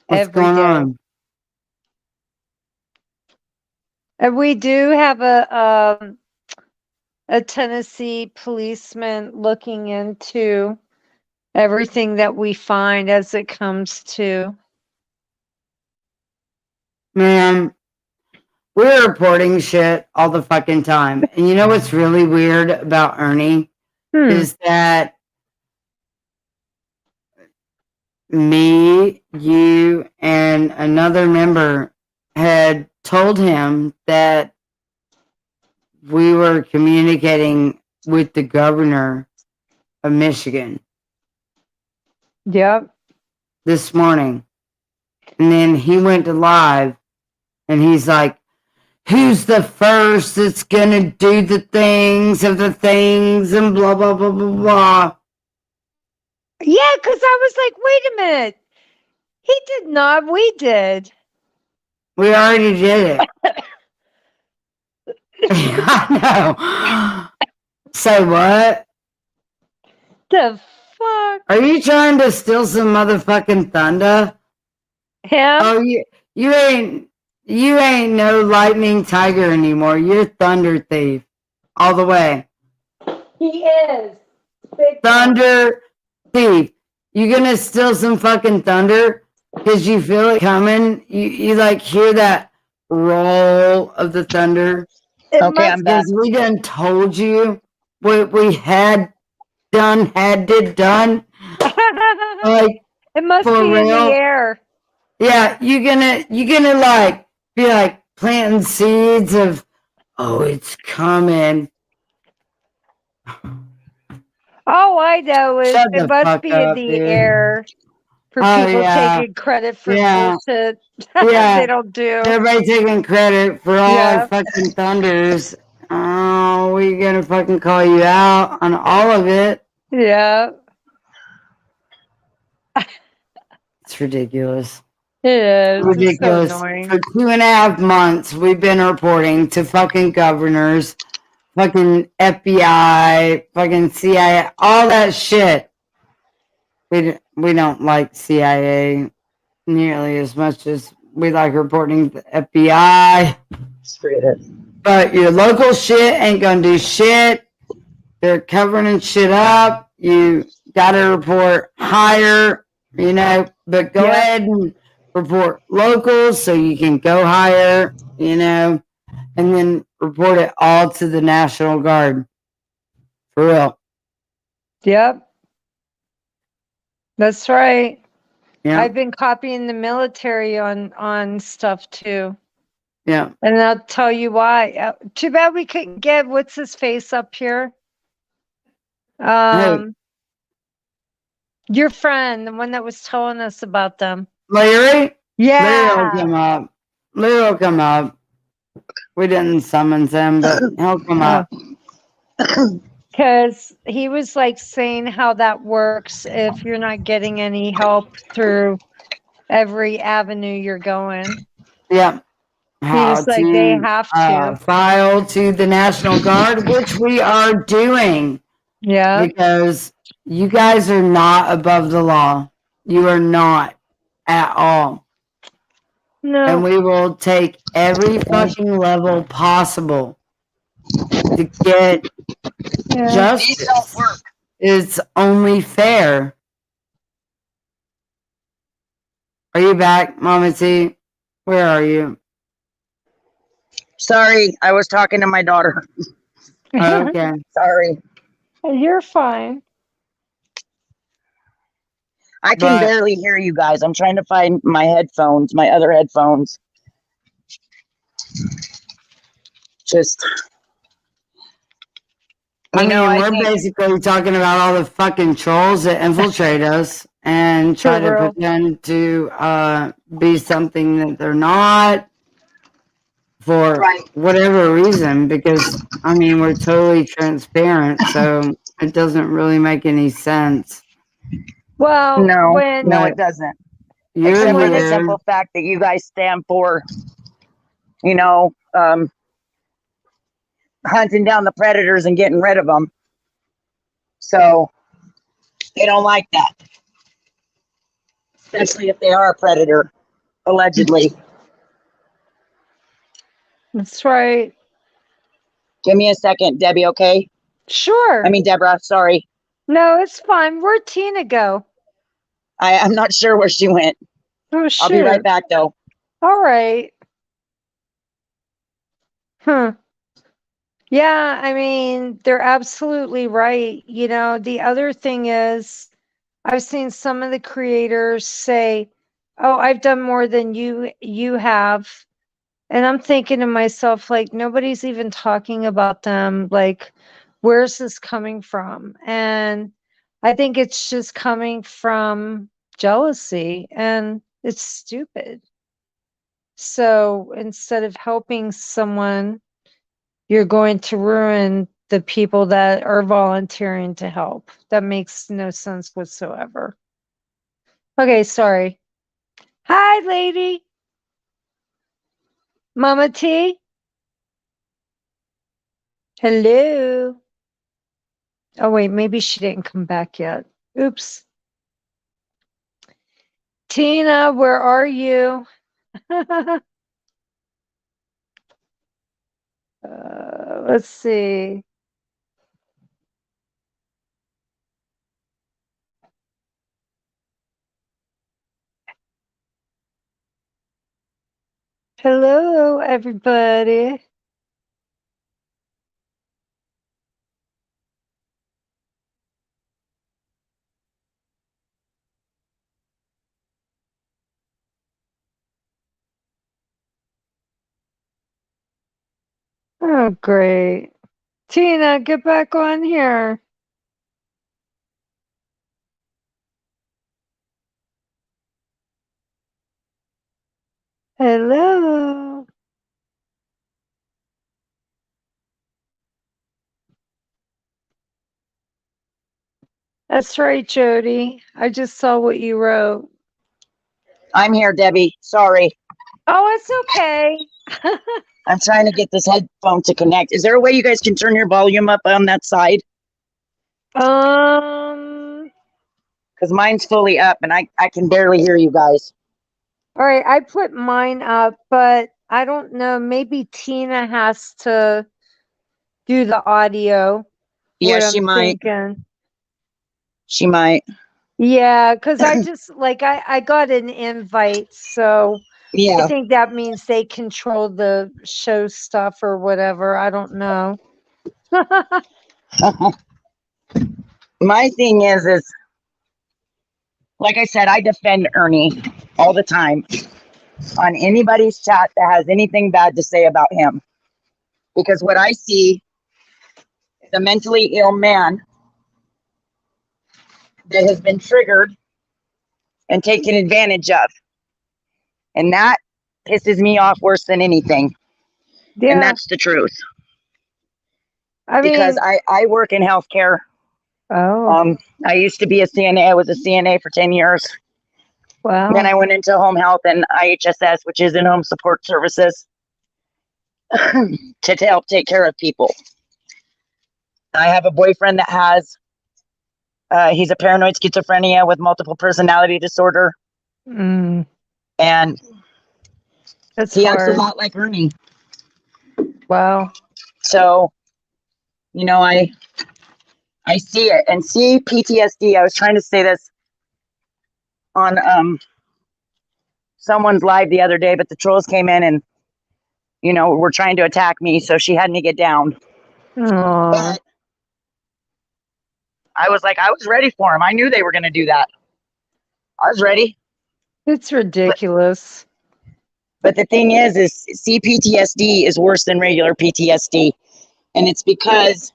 What's Every going day. on? And we do have a Tennessee policeman looking into everything that we find as it comes to. Man, we're reporting shit all the fucking time. And you know what's really weird about Ernie? Is that me, you, and another member had told him that we were communicating with the governor of Michigan. Yep. This morning. And then he went to live and he's like, who's the first that's gonna do the things of the things and blah blah blah blah blah. Yeah, because I was like, wait a minute. He did not. We did. We already did it. I know. Say what? The fuck? Are you trying to steal some motherfucking thunder? Him? Oh, you ain't no lightning tiger anymore. You're thunder thief. All the way. He is. Big Thunder thief. You gonna steal some fucking thunder? Cause you feel it coming? You like hear that roll of the thunder? Okay, I'm back. Because we done told you what we had done. Like, It must for be in real? the air. Yeah, you gonna like be like planting seeds of, oh, it's coming. All I know is Shut it the must fuck be in up, the dude. air for Oh, people yeah. taking credit for Yeah. bullshit Yeah. they don't do. Everybody taking credit for all Yeah. our fucking thunders. Oh, we gonna fucking call you out on all of it. Yeah. It's ridiculous. It is. Ridiculous. It's so annoying. For 2.5 months, we've been reporting to fucking governors, fucking FBI, fucking CIA, all that shit. We don't like CIA nearly as much as we like reporting to the FBI. But your local shit ain't gonna do shit. They're covering shit up. You gotta report higher, but go ahead and report locals so you can go higher, and then report it all to the National Guard. For real. Yep. That's right. Yeah. I've been copying the military on stuff too. Yeah. And I'll tell you why. Too bad we couldn't get what's his face up here. Your friend, the one that was telling us about them. Larry? Yeah. Larry will come up. We didn't summon him, but he'll come up. Because he was like saying how that works if you're not getting any help through every avenue you're going. Yeah. He was like, they have to. File to the National Guard, which we are doing. Yeah. Because you guys are not above the law. You are not at all. No. And we will take every fucking level possible to get justice. It's only fair. Are you back, Mama T? Where are you? Sorry, I was talking to my daughter. Okay. Sorry. You're fine. I can barely hear you guys. I'm trying to find my headphones, my other headphones. just, I you mean, know, I we're think, basically talking about all the fucking trolls that infiltrate us and try to True. pretend to be something that they're not for right. whatever reason. Because I mean, we're totally transparent, so it doesn't really make any sense. Well, No, when no, But it doesn't. you're Except for the here. simple fact that you guys stand for, hunting down the predators and getting rid of them. So they don't like that, especially if they are a predator, allegedly. that's right. Give me a second, Debbie, okay? Sure. I mean, Deborah, sorry. No, it's fine. Where'd Tina go? I'm not sure where she went. Oh, I'll be right shoot. back, though. All right. Huh. Yeah, I mean, they're absolutely right. You know, the other thing is, I've seen some of the creators say, "Oh, I've done more than you have." And I'm thinking to myself, like, nobody's even talking about them. Like, where's this coming from? And I think it's just coming from jealousy, and it's stupid. So instead of helping someone, you're going to ruin the people that are volunteering to help. That makes no sense whatsoever. Okay, sorry. Hi, lady. Mama T. Hello. Oh, wait, maybe she didn't come back yet. Oops. Tina, where are you? Let's see. Hello, everybody. Oh, great. Tina, get back on here. Hello. That's right, Jody. I just saw what you wrote. I'm here, Debbie. Sorry. Oh, it's okay. I'm trying to get this headphone to connect. Is there a way you guys can turn your volume up on that side? Because mine's fully up and I can barely hear you guys. All right, I put mine up, but I don't know. Maybe Tina has to do the audio. Yeah, what she I'm might. thinking. She might. Yeah, because I just I got an invite, so I Yeah. think that means they control the show stuff or whatever. I don't know. My thing is like I said, I defend Ernie all the time on anybody's chat that has anything bad to say about him. Because what I see is a mentally ill man that has been triggered and taken advantage of. And that pisses me off worse than anything. Yeah. And that's the truth. I Because mean, I work in healthcare. Oh. I used to be a CNA. I was a CNA for 10 years. Wow. Then I went into home health and IHSS, which is in-home support services, to help take care of people. I have a boyfriend that has, he's a paranoid schizophrenia with multiple personality disorder. Mm. And That's he acts a hard. lot like Ernie. Wow. So, you know, I see it and see PTSD. I was trying to say this on someone's live the other day, but the trolls came in and, you know, were trying to attack me. So she had me get down. But I was like, I was ready for him. I knew they were going to do that. I was ready. It's ridiculous. But the thing is CPTSD is worse than regular PTSD. And it's because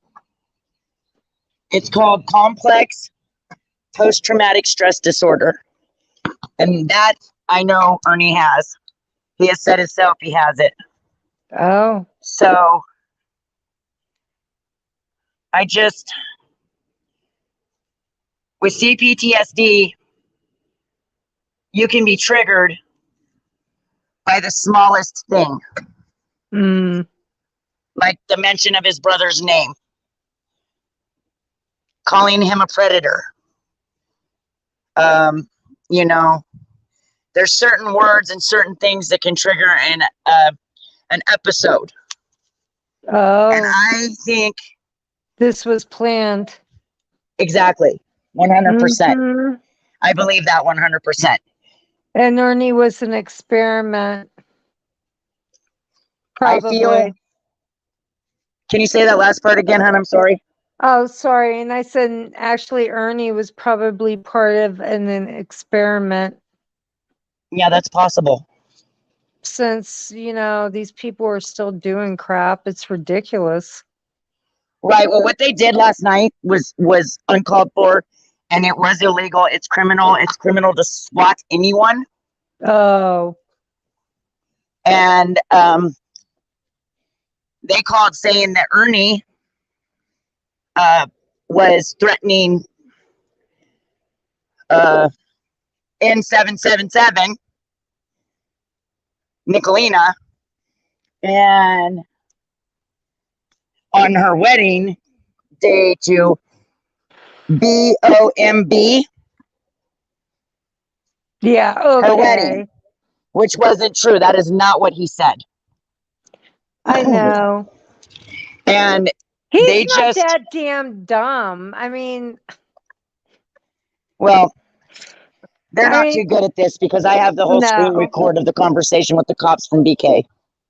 it's called complex post-traumatic stress disorder. And that I know Ernie has. He has said himself he has it. Oh. So with CPTSD, you can be triggered by the smallest thing. Like the mention of his brother's name, calling him a predator. You know, there's certain words and certain things that can trigger an episode. Oh. And I think this was planned. Exactly. 100%. Mhm. I believe that 100%. And Ernie was an experiment. Probably. Can you say that last part again, hon? I'm sorry. Oh, sorry. And I said, actually, Ernie was probably part of an experiment. Yeah, that's possible. Since, you know, these people are still doing crap, it's ridiculous. Right. Well, what they did last night was uncalled for, and it was illegal. It's criminal. It's criminal to swat anyone. Oh. And they called saying that Ernie was threatening N777 Nicolina, and on her wedding day to BOMB. Yeah, okay. Her wedding, which wasn't true. That is not what he said. I know. And he's they not just that damn dumb. I mean, well, they're not too good at this because I have the whole screen No. record of the conversation with the cops from BK.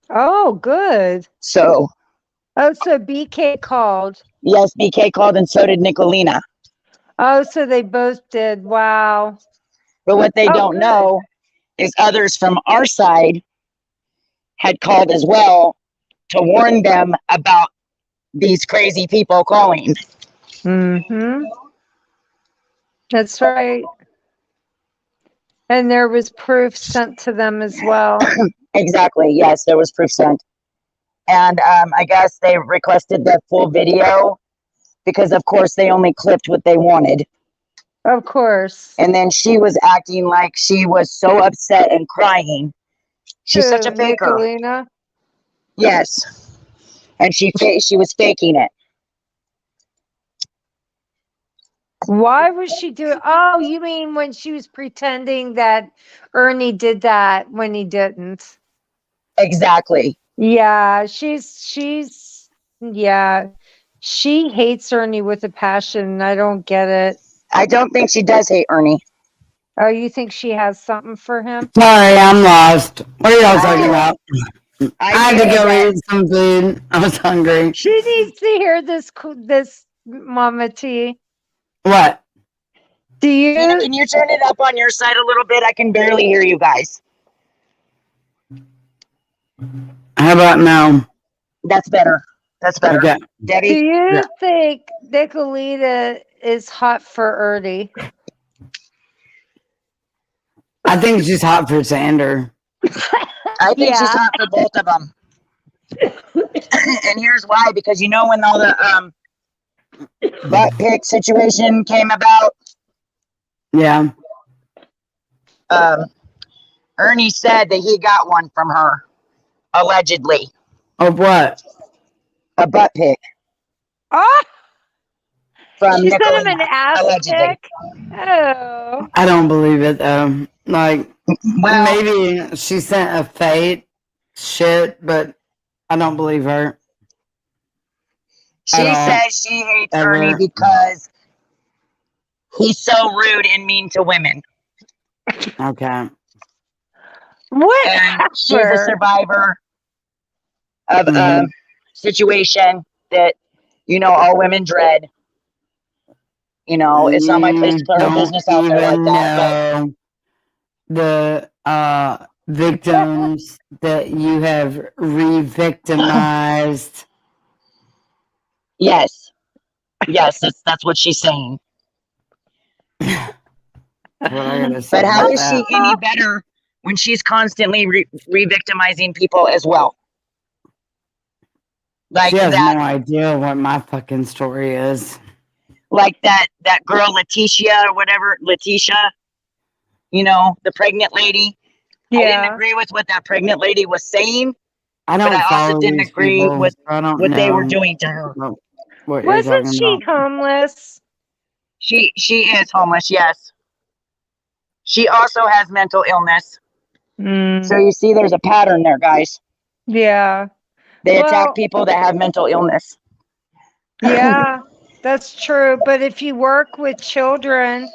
Oh, good. So, Oh, so BK called. yes, BK called, and so did Nicolina. Oh, so they both did. Wow. But what they Oh, don't good. know is others from our side had called as well to warn them about these crazy people calling. Mm-hmm. That's right. And there was proof sent to them as well. Exactly. Yes, there was proof sent. And I guess they requested the full video because, of course, they only clipped what they wanted. Of course. And then she was acting like she was so upset and crying. She's such a faker. Nicolina? Yes. And she was faking it. Why was she doing? Oh, you mean when she was pretending that Ernie did that when he didn't? Exactly. Yeah, yeah, she hates Ernie with a passion. And I don't get it. I don't think she does hate Ernie. Oh, you think she has something for him? Sorry, I'm lost. What are y'all talking about? I had to go eat some food. I was hungry. She needs to hear this, Mama T. What? Do you? Tina, can you turn it up on your side a little bit? I can barely hear you guys. How about now? That's better. That's better. Okay. Debbie? Do you think Nicolita is hot for Ernie? I think she's hot for Sander. I think she's hot for both of them. And here's why, because you know when all the butt pic situation came about, Yeah. Ernie said that he got one from her, allegedly. Of what? A butt pic. Oh! From She sent him Nicolina, an ass allegedly. pic? Oh. I don't believe it though. Like, Well, maybe she sent a fake shit, but I don't believe her. she at all. says she hates Ever. Ernie because he's so rude and mean to women. Okay. And she's a survivor of a situation that, you know, all women dread. You know, it's not my place to put her Don't business out there like even that. know victims that you have re-victimized. Yes. Yes, that's what she's saying. That's what I gotta say But how about is she that. any better when she's constantly re-victimizing people as well? Like She has that, no idea what my fucking story is. like that girl Letitia or whatever, Letitia, you know, the pregnant lady. I didn't Yeah. agree with what that pregnant lady was saying, I but don't I also follow didn't these agree people. with So I don't what they were know doing to her. what you're Wasn't talking she about. homeless? She is homeless, yes. She also has mental illness. So you see there's a pattern there, guys. Yeah. They attack Well, people that have mental illness. yeah, that's true. But if you work with children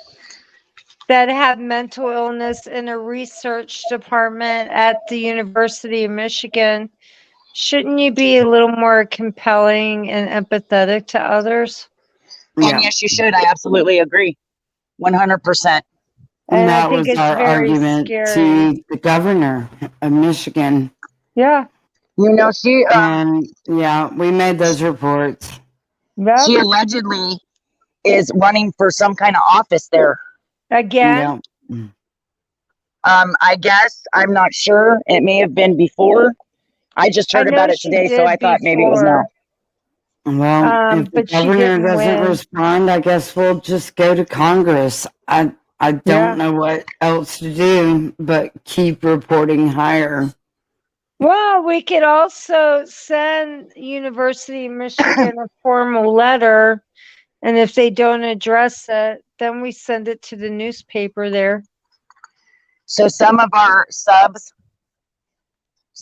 that have mental illness in a research department at the University of Michigan, shouldn't you be a little more compelling and empathetic to others? And yes, you should. I absolutely agree. 100%. And And I that think was it's our very argument scary. to the governor of Michigan. Yeah. You know, she And yeah, we made those reports. she allegedly is running for some kind of office there. Again? Yeah. I guess. I'm not sure. It may have been before. I just I heard know about it she today, so did I thought maybe it was before. now. Well, if the But she governor didn't doesn't win. respond, I guess we'll just go to Congress. I don't Yeah. know what else to do but keep reporting higher. Well, we could also send University of Michigan a formal letter, and if they don't address it, then we send it to the newspaper there. So some of our subs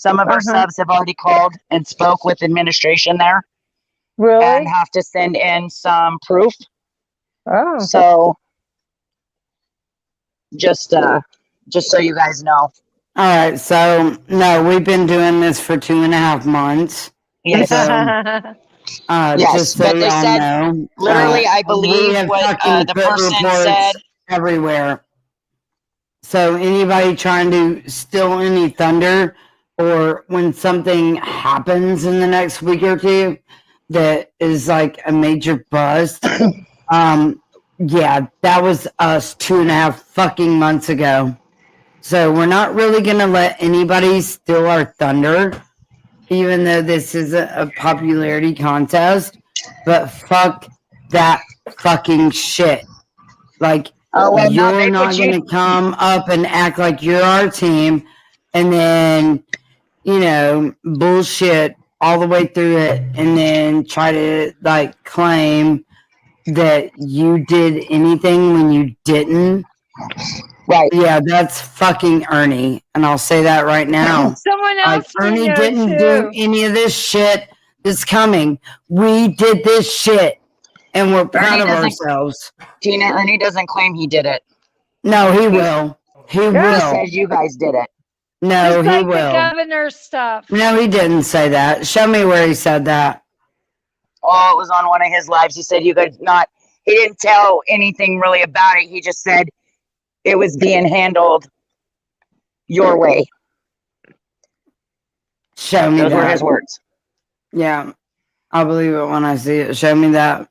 have already called and spoke with administration there. Really? And have to send in some proof. Oh. So just so you guys know. All right, so no, we've been doing this for 2.5 months. Yes. So, Yes, just so but they y'all said know, literally, I we believe have what fucking the put person reports said. everywhere. So anybody trying to steal any thunder, or when something happens in the next week or two that is like a major bust, yeah, that was us 2.5 fucking months ago. So we're not really gonna let anybody steal our thunder, even though this is a popularity contest. But fuck that fucking shit. Like, you're not gonna come up and act like you're our team and then, you know, bullshit all the way through it and then try to like claim that you did anything when you didn't. Right. Yeah, that's fucking Ernie. And I'll say that right now. Someone else we Ernie know didn't too. do any of this shit that's coming. We did this shit. And we're proud of ourselves. Tina, Ernie doesn't claim he did it. No, he will. He He will. says you guys did it. No, Just he like the will. governor stuff. No, he didn't say that. Show me where he said that. Oh, it was on one of his lives. He said you guys not. He didn't tell anything really about it. He just said it was being handled your way. Show me Those that. were his words. Yeah, I'll believe it when I see it. Show me that.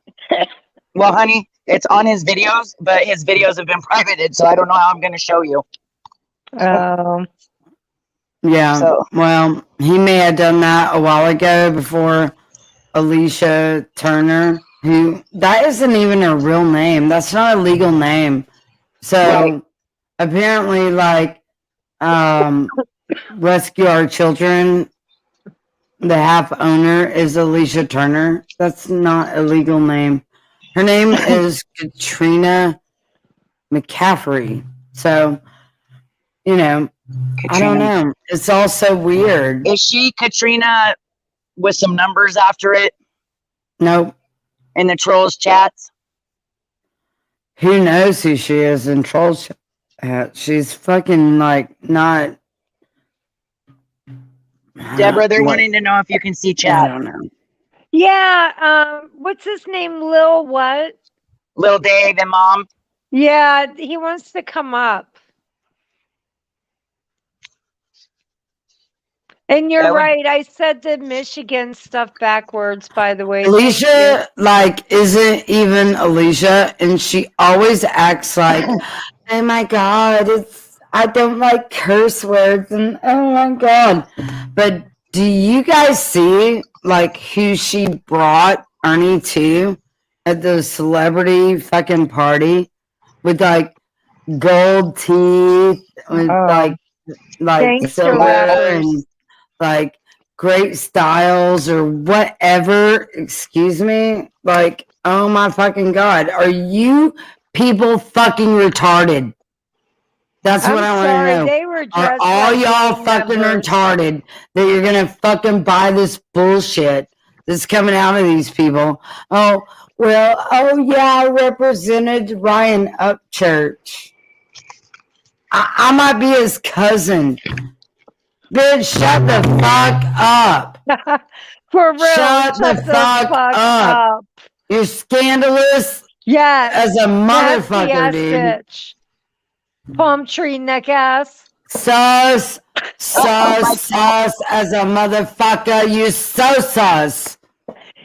Well, honey, it's on his videos, but his videos have been privated, so I don't know how I'm going to show you. Oh. Yeah. So- Well, he may have done that a while ago before Alicia Turner, who that isn't even her real name. That's not a legal name. So apparently, like, Rescue Our Children, the half owner is Alicia Turner. That's not a legal name. Her name is Katrina McCaffrey. So, you know, I don't know. It's all so weird. Is she Katrina with some numbers after it Nope. in the trolls chats? Who knows who she is in Trolls Chat? She's fucking like not. Deborah, they're What? wanting to know if you can see I chat. don't know. Yeah, what's his name? Lil what? Lil Dave and Mom. Yeah, he wants to come up. And you're That would- right. I said the Michigan stuff backwards, by the way. Thank you. Alicia, like, isn't even Alicia, and she always acts like, oh my God, I don't like curse words, and oh my God. But do you guys see, like, who she brought Ernie to at the celebrity fucking party with, like, gold teeth, with, Oh, like gangster silver rappers. and like great styles or whatever. Excuse me. Like, oh my fucking God. Are you people fucking retarded? That's I'm what I want sorry. to know. They were Are dressed all like y'all gang fucking members. retarded that you're gonna fucking buy this bullshit that's coming out of these people? Oh, well, oh yeah, I represented Ryan Upchurch. I might be his cousin. Bitch, shut the fuck up. For real, Shut the fuck up. You're scandalous Yes. as a Nasty motherfucker, ass dude. bitch. Palm tree neck ass. Sus, Oh my sus as a motherfucker. You so sus.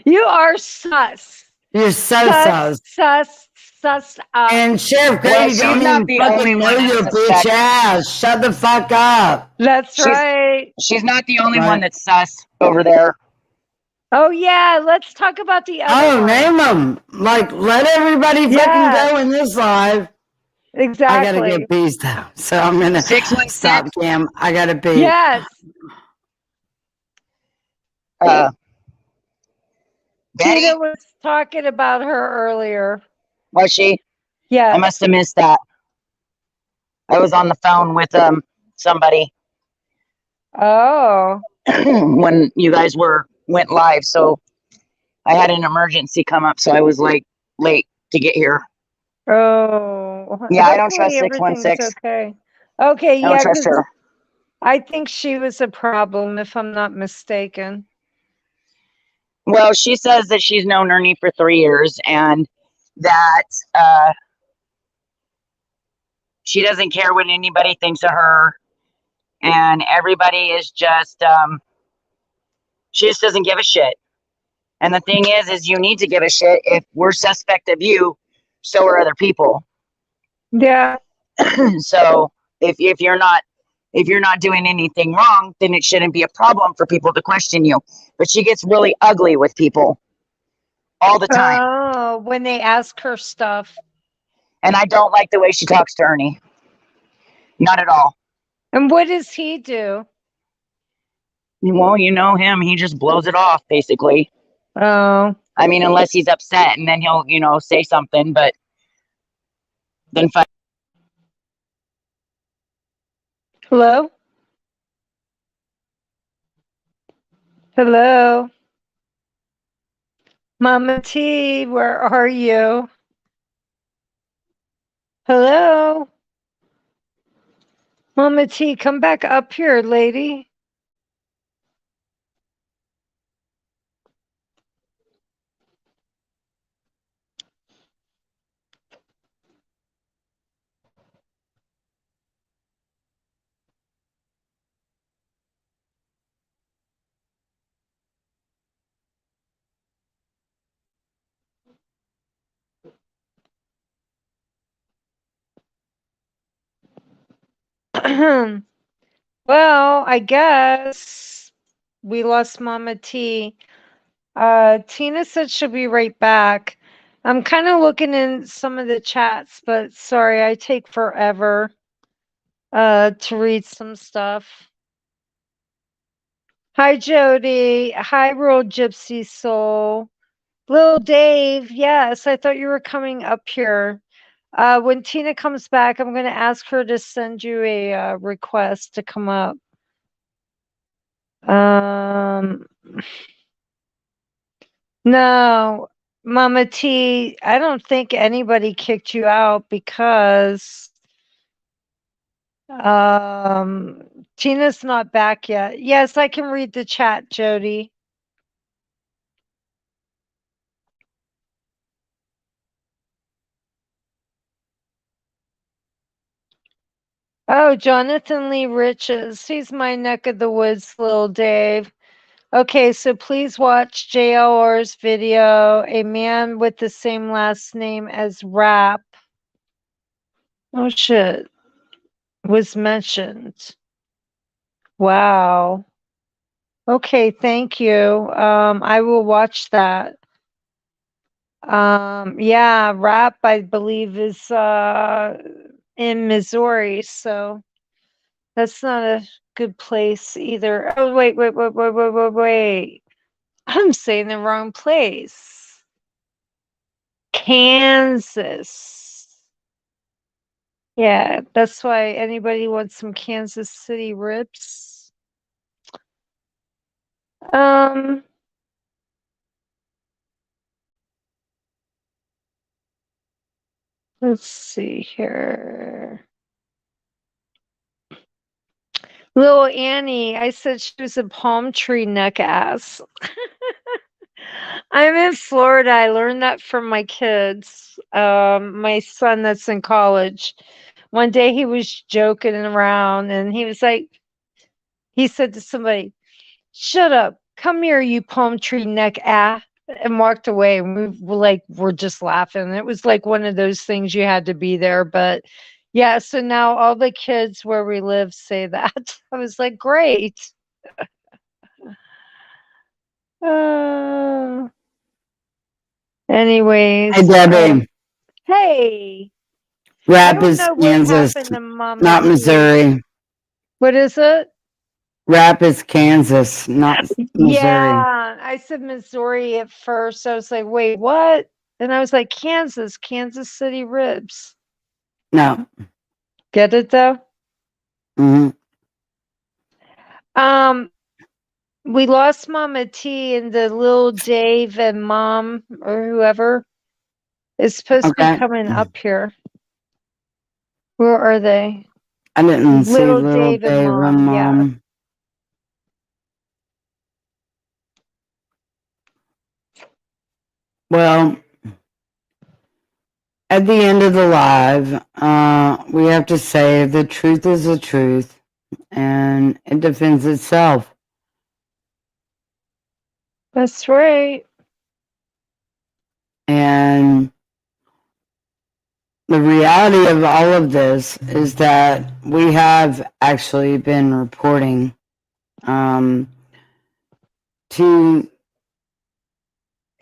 You are sus. You're so sus. Sus up. And Sheriff Well, Grady she's don't not even the only fucking know one that your bitch suspects. ass. Shut the fuck up. That's She's right. she's not the only Right. one that's sus over there. Oh yeah, let's talk about the other Oh, one. name them. Like, let everybody fucking Yes. go in this live. I gotta Exactly. get peas though, so I'm gonna 616. stop, Cam. I gotta pee. Yes. Betty, Tina was talking about her earlier. was she? I Yes. must have missed that. I was on the phone with somebody Oh. when you guys went live, so I had an emergency come up, so I was like late to get here. Oh. Yeah, I don't trust Hopefully everything's 616. okay. Okay, I don't yeah, trust 'cause her. I think she was a problem, if I'm not mistaken. Well, she says that she's known Ernie for 3 years and that she doesn't care what anybody thinks of her, and everybody is just she just doesn't give a shit. And the thing is you need to give a shit. If we're suspect of you, so are other people. Yeah. So if you're not doing anything wrong, then it shouldn't be a problem for people to question you. But she gets really ugly with people all the time. Oh, when they ask her stuff. And I don't like the way she talks to Ernie. Not at all. And what does he do? Well, you know him. He just blows it off, basically. Oh. I mean, unless he's upset, and then he'll, say something, but then fight. Hello? Hello? Mama T, where are you? Hello? Mama T, come back up here, lady. Well, I guess we lost Mama T. Tina said she'll be right back. I'm kind of looking in some of the chats, but sorry, I take forever to read some stuff. Hi, Jody. Hi, Real Gypsy Soul. Lil Dave, yes, I thought you were coming up here. When Tina comes back, I'm going to ask her to send you a request to come up. No, Mama T, I don't think anybody kicked you out because Tina's not back yet. Yes, I can read the chat, Jody. Oh, Jonathan Lee Riches. He's my neck of the woods, little Dave. Okay, so please watch JLR's video. A man with the same last name as Rap. Oh shit. Was mentioned. Wow. Okay, thank you. I will watch that. Yeah, Rap, I believe, is in Missouri, so that's not a good place either. Oh, wait. I'm saying the wrong place. Kansas. Yeah, that's why anybody wants some Kansas City ribs. Let's see here. Little Annie, I said she was a palm tree neck ass. I'm in Florida. I learned that from my kids. My son that's in college. One day he was joking around and he was like, he said to somebody, "Shut up. Come here, you palm tree neck ass," and walked away. And we're just laughing. It was like one of those things you had to be there. But yeah, so now all the kids where we live say that. I was like, great. Anyways. Hey, Debbie. Hey. Rap is Kansas, not Missouri. What is it? Rap is Kansas, not Missouri. Yeah, I said Missouri at first. I was like, wait, what? And I was like, Kansas City ribs. No. Get it though? Mm-hmm. We lost Mama T and the little Dave and Mom or whoever is supposed to be coming up here. Where are they? I didn't see little Dave and Mom. Yeah. Well, at the end of the live, we have to say the truth is the truth and it defends itself. That's right. And the reality of all of this is that we have actually been reporting to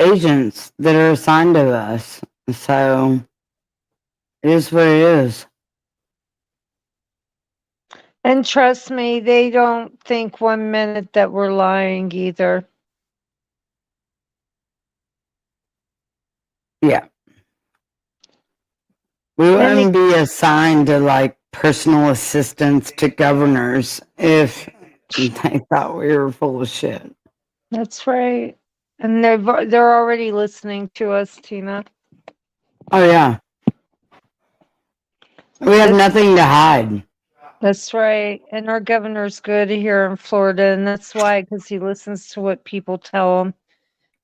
agents that are assigned to us. So it is what it is. And trust me, they don't think 1 minute that we're lying either. Yeah. We wouldn't be assigned to like personal assistants to governors if they thought we were full of shit. That's right. And they're already listening to us, Tina. Oh yeah. We have nothing to hide. That's right. And our governor's good here in Florida, and that's why, because he listens to what people tell him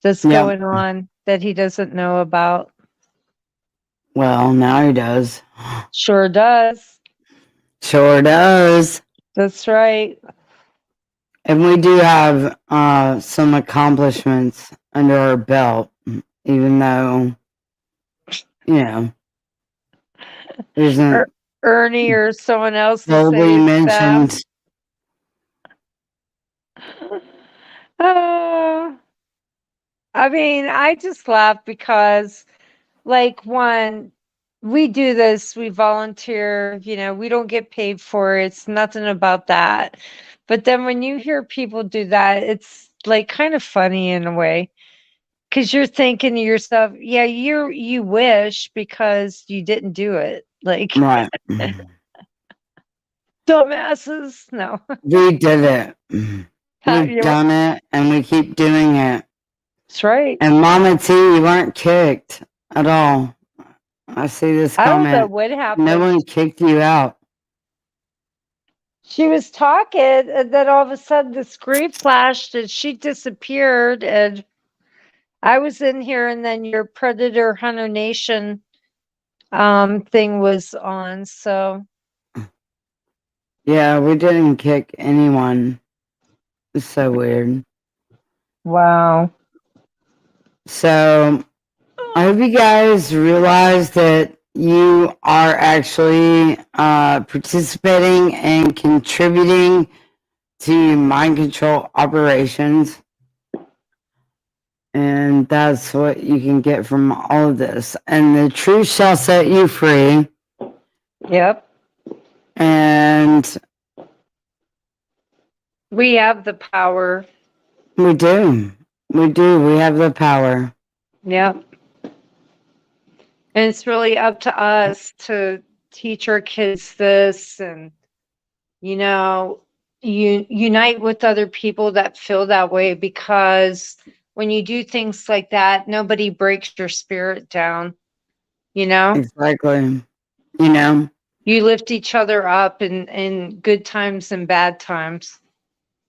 that's going on that he doesn't know about. Well, now he does. Sure does. Sure does. That's right. And we do have some accomplishments under our belt, even though, you know, there's Ernie or someone else will be mentioned. I mean, I just laugh because, like, when we do this, we volunteer, you know, we don't get paid for it. It's nothing about that. But then when you hear people do that, it's like kind of funny in a way. Because you're thinking to yourself, yeah, you wish because you didn't do it. Like, right. Dumbasses. No. We did it. We've done it and we keep doing it. That's right. And Mama T, you weren't kicked at all. I see this comment. I don't know what happened. No one kicked you out. She was talking, and then all of a sudden the screen flashed and she disappeared. And I was in here, and then your Predator Hunter Nation thing was on. So Yeah, we didn't kick anyone. It's so weird. Wow. So I hope you guys realize that you are actually participating and contributing to mind control operations. And that's what you can get from all of this. And the truth shall set you free. Yep. And We have the power. we do. We do. We have the power. Yep. And it's really up to us to teach our kids this and, unite with other people that feel that way, because when you do things like that, nobody breaks your spirit down. Exactly. You lift each other up in good times and bad times.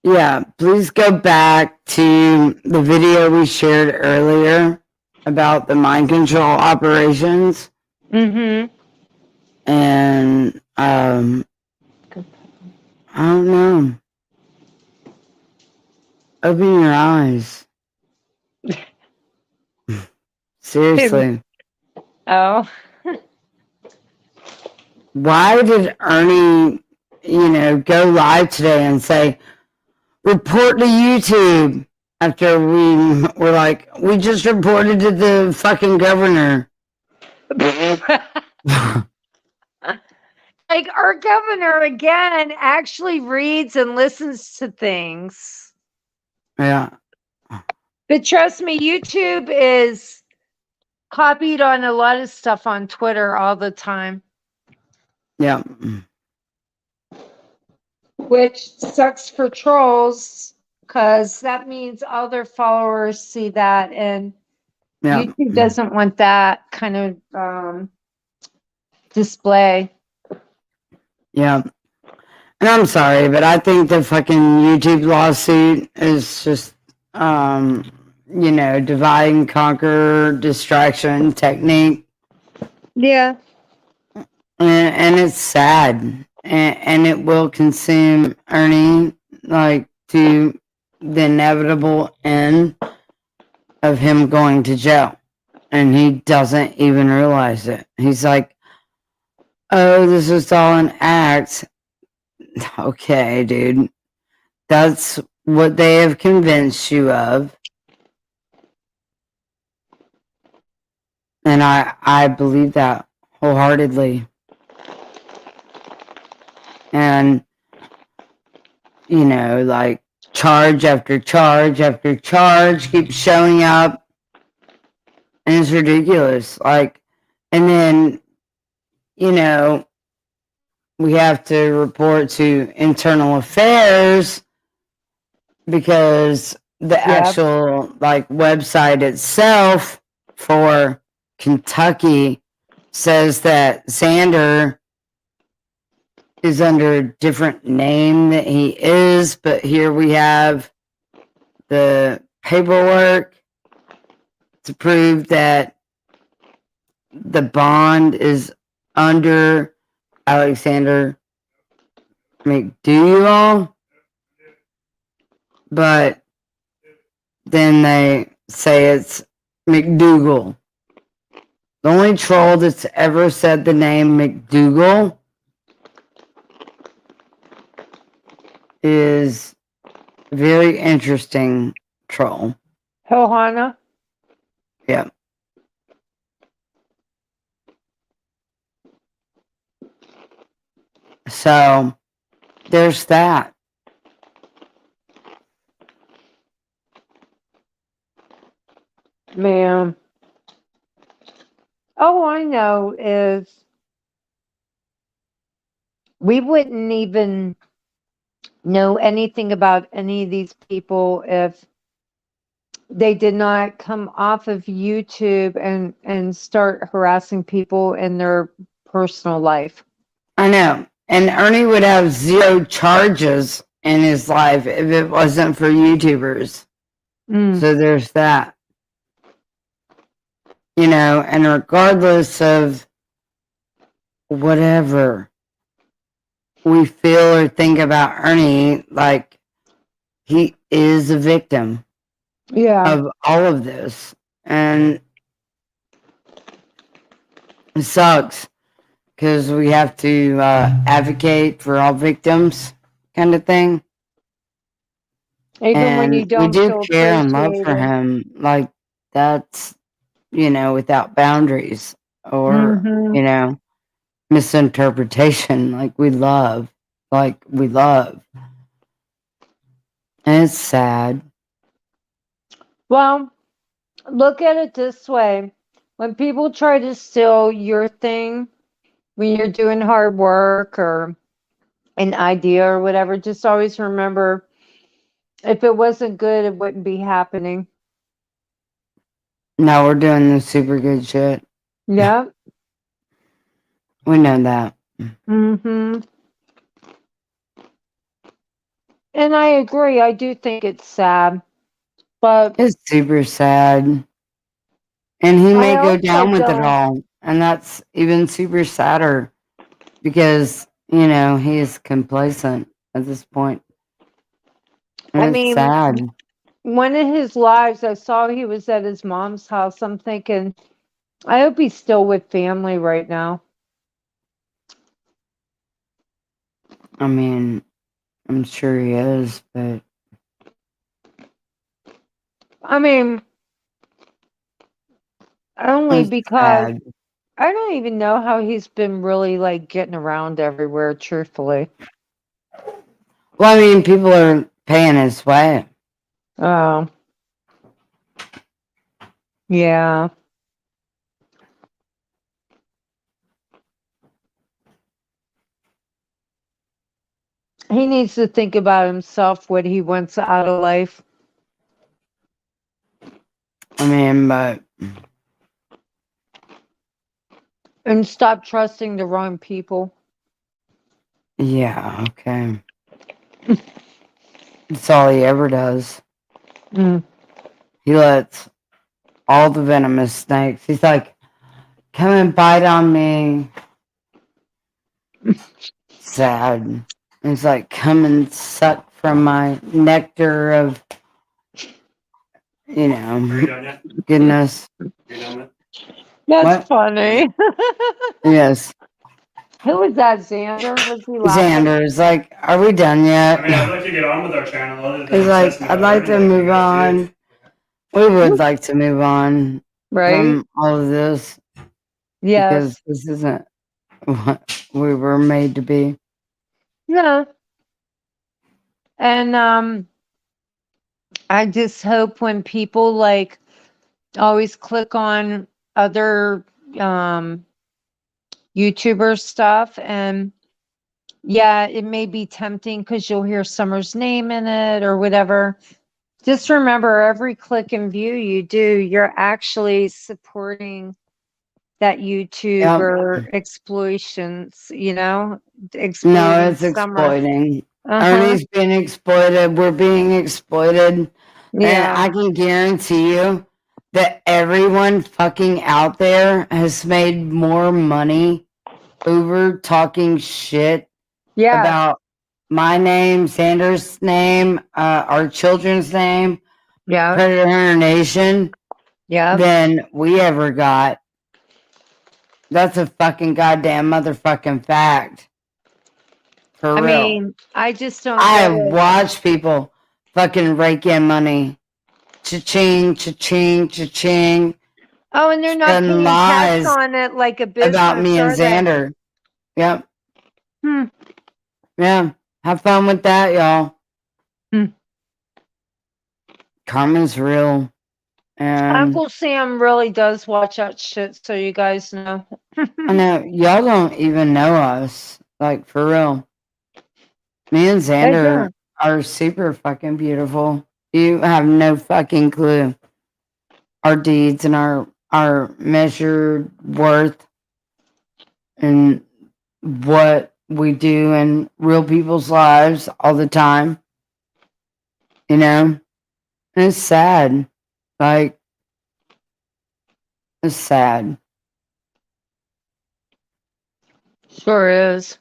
Yeah, please go back to the video we shared earlier about the mind control operations. Mm-hmm. And I don't know. Open your eyes. Seriously. Oh. Why did Ernie, go live today and say, report to YouTube, after we were like, we just reported to the fucking governor? Like, our governor, again, actually reads and listens to things. Yeah. But trust me, YouTube is copied on a lot of stuff on Twitter all the time. Yeah. Which sucks for trolls, because that means all their followers see that, and Yeah. YouTube doesn't want that kind of display. Yeah. And I'm sorry, but I think the fucking YouTube lawsuit is just, divide and conquer distraction technique. Yeah. And it's sad. And it will consume Ernie, to the inevitable end of him going to jail. And he doesn't even realize it. He's like, oh, this was all an act. Okay, dude. That's what they have convinced you of. And I believe that wholeheartedly. And, charge after charge after charge keeps showing up. And it's ridiculous. And then, we have to report to internal affairs because the actual website itself for Kentucky says that Xander is under a different name that he is, but here we have the paperwork to prove that the bond is under Alexander McDougal, but then they say it's McDougal. The only troll that's ever said the name McDougal is a very interesting troll. Johanna? Yeah. So there's that. Man. All I know is we wouldn't even know anything about any of these people if they did not come off of YouTube and start harassing people in their personal life. I know. And Ernie would have zero charges in his life if it wasn't for YouTubers. So there's that. And regardless of whatever, we feel or think about Ernie, like he is a victim Yeah. of all of this. And it sucks because we have to advocate for all victims, kind of thing. Even when you And we don't do feel care and love for appreciated. him. Like, that's, without boundaries or, Mm-hmm. misinterpretation. Like, we love. And it's sad. Well, look at it this way. When people try to steal your thing, when you're doing hard work or an idea or whatever, just always remember if it wasn't good, it wouldn't be happening. No, we're doing the super good shit. Yep. We know that. Mm-hmm. And I agree. I do think it's sad. But It's super sad. And he may I go also down with it don't. all. And that's even super sadder because, he is complacent at this point. And I it's mean, sad. one of his lives, I saw he was at his mom's house. I'm thinking, I hope he's still with family right now. I mean, I'm sure he is, but I mean, only it's because sad. I don't even know how he's been really like getting around everywhere, truthfully. Well, I mean, people are paying his way. Oh, yeah. He needs to think about himself, what he wants out of life. I mean, but And stop trusting the wrong people. yeah, okay. That's all he ever does. Mm. He lets all the venomous snakes. He's like, come and bite on me. Sad. He's like, come and suck from my nectar of, Are you done yet? goodness. You done with? That's What? funny. Yes. Who was that, Xander? Was he laughing? Xander is like, are we done yet? I mean, I'd like to get on with our channel. Other than He's like, obsessing I'd about like to Ernie, move you guys do. on. We would like to move on Right? from all of this Yes. because this isn't what we were made to be. Yeah. And I just hope when people like always click on other YouTuber stuff, and yeah, it may be tempting because you'll hear Summer's name in it or whatever. Just remember, every click and view you do, you're actually supporting that YouTuber exploitations, No, exploiting it's Summer. exploiting. Uh-huh. Ernie's being exploited. We're being exploited. And Yeah. I can guarantee you that everyone fucking out there has made more money over talking shit Yeah. about my name, Xander's name, our children's name, Yeah. Predator Hunter Nation, Yeah. than we ever got. That's a fucking goddamn motherfucking fact. For I real. mean, I just don't I get it. watch people fucking rake in money. Cha-ching, cha-ching, cha-ching. Oh, and they're not Spreading paying tax lies on it like a business, about me and are they? Xander. Yep. Hmm. Yeah. Have fun with that, y'all. Hmm. Karma's real. And Uncle Sam really does watch that shit, so you guys know. I know y'all don't even know us. Like, for real. Me and Xander are super fucking beautiful. You have no fucking clue. Our deeds and our measured worth and what we do in real people's lives all the time. And it's sad. Like, it's sad. Sure is.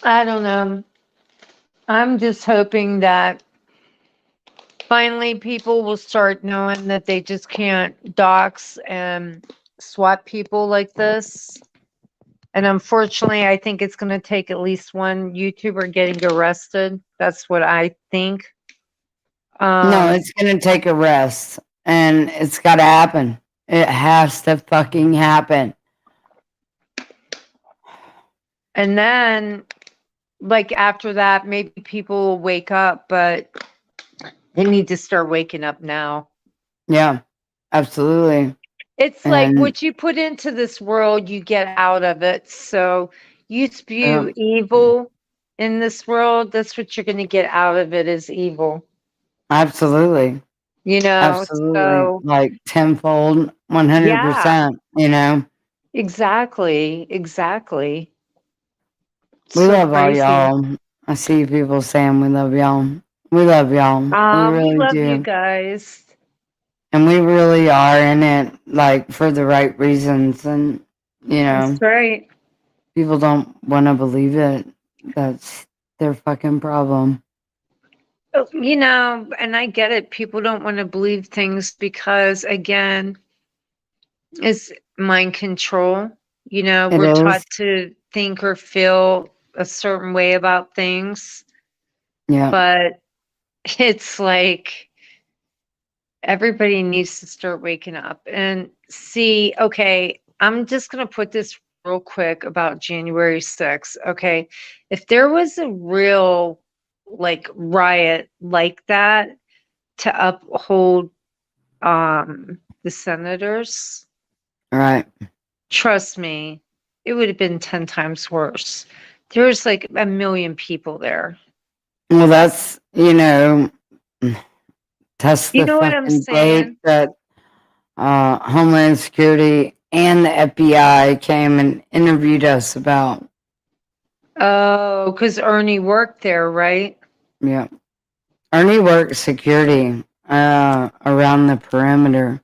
I don't know. I'm just hoping that finally people will start knowing that they just can't dox and swat people like this. And unfortunately, I think it's going to take at least one YouTuber getting arrested. That's what I think. No, it's going to take arrests, and it's got to happen. It has to fucking happen. And then, like, after that, maybe people will wake up, but they need to start waking up now. Yeah, absolutely. It's like And what you put into this world, you get out of it. So you spew yeah, evil in this world, that's what you're going to get out of it is evil. absolutely. You know, Absolutely. so Like tenfold, yeah, 100%, you know. exactly. We So love all crazy. y'all. I see people saying we love y'all. We love y'all. We We really love you do. guys. And we really are in it, like, for the right reasons. And, you know, That's right. people don't want to believe it. That's their fucking problem. You know, and I get it. People don't want to believe things because, again, it's mind control. You know, It we're taught is. to think or feel a certain way about things, Yeah. but it's like everybody needs to start waking up and see, okay, I'm just going to put this real quick about January 6th. Okay. If there was a real like riot like that to uphold the senators, Right. trust me, it would have been 10 times worse. There's like a million people there. Well, that's, you know, that's You the know what I'm fucking date saying? that Homeland Security and the FBI came and interviewed us about. Oh, because Ernie worked there, right? Yeah. Ernie worked security around the perimeter,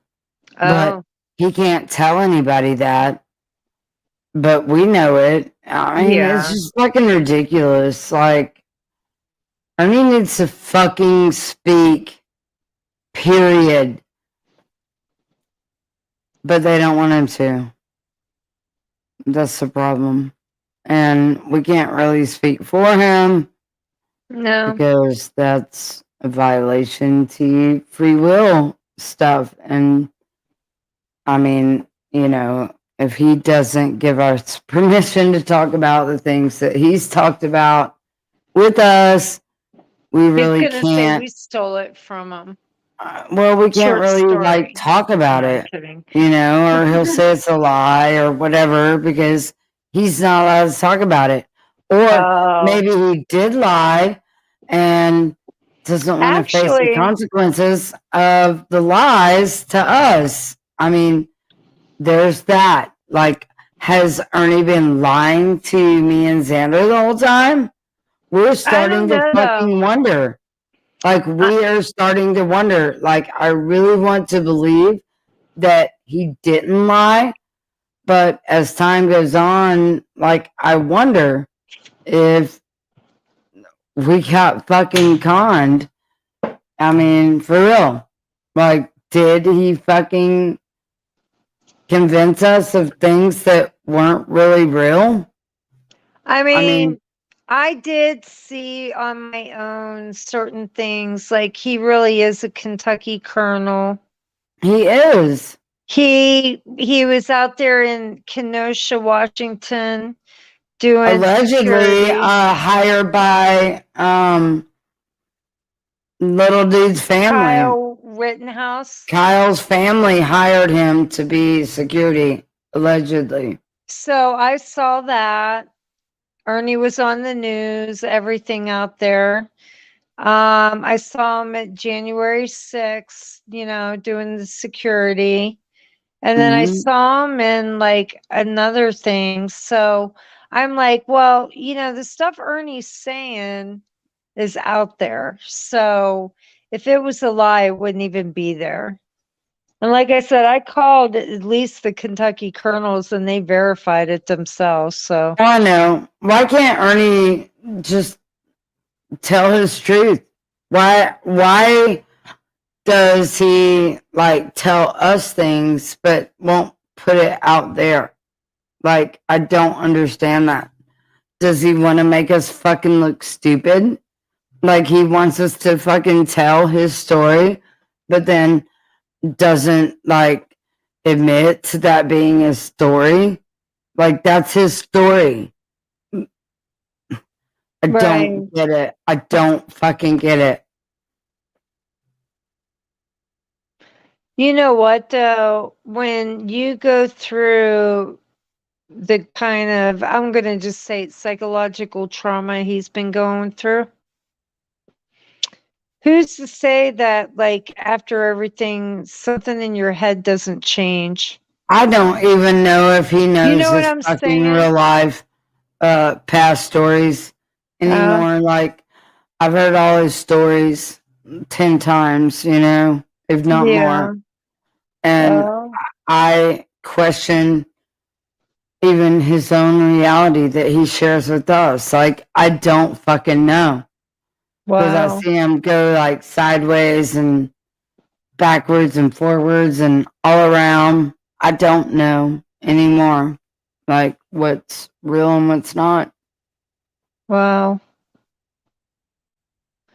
but Oh, he can't tell anybody that. But we know it. I mean, it's yeah. just fucking ridiculous. Like, Ernie needs to fucking speak, period. But they don't want him to. That's the problem. And we can't really speak for him No. because that's a violation to free will stuff. And I mean, you know, if he doesn't give us permission to talk about the things that he's talked about with us, we He's really gonna say we can't. stole it from him. Well, we can't Short really like story. talk about No, I'm it, kidding. you know, or he'll say it's a lie or whatever because he's not allowed to talk about it. Or Oh, maybe he did lie and doesn't want to face the actually, consequences of the lies to us. I mean, there's that. Like, has Ernie been lying to me and Xander the whole time? We're I starting don't to know though. fucking wonder. Like, we are starting to wonder. Like, I really want to believe that he didn't lie, but as time goes on, like, I wonder if we got fucking conned. I mean, for real. Like, did he fucking convince us of things that weren't really real? I I mean, mean, I did see on my own certain things. Like he really is a Kentucky colonel. he is. He was out there in Kenosha, Washington, doing Allegedly security. hired by little dude's family. Kyle Rittenhouse. Kyle's family hired him to be security, allegedly. So I saw that. Ernie was on the news, everything out there. I saw him at January 6th, you know, doing the security. And then I saw him in like another thing. So I'm like, well, you know, the stuff Ernie's saying is out there. So if it was a lie, it wouldn't even be there. And like I said, I called at least the Kentucky Colonels and they verified it themselves. So I know. Why can't Ernie just tell his truth? Why does he like tell us things but won't put it out there? Like, I don't understand that. Does he want to make us fucking look stupid? Like, he wants us to fucking tell his story, but then doesn't like admit to that being his story? Like, that's his story. I don't get it. I don't fucking get it. you know what though? When you go through the kind of, I'm going to just say psychological trauma he's been going through, who's to say that like after everything, something in your head doesn't change? I don't even know if he knows You know what his I'm fucking saying? real life past stories anymore. Like, I've heard all his stories 10 times, you know, if not more. And I question even his own reality that he shares with us. Like, I don't fucking know. Because I see him go like sideways and backwards and forwards and all around. I don't know anymore, like, what's real and what's not. Wow.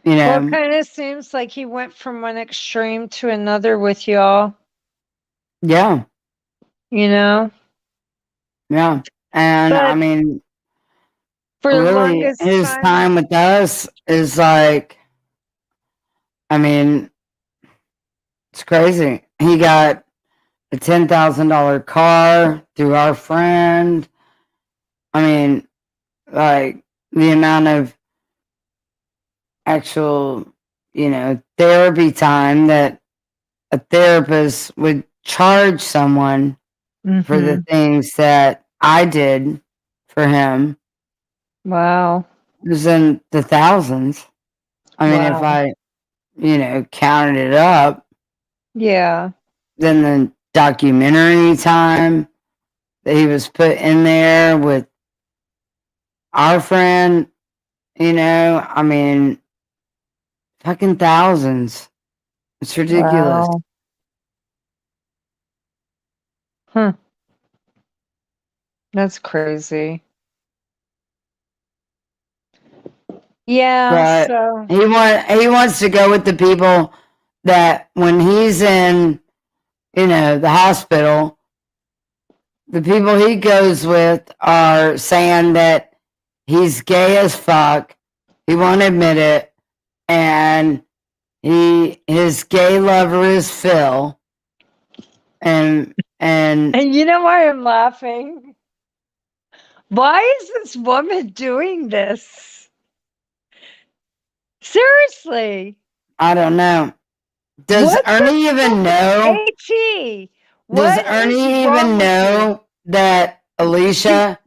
You Well, know, it kind of seems like he went from one extreme to another with y'all, yeah, you know? yeah. And I But mean, for the really, longest his time, time with us is like, I mean, it's crazy. He got a $10,000 car through our friend. I mean, like, the amount of actual, you know, therapy time that a therapist would charge someone for the things that I did for him wow. was in the thousands. I mean, if Wow. I, you know, counted it up, Yeah. then the documentary time that he was put in there with our friend, you know, I mean, fucking thousands. It's ridiculous. Wow. Huh. That's crazy. Yeah, But so he wants to go with the people that when he's in, you know, the hospital, the people he goes with are saying that he's gay as fuck. He won't admit it, and his gay lover is Phil. And and you know why I'm laughing? Why is this woman doing this? Seriously. I don't know. Does What the Ernie even know? AT? Does What Ernie is wrong even with know that Alicia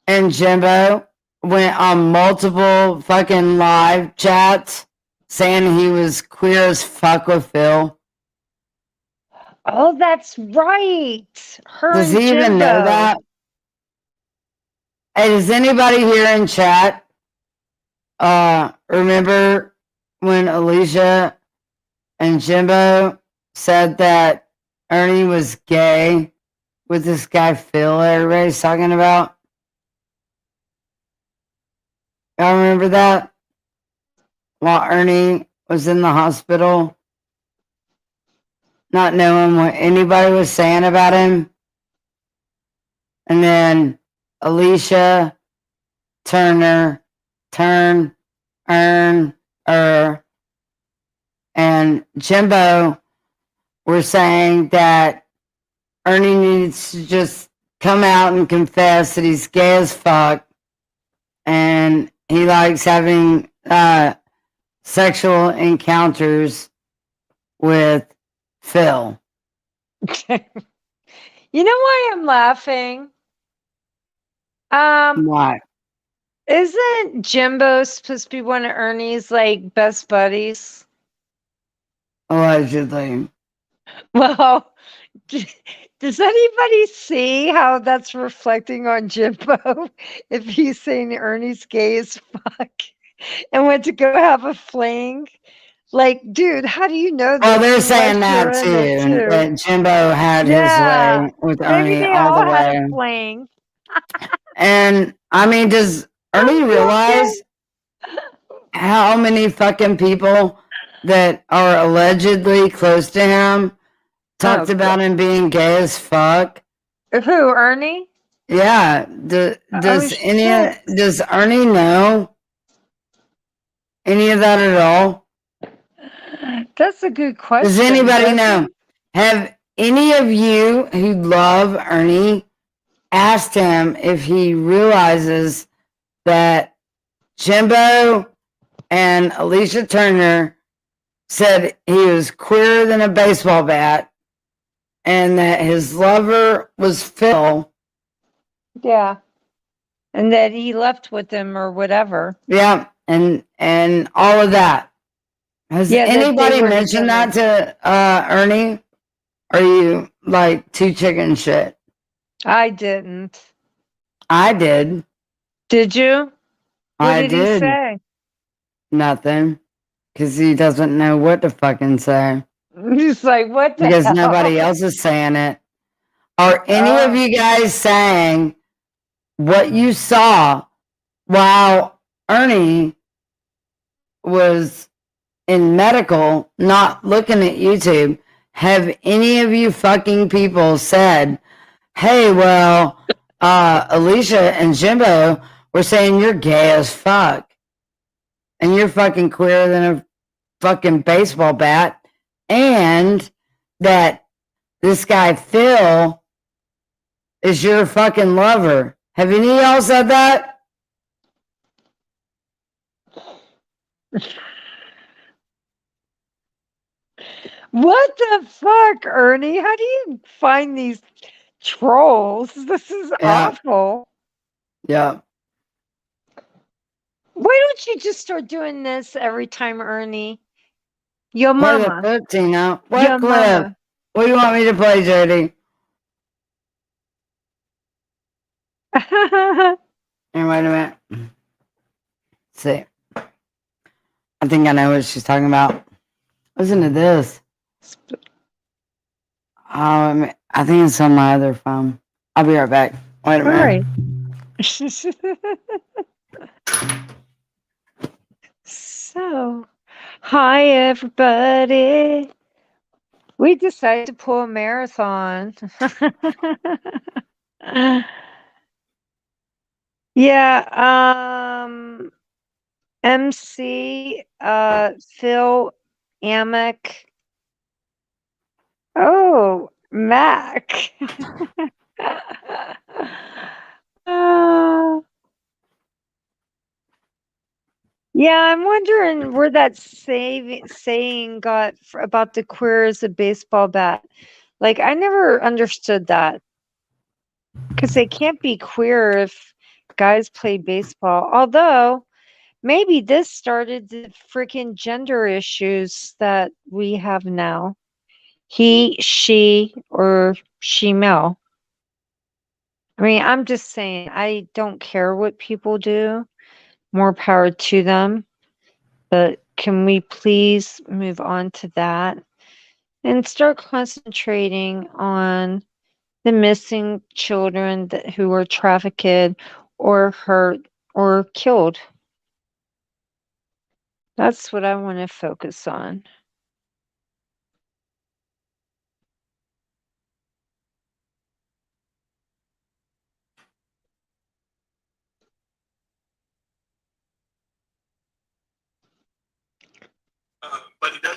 and Jimbo went on multiple fucking live chats saying he was queer as fuck with Phil? Oh, that's right. Her Does and he even know Jimbo. that? Hey, does anybody here in chat remember when Alicia and Jimbo said that Ernie was gay with this guy Phil that everybody's talking about? Y'all remember that? While Ernie was in the hospital, not knowing what anybody was saying about him. And then Alicia, Turner, and Jimbo were saying that Ernie needs to just come out and confess that he's gay as fuck and he likes having sexual encounters with Phil. You know why I'm laughing? Why? Isn't Jimbo supposed to be one of Ernie's like best buddies? Allegedly. Well, does anybody see how that's reflecting on Jimbo? If he's saying Ernie's gay as fuck and went to go have a fling? Like, dude, how do you know Well, they're this saying unless you're that in it too. too? That Jimbo had his Yeah, way with maybe Ernie they all all the had a way. fling. And I mean, does Ernie realize how many fucking people that are allegedly close to him talked Oh, about him being gay as fuck? Who, Ernie? Yeah. Oh shit. Does Ernie know any of that at all? That's a good question. Does anybody Does know? he? Have any of you who love Ernie asked him if he realizes that Jimbo and Alicia Turner said he was queerer than a baseball bat and that his lover was Phil? Yeah. And that he left with him or whatever. Yeah, and all of that. Has Yeah, that they anybody were mentioned together. that to Ernie? Are you like too chicken shit? I didn't. I did. Did you? What I did he did. say? Nothing. Because he doesn't know what to fucking say. He's like, what the Because hell? nobody else is saying it. Are any of you guys saying what you saw while Ernie was in medical, not looking at YouTube? Have any of you fucking people said, hey, well, Alicia and Jimbo were saying you're gay as fuck and you're fucking queerer than a fucking baseball bat, and that this guy Phil is your fucking lover? Have any of y'all said that? What the fuck, Ernie? How do you find these trolls? This is Yeah. awful. Yeah. Why don't you just start doing this every time, Ernie? Your Play the mama. clip, Tina. What Your clip? mama. What do you want me to play, Jody? And wait a minute. Let's see. I think I know what she's talking about. Listen to this. I think it's on my other phone. I'll be right back. Wait a All minute. right. So, hi everybody. We decided to pull a marathon. Yeah, MC, Phil, Amick. Oh, Mac. Uh, yeah, I'm wondering where that saying got about the queer as a baseball bat. Like, I never understood that. Because they can't be queer if guys play baseball. Although, maybe this started the freaking gender issues that we have now. He, she, or she-male. I mean, I'm just saying, I don't care what people do. More power to them. But can we please move on to that and start concentrating on the missing children who were trafficked or hurt or killed? That's what I want to focus on.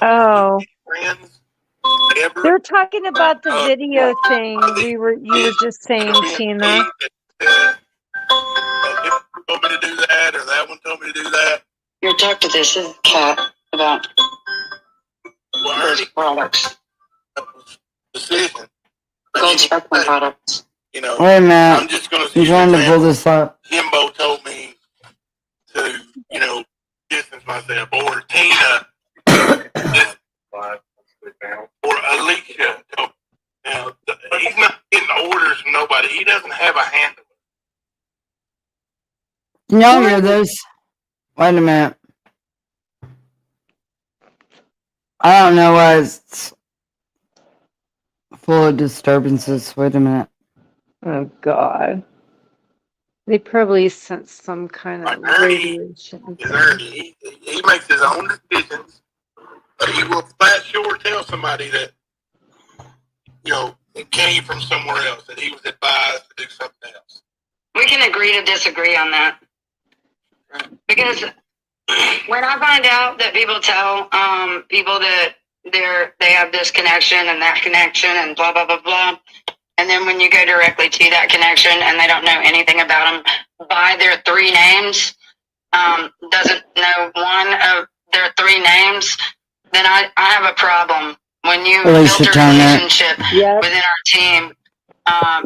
Oh, they're talking about the video thing you were just saying, Tina. Told me to do that, or that one told me to do that. Your talk to this is Cat about products. Decision. Gold sparkling products. You know, Wait a minute. I'm just going to I'm trying to pull this up. Jimbo told me to, distance myself, or Tina, or Alicia he doesn't have a handle. Can y'all hear this? Wait a minute. I don't know why it's full of disturbances. Wait a minute. Oh God. They probably sent some kind of radiation. He makes his own decisions, but he will flat sure tell somebody that, you know, it came from somewhere else, that he was advised to do something else. We can agree to disagree on that. Because when I find out that people tell people that they have this connection and that connection and blah blah blah blah, and then when you go directly to that connection and they don't know anything about them by their three names, doesn't know one of their three names, then I have a problem. When you build a relationship within our team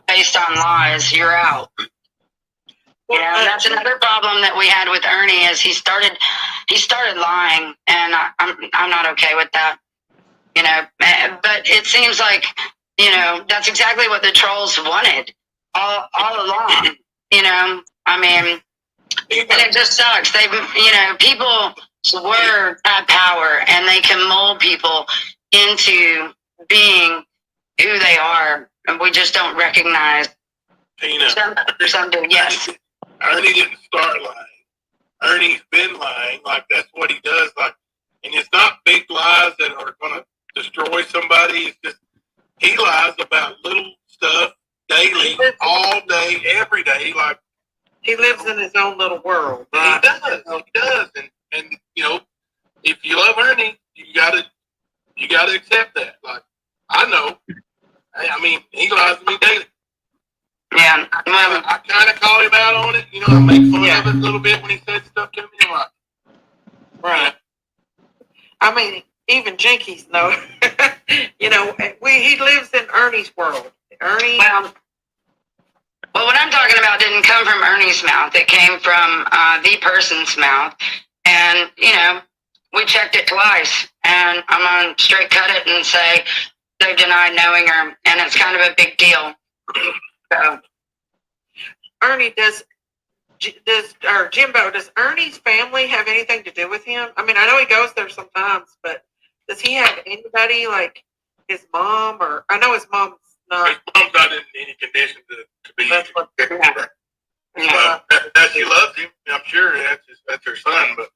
based on lies, you're out. You know, that's another problem that we had with Ernie is he started lying, and I'm not okay with that. You know, but it seems like, you know, that's exactly what the trolls wanted all along. You know, I mean, and it just sucks. They've, you know, people's word have power, and they can mold people into being who they are, and we just don't recognize. Tina, Some do, yes. Ernie didn't start lying. Ernie's been lying. Like, that's what he does. Like, and it's not big lies that are going to destroy somebody. It's just he lies about little stuff daily, all day, every day. Like, he lives in his own little world. Right? He does. And you know, if you love Ernie, you gotta accept that. Like, I know. I mean, he lies to me daily. Yeah. I kind of call him out on it. You know, I make fun of it a little bit when he says stuff to me. I'm like, right. I mean, even Jinkies know. You know, he lives in Ernie's world. Ernie. Well, what I'm talking about didn't come from Ernie's mouth. It came from the person's mouth. And, you know, we checked it twice. And I'm going to straight cut it and say they denied knowing her. And it's kind of a big deal. So. Ernie, Jimbo, does Ernie's family have anything to do with him? I mean, I know he goes there sometimes, but does he have anybody like his mom, or I know his mom's not. His mom's not in any condition to be. That's what, that she loves him. I'm sure that's her son, but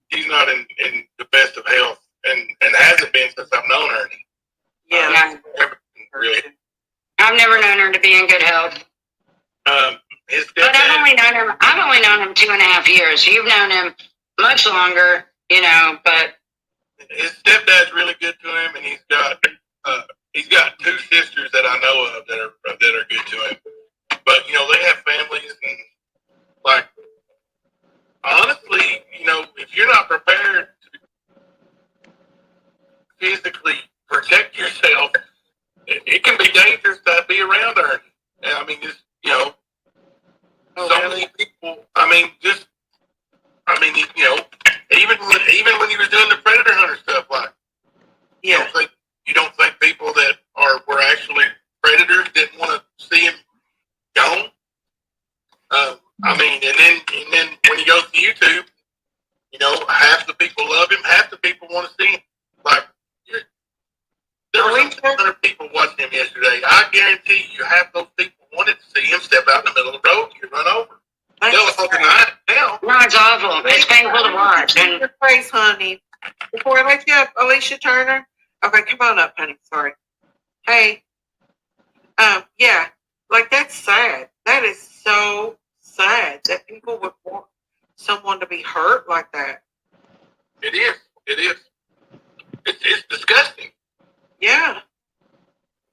he's not in the best of health, and hasn't been since I've known Ernie. Yeah. Really. I've never known her to be in good health. But I've only known him 2.5 years. You've known him much longer, you know, but his stepdad's really good to him, and he's got 2 sisters that I know of that are good to him. But you know, they have families, and like, honestly, you know, if you're not prepared to physically protect yourself, it can be dangerous to be around Ernie. I mean, just, you know, so many people. I mean, you know, even when he was doing the predator hunter stuff, like, you don't think people that were actually predators didn't want to see him gone. I mean, and then when he goes to YouTube, you know, half the people love him, half the people want to see him. Like, there were 100 people watching him yesterday. I guarantee you, half those people wanted to see him step out in the middle of the road and get run over. They'll all deny it now. No, it's awful. It's painful to watch. And your face, honey. Before I let you up, Alicia Turner. Okay, come on up, honey. Sorry. Hey. Yeah. Like, that's sad. That is so sad that people would want someone to be hurt like that. It is. It is. It's disgusting. Yeah.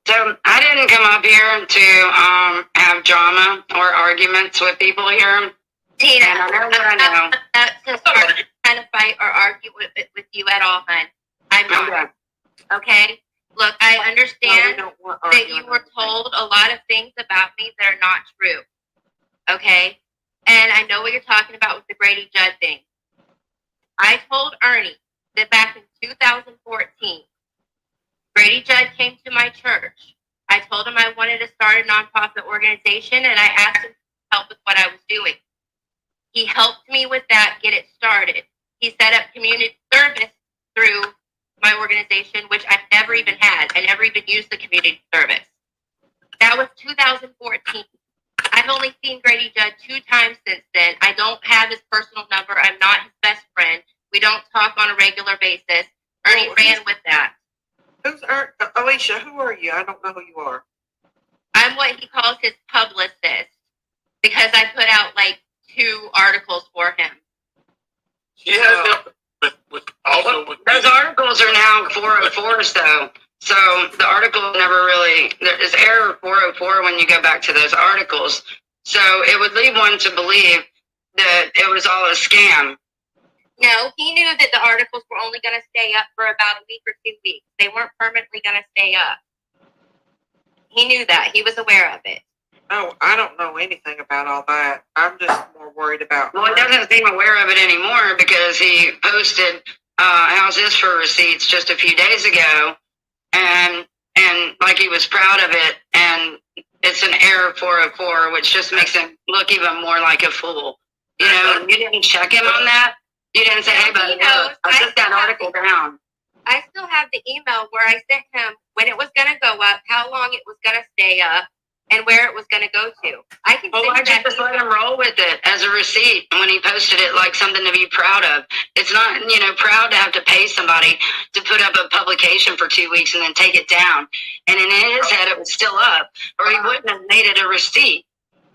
So I didn't come up here to have drama or arguments with people here. Tina, and I know what I know. Trying to fight or argue with you at all, hon. I'm not. Okay? Look, I understand that you were told a lot of things about me that are not true. Okay? And I know what you're talking about with the Grady Judd thing. I told Ernie that back in 2014, Grady Judd came to my church. I told him I wanted to start a nonprofit organization, and I asked him to help with what I was doing. He helped me with that, get it started. He set up community service through my organization, which I never even had. I never even used the community service. That was 2014. I've only seen Grady Judd 2 times since then. I don't have his personal number. I'm not his best friend. We don't talk on a regular basis. Ernie ran with that. Who's Alicia? Who are you? I don't know who you are. I'm what he calls his publicist because I put out like 2 articles for him. She has helped with Those articles are now 404s though. So the article never really, there is error 404 when you go back to those articles. So it would lead one to believe that it was all a scam. No, he knew that the articles were only going to stay up for about a week or 2 weeks. They weren't permanently going to stay up. He knew that. He was aware of it. Oh, I don't know anything about all that. I'm just more worried about. Well, he doesn't seem aware of it anymore because he posted how's this for receipts just a few days ago, and like he was proud of it, and it's an error 404, which just makes him look even more like a fool. You know, you didn't check him on that. You didn't say, "Hey, buddy, look, I took that article down." I still have the email where I sent him when it was going to go up, how long it was going to stay up, and where it was going to go to. I can. Well, why'd you just let him roll with it as a receipt when he posted it like something to be proud of? It's not, you know, proud to have to pay somebody to put up a publication for 2 weeks and then take it down. And in his head, it was still up, or he wouldn't have made it a receipt.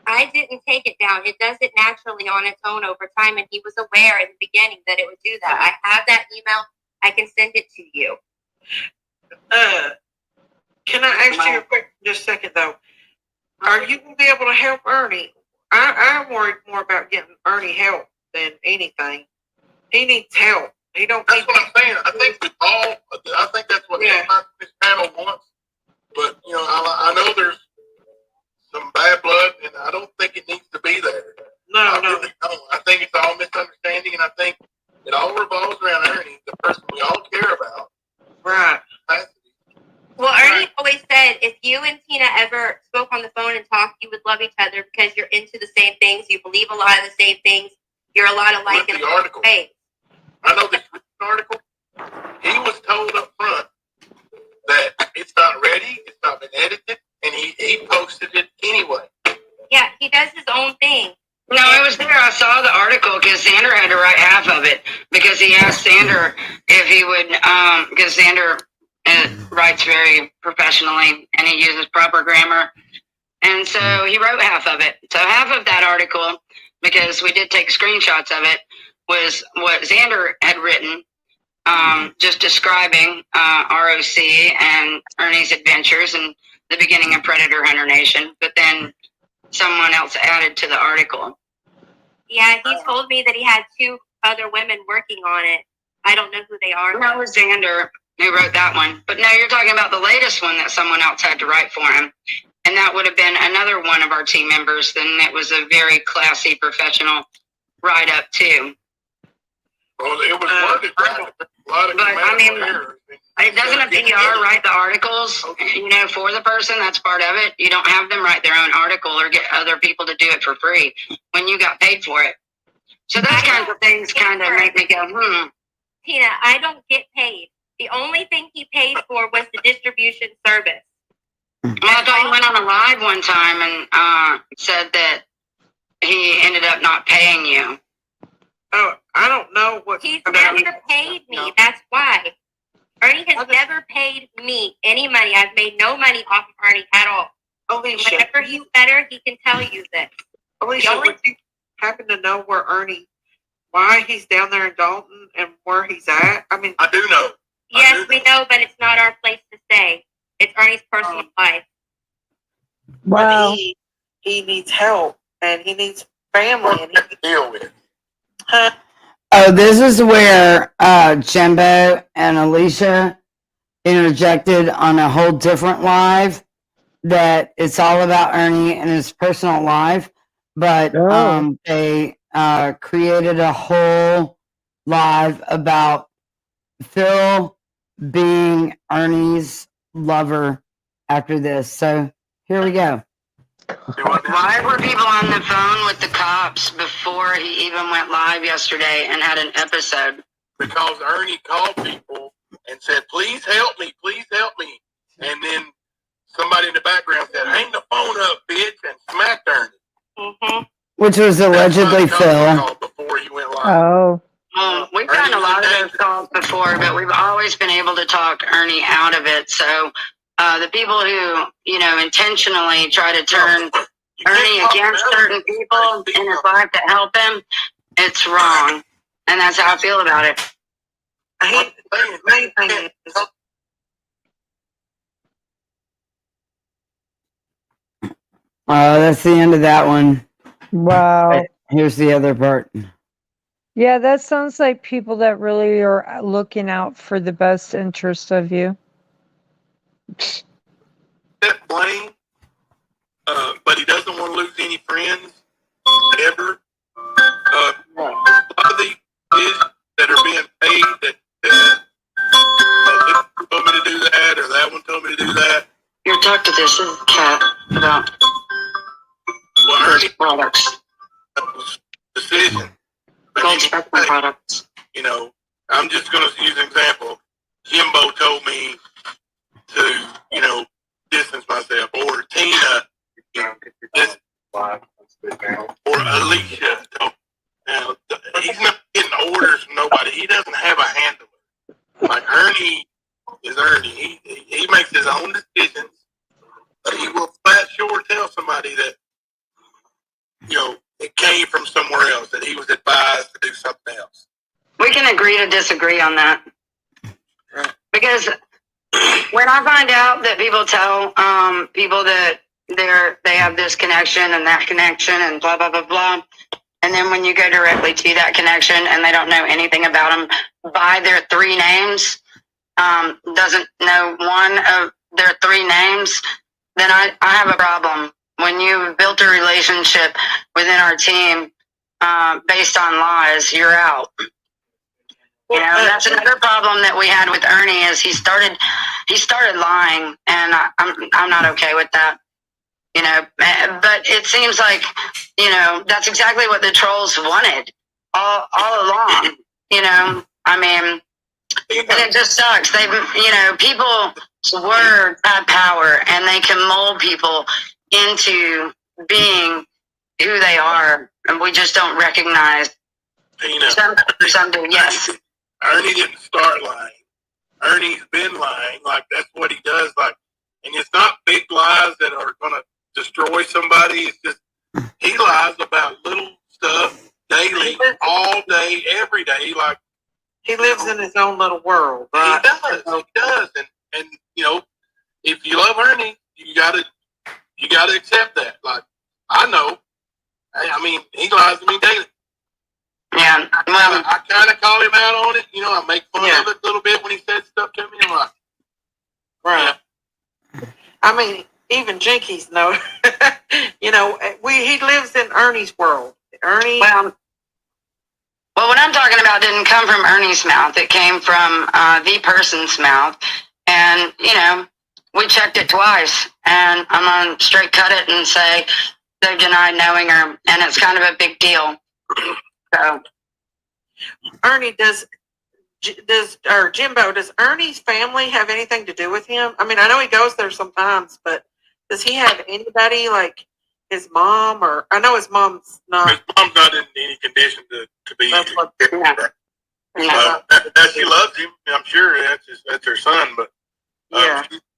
I didn't take it down. It does it naturally on its own over time, and he was aware in the beginning that it would do that. I have that email. I can send it to you. Can I ask you a quick, just a second though? Are you going to be able to help Ernie? I'm worried more about getting Ernie help than anything. He needs help. He don't. That's what I'm saying. I think that's what this panel wants. But you know, I know there's some bad blood, and I don't think it needs to be there. I really don't. I think it's all misunderstanding, and I think it all revolves around Ernie, the person we all care about. Right. Well, Ernie always said if you and Tina ever spoke on the phone and talked, you would love each other because you're into the same things. You believe a lot of the same things. You're a lot alike in the article. ways. I know this article. He was told up front that it's not ready, it's not been edited, and he posted it anyway. Yeah, he does his own thing. No, I was there. I saw the article because Xander had to write half of it because he asked Xander if he would, because Xander writes very professionally and he uses proper grammar. And so he wrote half of it. So half of that article, because we did take screenshots of it, was what Xander had written, just describing ROC and Ernie's adventures and the beginning of Predator Hunter Nation. But then someone else added to the article. Yeah, he told me that he had 2 other women working on it. I don't know who they are. That was Xander who wrote that one. But no, you're talking about the latest one that someone else had to write for him. And that would have been another one of our team members. Then it was a very classy, professional write-up, too. Well, it was worded right. A lot of errors. It doesn't a PR write the articles, you know, for the person? That's part of it. You don't have them write their own article or get other people to do it for free when you got paid for it. So those kinds of things kind of make me go, Tina, I don't get paid. The only thing he paid for was the distribution service. Well, I thought he went on a live one time and said that he ended up not paying you. Oh, I don't know what. He's never paid me. That's why. Ernie has never paid me any money. I've made no money off of Ernie at all. Alicia, whenever he's better, he can tell you this. Alicia, would you happen to know where Ernie, why he's down there in Dalton and where he's at? I mean, I do know. Yes, we know, but it's not our place to say. It's Ernie's personal life. Well, he needs help and he needs family and he needs deal with. Huh? Oh, this is where Jimbo and Alicia interjected on a whole different live that it's all about Ernie and his personal life, but they created a whole live about Phil being Ernie's lover after this. So here we go. Why were people on the phone with the cops before he even went live yesterday and had an episode? Because Ernie called people and said, please help me, and then somebody in the background said, hang the phone up, bitch, and smacked Ernie. Mm-hmm. Which was allegedly Phil. Before he went live. Oh. We've gotten a lot of those calls before, but we've always been able to talk Ernie out of it. So the people who, intentionally try to turn Ernie against certain people in his life to help him, it's wrong. And that's how I feel about it. That's the end of that one. Wow. Here's the other part. Yeah, that sounds like people that really are looking out for the best interest of you. That blame, but he doesn't want to lose any friends ever. A lot of these kids that are being paid that this told me to do that or that one told me to do that. You're talking to this cat about Ernie products. Decision. Gold Spectrum products. I'm just going to use an example. Jimbo told me to, distance myself, or Tina, or Alicia. Now, he's not getting orders from nobody. He doesn't have a handler. Like Ernie is Ernie. He makes his own decisions. But he will flat sure tell somebody that, it came from somewhere else, that he was advised to do something else. We can agree to disagree on that. Because when I find out that people tell people that they have this connection and that connection and blah, blah, blah, blah, and then when you go directly to that connection and they don't know anything about them by their three names, doesn't know one of their three names, then I have a problem. When you built a relationship within our team based on lies, you're out. That's another problem that we had with Ernie is he started lying, and I'm not okay with that. But it seems like that's exactly what the trolls wanted all along. And it just sucks. People's words have power, and they can mold people into being who they are, and we just don't recognize. Some do, yes. Ernie didn't start lying. Ernie's been lying. Like, that's what he does. Like, and it's not big lies that are going to destroy somebody. It's just, he lies about little stuff daily, all day, every day. Like, he lives in his own little world, right? He does. And if you love Ernie, you gotta accept that. Like, I know. I mean, he lies to me daily. Yeah. I kind of call him out on it. I make fun of it a little bit when he says stuff to me. I'm like, right. Yeah. I mean, even Jinkies know. He lives in Ernie's world. Ernie. Well, what I'm talking about didn't come from Ernie's mouth. It came from the person's mouth. And, we checked it twice. And I'm going to straight cut it and say they've denied knowing her. And it's kind of a big deal. So. Ernie, Jimbo, does Ernie's family have anything to do with him? I mean, I know he goes there sometimes, but does he have anybody like his mom, or I know his mom's not. His mom's not in any condition to be. That's what, that she loves him. I'm sure that's her son, but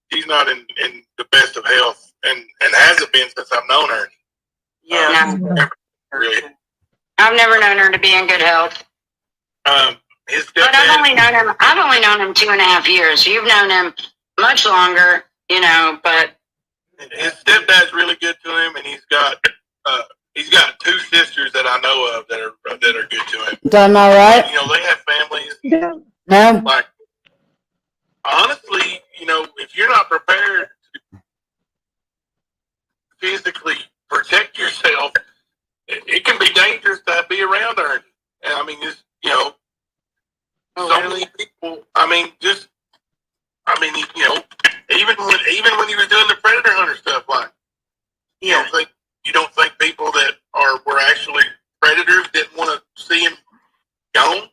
he's not in the best of health, and hasn't been since I've known her. Yeah, really. I've never known her to be in good health. His but I've only known him 2.5 years. You've known him much longer, but his stepdad's really good to him, and he's got 2 sisters that I know of that are good to him. Done all right? They have families. Yeah. No. Like, honestly, if you're not prepared to physically protect yourself, it can be dangerous to be around Ernie. And I mean, just so many people. I mean, even when he was doing Yeah. You don't think people that were actually predators didn't want to see him gone?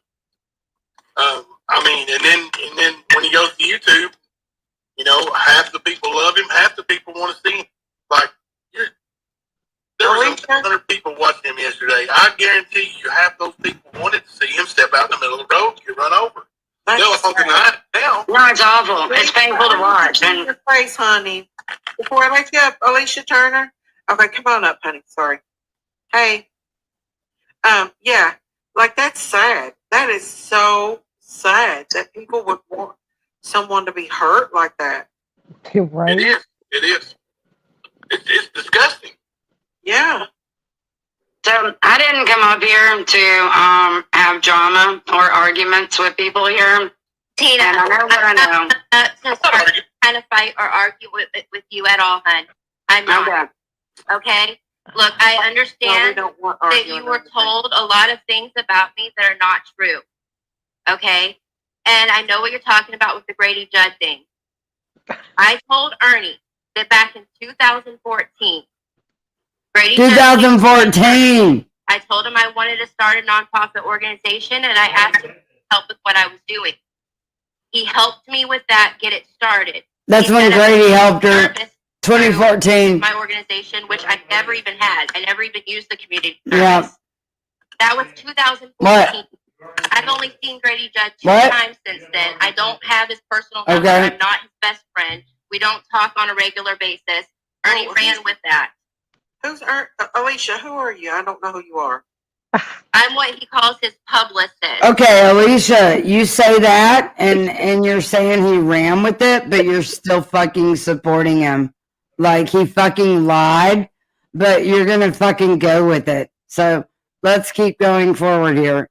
I mean, and then when he goes to YouTube, you know, half the people love him, half the people want to see him. Like, there was 100 people watching him yesterday. I guarantee you, half those people wanted to see him step out in the middle of the road and get run over. No, it's awful. It's painful to watch. And your face, honey. Before I let you up, Alicia Turner. Okay, come on up, honey. Sorry. Hey. Yeah. Like, that's sad. That is so sad that people would want someone to be hurt like that. You're right. It is. It is. It's disgusting. Yeah. So I didn't come up here to have drama or arguments with people here. Tina, and I know what I know. To start trying to fight or argue with you at all, hon. I'm not. Okay? Look, I understand that you were told a lot of things about me that are not true. Okay? And I know what you're talking about with the Grady Judd thing. I told Ernie that back in 2014, Grady 2014. I told him I wanted to start a nonprofit organization, and I asked him to help with what I was doing. He helped me with that, get it started. That's when Grady helped her. 2014. My organization, which I never even had. I never even used the community service. Yeah. That was 2014. What? I've only seen Grady Judd 2 times since then. I don't have his personal number. Okay. I'm not his best friend. We don't talk on a regular basis. Ernie ran with that. Who's Alicia? Who are you? I don't know who you are. I'm what he calls his publicist. Okay, Alicia, you say that, and you're saying he ran with it, but you're still fucking supporting him. Like, he fucking lied, but you're gonna fucking go with it. So let's keep going forward here.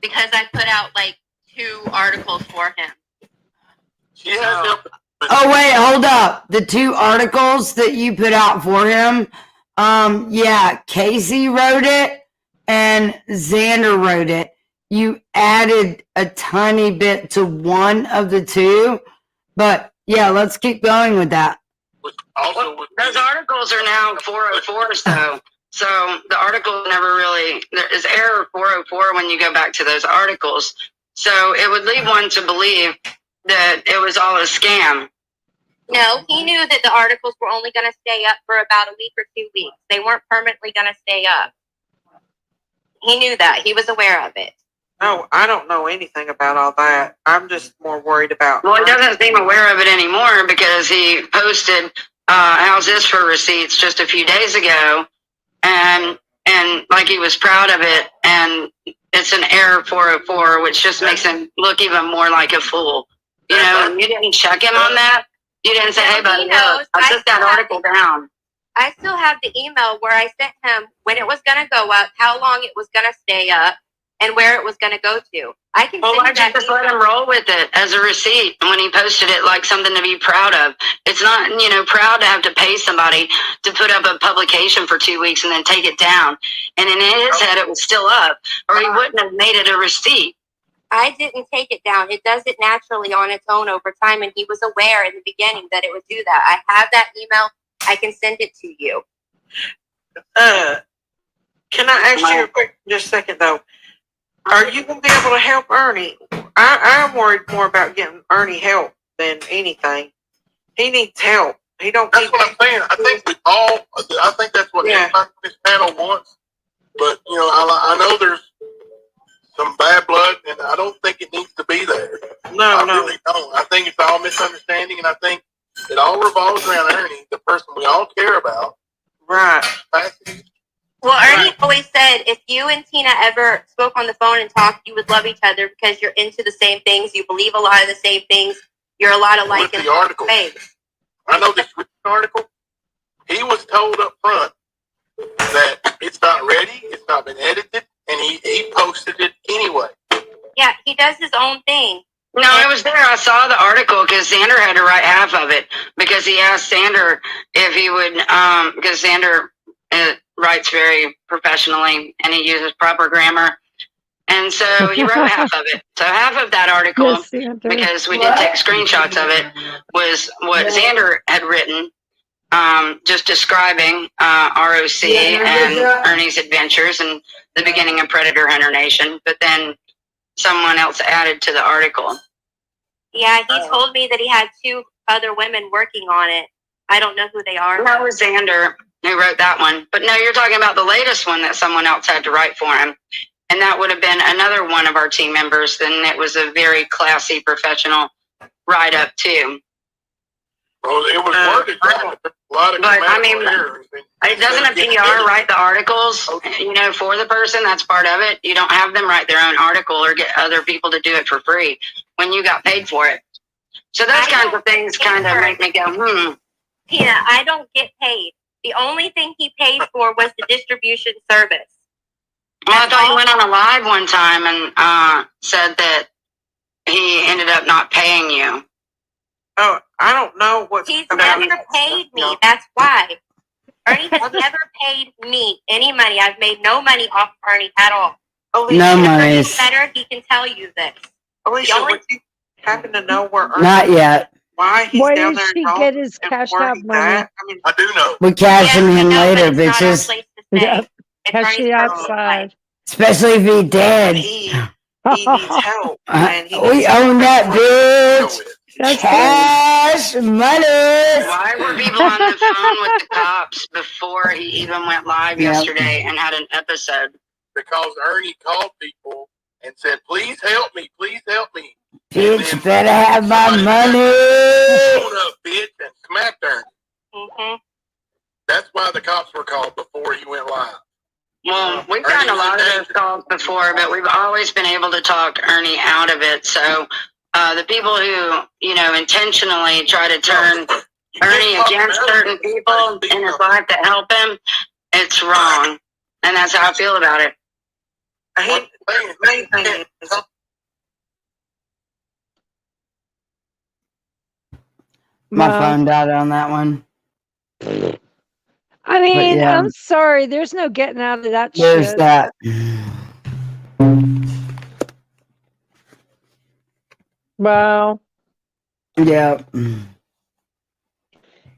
Because I put out like 2 articles for him. Oh wait, hold up. The 2 articles that you put out for him, yeah, Casey wrote it and Xander wrote it. You added a tiny bit to one of the 2, but yeah, let's keep going with that. Those articles are now 404s though. So the article never really, there is error 404 when you go back to those articles. So it would lead one to believe that it was all a scam. No, he knew that the articles were only going to stay up for about a week or 2 weeks. They weren't permanently going to stay up. He knew that. He was aware of it. No, I don't know anything about all that. I'm just more worried about. Well, he doesn't seem aware of it anymore because he posted, how's this for receipts just a few days ago. And like he was proud of it. And it's an error 404, which just makes him look even more like a fool. You know, and you didn't check him on that. You didn't say, hey, buddy, look, I took that article down. I still have the email where I sent him when it was going to go up, how long it was going to stay up, and where it was going to go to. I can. Well, why'd you just let him roll with it as a receipt when he posted it like something to be proud of? It's not, you know, proud to have to pay somebody to put up a publication for 2 weeks and then take it down. And in his head, it was still up, or he wouldn't have made it a receipt. I didn't take it down. It does it naturally on its own over time, and he was aware in the beginning that it would do that. I have that email. I can send it to you. Can I ask you a quick, just a second though? Are you going to be able to help Ernie? I'm worried more about getting Ernie help than anything. He needs help. He don't. That's what I'm saying. I think we all. I think that's what everybody on this panel wants. But you know, I know there's some bad blood, and I don't think it needs to be there. I really don't. I think it's all misunderstanding, and I think it all revolves around Ernie, the person we all care about. Right. Well, Ernie always said if you and Tina ever spoke on the phone and talked, you would love each other because you're into the same things. You believe a lot of the same things. You're a lot alike in the article. I know this article. He was told up front that it's not ready, it's not been edited, and he posted it anyway. Yeah, he does his own thing. No, I was there. I saw the article because Xander had to write half of it because he asked Xander if he would, because Xander writes very professionally and he uses proper grammar. And so he wrote half of it. So half of that article, because we did take screenshots of it, was what Xander had written. just describing ROC and Ernie's adventures and the beginning of Predator Hunter Nation, but then someone else added to the article. Yeah, he told me that he had 2 other women working on it. I don't know who they are. That was Xander who wrote that one. But no, you're talking about the latest one that someone else had to write for him. And that would have been another one of our team members. Then it was a very classy, professional write-up, too. Well, it was worded right. A lot of But, I mean, grammatical errors. it doesn't a PR write the articles, you know, for the person? That's part of it. You don't have them write their own article or get other people to do it for free when you got paid for it. So those kinds of things kind of make me go, Tina, I don't get paid. The only thing he paid for was the distribution service. Well, I thought you went on a live one time and said that he ended up not paying you. Oh, I don't know what. He's never paid me. That's why. Ernie has never paid me any money. I've made no money off of Ernie at all. No If money. Ernie's better, he can tell you this. Alicia, would you happen to know where Ernie? Not yet. Why he's Where down does there? he in Rome get his and cash where out he's money? at? I mean, I do know. We cash him in later, It's not our bitches. place to say. Yep. It's Cash Ernie's it personal outside. Especially if he dead. he needs help, and he We needs own that bitch. That's Cash money. Why were people on the phone with the cops before he even went live Yep. yesterday and had an episode? Because Ernie called people and said, please help me, please help me. Bitch better have my money. Showed up, bitch, and smacked Ernie. Mm-hmm. That's why the cops were called before he went live. Well, we've gotten a lot of those calls before, but we've always been able to talk Ernie out of it. So the people who, you know, intentionally try to turn Ernie against certain people in his life that help him, it's wrong. And that's how I feel about it. I hate the main thing is My Well, phone died on that one. I mean, yeah. I'm sorry. There's no getting out of that There's shit. that. Wow. Yeah.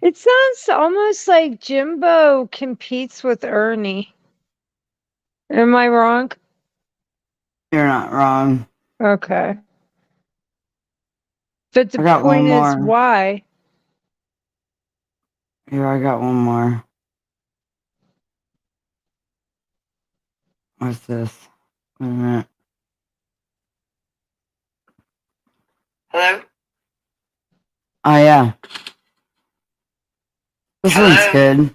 It sounds almost like Jimbo competes with Ernie. Am I wrong? You're not wrong. Okay. But the I got point one is, more. why? Here, I got one more. What's this? Wait a minute. Hello? Oh, yeah. This one's good.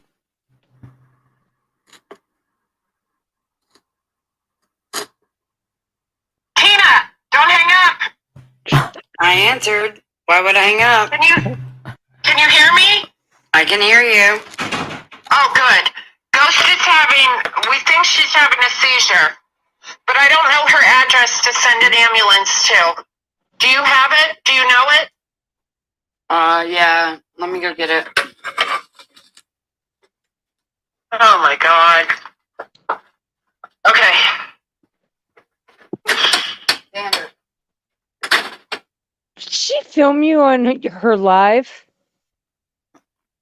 Tina, don't hang up. I answered. Why would I hang up? Can you hear me? I can hear you. Oh, good. Ghost is we think she's having a seizure, but I don't know her address to send an ambulance to. Do you have it? Do you know it? Yeah. Let me go get it. Oh my God. Okay. Did she film you on her live?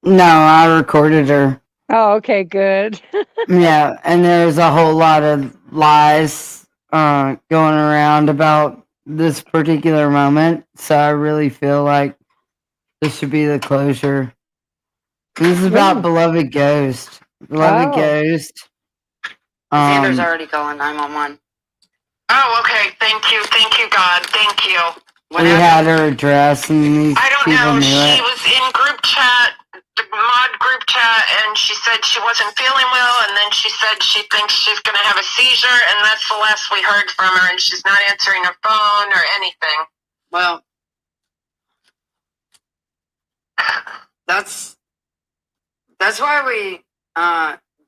No, I recorded her. Oh, okay, good. Yeah, and there's a whole lot of lies going around about this particular moment. So I really feel like this should be the closure. This is about Beloved Ghost. Beloved Ghost. Xander's already calling 911. Oh, okay. Thank you. Thank you, God. Thank you. We had her address, and these I don't people know. knew She it. was in group chat, the mod group chat, and she said she wasn't feeling well, and then she said she thinks she's going to have a seizure, and that's the last we heard from her, and she's not answering her phone or anything. Well, that's why we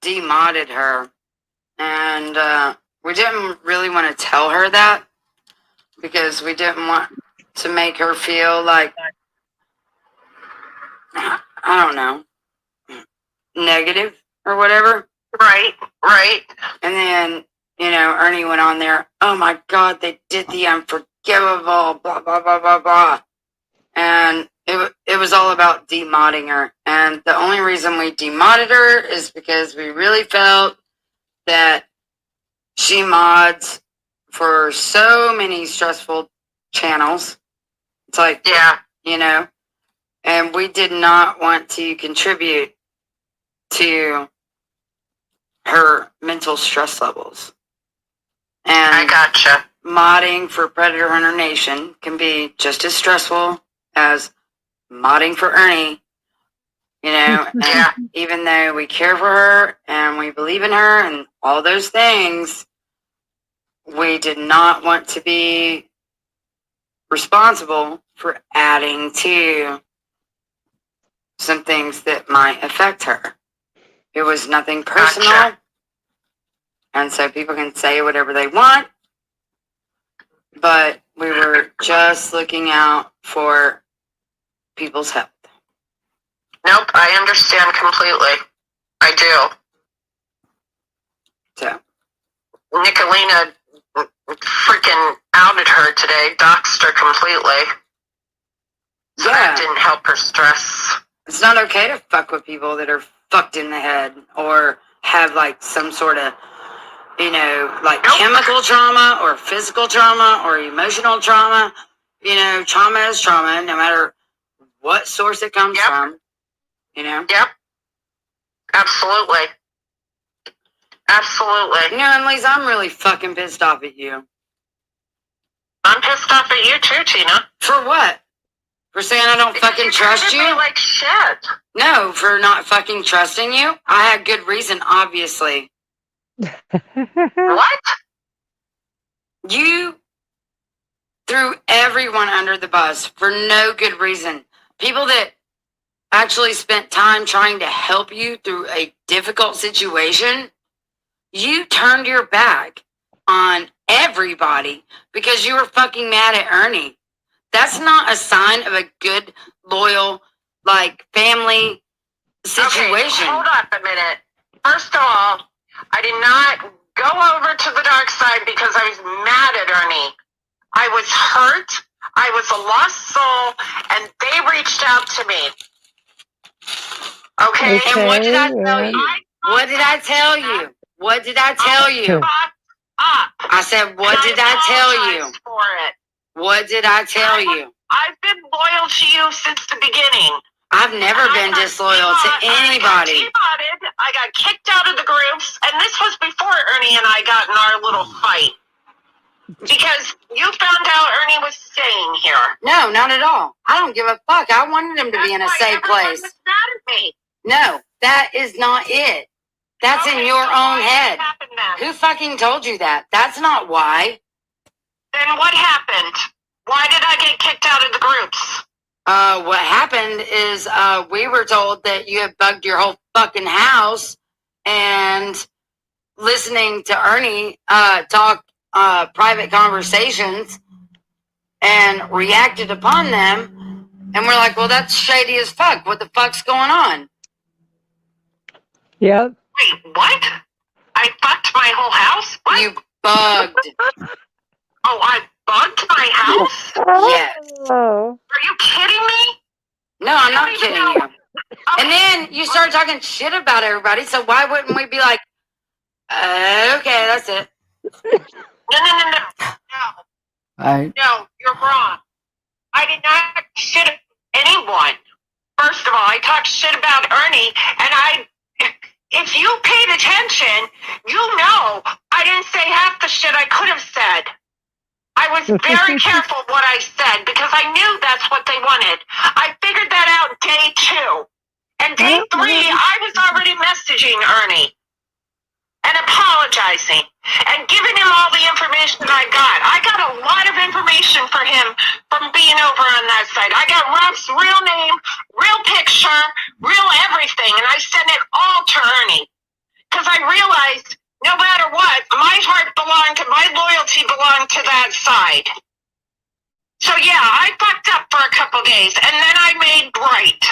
demodded her, and we didn't really want to tell her that because we didn't want to make her feel like, I don't know, negative or whatever. Right. And then, you know, Ernie went on there, oh my God, they did the unforgivable, blah, blah, blah, blah, blah. And it was was all about demodding her. And the only reason we demodded her is because we really felt that she mods for so many stressful channels. It's like, you know, and we did not want to contribute to her mental stress levels. And I gotcha. Modding for Predator Hunter Nation can be just as stressful as modding for Ernie. You know, and even though we care for her and we believe in her and all those things, we did not want to be responsible for adding to some things that might affect her. It was nothing personal. Gotcha. And so people can say whatever they want, but we were just looking out for people's health. Nope, I understand completely. I do. So Nicolina freaking outed her today, doxed her completely. So that didn't help her stress. It's not okay to fuck with people that are fucked in the head or have like some sort of, you know, like chemical trauma or physical trauma or emotional trauma. You know, trauma is trauma no matter what source it comes from. You know? Yep. Absolutely. Absolutely. You know, and Lisa, I'm really fucking pissed off at you. I'm pissed off at you too, Tina. For what? For saying I don't fucking trust you? Like shit. No, for not fucking trusting you. I had good reason, obviously. What? You threw everyone under the bus for no good reason. People that actually spent time trying to help you through a difficult situation, you turned your back on everybody because you were fucking mad at Ernie. That's not a sign of a good, loyal, like, family situation. Okay, hold up a minute. First of all, I did not go over to the dark side because I was mad at Ernie. I was hurt. I was a lost soul, and they reached out to me. Okay? And what did I tell you? What did I tell you? What did I tell you? I said, what did I tell you? For it. What did I tell you? I've been loyal to you since the beginning. I've never been disloyal to anybody. I got kicked out of the groups, and this was before Ernie and I got in our little fight. Because you found out Ernie was staying here. No, not at all. I don't give a fuck. I wanted him to be in a safe place. Mad at me. No, that is not it. That's in your own head. Who fucking told you that? That's not why. Then what happened? Why did I get kicked out of the groups? What happened is we were told that you had bugged your whole fucking house, and listening to Ernie talk private conversations and reacted upon them, and we're like, well, that's shady as fuck. What the fuck's going on? Yep. Wait, what? I fucked my whole house? What? You bugged. Oh, I bugged my house? Yes. Oh. Are you kidding me? No, I'm not kidding you. And then you start talking shit about everybody, so why wouldn't we be like, okay, that's it. No, you're wrong. I did not shit at anyone. First of all, I talked shit about Ernie, and if you paid attention, you know I didn't say half the shit I could have said. I was very careful what I said because I knew that's what they wanted. I figured that out day 2. And day 3, I was already messaging Ernie and apologizing and giving him all the information I got. I got a lot of information for him from being over on that side. I got Ruff's real name, real picture, real everything, and I sent it all to Ernie because I realized no matter what, my heart belonged to, my loyalty belonged to that side. So yeah, I fucked up for a couple days, and then I made right.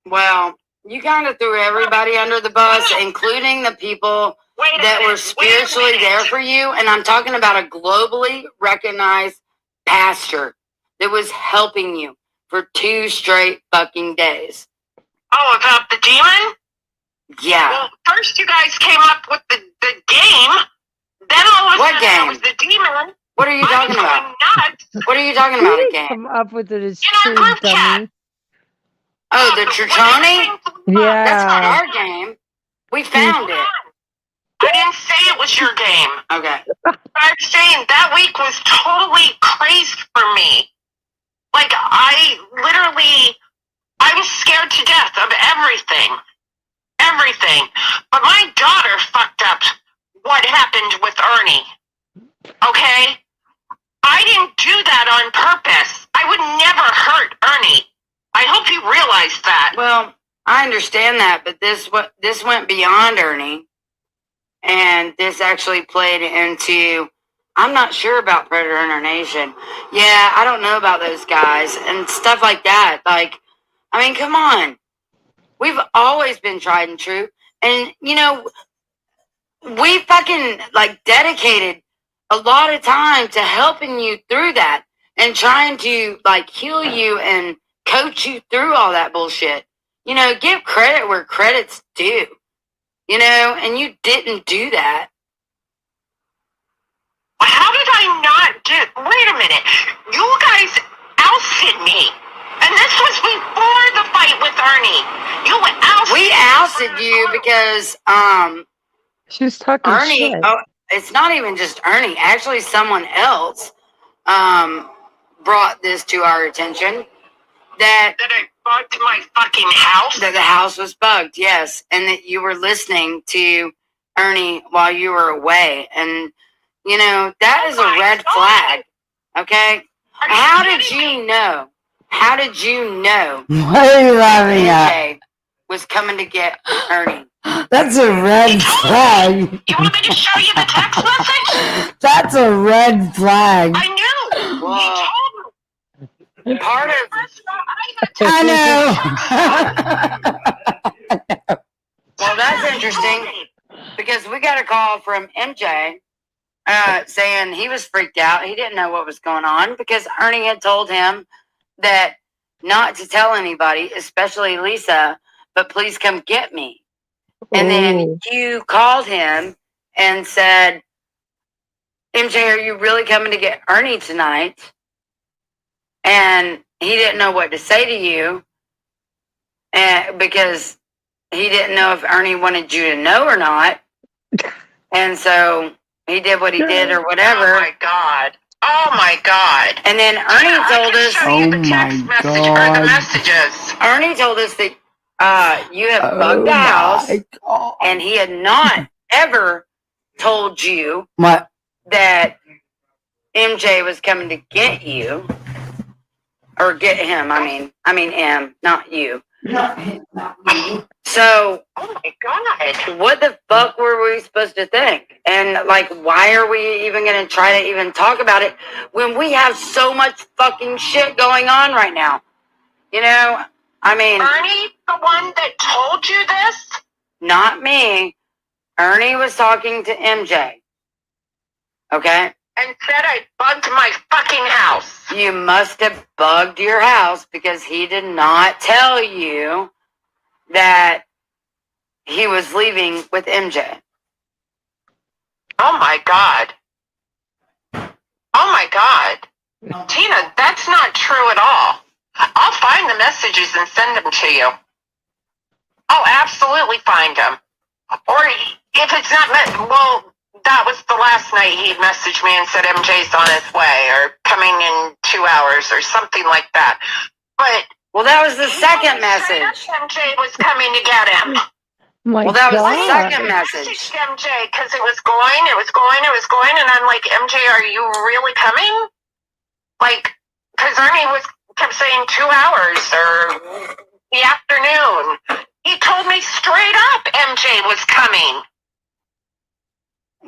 Well, you kind of threw everybody under the bus, including the people that were spiritually there for you. And I'm talking about a globally recognized pastor that was helping you, for 2 straight fucking days. Oh, about the demon? Yeah. Well, first you guys came up with the game. Then all of a What sudden it game? was the demon. What are you I talking was about? going nuts. What are you talking You about didn't again? come up with it as In our true, group chat. dummy. Oh, the Tritoni? That's not Yeah. our game. We found it. I didn't say it was your game. Okay. I'm saying that week was totally crazy for me. Like, I was scared to death of everything. Everything. But my daughter fucked up what happened with Ernie. Okay? I didn't do that on purpose. I would never hurt Ernie. I hope you realize that. Well, I understand that, but this went beyond Ernie. And this actually played into, I'm not sure about Predator Internation. Yeah, I don't know about those guys and stuff like that. Like, I mean, come on. We've always been tried and true. And, you know, we fucking, like, dedicated a lot of time to helping you through that and trying to, like, heal you and coach you through all that bullshit. You know, give credit where credit's due. You know, and you didn't do that. How did I not do? Wait a minute. You guys ousted me. And this was before the fight with Ernie. You ousted We ousted you because She was talking Ernie, shit. oh, it's not even just Ernie. Actually, someone else brought this to our attention that I bugged my fucking house. That the house was bugged, yes, and that you were listening to Ernie while you were away, and you know that is a red flag. Okay, how did you know? How did you know? What are you laughing at? MJ was coming to get Ernie. That's a red flag. You want me to show you the text message? That's a red flag. I knew. Well, part of I know. well, that's interesting because we got a call from MJ saying he was freaked out. He didn't know what was going on because Ernie had told him that not to tell anybody, especially Lisa, but please come get me. And then you called him and said, MJ, are you really coming to get Ernie tonight? And he didn't know what to say to you because he didn't know if Ernie wanted you to know or not. And so he did what he did or whatever. Oh my God. Oh my God. And then Ernie told us. Oh my God. Messages. Ernie told us that you have bugged the house, and he had not ever told you What? that MJ was coming to get you or get him. I mean him, not you. So, oh my God, what the fuck were we supposed to think? And like, why are we even going to try to even talk about it when we have so much fucking shit going on right now? You know, I mean, Ernie, the one that told you this? Not me. Ernie was talking to MJ. Okay? And said I bugged my fucking house. You must have bugged your house because he did not tell you that he was leaving with MJ. Oh my God. Oh my God. Tina, that's not true at all. I'll find the messages and send them to you. I'll absolutely find them. Or if it's not, well, that was the last night he messaged me and said MJ's on his way or coming in 2 hours or something like that. But well, that was the second message. MJ was coming to get him. Well, that was the second message. MJ, because it was going, and I'm like, MJ, are you really coming? Like, because Ernie kept saying 2 hours or the afternoon. He told me straight up MJ was coming.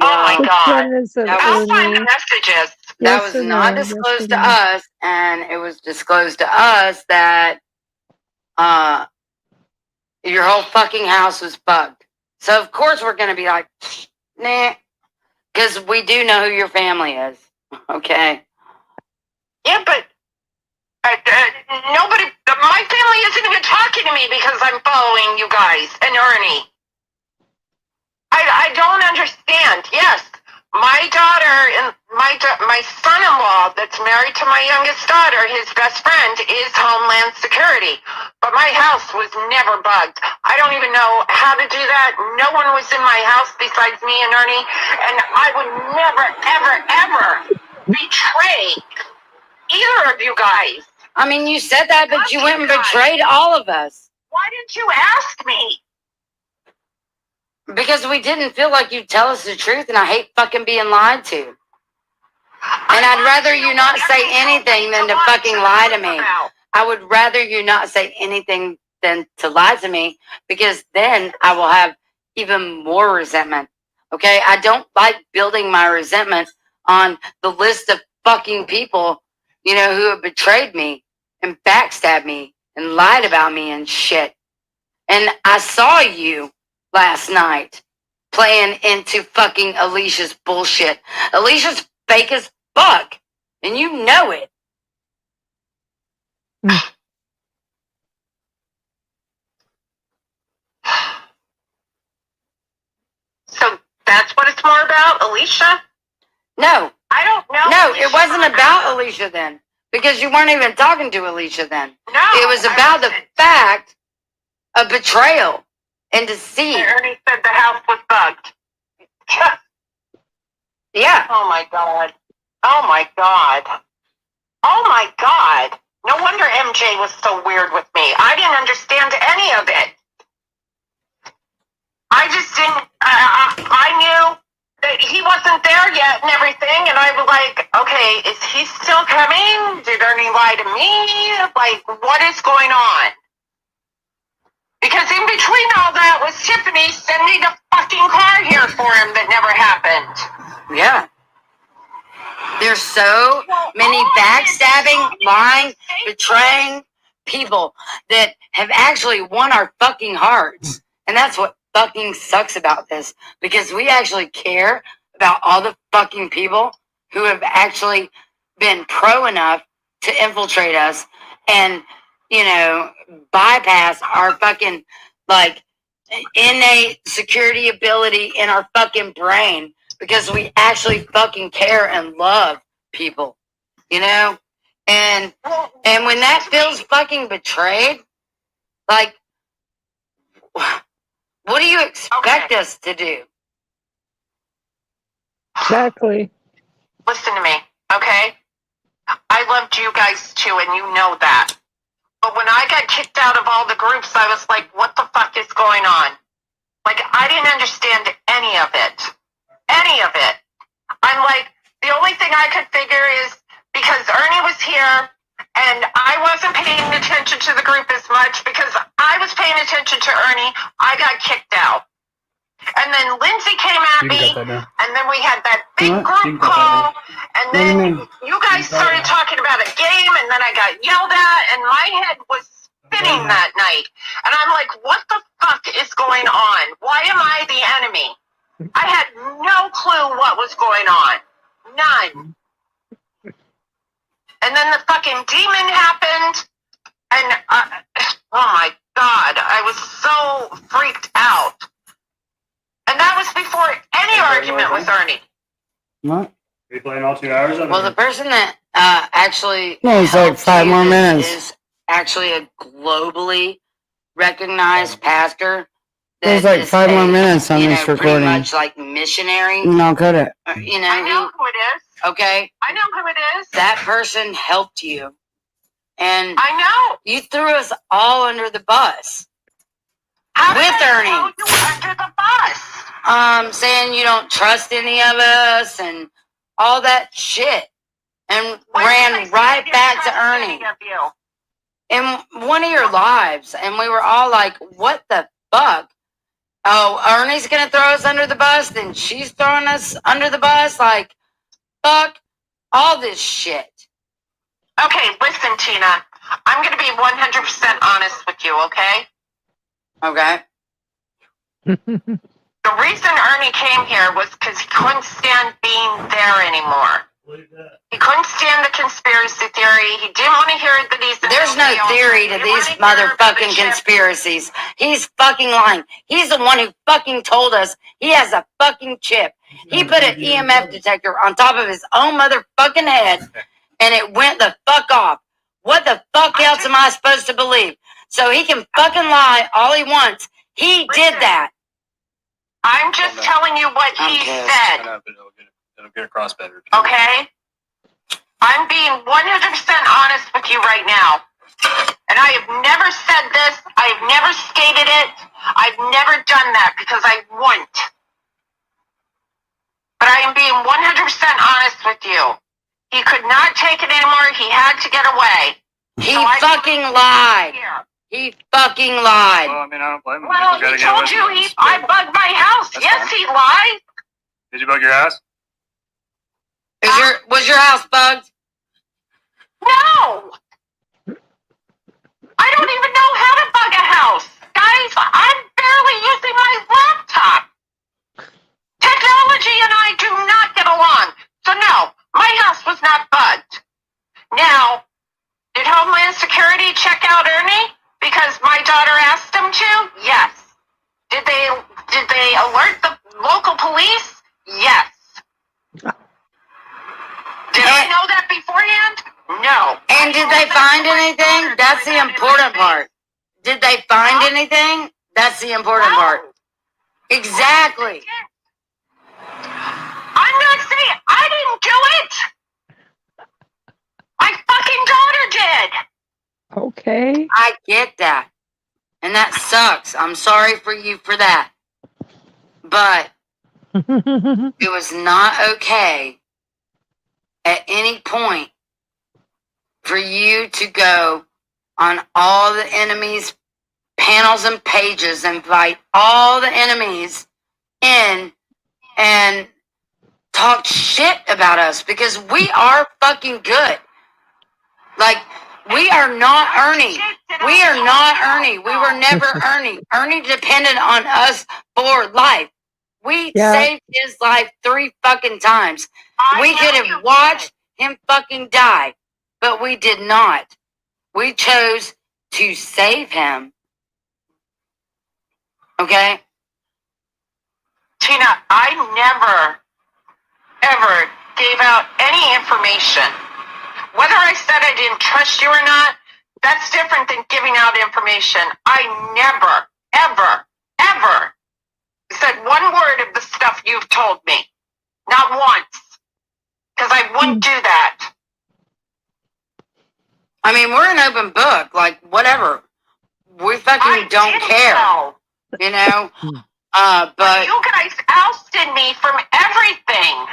Oh my God. I'll find the messages. That was not disclosed to us, and it was disclosed to us that your whole fucking house was bugged. So of course we're gonna be like, nah, because we do know who your family is. Okay. Yeah, but Nobody, my family isn't even talking to me because I'm following you guys and Ernie. I don't understand. Yes, my daughter and my son-in-law that's married to my youngest daughter, his best friend is Homeland Security. But my house was never bugged. I don't even know how to do that. No one was in my house besides me and Ernie. And I would never, ever, ever betray either of you guys. I mean, you said that, but you went and betrayed all of us. Why didn't you ask me? Because we didn't feel like you'd tell us the truth, and I hate fucking being lied to. And I'd rather you not say anything than to fucking lie to me. I would rather you not say anything than to lie to me, because then I will have even more resentment. Okay? I don't like building my resentment on the list of fucking people, you know, who have betrayed me and backstabbed me and lied about me and shit. And I saw you last night playing into fucking Alicia's bullshit. Alicia's fake as fuck, and you know it. So that's what it's more about, Alicia? No. I don't know. No, it wasn't about Alicia then, because you weren't even talking to Alicia then. No. It was about the fact of betrayal and deceit. Ernie said the house was bugged. Yeah. Oh my God. Oh my God. Oh my God. No wonder MJ was so weird with me. I didn't understand any of it. I just didn't, I knew that he wasn't there yet and everything, and I was like, okay, is he still coming? Did Ernie lie to me? Like, what is going on? Because in between all that was Tiffany sending a fucking car here for him that never happened. Yeah. There's so many backstabbing, lying, betraying people that have actually won our fucking hearts. And that's what fucking sucks about this. Because we actually care about all the fucking people who have actually been pro enough to infiltrate us and, you know, bypass our fucking, like, innate security ability in our fucking brain, because we actually fucking care and love people, you know? And when that feels fucking betrayed, like, what do you expect us to do? Exactly. Listen to me, okay? I loved you guys too, and you know that. But when I got kicked out of all the groups, I was like, what the fuck is going on? Like, I didn't understand any of it. Any of it. I'm like, the only thing I could figure is because Ernie was here and I wasn't paying attention to the group as much because I was paying attention to Ernie, I got kicked out. And then Lindsay came at me, and then we had that big group call, and then you guys started talking about a game, and then I got yelled at, and my head was spinning that night. And I'm like, what the fuck is going on? Why am I the enemy? I had no clue what was going on. None. And then the fucking demon happened, and oh my God, I was so freaked out. And that was before any argument with Ernie. What? Are you playing all 2 hours of it? Well, the person that actually No, it's like 5 more minutes. is actually a globally recognized pastor. There's like 5 more minutes on this Pretty recording. much like missionary. No, cut it. You know, I know who it is. Okay. I know who it is. That person helped you. And I know. You threw us all under the bus. How with did I Ernie. throw you under the bus? Saying you don't trust any of us and all that shit. And ran right back to Ernie. In one of your lives. And we were all like, what the fuck? Oh, Ernie's gonna throw us under the bus, then she's throwing us under the bus. Like, fuck all this shit. Okay, listen, Tina. I'm gonna be 100% honest with you, okay? Okay. The reason Ernie came here was because he couldn't stand being there anymore. He couldn't stand the conspiracy theory. He didn't want to hear that he's the There's no theory to these motherfucking conspiracies. He's fucking lying. He's the one who fucking told us he has a fucking chip. He put an EMF detector on top of his own motherfucking head and it went the fuck off. What the fuck else am I supposed to believe? So he can fucking lie all he wants. He did that. I'm just telling you what he said. It'll get across better. Okay? I'm being 100% honest with you right now. And I have never said this. I have never stated it. I've never done that because I won't. But I am being 100% honest with you. He could not take it anymore. He had to get away. He fucking lied. He fucking lied. Well, I mean, I don't blame him. Well, he told you I bugged my house. Yes, he lied. Did you bug your house? Was your house bugged? No. I don't even know how to bug a house. Guys, I'm barely using my laptop. Technology and I do not get along. So no, my house was not bugged. Now, did Homeland Security check out Ernie because my daughter asked them to? Yes. Did they alert the local police? Yes. Did I know that beforehand? No. And did they find anything? That's the important part. Did they find anything? That's the important part. Exactly. I'm not saying I didn't do it. My fucking daughter did. Okay. I get that. And that sucks. I'm sorry for you for that. But it was not okay at any point for you to go on all the enemies' panels and pages, invite all the enemies in and talk shit about us because we are fucking good. Like, we are not Ernie. We are not Ernie. We were never Ernie. Ernie depended on us for life. We saved his life 3 fucking times. We could have watched him fucking die, but we did not. We chose to save him. Okay? Tina, I never, ever gave out any information. Whether I said I didn't trust you or not, that's different than giving out information. I never, ever, ever said one word of the stuff you've told me. Not once. Because I wouldn't do that. I mean, we're an open book. Like, whatever. We fucking don't care. You know? But you guys ousted me from everything.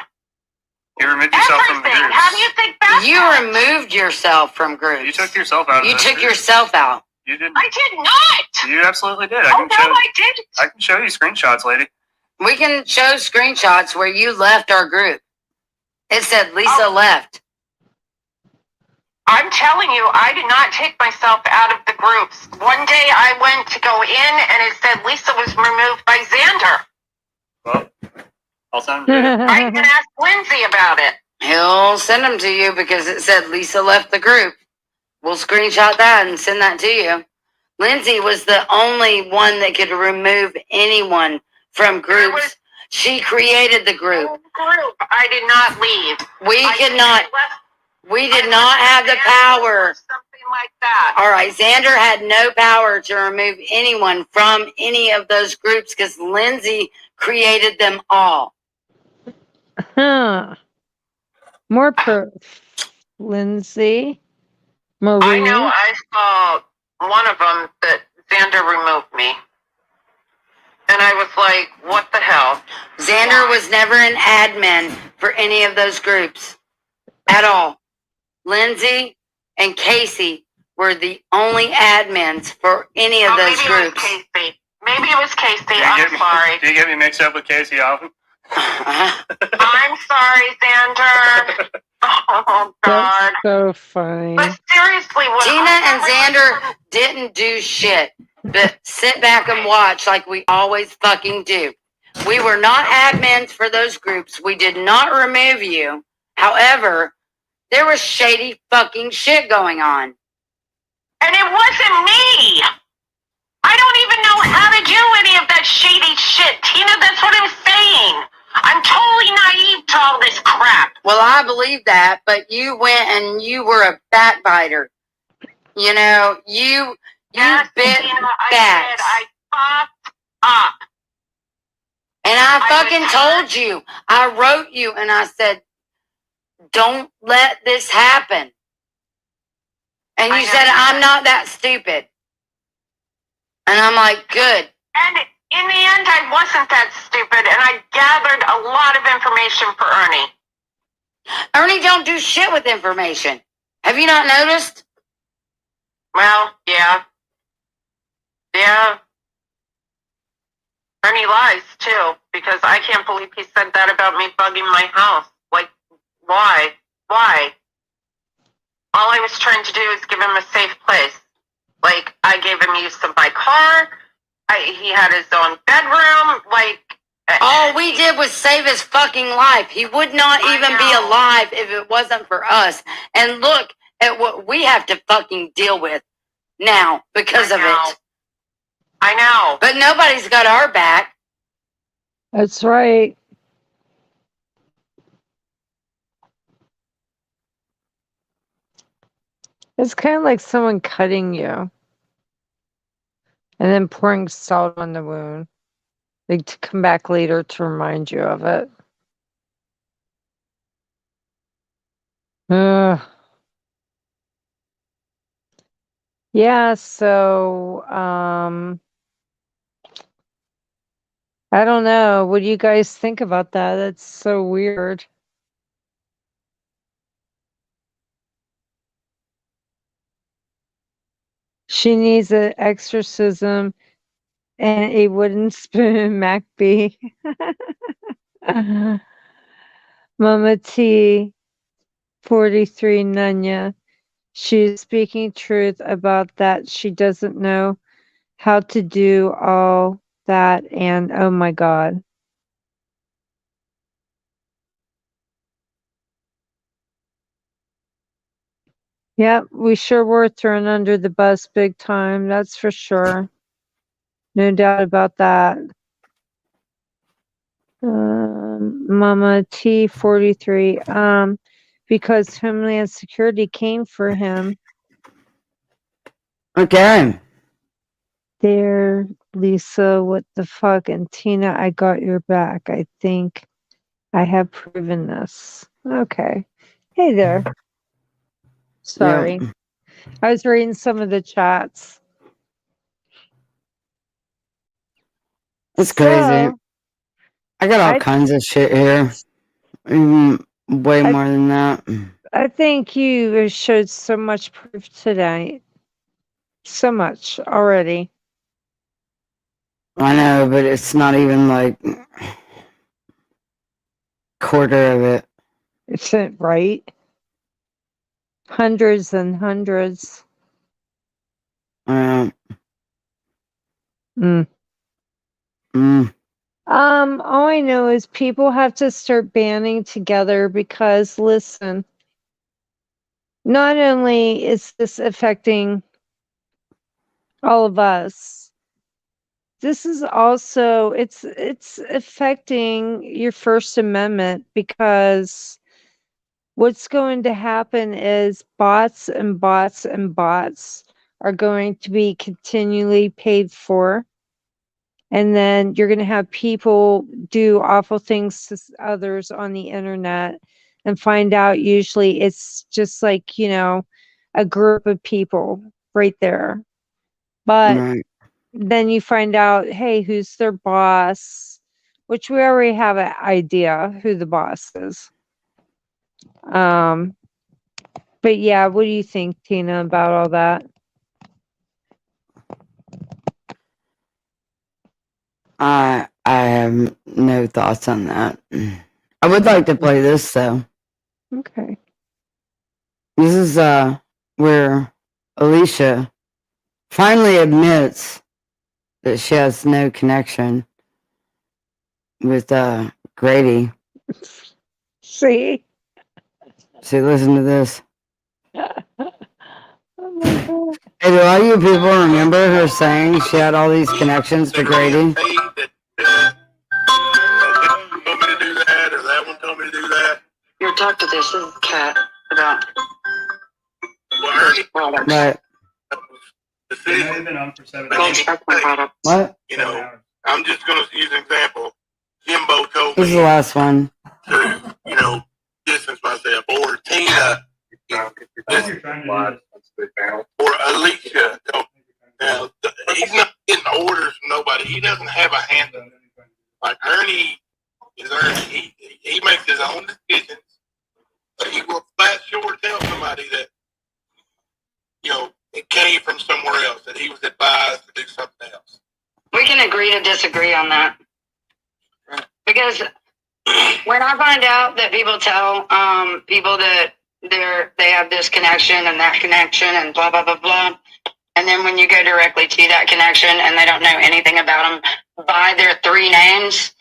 You removed yourself from the groups. How do you think that? You removed yourself from groups. You took yourself out of You those took groups. yourself out. You didn't. I did not. You absolutely did. I did. I can show you screenshots, lady. We can show screenshots where you left our group. It said Lisa left. I'm telling you, I did not take myself out of the groups. One day I went to go in and it said Lisa was removed by Xander. Well, I'll send them. I can ask Lindsay about it. He'll send them to you because it said Lisa left the group. We'll screenshot that and send that to you. Lindsay was the only one that could remove anyone from groups. She created the group. I did not leave. We did not have the power. Something like that. All right, Xander had no power to remove anyone from any of those groups because Lindsay created them all. Huh. More proof. Lindsay. Marie. I know I saw one of them that Xander removed me. And I was like, what the hell? Xander was never an admin for any of those groups at all. Lindsay and Casey were the only admins for any of those groups. Maybe it was Casey. I'm sorry. Do you get me mixed up with Casey often? I'm sorry, Xander. Oh, God. That's so funny. But seriously, what Tina and Xander didn't do shit, but sit back and watch like we always fucking do. We were not admins for those groups. We did not remove you. However, there was shady fucking shit going on. And it wasn't me. I don't even know how to do any of that shady shit, Tina. That's what I'm saying. I'm totally naive to all this crap. Well, I believe that, but you went and you were a backbiter. You know, you Yes, bit Tina, I backs. did. I popped up. And I fucking told you. I wrote you and I said, don't let this happen. And you said, I'm not that stupid. And I'm like, good. And in the end, I wasn't that stupid, and I gathered a lot of information for Ernie. Ernie don't do shit with information. Have you not noticed? Well, yeah. Yeah. Ernie lies, too, because I can't believe he said that about me bugging my house. Like, why? Why? All I was trying to do is give him a safe place. Like, I gave him use of my car. He had his own bedroom. Like, all we did was save his fucking life. He would not even be alive if it wasn't for us. And look at what we have to fucking deal with now because of it. I know. But nobody's got our back. That's right. It's kind of like someone cutting you and then pouring salt on the wound, like to come back later to remind you of it. Ugh. Yeah, so I don't know. What do you guys think about that? That's so weird. She needs an exorcism and a wooden spoon, MacB. Mama T, 43, Nunya. She's speaking truth about that. She doesn't know how to do all that. And oh my God. Yep, we sure were thrown under the bus big time. That's for sure. No doubt about that. Mama T 43. Because Homeland Security came for him. Okay. There, Lisa, what the fuck? And Tina, I got your back. I think I have proven this. Okay. Hey there. Sorry. Yep. I was reading some of the chats. It's crazy. So, I got all kinds of shit here. Way more than that. I think you showed so much proof tonight. So much already. I know, but it's not even like quarter of it. Isn't right? Hundreds and hundreds. Mm. All I know is people have to start banding together because listen, not only is this affecting all of us, this is also it's affecting your First Amendment because what's going to happen is bots and bots and bots are going to be continually paid for. And then you're going to have people do awful things to others on the internet and find out usually it's just like, you know, a group of people right there. But then you find out, hey, who's their boss? Which we already have an idea who the boss is. But yeah, what do you think, Tina, about all that? I have no thoughts on that. I would like to play this though. Okay. This is where Alicia finally admits that she has no connection with Grady. See? See, listen to this. Oh my God. Hey, do all you people remember her saying she had all these connections to Grady? Told me to do that, or that one told me to do that. You talked to this cat about Well, But the city, what? you know, I'm just going to use an example. Jimbo told This is me the last one. to, you know, distance myself, or Tina, or Alicia. Now, he's not getting orders from nobody. He doesn't have a handle. Like Ernie is Ernie. He makes his own decisions. But he will flat short tell somebody that, you know, it came from somewhere else, that he was advised to do something else. We can agree to disagree on that. Because when I find out that people tell people that they have this connection and that connection and blah blah blah blah, and then when you go directly to that connection and they don't know anything about them by their three names,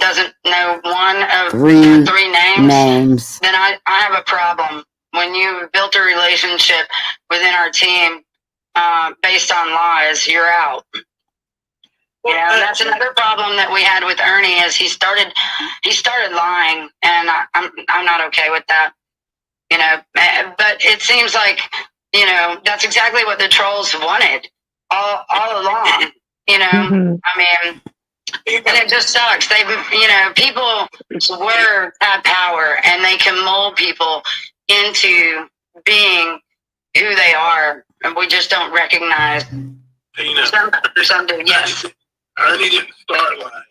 doesn't know one of their three names, then I have a problem. When you built a relationship within our team based on lies, you're out. You know, that's another problem that we had with Ernie is he started lying, and I'm not okay with that. You know, but it seems like, you know, that's exactly what the trolls wanted all along. You know, I mean, and it just sucks. They've, you know, people have power, and they can mold people into being who they are, and we just don't recognize. Some do, yes. Ernie didn't start lying.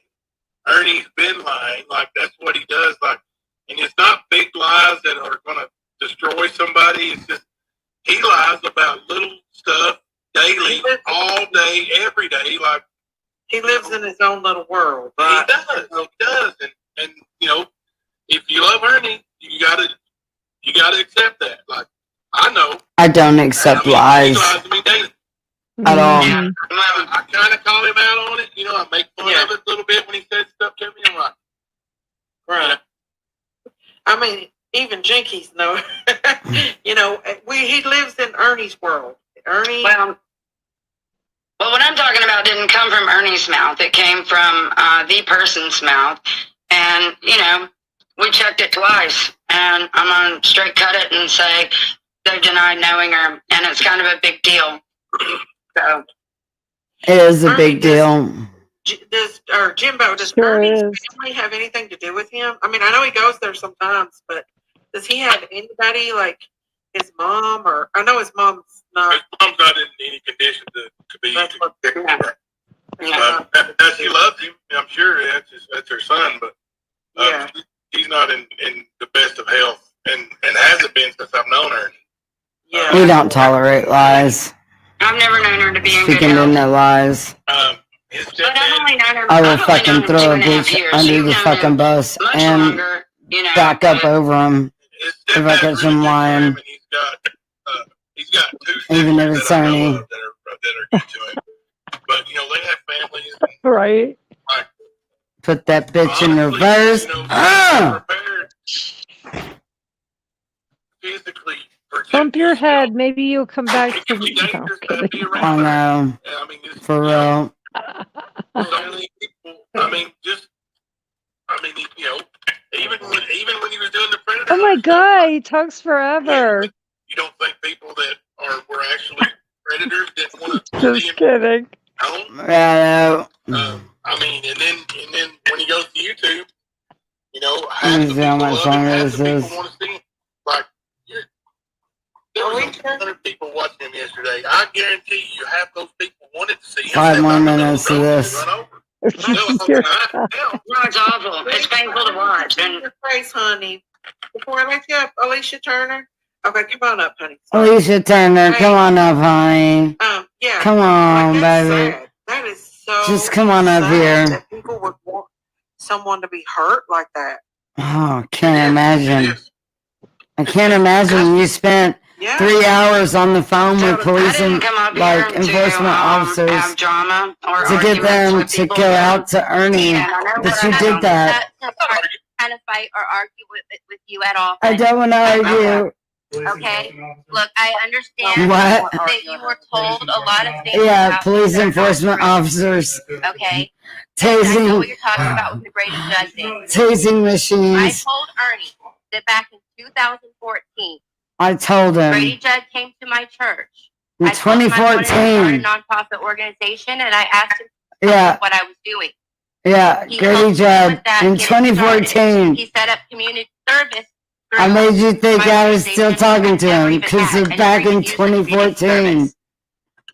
Ernie's been lying. Like, that's what he does. Like, and it's not big lies that are going to destroy somebody. It's just he lies about little stuff daily, all day, every day. Like, he lives in his own little world. Right? He does. And you know, if you love Ernie, you gotta accept that. Like, I know. I don't accept lies He lies to me daily. at all. I kind of call him out on it. You know, I make fun of it a little bit when he says stuff to me. I'm like, Right. I mean, even Jinkies know. You know, he lives in Ernie's world. Ernie. Well, what I'm talking about didn't come from Ernie's mouth. It came from the person's mouth. And, you know, we checked it twice. And I'm going to straight cut it and say they've denied knowing her. And it's kind of a big deal. So. It is a big deal. Jimbo, does Ernie's family have anything to do with him? I mean, I know he goes there sometimes, but does he have anybody like his mom, or I know his mom's not. His mom's not in any condition to be. She loves him. I'm sure that's her son, but he's not in the best of health, and hasn't been since I've known her. Yeah, We don't tolerate lies. I've never known her to be in good Speaking health. in the lies, I will fucking throw a bitch under the fucking bus and back up over him if I catch him lying. Even if it's Ernie. But you know, they have families. Right. Put that bitch in reverse. Physically. Bump your head. Maybe you'll come back to me. No, I'm kidding. I know. For real. So many people. I mean, you know, even when he was doing the Predator. Oh my God, he talks forever. You don't think people that were actually predators didn't want to Just kidding. Yeah. I mean, and then when he goes to YouTube, you know, Let me see how much longer this is. want to see him. Like, there were 100 people watching him yesterday. I guarantee you, half those people wanted to see him. 5 more minutes of this. It's awful. It's painful to watch. And your face, honey. Before I let you up, Alicia Turner. Okay, come on up, honey. Alicia Turner, come on up, honey. Yeah. Come on, that's baby. sad. That is so. Just come on up sad here. That people would want someone to be hurt like that. Oh, can't imagine. I can't imagine you spent 3 hours on the phone with police and like enforcement officers to get them to go out to Ernie, but you did that. kind of fight or argue with you at all. I don't want to argue. Okay. Look, I understand What? that you were told a lot of things. Yeah, about police me that are not enforcement true, officers. Okay. And I know Tasing, what you're talking about with the Grady Judd thing. tasing I machines. told Ernie that back in 2014, I told Grady him Judd came to my church. in I told him I wanted to start a 2014. nonprofit organization, and I asked him Yeah, what I was doing. yeah, He Grady helped me Judd with that, in get it started. 2014. He set up community service. I made you think my I was still organization talking to never him even because had. I never back even in used the community 2014. service.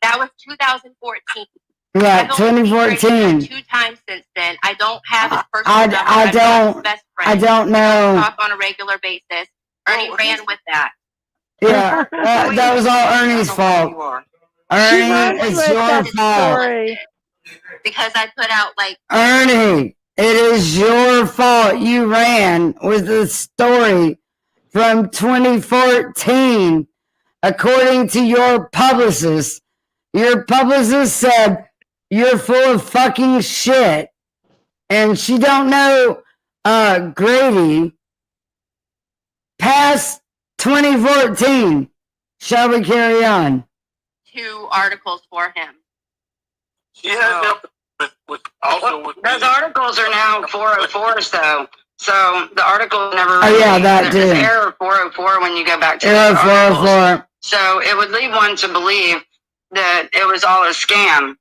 That was 2014. Yeah, I've only seen Grady 2014. Judd 2 times since then. I don't have his personal number. I I'm not his don't, best I friend. don't We know. talk on a regular basis. Ernie ran with that. Yeah, that was all Ernie's fault. Ernie, it's your fault. Because I put out like Ernie, it is your fault. You ran with the story from 2014. According to your publicist said you're full of fucking shit. And she don't know Grady past 2014. Shall we carry on? 2 articles for him. She has helped with also with Those articles are now 404s though. So the article never. Oh, yeah, that there's too. error 404 when you go back to Error the articles. 404. So it would lead one to believe that it was all a scam.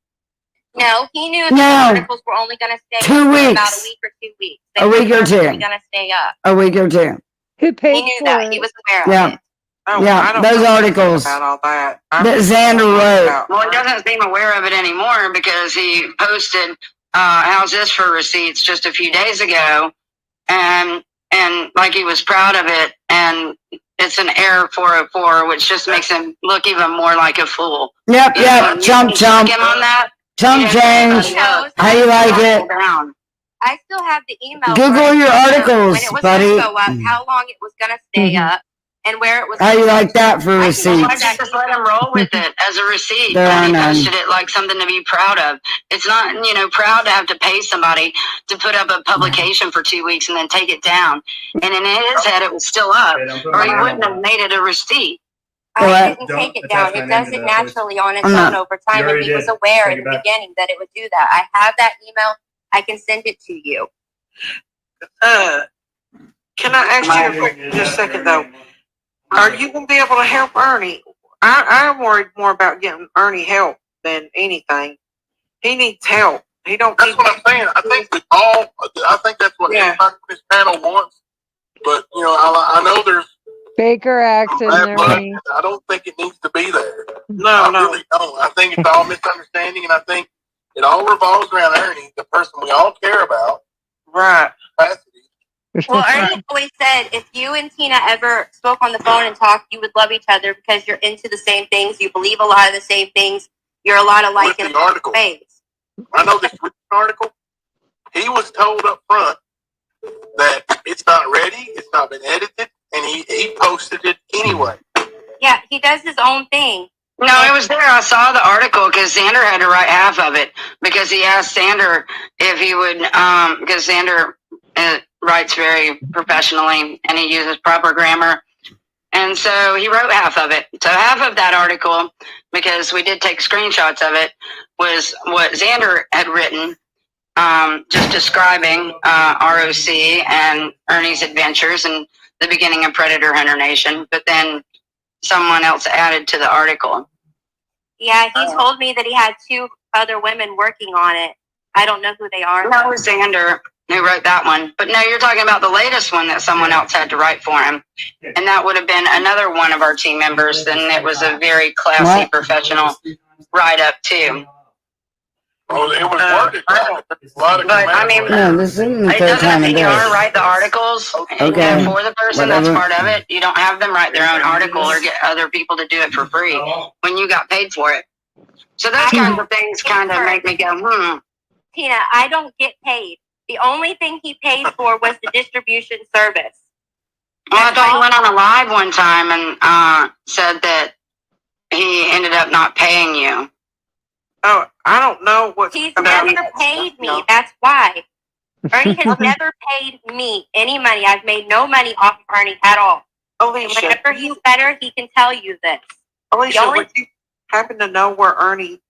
No, he knew No. that the articles were only going to stay 2 up for weeks. about a week or 2 weeks. A week or 2. Going to stay up. A week or 2. Who He paid knew for that. it? He was aware of Yeah. it. Oh, I Yeah, don't those know articles about all that. that Xander wrote. Well, he doesn't seem aware of it anymore because he posted how's this for receipts just a few days ago, and like he was proud of it, and it's an error 404, which just makes him look even more like a fool. Yep, You yep, can chump, check chump. him on that. Chump He doesn't change. know. How you like it? Down. I still have the email. Google where I your told him articles, when it was buddy. going to go up, how long it was going to stay up, and where it was. How you gonna like that for Why receipts? don't you just let him roll with it as a receipt? There And are he none. posted it like something to be proud of. It's not, proud to have to pay somebody to put up a publication for 2 weeks and then take it down. And in his head, it was still up, or he wouldn't have made it a receipt. I didn't take it down. It does it naturally on its own over time, and he was aware in the beginning that it would do that. I have that email. I can send it to you. Can I ask you just a second though? Are you gonna be able to help Ernie? I'm worried more about getting Ernie help than anything. He needs help. He don't. That's what I'm saying. I think I think that's what everybody on this panel wants. But I know there's Baker Act in bad there. blood. honey. I don't think it needs to be there. No, I really don't. I think it's all misunderstanding, and I think it all revolves around Ernie, the person we all care about. Right. Well, Ernie always said if you and Tina ever spoke on the phone and talked, you would love each other because you're into the same things. You believe a lot of the same things. You're a lot alike in the article? ways. I know this recent article. He was told up front that it's not ready, it's not been edited, and he posted it anyway. Yeah, he does his own thing. No, it was there. I saw the article because Xander had to write half of it because he asked Xander if he would, because Xander writes very professionally and he uses proper grammar. And so he wrote half of it. So half of that article, because we did take screenshots of it, was what Xander had written, just describing ROC and Ernie's adventures and the beginning of Predator Hunter Nation. But then someone else added to the article. Yeah, he told me that he had 2 other women working on it. I don't know who they are. That was Xander who wrote that one. But no, you're talking about the latest one that someone else had to write for him. And that would have been another one of our team members. Then it was a very classy, professional write-up too. Oh, it was worded. But I mean, No, this isn't the it third doesn't time mean it you is. want to write the articles Okay. for the person. That's Whatever. part of it. You don't have them write their own article or get other people to do it for free when you got paid for it. So those kinds of things kind of make me go, Tina, I don't get paid. The only thing he paid for was the distribution service. Well, I thought he went on a live one time and said that he ended up not paying you. Oh, I don't know what He's never paid me. That's why. Ernie has never paid me any money. I've made no money off of Ernie at all. Alicia, Whenever he's better, he can tell you this. Alicia, The only- would you happen to know where Ernie,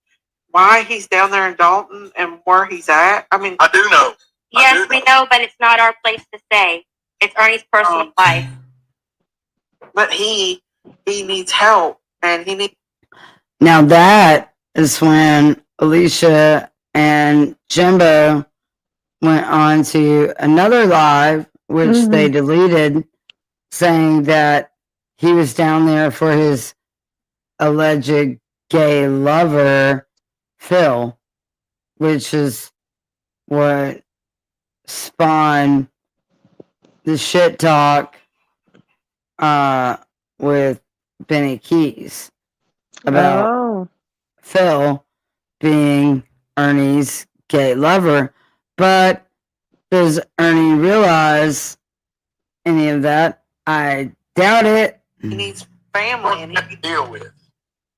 why he's down there in Dalton and where he's at? I mean, I do know. Yes, we know, but it's not our place to say. It's Ernie's personal life. but he needs help, and he needs. Now that is when Alicia and Jimbo went on to another live, which they deleted, saying that he was down there for his alleged gay lover, Phil, which is what spawned the shit talk with Benny Keys about Phil being Ernie's gay lover. But does Ernie realize any of that? I doubt it. He needs family, and he to deal with.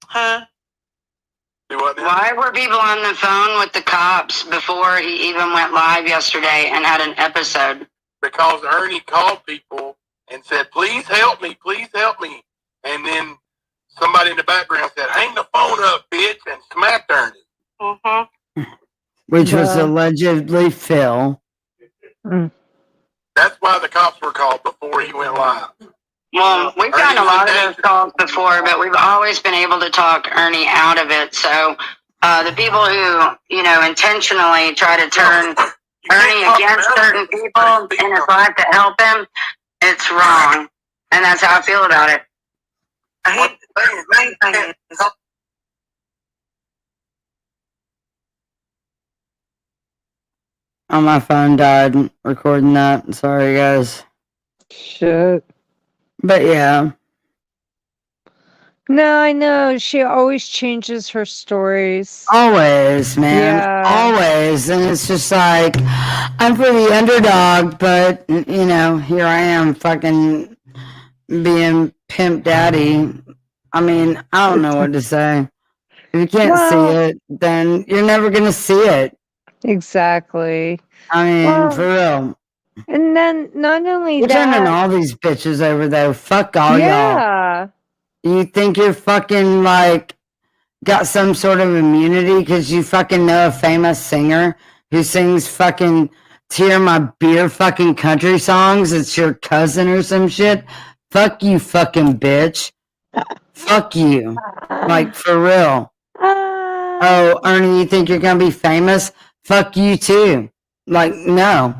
Huh? Why were people on the phone with the cops before he even went live yesterday and had an episode? Because Ernie called people and said, please help me, and then somebody in the background said, hang the phone up, bitch, and smacked Ernie. Which was allegedly Phil. That's why the cops were called before he went live. Well, we've gotten a lot of those calls before, but we've always been able to talk Ernie out of it. So the people who, intentionally try to turn Ernie against certain people in his life to help him, it's wrong. And that's how I feel about it. Oh, my phone died recording that. Sorry, guys. Shit. But yeah. No, I know. She always changes her stories. Always, man. Yeah. Always. And it's just like, I'm for the underdog, but, here I am fucking being pimp daddy. I mean, I don't know what to say. If you can't see it, then you're never going to see it. Exactly. I mean, for real. And then not only You're that. turning all these bitches over there. Fuck all y'all. Yeah. You think you're fucking got some sort of immunity because you fucking know a famous singer who sings fucking Tear My Beer fucking country songs? It's your cousin or some shit? Fuck you, fucking bitch. Fuck you. For real. Oh, Ernie, you think you're gonna be famous? Fuck you too. No.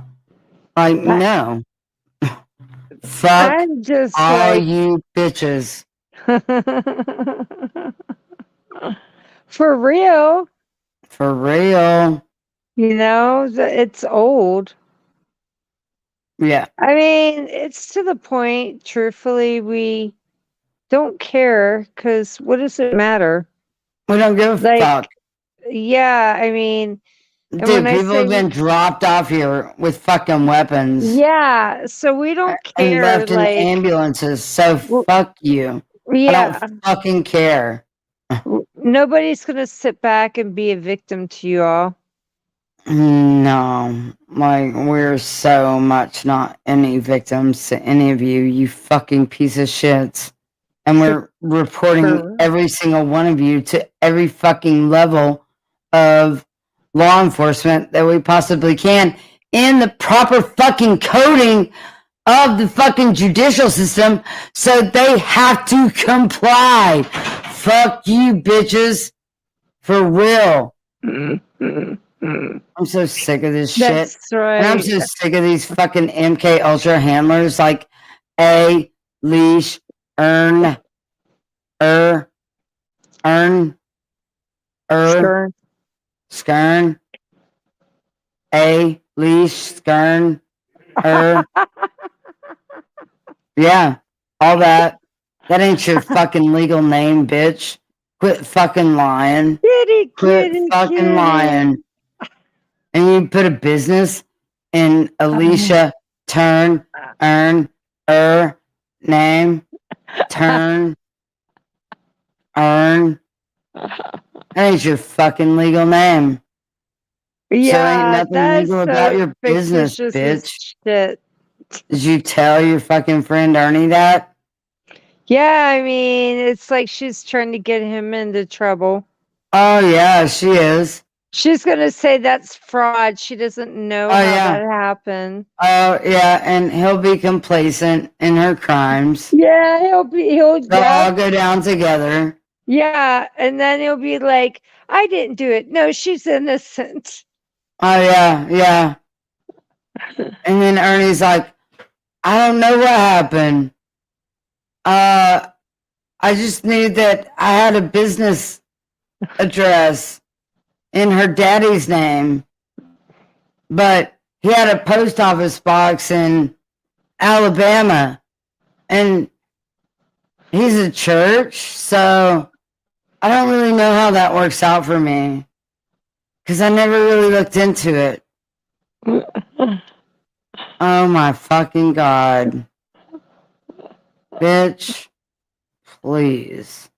No. Fuck I'm just all you bitches. For real. For real. It's old. Yeah. I mean, it's to the point, truthfully, we don't care because what does it matter? We don't give a fuck. Yeah, I mean, and Dude, when I people say have been dropped off here with fucking weapons. yeah, so we don't And care. left in ambulances. So fuck you. Yeah. I don't fucking care. Nobody's gonna sit back and be a victim to you all. No. We're so much not any victims to any of you, you fucking piece of shit. And we're reporting every single one of you to every fucking level of law enforcement that we possibly can in the proper fucking coding of the fucking judicial system, so they have to comply. Fuck you, bitches. For real. I'm so sick of this shit. That's right. And I'm so sick of these fucking MK Ultra handlers like A, Leash, Skern, A, Leash, Skern, Yeah, all that. That ain't your fucking legal name, bitch. Quit fucking lying. Quit fucking lying. And you put a business in Alicia Turn, Earn, name, Turn, Earn. That ain't your fucking legal name. Yeah, ain't nothing that's legal about your business, fictitious as bitch. shit. Did you tell your fucking friend Ernie that? Yeah, I mean, it's like she's trying to get him into trouble. Oh yeah, she is. She's gonna say that's fraud. She doesn't know Oh how yeah. that happened. Oh yeah, and he'll be complacent in her crimes. Yeah, he'll They'll all go down together. yeah, and then he'll be like, I didn't do it. No, she's innocent. Oh yeah, yeah. And then Ernie's like, I don't know what happened. I just knew that I had a business address in her daddy's name, but he had a post office box in Alabama, and he's a church, so I don't really know how that works out for me because I never really looked into it. Oh my fucking God. Bitch, please.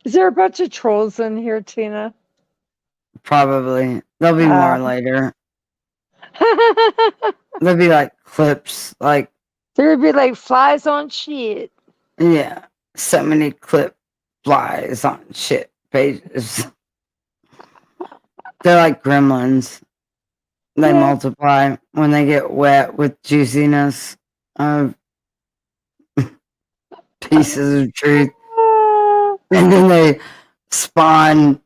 Is there a bunch of trolls in here, Tina? Probably. There'll be more later. There'll be like clips, like, There'd be like flies on shit. yeah, so many clip flies on shit pages. They're like gremlins. They multiply when they get wet with juiciness of pieces of truth. And then they spawn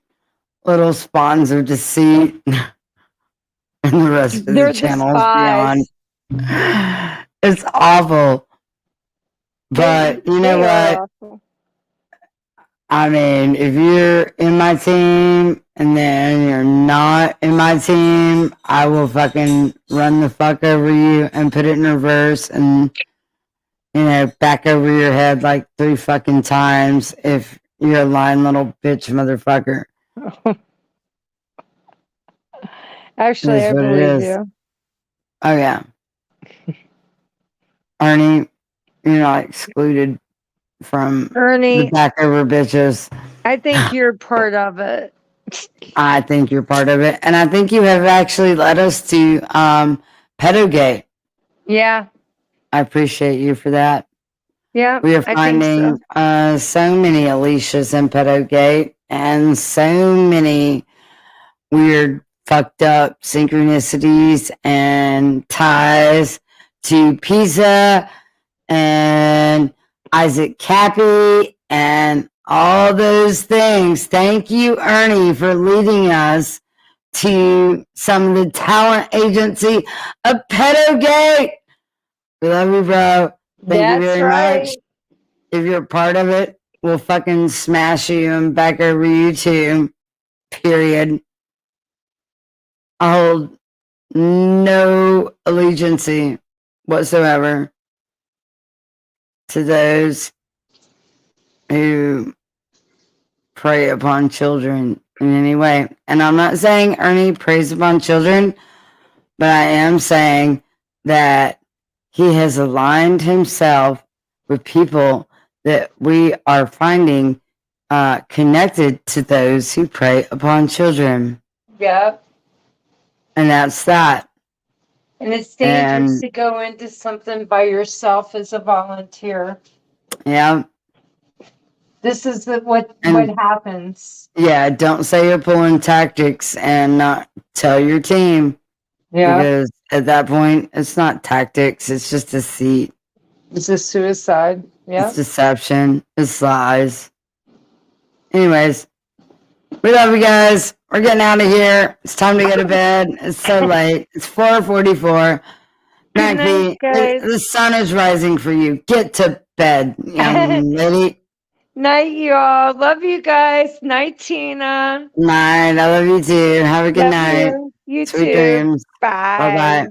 little spawns of deceit. And the rest of They're the the channels spies. beyond. It's awful. But you know They are what? awful. I mean, if you're in my team and then you're not in my team, I will fucking run the fuck over you and put it in reverse and, you know, back over your head like 3 fucking times if you're a lying little bitch motherfucker. Actually, That's I what it believe is. you. Oh, yeah. Ernie, you're not excluded from the Ernie, back over bitches. I think you're part of it. I think you're part of it. And I think you have actually led us to Pedogate. Yeah, I appreciate you for that. yeah. We are I think finding so. so many Alicias in Pedogate and so many weird, fucked up synchronicities and ties to Pisa and Isaac Cappy and all those things. Thank you, Ernie, for leading us to some of the talent agency of Pedogate. We love you, bro. Thank you That's very right. much. If you're part of it, we'll fucking smash you and back over you too. Period. I hold no allegiance whatsoever to those who prey upon children in any way. And I'm not saying Ernie preys upon children, but I am saying that he has aligned himself with people that we are finding connected to those who prey upon children. Yep. And that's that. And it's dangerous And to go into something by yourself as a volunteer. yeah. This is what And happens. yeah, don't say you're pulling tactics and not tell your team. Yeah. Because at that point, it's not tactics, it's just deceit. It's a suicide. Yeah. It's deception. It's lies. Anyways, we love you guys. We're getting out of here. It's time to go to bed. It's so late. It's 4:44. Good night, Mackie, guys. the sun is rising for you. Get to bed, young lady. Night, y'all. Love you guys. Night, Tina. Night. I love you too. Have a good Love night. you. You Sweet too. dreams. Bye. Bye bye.